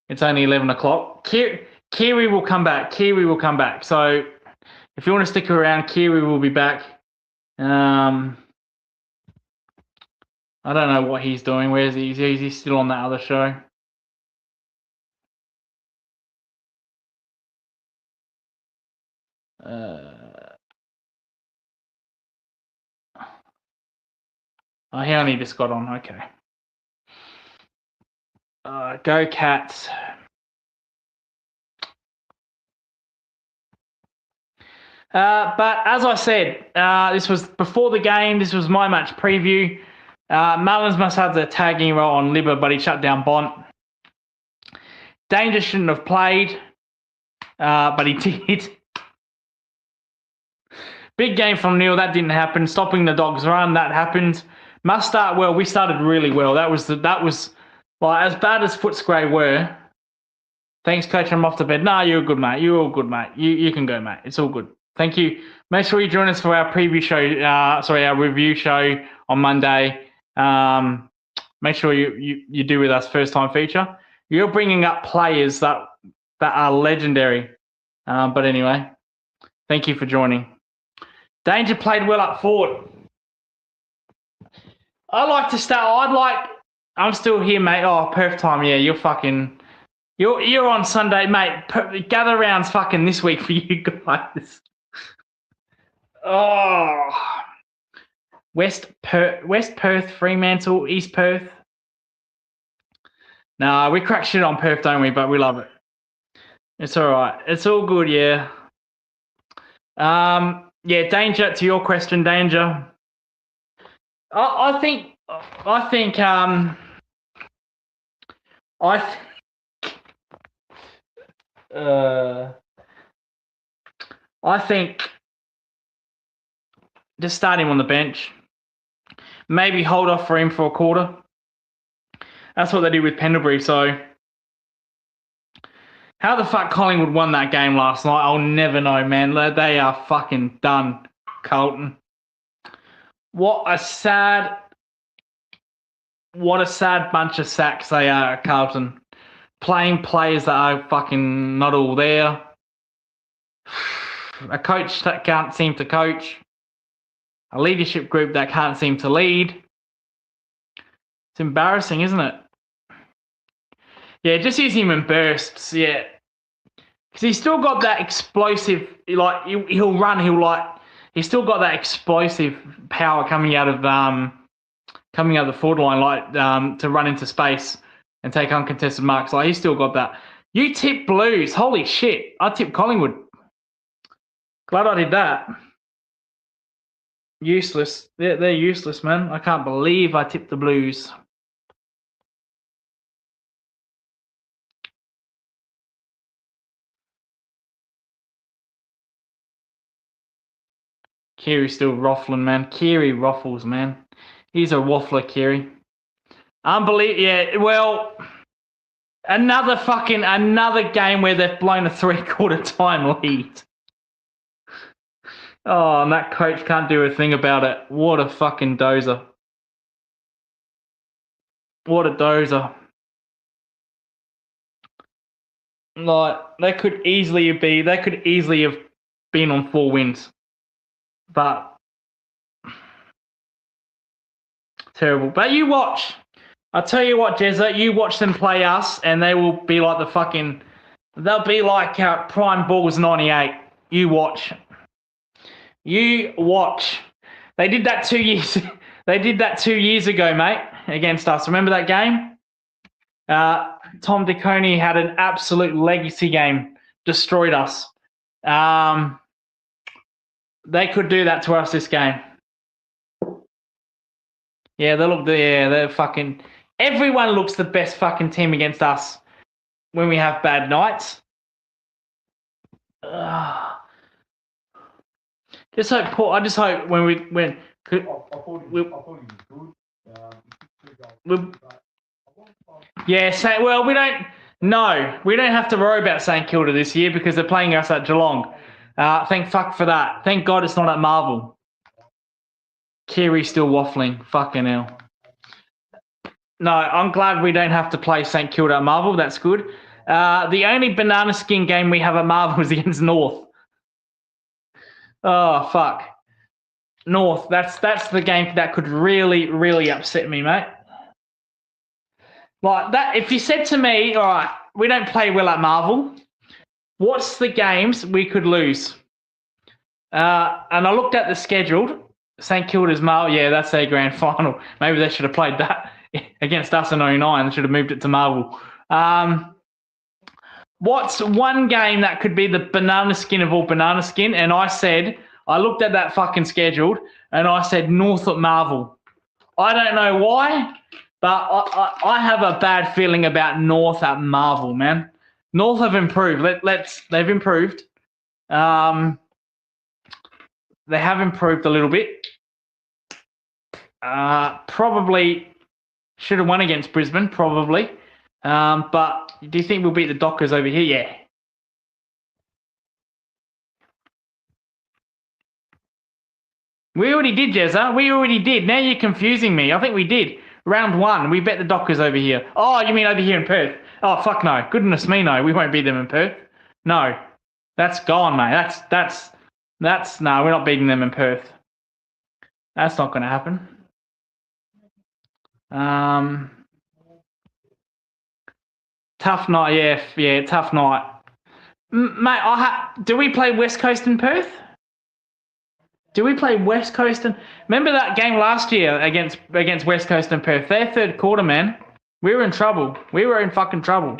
it's only 11 o'clock. Kiri will come back. Kiri will come back. So if you want to stick around, Kiri will be back. I don't know what he's doing. Where is he? Is he still on that other show? He only just got on. Okay. Go Cats. But as I said, this was before the game. This was my match preview. Mullins must have the tagging role on Libba, but he shut down Bont. Danger shouldn't have played, but he did. Big game from Neil. That didn't happen. Stopping the Dogs' run. That happened. Must start well. We started really well. That was like as bad as Footscray were. Thanks, coach. I'm off to bed. Nah, you're good, mate. You're all good, mate. You can go, mate. It's all good. Thank you. Make sure you join us for our preview show. Our review show on Monday. Make sure you do with us first time feature. You're bringing up players that are legendary. But anyway, thank you for joining. Danger played well up forward. I like to start. I'm still here, mate. Oh, Perth time. Yeah, you're on Sunday, mate. Gather rounds fucking this week for you guys. Oh, West Perth, Fremantle, East Perth. Nah, we crack shit on Perth, don't we? But we love it. It's all right. It's all good, yeah. Yeah, Danger, to your question, Danger. I think just start him on the bench. Maybe hold off for him for a quarter. That's what they did with Pendlebury. So how the fuck Collingwood won that game last night, I'll never know, man. They are fucking done, Carlton. What a sad bunch of sacks they are at Carlton. Playing players that are fucking not all there. A coach that can't seem to coach. A leadership group that can't seem to lead. It's embarrassing, isn't it? Yeah, just use him in bursts, yeah. Because he's still got that explosive, he'll run, he's still got that explosive power coming out of the forward line, to run into space and take uncontested marks. He's still got that. You tip Blues. Holy shit. I tipped Collingwood. Glad I did that. Useless. They're useless, man. I can't believe I tipped the Blues. Kiri's still ruffling, man. Kiri ruffles, man. He's a waffler, Kiri. Unbelievable. Yeah, well, another game where they've blown a 3/4 time lead. Oh, and that coach can't do a thing about it. What a fucking dozer. What a dozer. They could easily have been on 4 wins. But terrible. But you watch. I'll tell you what, Jezza, you watch them play us and they will be like they'll be like Prime Balls 98. You watch. You watch. They did that 2 years. They did that 2 years ago, mate, against us. Remember that game? Tom DeConey had an absolute legacy game. Destroyed us. They could do that to us this game. Yeah, they're fucking. Everyone looks the best fucking team against us when we have bad nights. Just hope. I just hope when we when. I thought he was good. Yeah, well, we don't have to worry about St Kilda this year because they're playing us at Geelong. Thank fuck for that. Thank God it's not at Marvel. Kiri's still waffling. Fucking hell. No, I'm glad we don't have to play St Kilda at Marvel. That's good. The only banana skin game we have at Marvel is against North. Oh, fuck. North, that's the game that could really, really upset me, mate. Like that, if you said to me, all right, we don't play well at Marvel, what's the games we could lose? And I looked at the schedule. St Kilda's Marvel, yeah, that's their grand final. Maybe they should have played that against us in 09. They should have moved it to Marvel. What's one game that could be the banana skin of all banana skin? And I looked at that fucking schedule and I said North at Marvel. I don't know why, but I have a bad feeling about North at Marvel, man. North have improved. They've improved. They have improved a little bit. Probably should have won against Brisbane, probably. But do you think we'll beat the Dockers over here? Yeah. We already did, Jezza. We already did. Now you're confusing me. I think we did. Round 1, we bet the Dockers over here. Oh, you mean over here in Perth? Oh, fuck no. Goodness me, no. We won't beat them in Perth. No. That's gone, mate. No, we're not beating them in Perth. That's not going to happen. Tough night, yeah, tough night. Mate, do we play West Coast in Perth? Do we play West Coast? Remember that game last year against West Coast and Perth? Their third quarter, man. We were in trouble. We were in fucking trouble.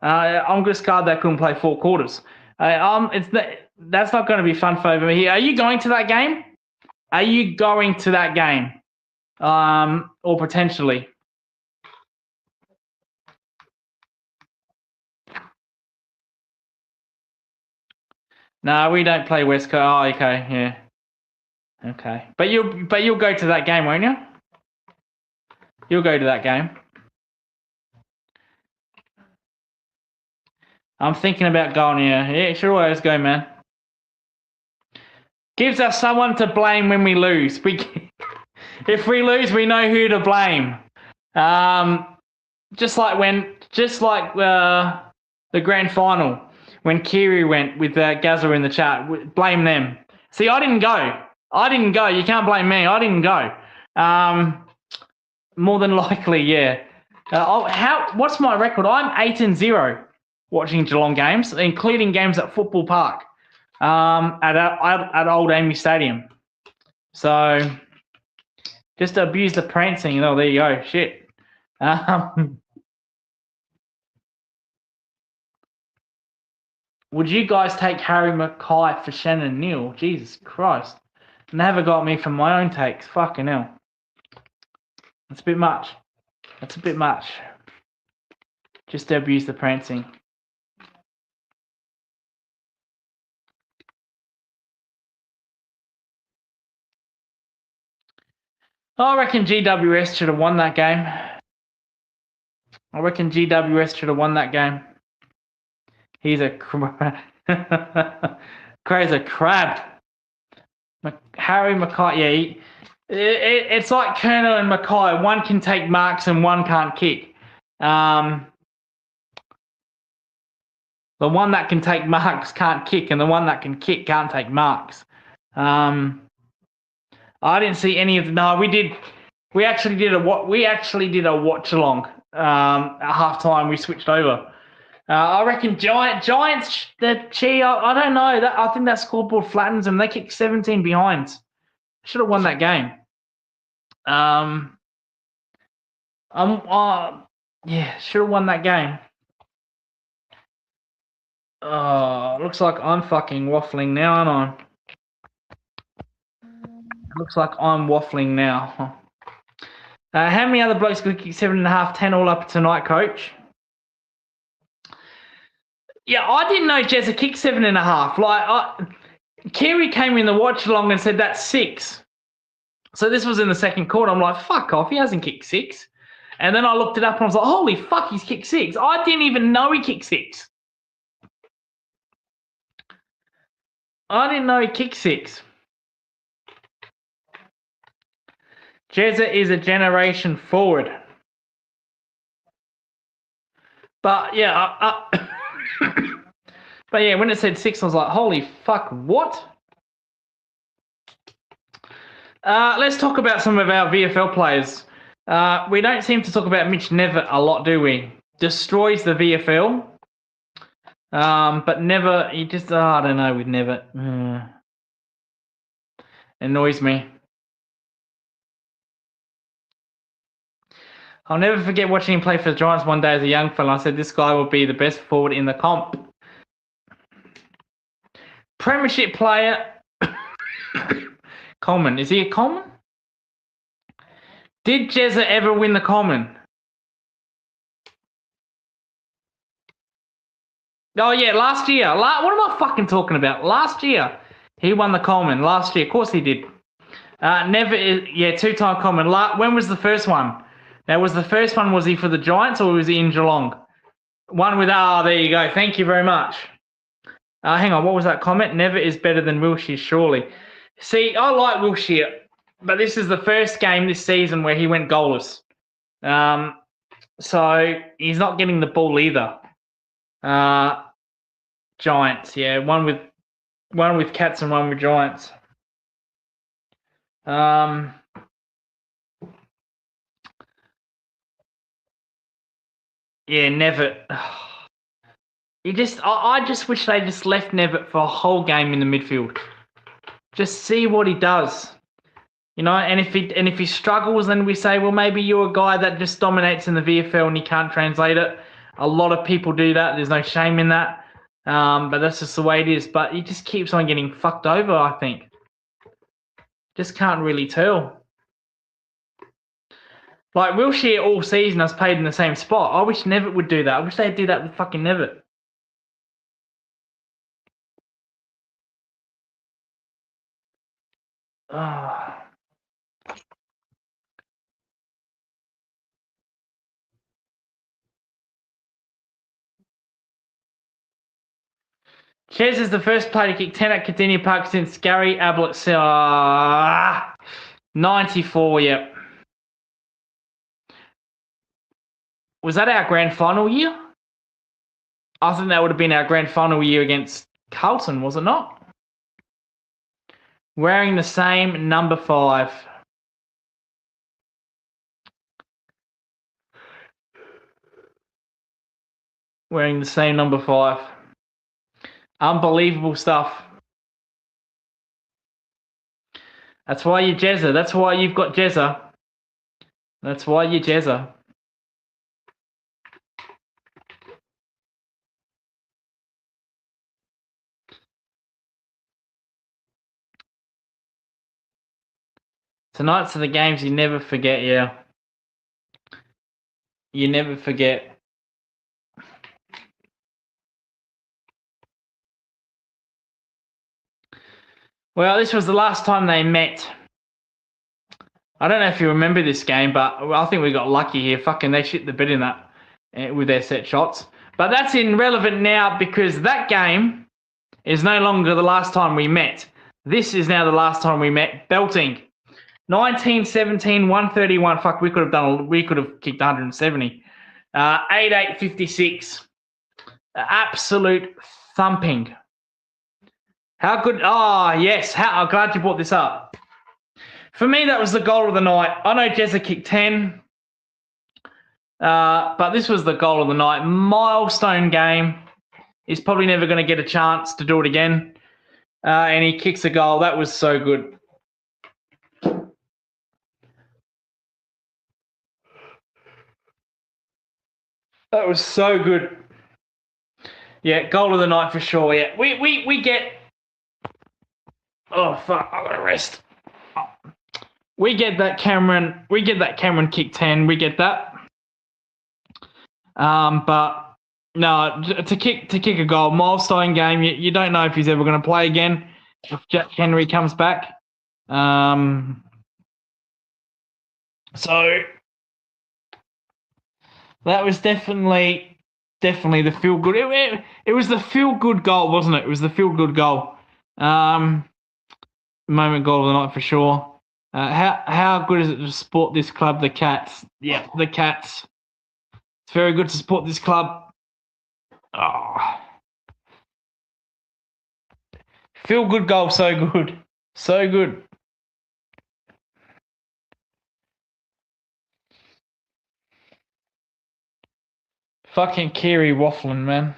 I'm just glad they couldn't play 4 quarters. That's not going to be fun for over here. Are you going to that game? Are you going to that game? Or potentially? No, we don't play West Coast. Oh, okay, yeah. Okay, but you'll go to that game, won't you? You'll go to that game. I'm thinking about going. Yeah, sure. Let's go, man. Gives us someone to blame when we lose. If we lose, we know who to blame. Just like the grand final when Kiri went with Gazza in the chat. Blame them. See, I didn't go. You can't blame me. I didn't go. More than likely, yeah. What's my record? I'm 8-0 watching Geelong games, including games at Football Park, at Old Amy Stadium. So just to abuse the prancing. Oh, there you go. Shit. Would you guys take Harry Mackay for Shannon Neal? Jesus Christ. Never got me for my own takes. Fucking hell. That's a bit much. Just to abuse the prancing. I reckon GWS should have won that game. He's a crazy crab. Harry Mackay, yeah. It's like Kerner and Mackay. One can take marks and one can't kick. The one that can take marks can't kick, and the one that can kick can't take marks. I didn't see any of. No, we did. We actually did a watch along. At halftime, we switched over. I reckon Giants. I don't know. I think that scoreboard flattens them. They kicked 17 behinds. Should have won that game. Should have won that game. Looks like I'm fucking waffling now, aren't I? Looks like I'm waffling now. How many other blokes could kick 7.5, 10 all up tonight, coach? Yeah, I didn't know Jezza kicked 7.5. Kiri came in the watch along and said that's 6. So this was in the second quarter. I'm like, fuck off, he hasn't kicked 6. And then I looked it up and I was like, holy fuck, he's kicked 6. I didn't even know he kicked 6. I didn't know he kicked 6. Jezza is a generation forward. But yeah, but yeah, when it said 6, I was like, holy fuck, what? Let's talk about some of our VFL players. We don't seem to talk about Mitch Nevitt a lot, do we? Destroys the VFL. But never, he just, I don't know with Nevitt. Annoys me. I'll never forget watching him play for the Giants one day as a young fella. I said, this guy will be the best forward in the comp. Premiership player. Coleman. Is he a Coleman? Did Jezza ever win the Coleman? Oh, yeah, last year. What am I fucking talking about? Last year. He won the Coleman. Last year. Of course he did. Never, yeah, 2-time Coleman. When was the first one? Now, was the first one, was he for the Giants or was he in Geelong? One with, there you go. Thank you very much. Hang on, what was that comment? Never is better than Wilshere, surely. See, I like Wilshere, but this is the first game this season where he went goalless. So he's not getting the ball either. Giants, yeah, one with Cats and one with Giants. Yeah, Nevitt. I just wish they just left Nevitt for a whole game in the midfield. Just see what he does. You know, and if he struggles, then we say, well, maybe you're a guy that just dominates in the VFL and you can't translate it. A lot of people do that. There's no shame in that. But that's just the way it is. But he just keeps on getting fucked over, I think. Just can't really tell. Like, Wilshere all season has played in the same spot. I wish Nevitt would do that. I wish they'd do that with fucking Nevitt. Oh. Ches is the first player to kick 10 at Cardinia Park since Gary Ablett. 94, yep. Was that our grand final year? I think that would have been our grand final year against Carlton, was it not? Wearing the same number 5. Wearing the same number 5. Unbelievable stuff. That's why you're Jezza. That's why you've got Jezza. That's why you're Jezza. Tonight's are the games you never forget, yeah. You never forget. Well, this was the last time they met. I don't know if you remember this game, but I think we got lucky here. Fucking, they shit the bed in that with their set shots. But that's irrelevant now because that game is no longer the last time we met. This is now the last time we met. Belting. 19-17, 131. Fuck, we could have kicked 170. 8-8-56. Absolute thumping. How good? Oh, yes. I'm glad you brought this up. For me, that was the goal of the night. I know Jezza kicked 10, but this was the goal of the night. Milestone game. He's probably never going to get a chance to do it again. And he kicks a goal. That was so good. That was so good. Yeah, goal of the night for sure. Yeah, we get. Oh fuck! I gotta rest. We get that Cameron. We get that Cameron kick 10. We get that. But No, to kick a goal, milestone game. You don't know if he's ever going to play again. If Jack Henry comes back, so that was definitely the feel good. It was the feel good goal, wasn't it? It was the feel good goal. Moment goal of the night for sure. How good is it to support this club, the Cats? Yeah, the Cats. It's very good to support this club. Oh. Feel good goal, so good. So good. Fucking Kiri waffling, man.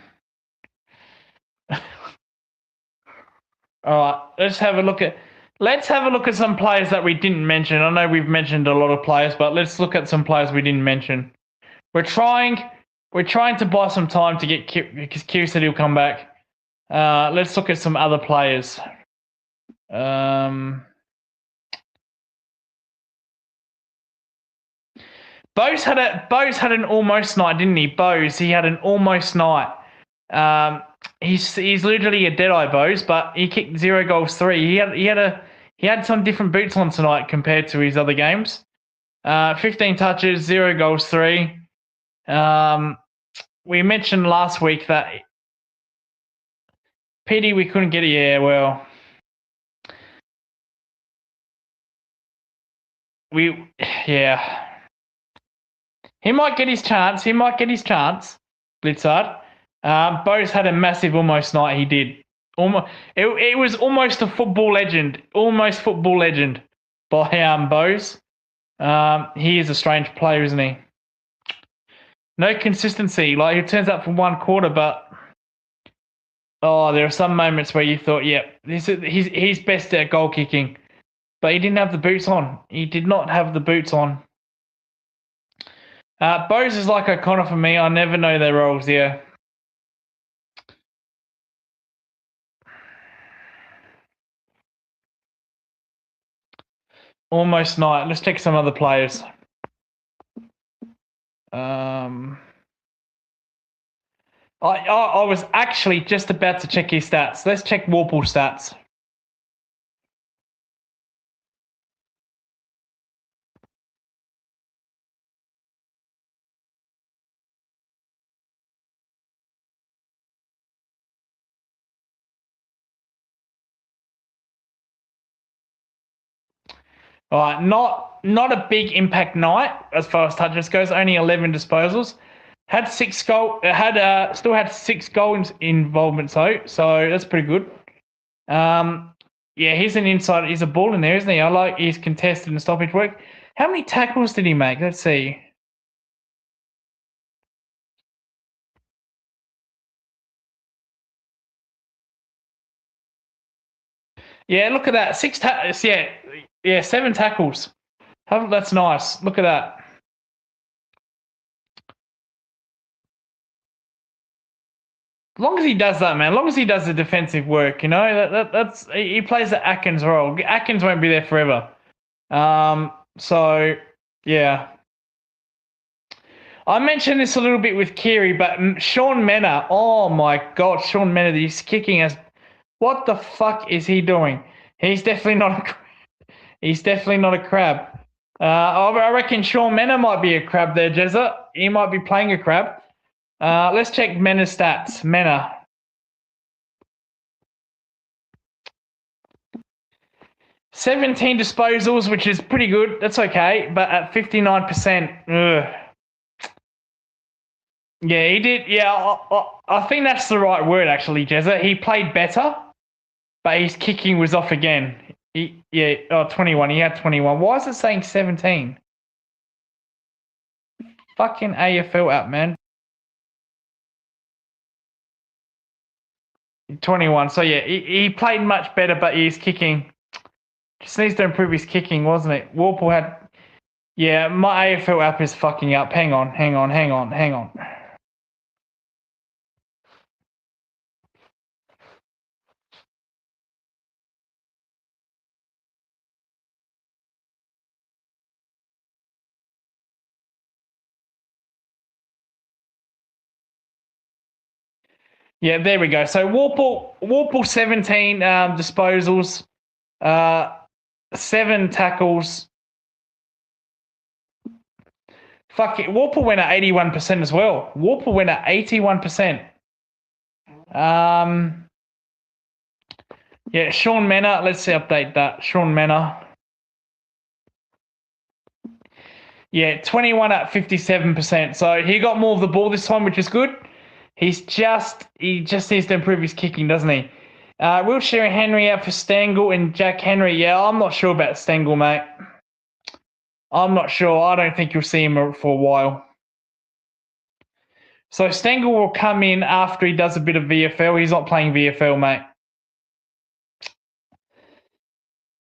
All right, let's have a look at some players that we didn't mention. I know we've mentioned a lot of players, but let's look at some players we didn't mention. We're trying to buy some time to get because Kiri said he'll come back. Let's look at some other players. Bose had an almost night, didn't he? Bose, he had an almost night. He's literally a dead-eye Bose, but he kicked 0 goals 3. He had some different boots on tonight compared to his other games. 15 touches, 0 goals 3. We mentioned last week that pity we couldn't get it. Yeah, well, yeah. He might get his chance. Blitzard. Bose had a massive almost night. He did. It was almost a football legend. Almost football legend by Bose. He is a strange player, isn't he? No consistency. Like, he turns up for one quarter, but there are some moments where you thought, he's best at goal kicking, but he didn't have the boots on. He did not have the boots on. Bose is like O'Connor for me. I never know their roles. Yeah. Almost night. Let's check some other players. I was actually just about to check his stats. Let's check Warple's stats. All right, not a big impact night as far as touches goes. Only 11 disposals. Had 6 goal. Still had 6 goals involvement. So that's pretty good. Yeah, he's an inside. He's a ball in there, isn't he? I like his contested and stoppage work. How many tackles did he make? Let's see. Yeah, look at that. 6 tackles. Yeah, 7 tackles. That's nice. Look at that. As long as he does that, man. As long as he does the defensive work, that's he plays the Atkins role. Atkins won't be there forever. So yeah. I mentioned this a little bit with Kiri, but Sean Menna. Oh my God, Sean Menna. He's kicking us. What the fuck is he doing? He's definitely not a crab. I reckon Sean Menna might be a crab there, Jezza. He might be playing a crab. Let's check Menna's stats. Menna. 17 disposals, which is pretty good. That's okay. But at 59%, yeah, he did. Yeah, I think that's the right word, actually, Jezza. He played better, but his kicking was off again. 21. He had 21. Why is it saying 17? Fucking AFL app, man. 21. So, yeah, he played much better, but his kicking just needs to improve his kicking, wasn't it? Warple had... Yeah, my AFL app is fucking up. Hang on. Yeah, there we go. So Warple 17 disposals, 7 tackles. Fuck it. Warple went at 81% as well. Warple went at 81%. Yeah, Sean Menna. Let's see, update that. Sean Menna. Yeah, 21 at 57%. So he got more of the ball this time, which is good. He just needs to improve his kicking, doesn't he? Wilshere and Henry out for Stengel and Jack Henry. Yeah, I'm not sure about Stengel, mate. I'm not sure. I don't think you'll see him for a while. So Stengel will come in after he does a bit of VFL. He's not playing VFL, mate.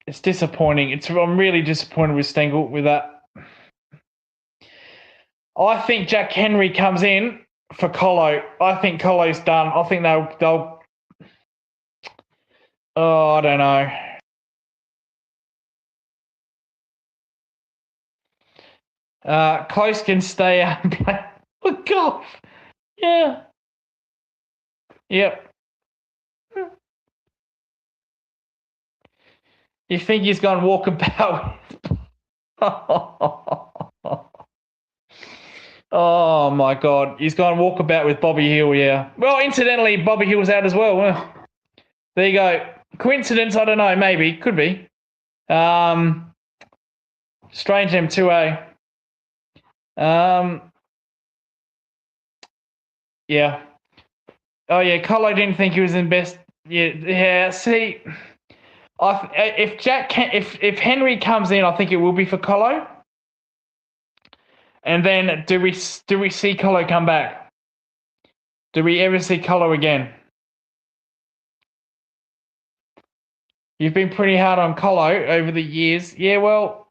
It's disappointing. I'm really disappointed with Stengel with that. I think Jack Henry comes in for Colo. I think Colo's done. I think they'll. Oh, I don't know. Close can stay out and play. Look, golf. Yeah. Yep. You think he's going to walk about? Oh my God, he's going to walk about with Bobby Hill. Yeah. Well, incidentally, Bobby Hill's out as well. Well, there you go. Coincidence? I don't know. Maybe could be. Strange M2A. Yeah. Oh yeah, Colo didn't think he was in best. Yeah. See, if Henry comes in, I think it will be for Colo. And then do we see Colo come back? Do we ever see Colo again? You've been pretty hard on Colo over the years. Yeah, well,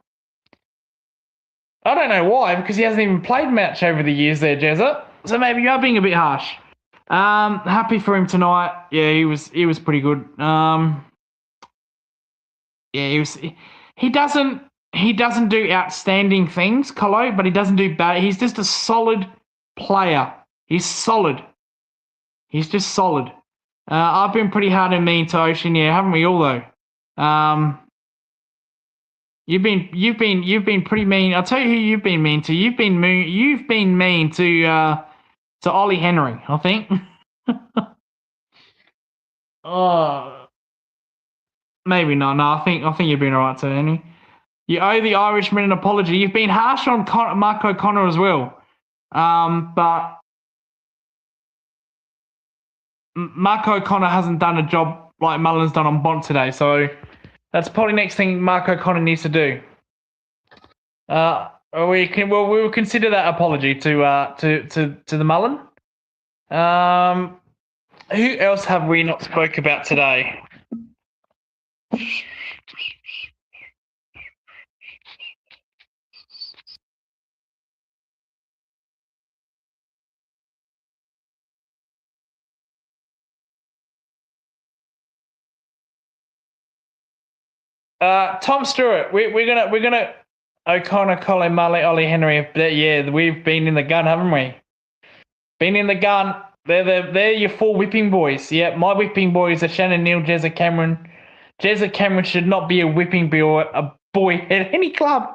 I don't know why, because he hasn't even played much over the years there, Jezza. So maybe you are being a bit harsh. Happy for him tonight. Yeah, he was pretty good. Yeah, he doesn't do outstanding things, Colo, but he doesn't do bad. He's just a solid player. He's solid. He's just solid. I've been pretty hard and mean to Ocean, yeah, haven't we all though? You've been pretty mean. I'll tell you who you've been mean to. You've been mean to Ollie Henry, I think. Oh, maybe not. No, I think you've been alright to Henry. You owe the Irishman an apology. You've been harsh on Mark O'Connor as well. But Mark O'Connor hasn't done a job like Mullen's done on Bont today, so that's probably next thing Mark O'Connor needs to do. We will consider that apology to the Mullen. Who else have we not spoke about today? Tom Stewart. We're gonna O'Connor, Colin, Mully, Ollie Henry. Yeah, we've been in the gun, haven't we? Been in the gun. They're your 4 whipping boys. Yeah, my whipping boys are Shannon Neal, Jezza Cameron. Jezza Cameron should not be a whipping boy at any club.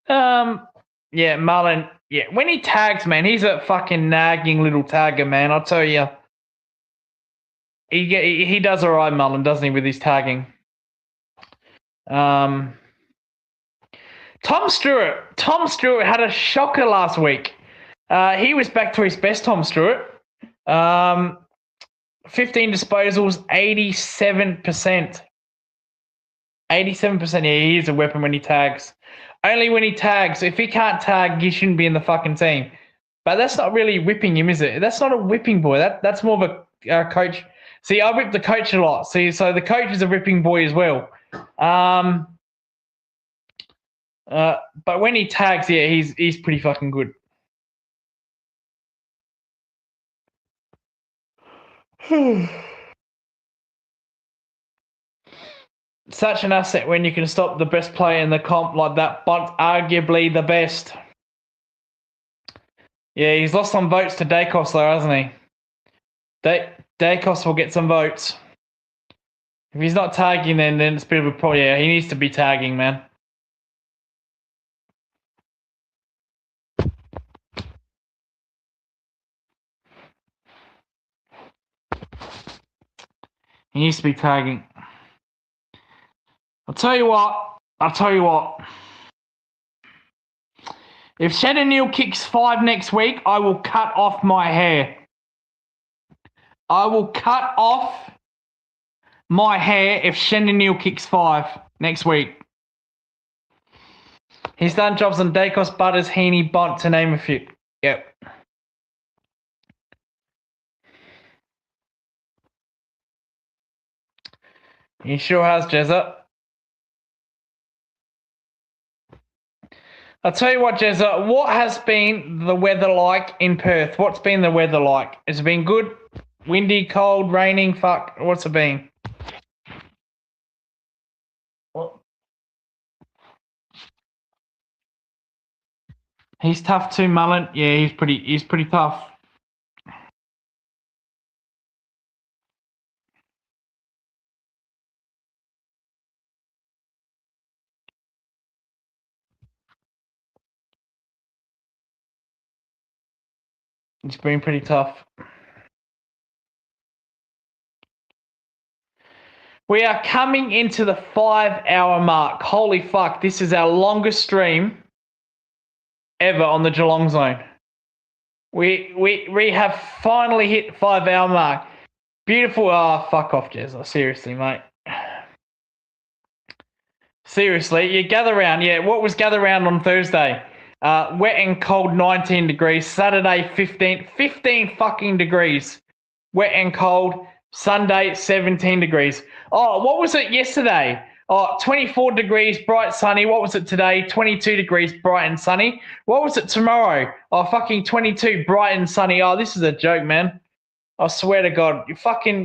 Yeah, Mullen. Yeah, when he tags, man, he's a fucking nagging little tagger, man. I'll tell you. He does all right, Mullen, doesn't he, with his tagging? Tom Stewart had a shocker last week. He was back to his best, Tom Stewart. 15 disposals, 87%. 87%. Yeah, he is a weapon when he tags. Only when he tags. If he can't tag, he shouldn't be in the fucking team. But that's not really whipping him, is it? That's not a whipping boy. That's more of a coach. See, I whip the coach a lot. See, so the coach is a whipping boy as well. But when he tags, yeah, he's pretty fucking good. Such an asset when you can stop the best player in the comp like that, but arguably the best. Yeah, he's lost some votes to Dacos though, hasn't he? Dacos will get some votes. If he's not tagging, then it's a bit of a problem. Yeah, he needs to be tagging, man. He needs to be tagging. I'll tell you what. If Shannon Neal kicks 5 next week, I will cut off my hair. I will cut off my hair if Shannon Neal kicks 5 next week. He's done jobs on Dacos, Butters, Heaney, Bont, to name a few. Yep. He sure has, Jezza. I'll tell you what, Jezza, what has been the weather like in Perth? What's been the weather like? Has it been good? Windy, cold, raining? Fuck, what's it been? What? He's tough too, Mullen. Yeah, he's pretty tough. He's been pretty tough. We are coming into the 5-hour mark. Holy fuck, this is our longest stream ever on the Geelong zone. We have finally hit 5-hour mark. Beautiful. Oh, fuck off, Jezza. Seriously, mate. Seriously, you gather round. Yeah, what was gather round on Thursday? Wet and cold, 19 degrees. Saturday, 15 fucking degrees. Wet and cold. Sunday, 17 degrees. Oh, what was it yesterday? Oh, 24 degrees, bright, sunny. What was it today? 22 degrees, bright and sunny. What was it tomorrow? Oh, fucking 22, bright and sunny. Oh, this is a joke, man. I swear to God. You fucking,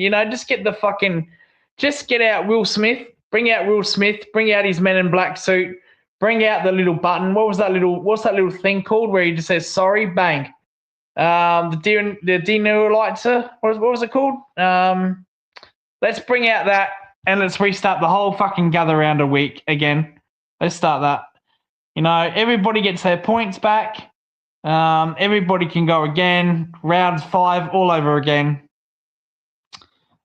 just get out Will Smith. Bring out Will Smith. Bring out his Men in Black suit. Bring out the little button. What's that little thing called where he just says sorry? Bang. The deneuralizer. What was it called? Let's bring out that and let's restart the whole fucking gather round a week again. Let's start that. Everybody gets their points back. Everybody can go again. Round 5 all over again.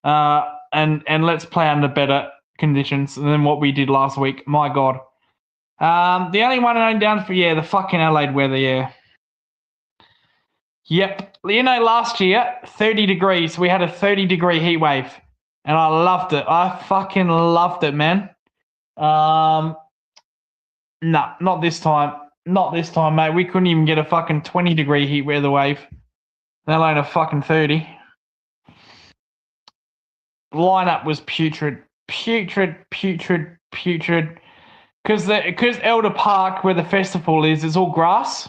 And let's play under better conditions than what we did last week. My God. The only one I'm down for, the fucking Adelaide weather, yeah. Yep. Last year, 30 degrees. We had a 30-degree heat wave. And I loved it. I fucking loved it, man. Nah, not this time. Not this time, mate. We couldn't even get a fucking 20-degree heat weather wave. Let alone a fucking 30. Lineup was putrid. Putrid. Because Elder Park, where the festival is all grass.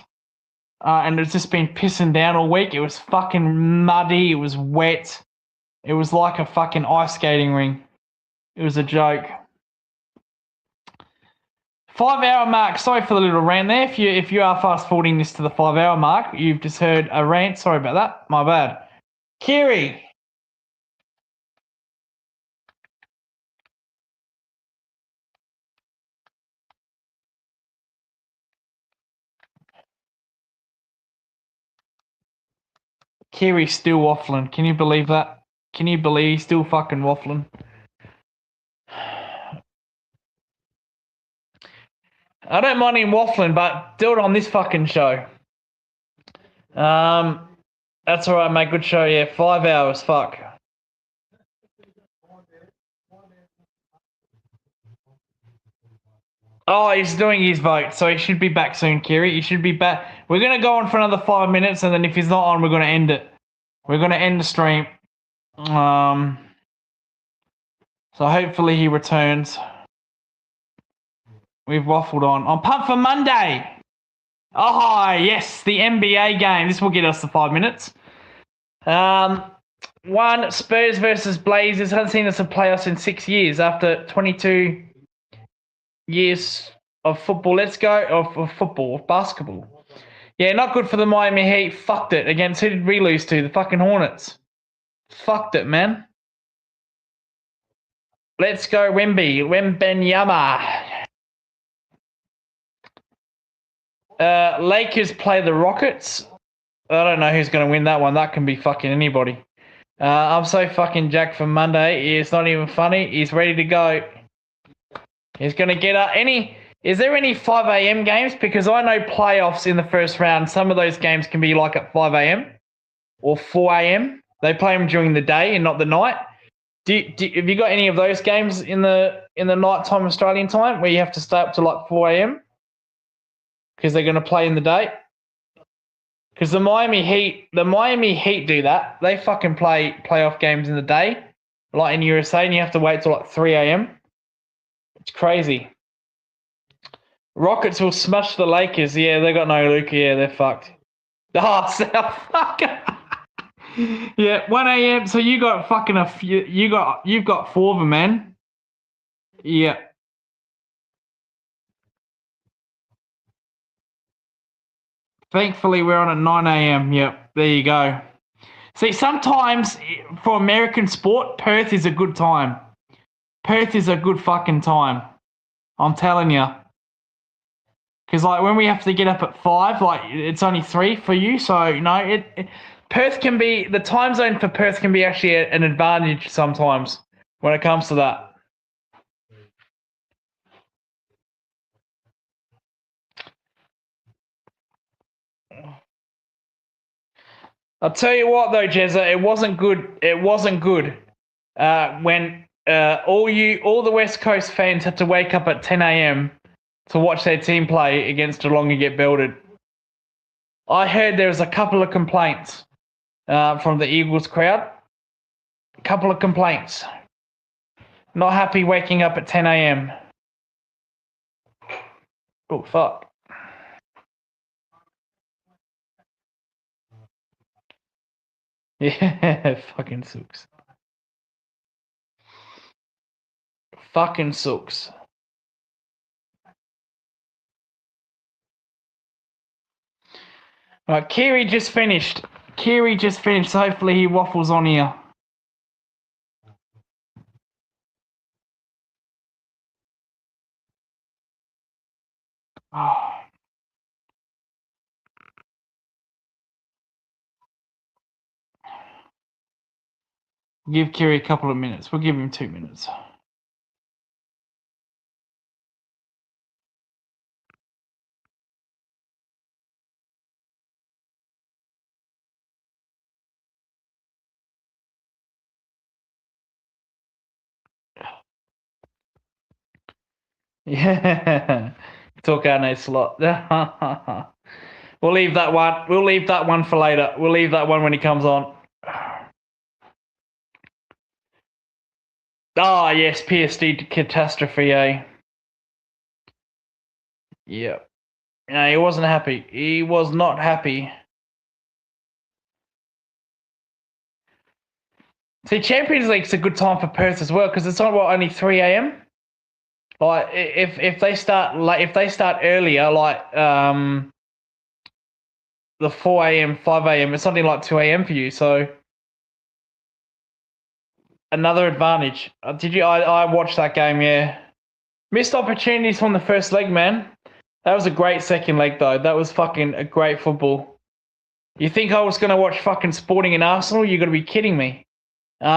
And it's just been pissing down all week. It was fucking muddy. It was wet. It was like a fucking ice skating ring. It was a joke. 5-hour mark. Sorry for the little rant there. If you are fast forwarding this to the 5-hour mark, you've just heard a rant. Sorry about that. My bad. Kiri. Kiri's still waffling. Can you believe that? Can you believe he's still fucking waffling? I don't mind him waffling, but do it on this fucking show. That's alright, mate. Good show, yeah. 5 hours, fuck. Oh, he's doing his vote, so he should be back soon, Kiri. He should be back. We're going to go on for another 5 minutes, and then if he's not on, we're going to end it. We're going to end the stream. So hopefully he returns. We've waffled on. I'm pumped for Monday. Oh, yes, the NBA game. This will get us to 5 minutes. One, Spurs versus Blazers. Hasn't seen us in playoffs in 6 years after 22 years of football. Let's go. Of basketball. Yeah, not good for the Miami Heat. Fucked it against, who did we lose to? The fucking Hornets. Fucked it, man. Let's go, Wembenyama. Lakers play the Rockets. I don't know who's going to win that one. That can be fucking anybody. I'm so fucking jacked for Monday. It's not even funny. He's ready to go. He's going to get up. Is there any 5 a.m. games? Because I know playoffs in the first round, some of those games can be like at 5 a.m. or 4 a.m. They play them during the day and not the night. Have you got any of those games in the nighttime Australian time where you have to stay up to like 4 a.m. because they're going to play in the day? Because the Miami Heat do that. They fucking play playoff games in the day, like in USA, and you have to wait till like 3 a.m. It's crazy. Rockets will smash the Lakers. Yeah, they got no Luka. Yeah, they're fucked. Oh, South fuck. Yeah, 1 a.m. So you got fucking a few. You've got 4 of them, man. Yeah. Thankfully, we're on at 9 a.m. Yep, there you go. See, sometimes for American sport, Perth is a good time. Perth is a good fucking time. I'm telling you. Because, like, when we have to get up at 5, like, it's only 3 for you. So, you know, Perth can be, the time zone for Perth can be actually an advantage sometimes when it comes to that. I'll tell you what, though, Jezza, it wasn't good. It wasn't good when all the West Coast fans had to wake up at 10 a.m. to watch their team play against Geelong and get belted. I heard there was a couple of complaints from the Eagles crowd. A couple of complaints. Not happy waking up at 10 a.m. Oh, fuck. Yeah, fucking sucks. Fucking sucks. All right, Kiri just finished. So hopefully he waffles on here. Oh. Give Kiri a couple of minutes. We'll give him 2 minutes. Yeah. Talk our nice slot. We'll leave that one. We'll leave that one for later. We'll leave that one when he comes on. Ah, yes, PSD catastrophe, eh? Yeah. No, he wasn't happy. He was not happy. See, Champions League's a good time for Perth as well because it's not only 3 a.m. Like if they start earlier, like the 4 a.m., 5 a.m., it's something like 2 a.m. for you. So another advantage. I watched that game, yeah. Missed opportunities from the first leg, man. That was a great second leg, though. That was fucking a great football. You think I was going to watch fucking Sporting and Arsenal? You got to be kidding me. 3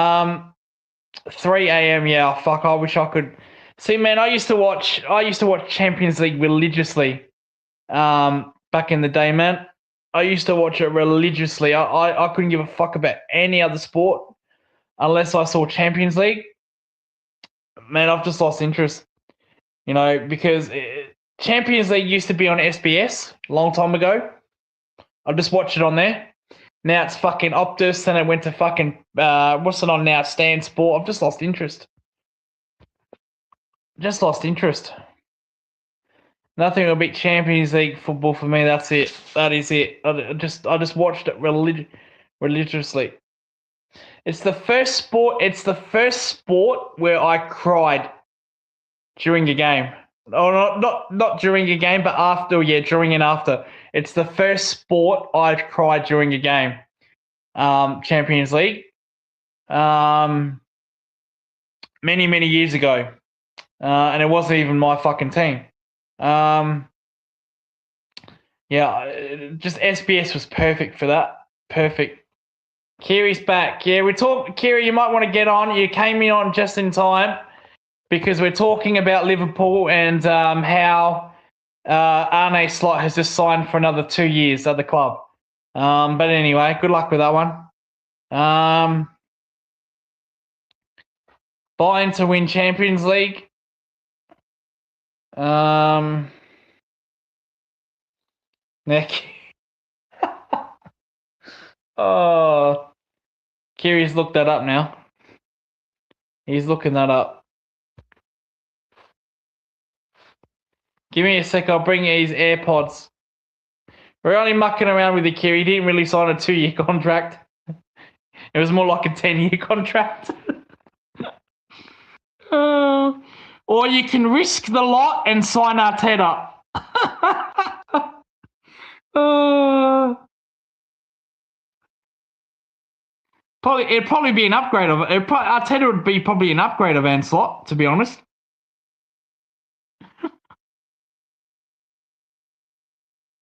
a.m., yeah, fuck, I wish I could. See, man, I used to watch Champions League religiously back in the day, man. I used to watch it religiously. I couldn't give a fuck about any other sport unless I saw Champions League. Man, I've just lost interest, you know, because Champions League used to be on SBS a long time ago. I just watched it on there. Now it's fucking Optus, and it went to fucking, what's it on now? Stan Sport. I've just lost interest. Nothing will beat Champions League football for me. That's it. That is it. I just watched it religiously. It's the first sport where I cried during a game. Oh, not during a game, but after. Yeah, during and after. It's the first sport I've cried during a game. Champions League. many, many years ago. And it wasn't even my fucking team. Just SBS was perfect for that. Perfect. Kiri's back. Yeah, Kiri, you might want to get on. You came in on just in time because we're talking about Liverpool and how Arne Slot has just signed for another 2 years at the club. But anyway, good luck with that one. Bayern to win Champions League. Nick. Oh, Kiri's looked that up now. He's looking that up. Give me a sec. I'll bring you his AirPods. We're only mucking around with the Kiri. He didn't really sign a 2-year contract. It was more like a 10-year contract. Or you can risk the lot and sign Arteta. It'd probably be an upgrade of it. Arteta would be probably an upgrade of Anslot, to be honest.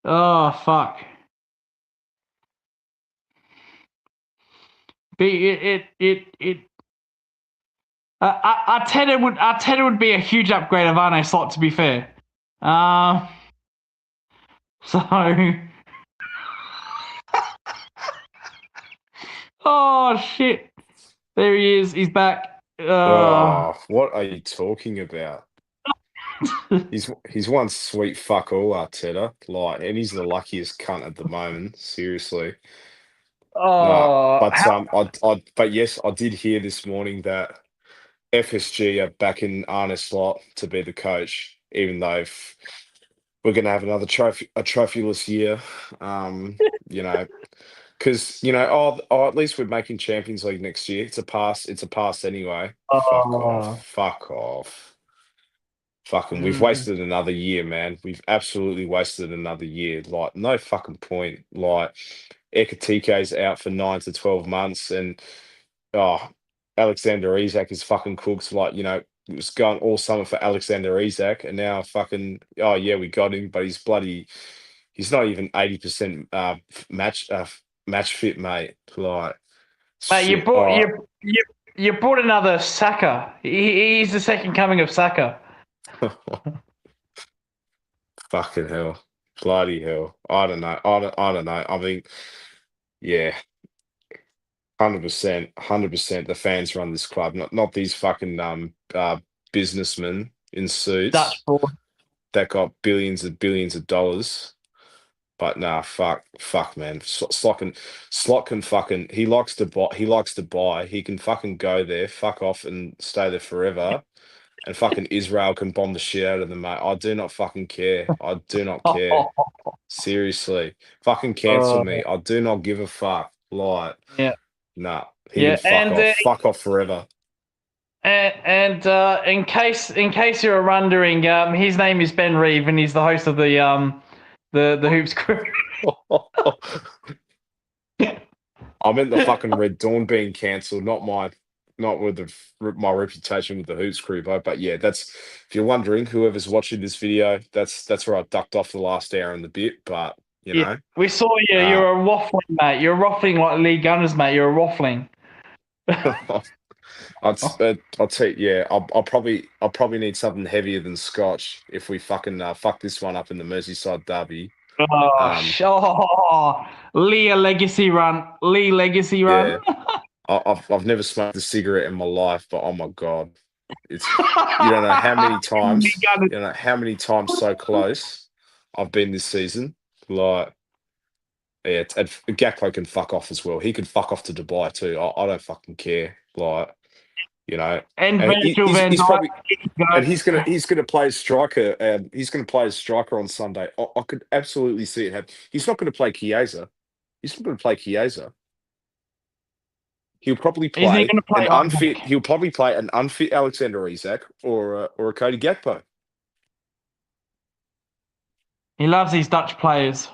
Oh fuck. Arteta would be a huge upgrade of Arne Slot, to be fair. So. Oh shit! There he is. He's back. What are you talking about? he's one sweet fuck all, Arteta. Like, and he's the luckiest cunt at the moment. Seriously. But yes, I did hear this morning that FSG are backing Arne Slot to be the coach, even though we're going to have another trophyless year. Because at least we're making Champions League next year. It's a pass. It's a pass anyway. Fuck off. Fucking, we've wasted another year, man. We've absolutely wasted another year. Like, no fucking point. Like, Ekatike's out for 9 to 12 months, and Alexander Isak is fucking cooked. Like, it was going all summer for Alexander Isak, and now fucking, we got him, but he's not even 80% match fit, mate. Like, mate, you brought another Saka. He's the second coming of Saka. Fucking hell. Bloody hell. I don't know. I don't know. I mean, yeah. 100%. The fans run this club, not these fucking businessmen in suits that got billions and billions of dollars. But nah, fuck, man. Slot can fucking. He likes to buy. He can fucking go there, fuck off, and stay there forever. And fucking Israel can bomb the shit out of them, mate. I do not fucking care. I do not care. Seriously, fucking cancel me. I do not give a fuck. Like, nah. He can fuck off. Fuck off forever. And in case you're wondering, his name is Ben Reeve, and he's the host of the Hoops Crew. I meant the fucking Red Dawn being cancelled, not with my reputation with the Hoops Crew, but yeah, that's, if you're wondering, whoever's watching this video, that's where I ducked off the last hour and the bit. But you know, we saw you. You're a waffling, mate. You're waffling like Lee Gunners, mate. You're a waffling. I'll tell you, yeah, I'll probably need something heavier than scotch if we fucking fuck this one up in the Merseyside derby. Lee legacy run. Yeah. I've never smoked a cigarette in my life, but oh my god, it's, you don't know how many times, so close I've been this season. Like, yeah, and Gakpo can fuck off as well. He can fuck off to Dubai too. I don't fucking care. Like, and he's gonna play as striker. He's gonna play as striker on Sunday. I could absolutely see it happen. He's not going to play Chiesa. He'll probably play an unfit. He'll probably play an unfit Alexander Isak or a Cody Gakpo. He loves these Dutch players.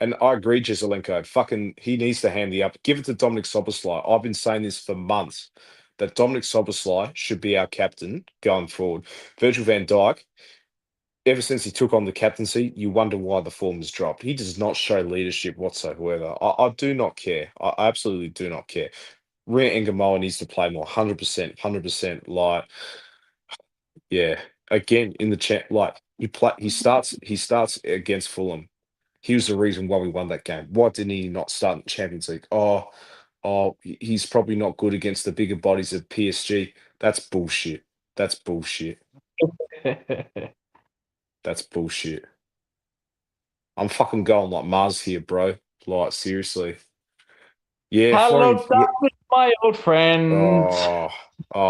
And I agree, Jesselenko. Fucking, he needs to hand the up. Give it to Dominic Soboslai. I've been saying this for months that Dominic Soboslai should be our captain going forward. Virgil van Dijk, ever since he took on the captaincy, you wonder why the form has dropped. He does not show leadership whatsoever. I do not care. I absolutely do not care. Rhea Engamoa needs to play more. 100%. 100%. Like, yeah. Again, in the chat, like he starts against Fulham. He was the reason why we won that game. Why didn't he not start in Champions League? He's probably not good against the bigger bodies of PSG. That's bullshit. That's bullshit. That's bullshit. I'm fucking going like Mars here, bro. Like, seriously. Yeah, Hello, Florian. Yeah. darkness, my old friend.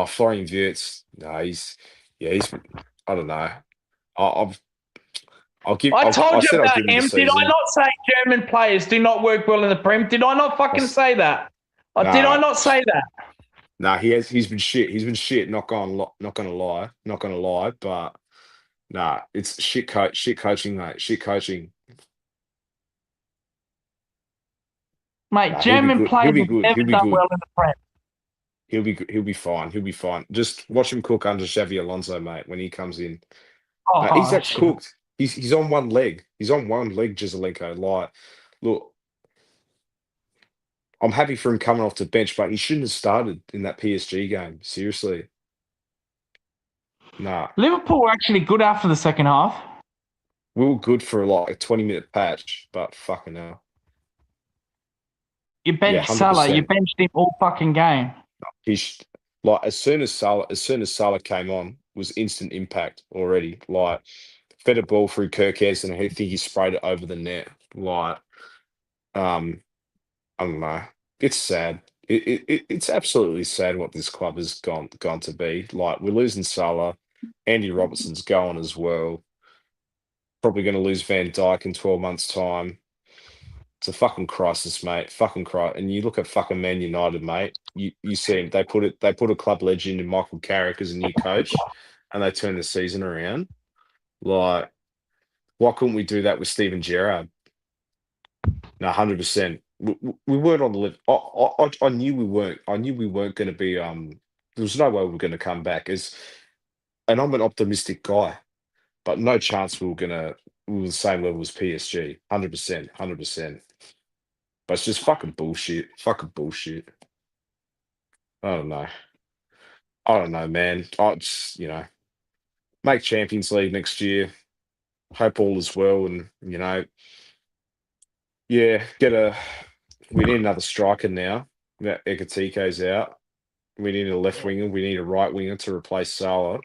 Florian Wirtz. No, he's I don't know. I'll give. I told you said I'll about give him the him. Did I season. not say German players do not work well in the Prem? Did I not fucking say that? Did I not say that? Nah, he's been shit. He's been shit. Not gonna lie. But nah, it's shit coaching, mate. Shit coaching. Mate, Nah, German players have never He'll be done good. well in the Prem. He'll be good. He'll be fine. He'll be fine. Just watch him cook under Xavi Alonso, mate, when he comes in. He's actually cooked. He's on one leg. He's on one leg, Jesselenko. Like, look, I'm happy for him coming off the bench, but he shouldn't have started in that PSG game. Seriously. Nah. Liverpool were actually good after the second half. We were good for like a 20-minute patch, but fucking hell. You benched Salah. You benched him all fucking game. He's like as soon as Salah came on, was instant impact already. Like fed a ball through Kirkes and I think he sprayed it over the net. Like, I don't know. It's sad. It's absolutely sad what this club has gone to be. Like we're losing Salah, Andy Robertson's going as well. Probably going to lose Van Dijk in 12 months' time. It's a fucking crisis, mate. Fucking crisis. And you look at fucking Man United, mate. You see him. They put a club legend in Michael Carrick as a new coach, and they turned the season around. Like, why couldn't we do that with Steven Gerrard? No, 100%. We weren't on the lift. I knew we weren't. I knew we weren't going to be. There was no way we were going to come back. And I'm an optimistic guy, but no chance we were the same level as PSG. 100%. 100%. But it's just fucking bullshit. Fucking bullshit. I don't know, man. I just, make Champions League next year. Hope all is well. And, yeah, we need another striker now. That Ekatike's out. We need a left winger. We need a right winger to replace Salah.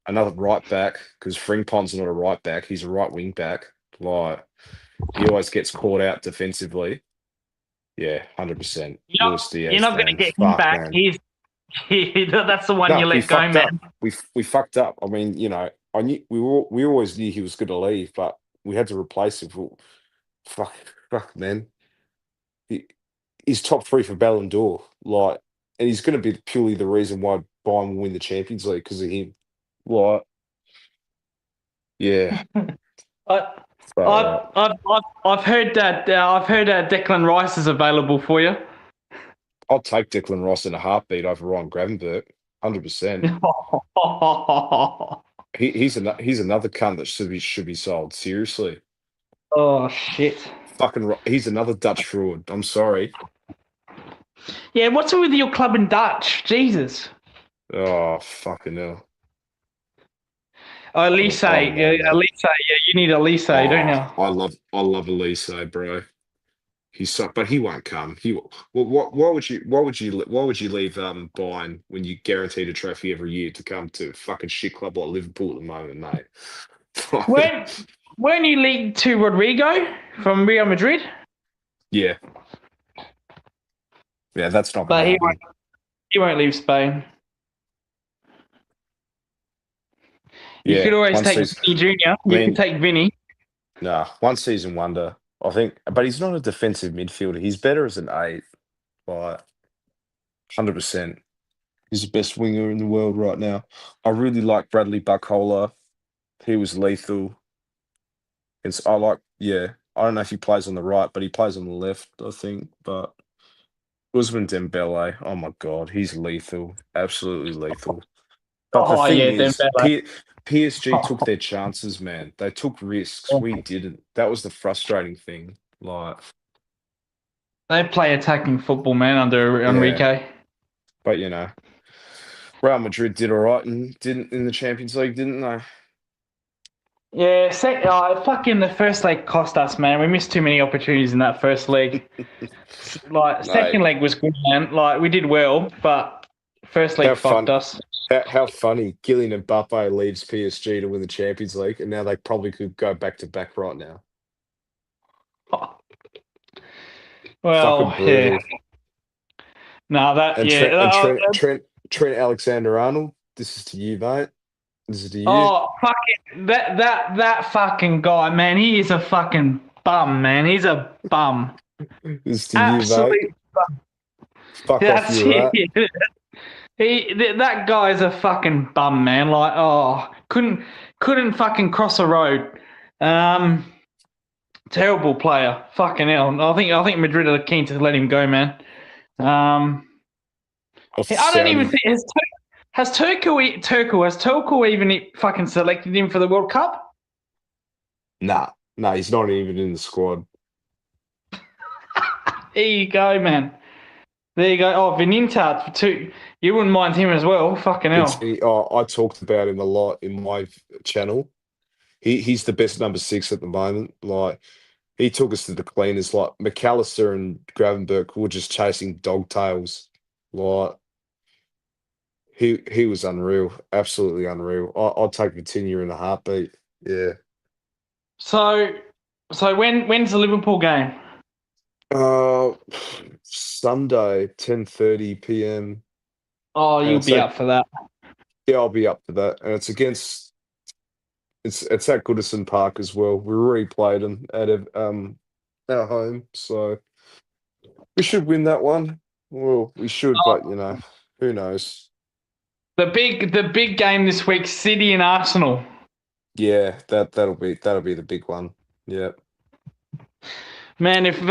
Another right back, because Frimpong's not a right back. He's a right wing back. Like, he always gets caught out defensively. Yeah, 100%. Luis Diaz. You're not going to get him back. Man. That's the one you let go, man. We fucked up. I mean, I knew we always knew he was going to leave, but we had to replace him. Fuck, man. He's top 3 for Ballon d'Or. Like, and he's going to be purely the reason why Bayern will win the Champions League because of him. Like, yeah. I've heard that Declan Rice is available for you. I'll take Declan Rice in a heartbeat over Ryan Gravenberch, 100%. He's another cunt that should be sold. Seriously. Oh shit! He's another Dutch fraud. I'm sorry. Yeah, what's with your club in Dutch? Jesus. Oh fucking hell. Elise, yeah, you need Elise, don't you? I love Elise, bro. But he won't come. Why would you leave Bayern when you guaranteed a trophy every year to come to a fucking shit club like Liverpool at the moment, mate? Weren't you linked to Rodrigo from Real Madrid? Yeah. Yeah, that's not going to happen. He won't leave Spain. You could always take Vinny Jr. You could take Vinny. Nah, one season wonder. I think, but he's not a defensive midfielder. He's better as an 8. Like, 100%. He's the best winger in the world right now. I really like Bradley Barcola. He was lethal. Yeah. I don't know if he plays on the right, but he plays on the left, I think. But Usman Dembele, oh my God, he's lethal. Absolutely lethal. But the Oh thing yeah, is, Dembele. PSG took their chances, man. They took risks. We didn't. That was the frustrating thing. Like, They play attacking football, man, under yeah. Enrique. But Real Madrid did all right and didn't in the Champions League, didn't they? Yeah, fucking the first leg cost us, man. We missed too many opportunities in that first leg. Like, second leg was good, man. Like, we did well, but first leg fucked us. How funny. Kylian Mbappe leaves PSG to win the Champions League, and now they probably could go back to back right now. Well, Fucking brutal. yeah. No, that, And yeah. Trent Alexander-Arnold, this is to you, mate. This is to you. Oh, fucking, that fucking guy, man. He is a fucking bum, man. He's a bum. This is to Absolute you, mate. bum. Fuck That's off, you rat. That guy's a fucking bum, man. Like, couldn't fucking cross a road. Terrible player. Fucking hell. I think Madrid are keen to let him go, man. I don't even think has Turco even fucking selected him for the World Cup? Nah, he's not even in the squad. There you go, man. There you go. Oh, Vinintat for two. You wouldn't mind him as well. Fucking hell. I talked about him a lot in my channel. He's the best number 6 at the moment. Like, he took us to the cleaners. Like, McAllister and Gravenberg were just chasing dog tails. Like, he was unreal. Absolutely unreal. I'd take Vitinha in a heartbeat. Yeah. So when's the Liverpool game? Sunday, 10:30 p.m. Oh, you'll be up for that. Yeah, I'll be up for that. And it's at Goodison Park as well. We already played them at our home, so we should win that one. Well, we should, but who knows? The big game this week, City and Arsenal. Yeah, that'll be the big one. Yeah. Man, if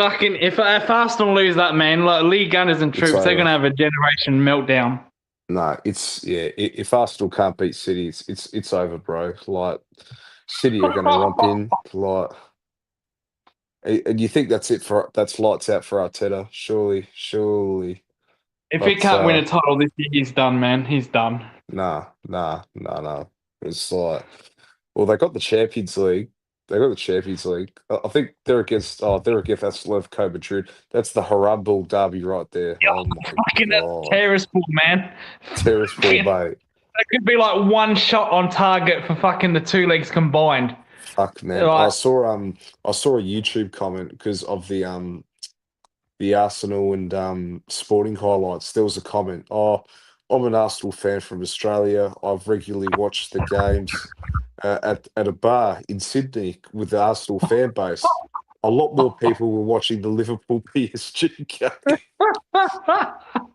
Arsenal lose that, man, like Lee Gunners and troops, they're gonna have a generation meltdown. No, if Arsenal can't beat City, it's over, bro. Like, City are gonna romp in. Like, and you think that's lights out for Arteta? Surely. If he can't win a title this year, he's done, man. He's done. Nah. It's like, well, they got the Champions League. I think they're against Atletico Madrid. That's the Harambul derby right there. Oh fucking that's Terrasport, man. Terrasport, mate. That could be like one shot on target for fucking the two legs combined. Fuck, man. I saw a YouTube comment because of the Arsenal and Sporting highlights. There was a comment. Oh, I'm an Arsenal fan from Australia. I've regularly watched the games at a bar in Sydney with the Arsenal fan base. A lot more people were watching the Liverpool PSG game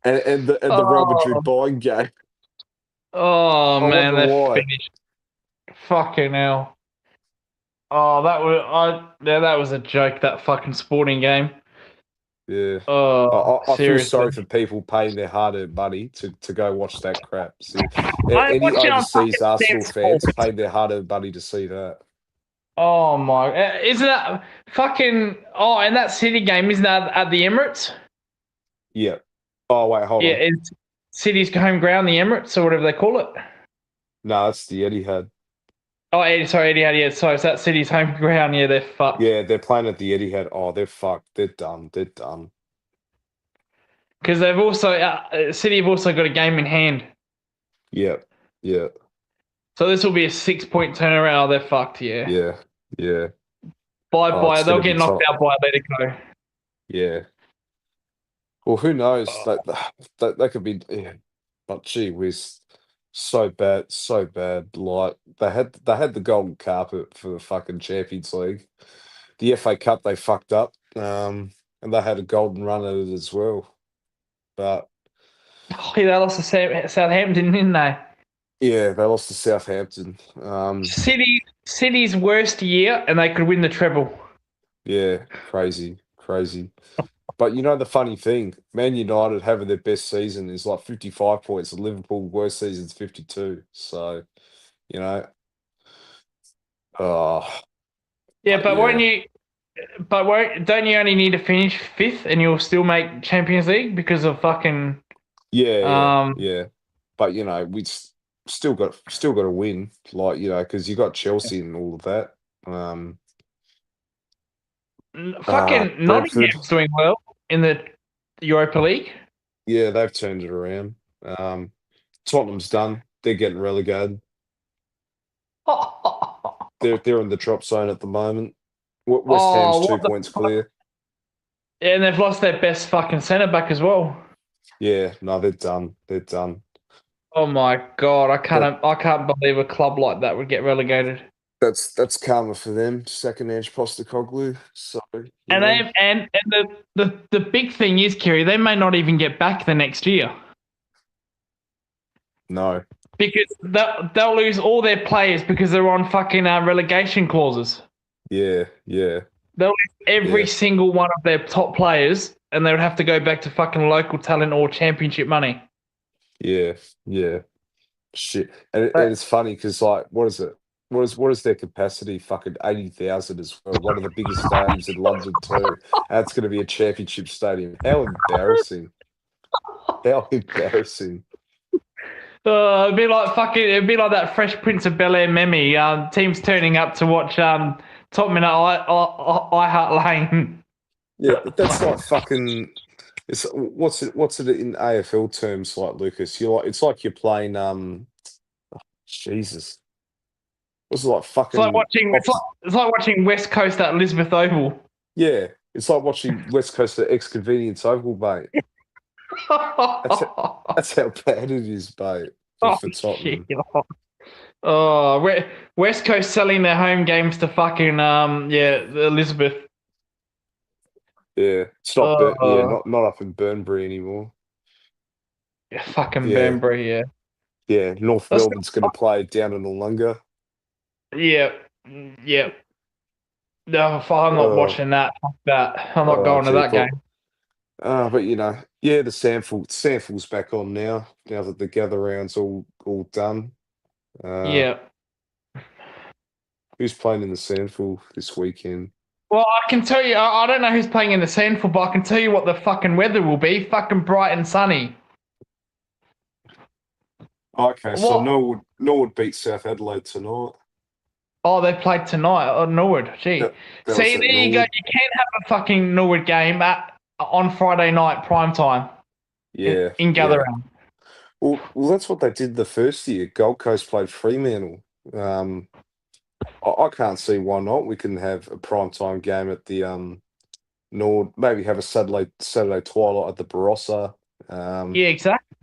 and the Real Madrid buying game. Oh man, they're finished. Fucking hell. Oh, that was a joke. That fucking Sporting game. Yeah. Oh, I feel sorry for people paying their hard-earned money to go watch that crap. See, any overseas Arsenal fans paying their hard-earned money to see that. Oh my! Isn't that fucking? Oh, and that City game isn't that at the Emirates? Yeah. Oh wait, hold on. Yeah, it's City's home ground, the Emirates or whatever they call it. No, it's the Etihad. Oh, Etihad. Yeah, sorry, it's that City's home ground. Yeah, they're fucked. Yeah, they're playing at the Etihad. Oh, they're fucked. They're done. Because they've also City have also got a game in hand. Yeah. So this will be a 6-point turnaround. Oh, they're fucked. Yeah. Bye. They'll get knocked out by Atletico. Yeah. Well, who knows? That could be. Yeah. But gee whiz, so bad. Like, they had the golden carpet for the fucking Champions League. The FA Cup they fucked up. And they had a golden run at it as well. But they lost to Southampton, didn't they? Yeah, they lost to Southampton. City's worst year, and they could win the treble. Yeah, crazy. But you know the funny thing, Man United having their best season is like 55 points, and Liverpool worst season's 52. So, you know, oh, Yeah, but yeah, don't you only need to finish 5th and you'll still make Champions League because of fucking yeah. But you know, still got to win, like because you got Chelsea and all of that. fucking Brentford, Nottingham's doing well in the Europa League. yeah, they've turned it around. Tottenham's done; they're getting relegated. They're in the drop zone at the moment. West Ham's 2 points clear. Yeah, and they've lost their best fucking centre back as well. Yeah, no, they're done. They're done. Oh my god, I can't believe a club like that would get relegated. That's karma for them. Second Ange Postecoglou. So And the big thing is, Kerry, they may not even get back the next year. No. Because they'll lose all their players because they're on fucking relegation clauses. Yeah. They'll lose every single one of their top players, and they would have to go back to fucking local talent or championship money. Yeah. Shit. And it's funny because, like, what is it? What is their capacity? Fucking 80,000 as well. One of the biggest stadiums in London too. That's going to be a championship stadium. How embarrassing! How embarrassing! It'd be like that Fresh Prince of Bel-Air meme. Teams turning up to watch Tottenham at I Heart Lane. Yeah, but that's like fucking. It's what's it in AFL terms like, Lucas? It's like you're playing Jesus. What's it like fucking? It's like watching West Coast at Elizabeth Oval. Yeah, it's like watching West Coast at Ex Convenience Oval, mate. That's how bad it is, mate. For Tottenham. Oh, West Coast selling their home games to fucking Elizabeth. Yeah, it's not not up in Burnbury anymore. Yeah, fucking Burnbury, yeah. Yeah, North Melbourne's going to play down in Wollonga. Yeah. No, I'm not watching that. Fuck that. I'm not going to that game. But the Sandful's back on now that the gather round's all done. Yeah. Who's playing in the Sandful this weekend? Well, I can tell you, I don't know who's playing in the Sandful, but I can tell you what the fucking weather will be. Fucking bright and sunny. Okay, so Norwood beat South Adelaide tonight. Oh, they played tonight. Oh, Norwood. Gee. See, there you go. You can have a fucking Norwood game on Friday night, prime time. Yeah. In gather round. Well, that's what they did the first year. Gold Coast played Fremantle. I can't see why not. We can have a primetime game at the Nord. Maybe have a Saturday twilight at the Barossa. Yeah, exactly.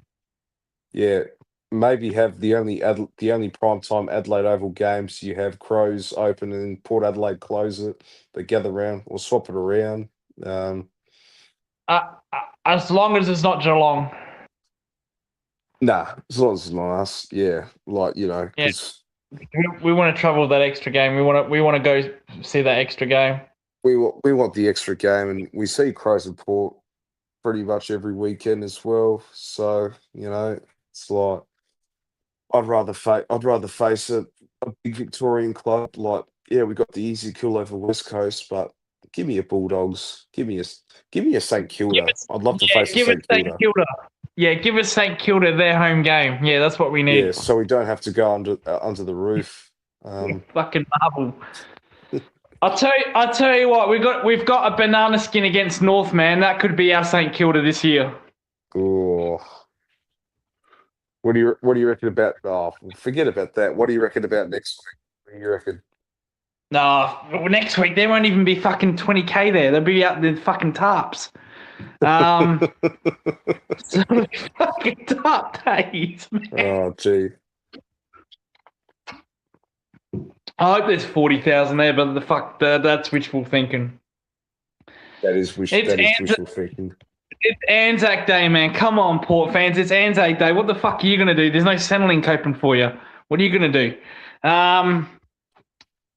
Yeah, maybe have the only primetime Adelaide Oval games. You have Crows open and Port Adelaide close it. They gather round or swap it around. As long as it's not Geelong. Nah, as long as it's not us. Yeah, because we want to travel that extra game. We want to go see that extra game. We want the extra game, and we see Crows and Port pretty much every weekend as well. So it's like I'd rather face a big Victorian club. Like, yeah, we got the easy kill over West Coast, but give me a Bulldogs. Give me a St Kilda. I'd love to face a St Kilda. Yeah, give us St Kilda their home game. Yeah, that's what we need. Yeah, so we don't have to go under the roof. Fucking marvel. I tell you what, we've got a banana skin against North, man. That could be our St Kilda this year. Oh. What do you reckon about? Oh, forget about that. What do you reckon about next week? What do you reckon? No, next week there won't even be fucking 20k there. They'll be out the fucking tarps. So fucking tarp days, man. Oh, gee. I hope there's 40,000 there, but that's wishful thinking. That is wishful thinking. It's Anzac Day, man. Come on, Port fans. It's Anzac Day. What the fuck are you going to do? There's no Centrelink open for you. What are you going to do?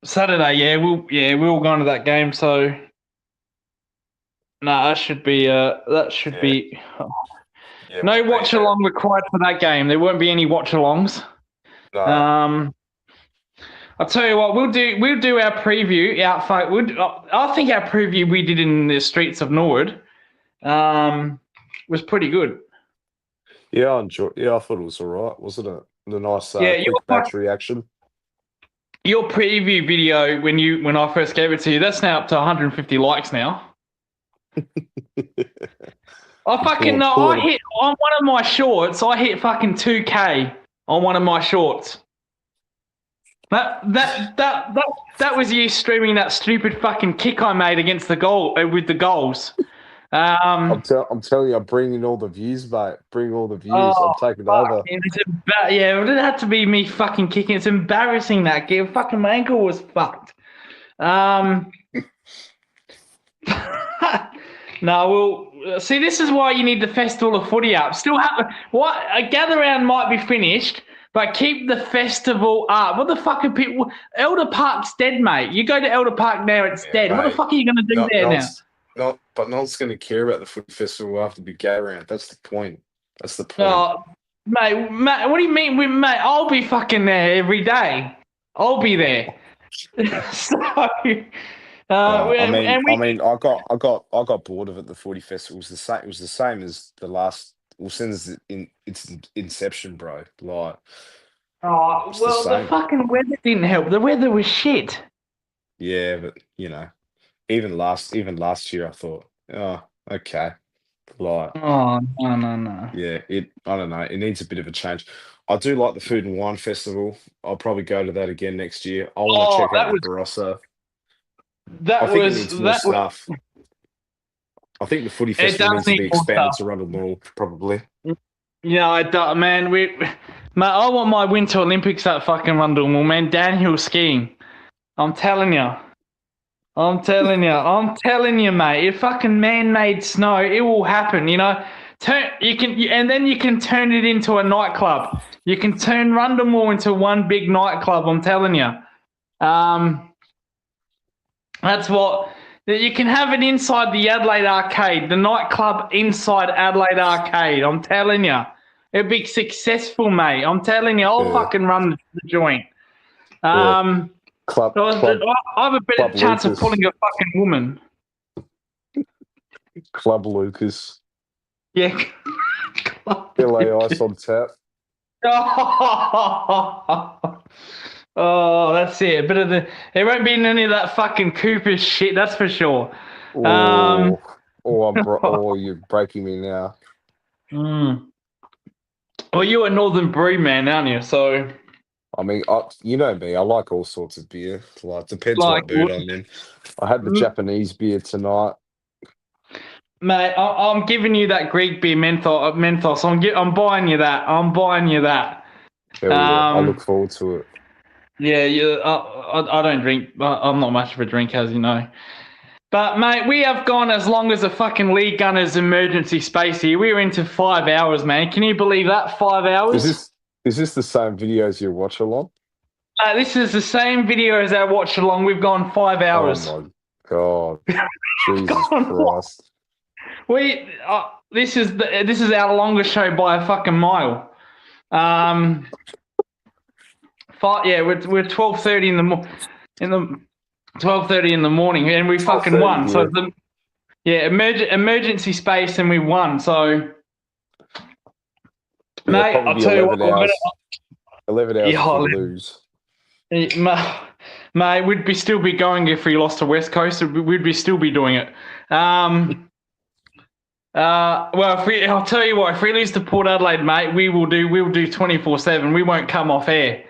Saturday, we're all going to that game, so No, that should be. Yeah, No we'll watch be there. along required for that game. There won't be any watch alongs. No. I'll tell you what, we'll do our preview. I think our preview we did in the streets of Norwood was pretty good. Yeah, I thought it was all right, wasn't it? The nice Yeah, quick match reaction. Your preview video when I first gave it to you, that's now up to 150 likes now. I fucking know. I hit on one of my shorts. I hit fucking 2K on one of my shorts. That was you streaming that stupid fucking kick I made against the goal with the goals. I'm telling you, I'm bringing all the views, mate. Bring all the views. I'm taking over. Yeah, it had to be me fucking kicking. It's embarrassing that game. Fucking my ankle was fucked. No, well, see, this is why you need the Festival of Footy up. Still have what a gather round might be finished, but keep the festival up. What the fuck are people? Elder Park's dead, mate. You go to Elder Park now, it's dead. Mate, what the fuck are you going to do there now? But no one's going to care about the footy festival after the gather round. That's the point. That's the point. Oh, mate, what do you mean, mate? I'll be fucking there every day. I'll be there. So. I got bored of it. The footy festival was the same. It was the same as the last. Well, since its inception, bro. Like, the fucking weather didn't help. The weather was shit. Yeah, but even last year, I thought, oh, okay, like, oh no. Yeah, I don't know. It needs a bit of a change. I do like the Food and Wine Festival. I'll probably go to that again next year. I want to check out the Barossa. I think it needs more stuff. I think the footy festival needs to be expanded to Rundle Mall, probably. Yeah, I don't, man. I want my Winter Olympics at fucking Rundle Mall, man. Downhill skiing. I'm telling you, mate. If fucking man-made snow, it will happen. And then you can turn it into a nightclub. You can turn Rundle Mall into one big nightclub. I'm telling you. That's what you can have it inside the Adelaide Arcade, the nightclub inside Adelaide Arcade. I'm telling you, it'd be successful, mate. I'm telling you, I'll fucking run the joint. I have a better chance of pulling a fucking woman. Club Lucas. Yeah. LA Ice on tap. Oh, that's it. There won't be any of that fucking Cooper shit. That's for sure. You're breaking me now. Well, you're a Northern Brew man, aren't you? So, I mean, you know me. I like all sorts of beer. Like, depends what mood I'm in. I had the Japanese beer tonight. Mate, I'm giving you that Greek beer, Menthos. I'm buying you that. I look forward to it. Yeah, I don't drink. I'm not much of a drinker, as you know. But, mate, we have gone as long as a fucking League Gunners emergency space here. We're into 5 hours, man. Can you believe that? 5 hours? Is this the same videos you watch along? This is the same video as our watch along. We've gone 5 hours. Oh, my God. Jesus Christ. This is our longest show by a fucking mile. We're 12:30 in the morning, and we fucking won. Yeah. So emergency space, and we won. So, mate, I'll tell you what. 11 hours to lose. Mate, we'd still be going if we lost to West Coast. We'd still be doing it. Well, I'll tell you what. If we lose to Port Adelaide, mate, we'll do 24/7. We won't come off air.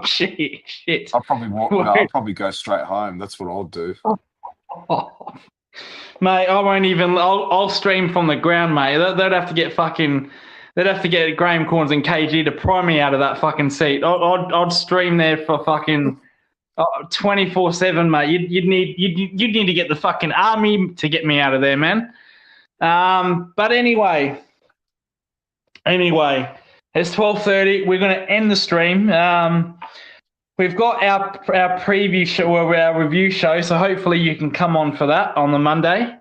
Shit. I'll probably go straight home. That's what I'll do. Mate, I won't even. I'll stream from the ground, mate. They'd have to get Graham Corns and KG to pry me out of that fucking seat. I'd stream there for fucking 24/7, mate. You'd need to get the fucking army to get me out of there, man. But anyway, it's 12:30. We're going to end the stream. we've got our preview show, or our review show. So hopefully you can come on for that on the Monday.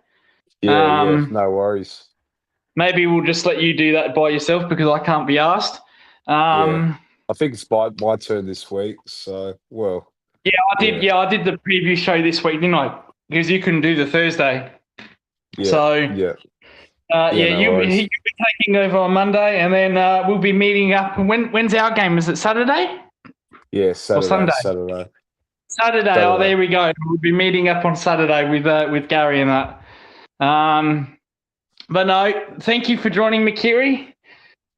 Yeah, no worries. Maybe we'll just let you do that by yourself because I can't be asked. I think it's my turn this week. So, well. Yeah, I did. Yeah, I did the preview show this week, didn't I? Because you couldn't do the Thursday. Yeah. So, no you'll be taking over on Monday, and then we'll be meeting up. When's our game? Is it Saturday? Yeah, Saturday. Or Sunday? Saturday. Oh, there we go. We'll be meeting up on Saturday with Gary and that. But no, thank you for joining me, Kiri.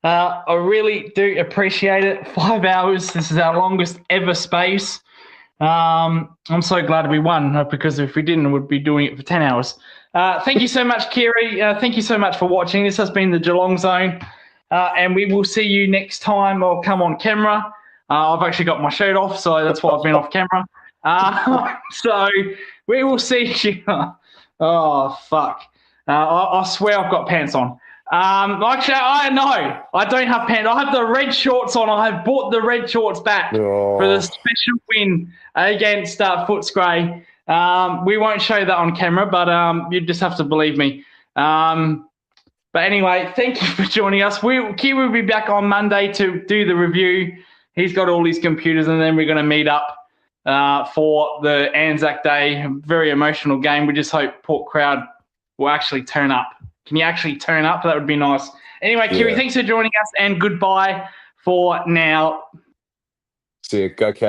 I really do appreciate it. 5 hours. This is our longest ever space. I'm so glad we won because if we didn't, we'd be doing it for 10 hours. Thank you so much, Kiri. Thank you so much for watching. This has been the Geelong Zone, and we will see you next time. I'll come on camera. I've actually got my shirt off, so that's why I've been off camera. So we will see you. Oh, fuck. I swear I've got pants on. Actually, I know. I don't have pants. I have the red shorts on. I have bought the red shorts back for the special win against Footscray. We won't show that on camera, but you just have to believe me. But anyway, thank you for joining us. Kiri will be back on Monday to do the review. He's got all his computers, and then we're going to meet up for the Anzac Day. Very emotional game. We just hope Port crowd will actually turn up. Can you actually turn up? That would be nice. Anyway, Kiri, thanks for joining us, and goodbye for now. See you. Go, Cat.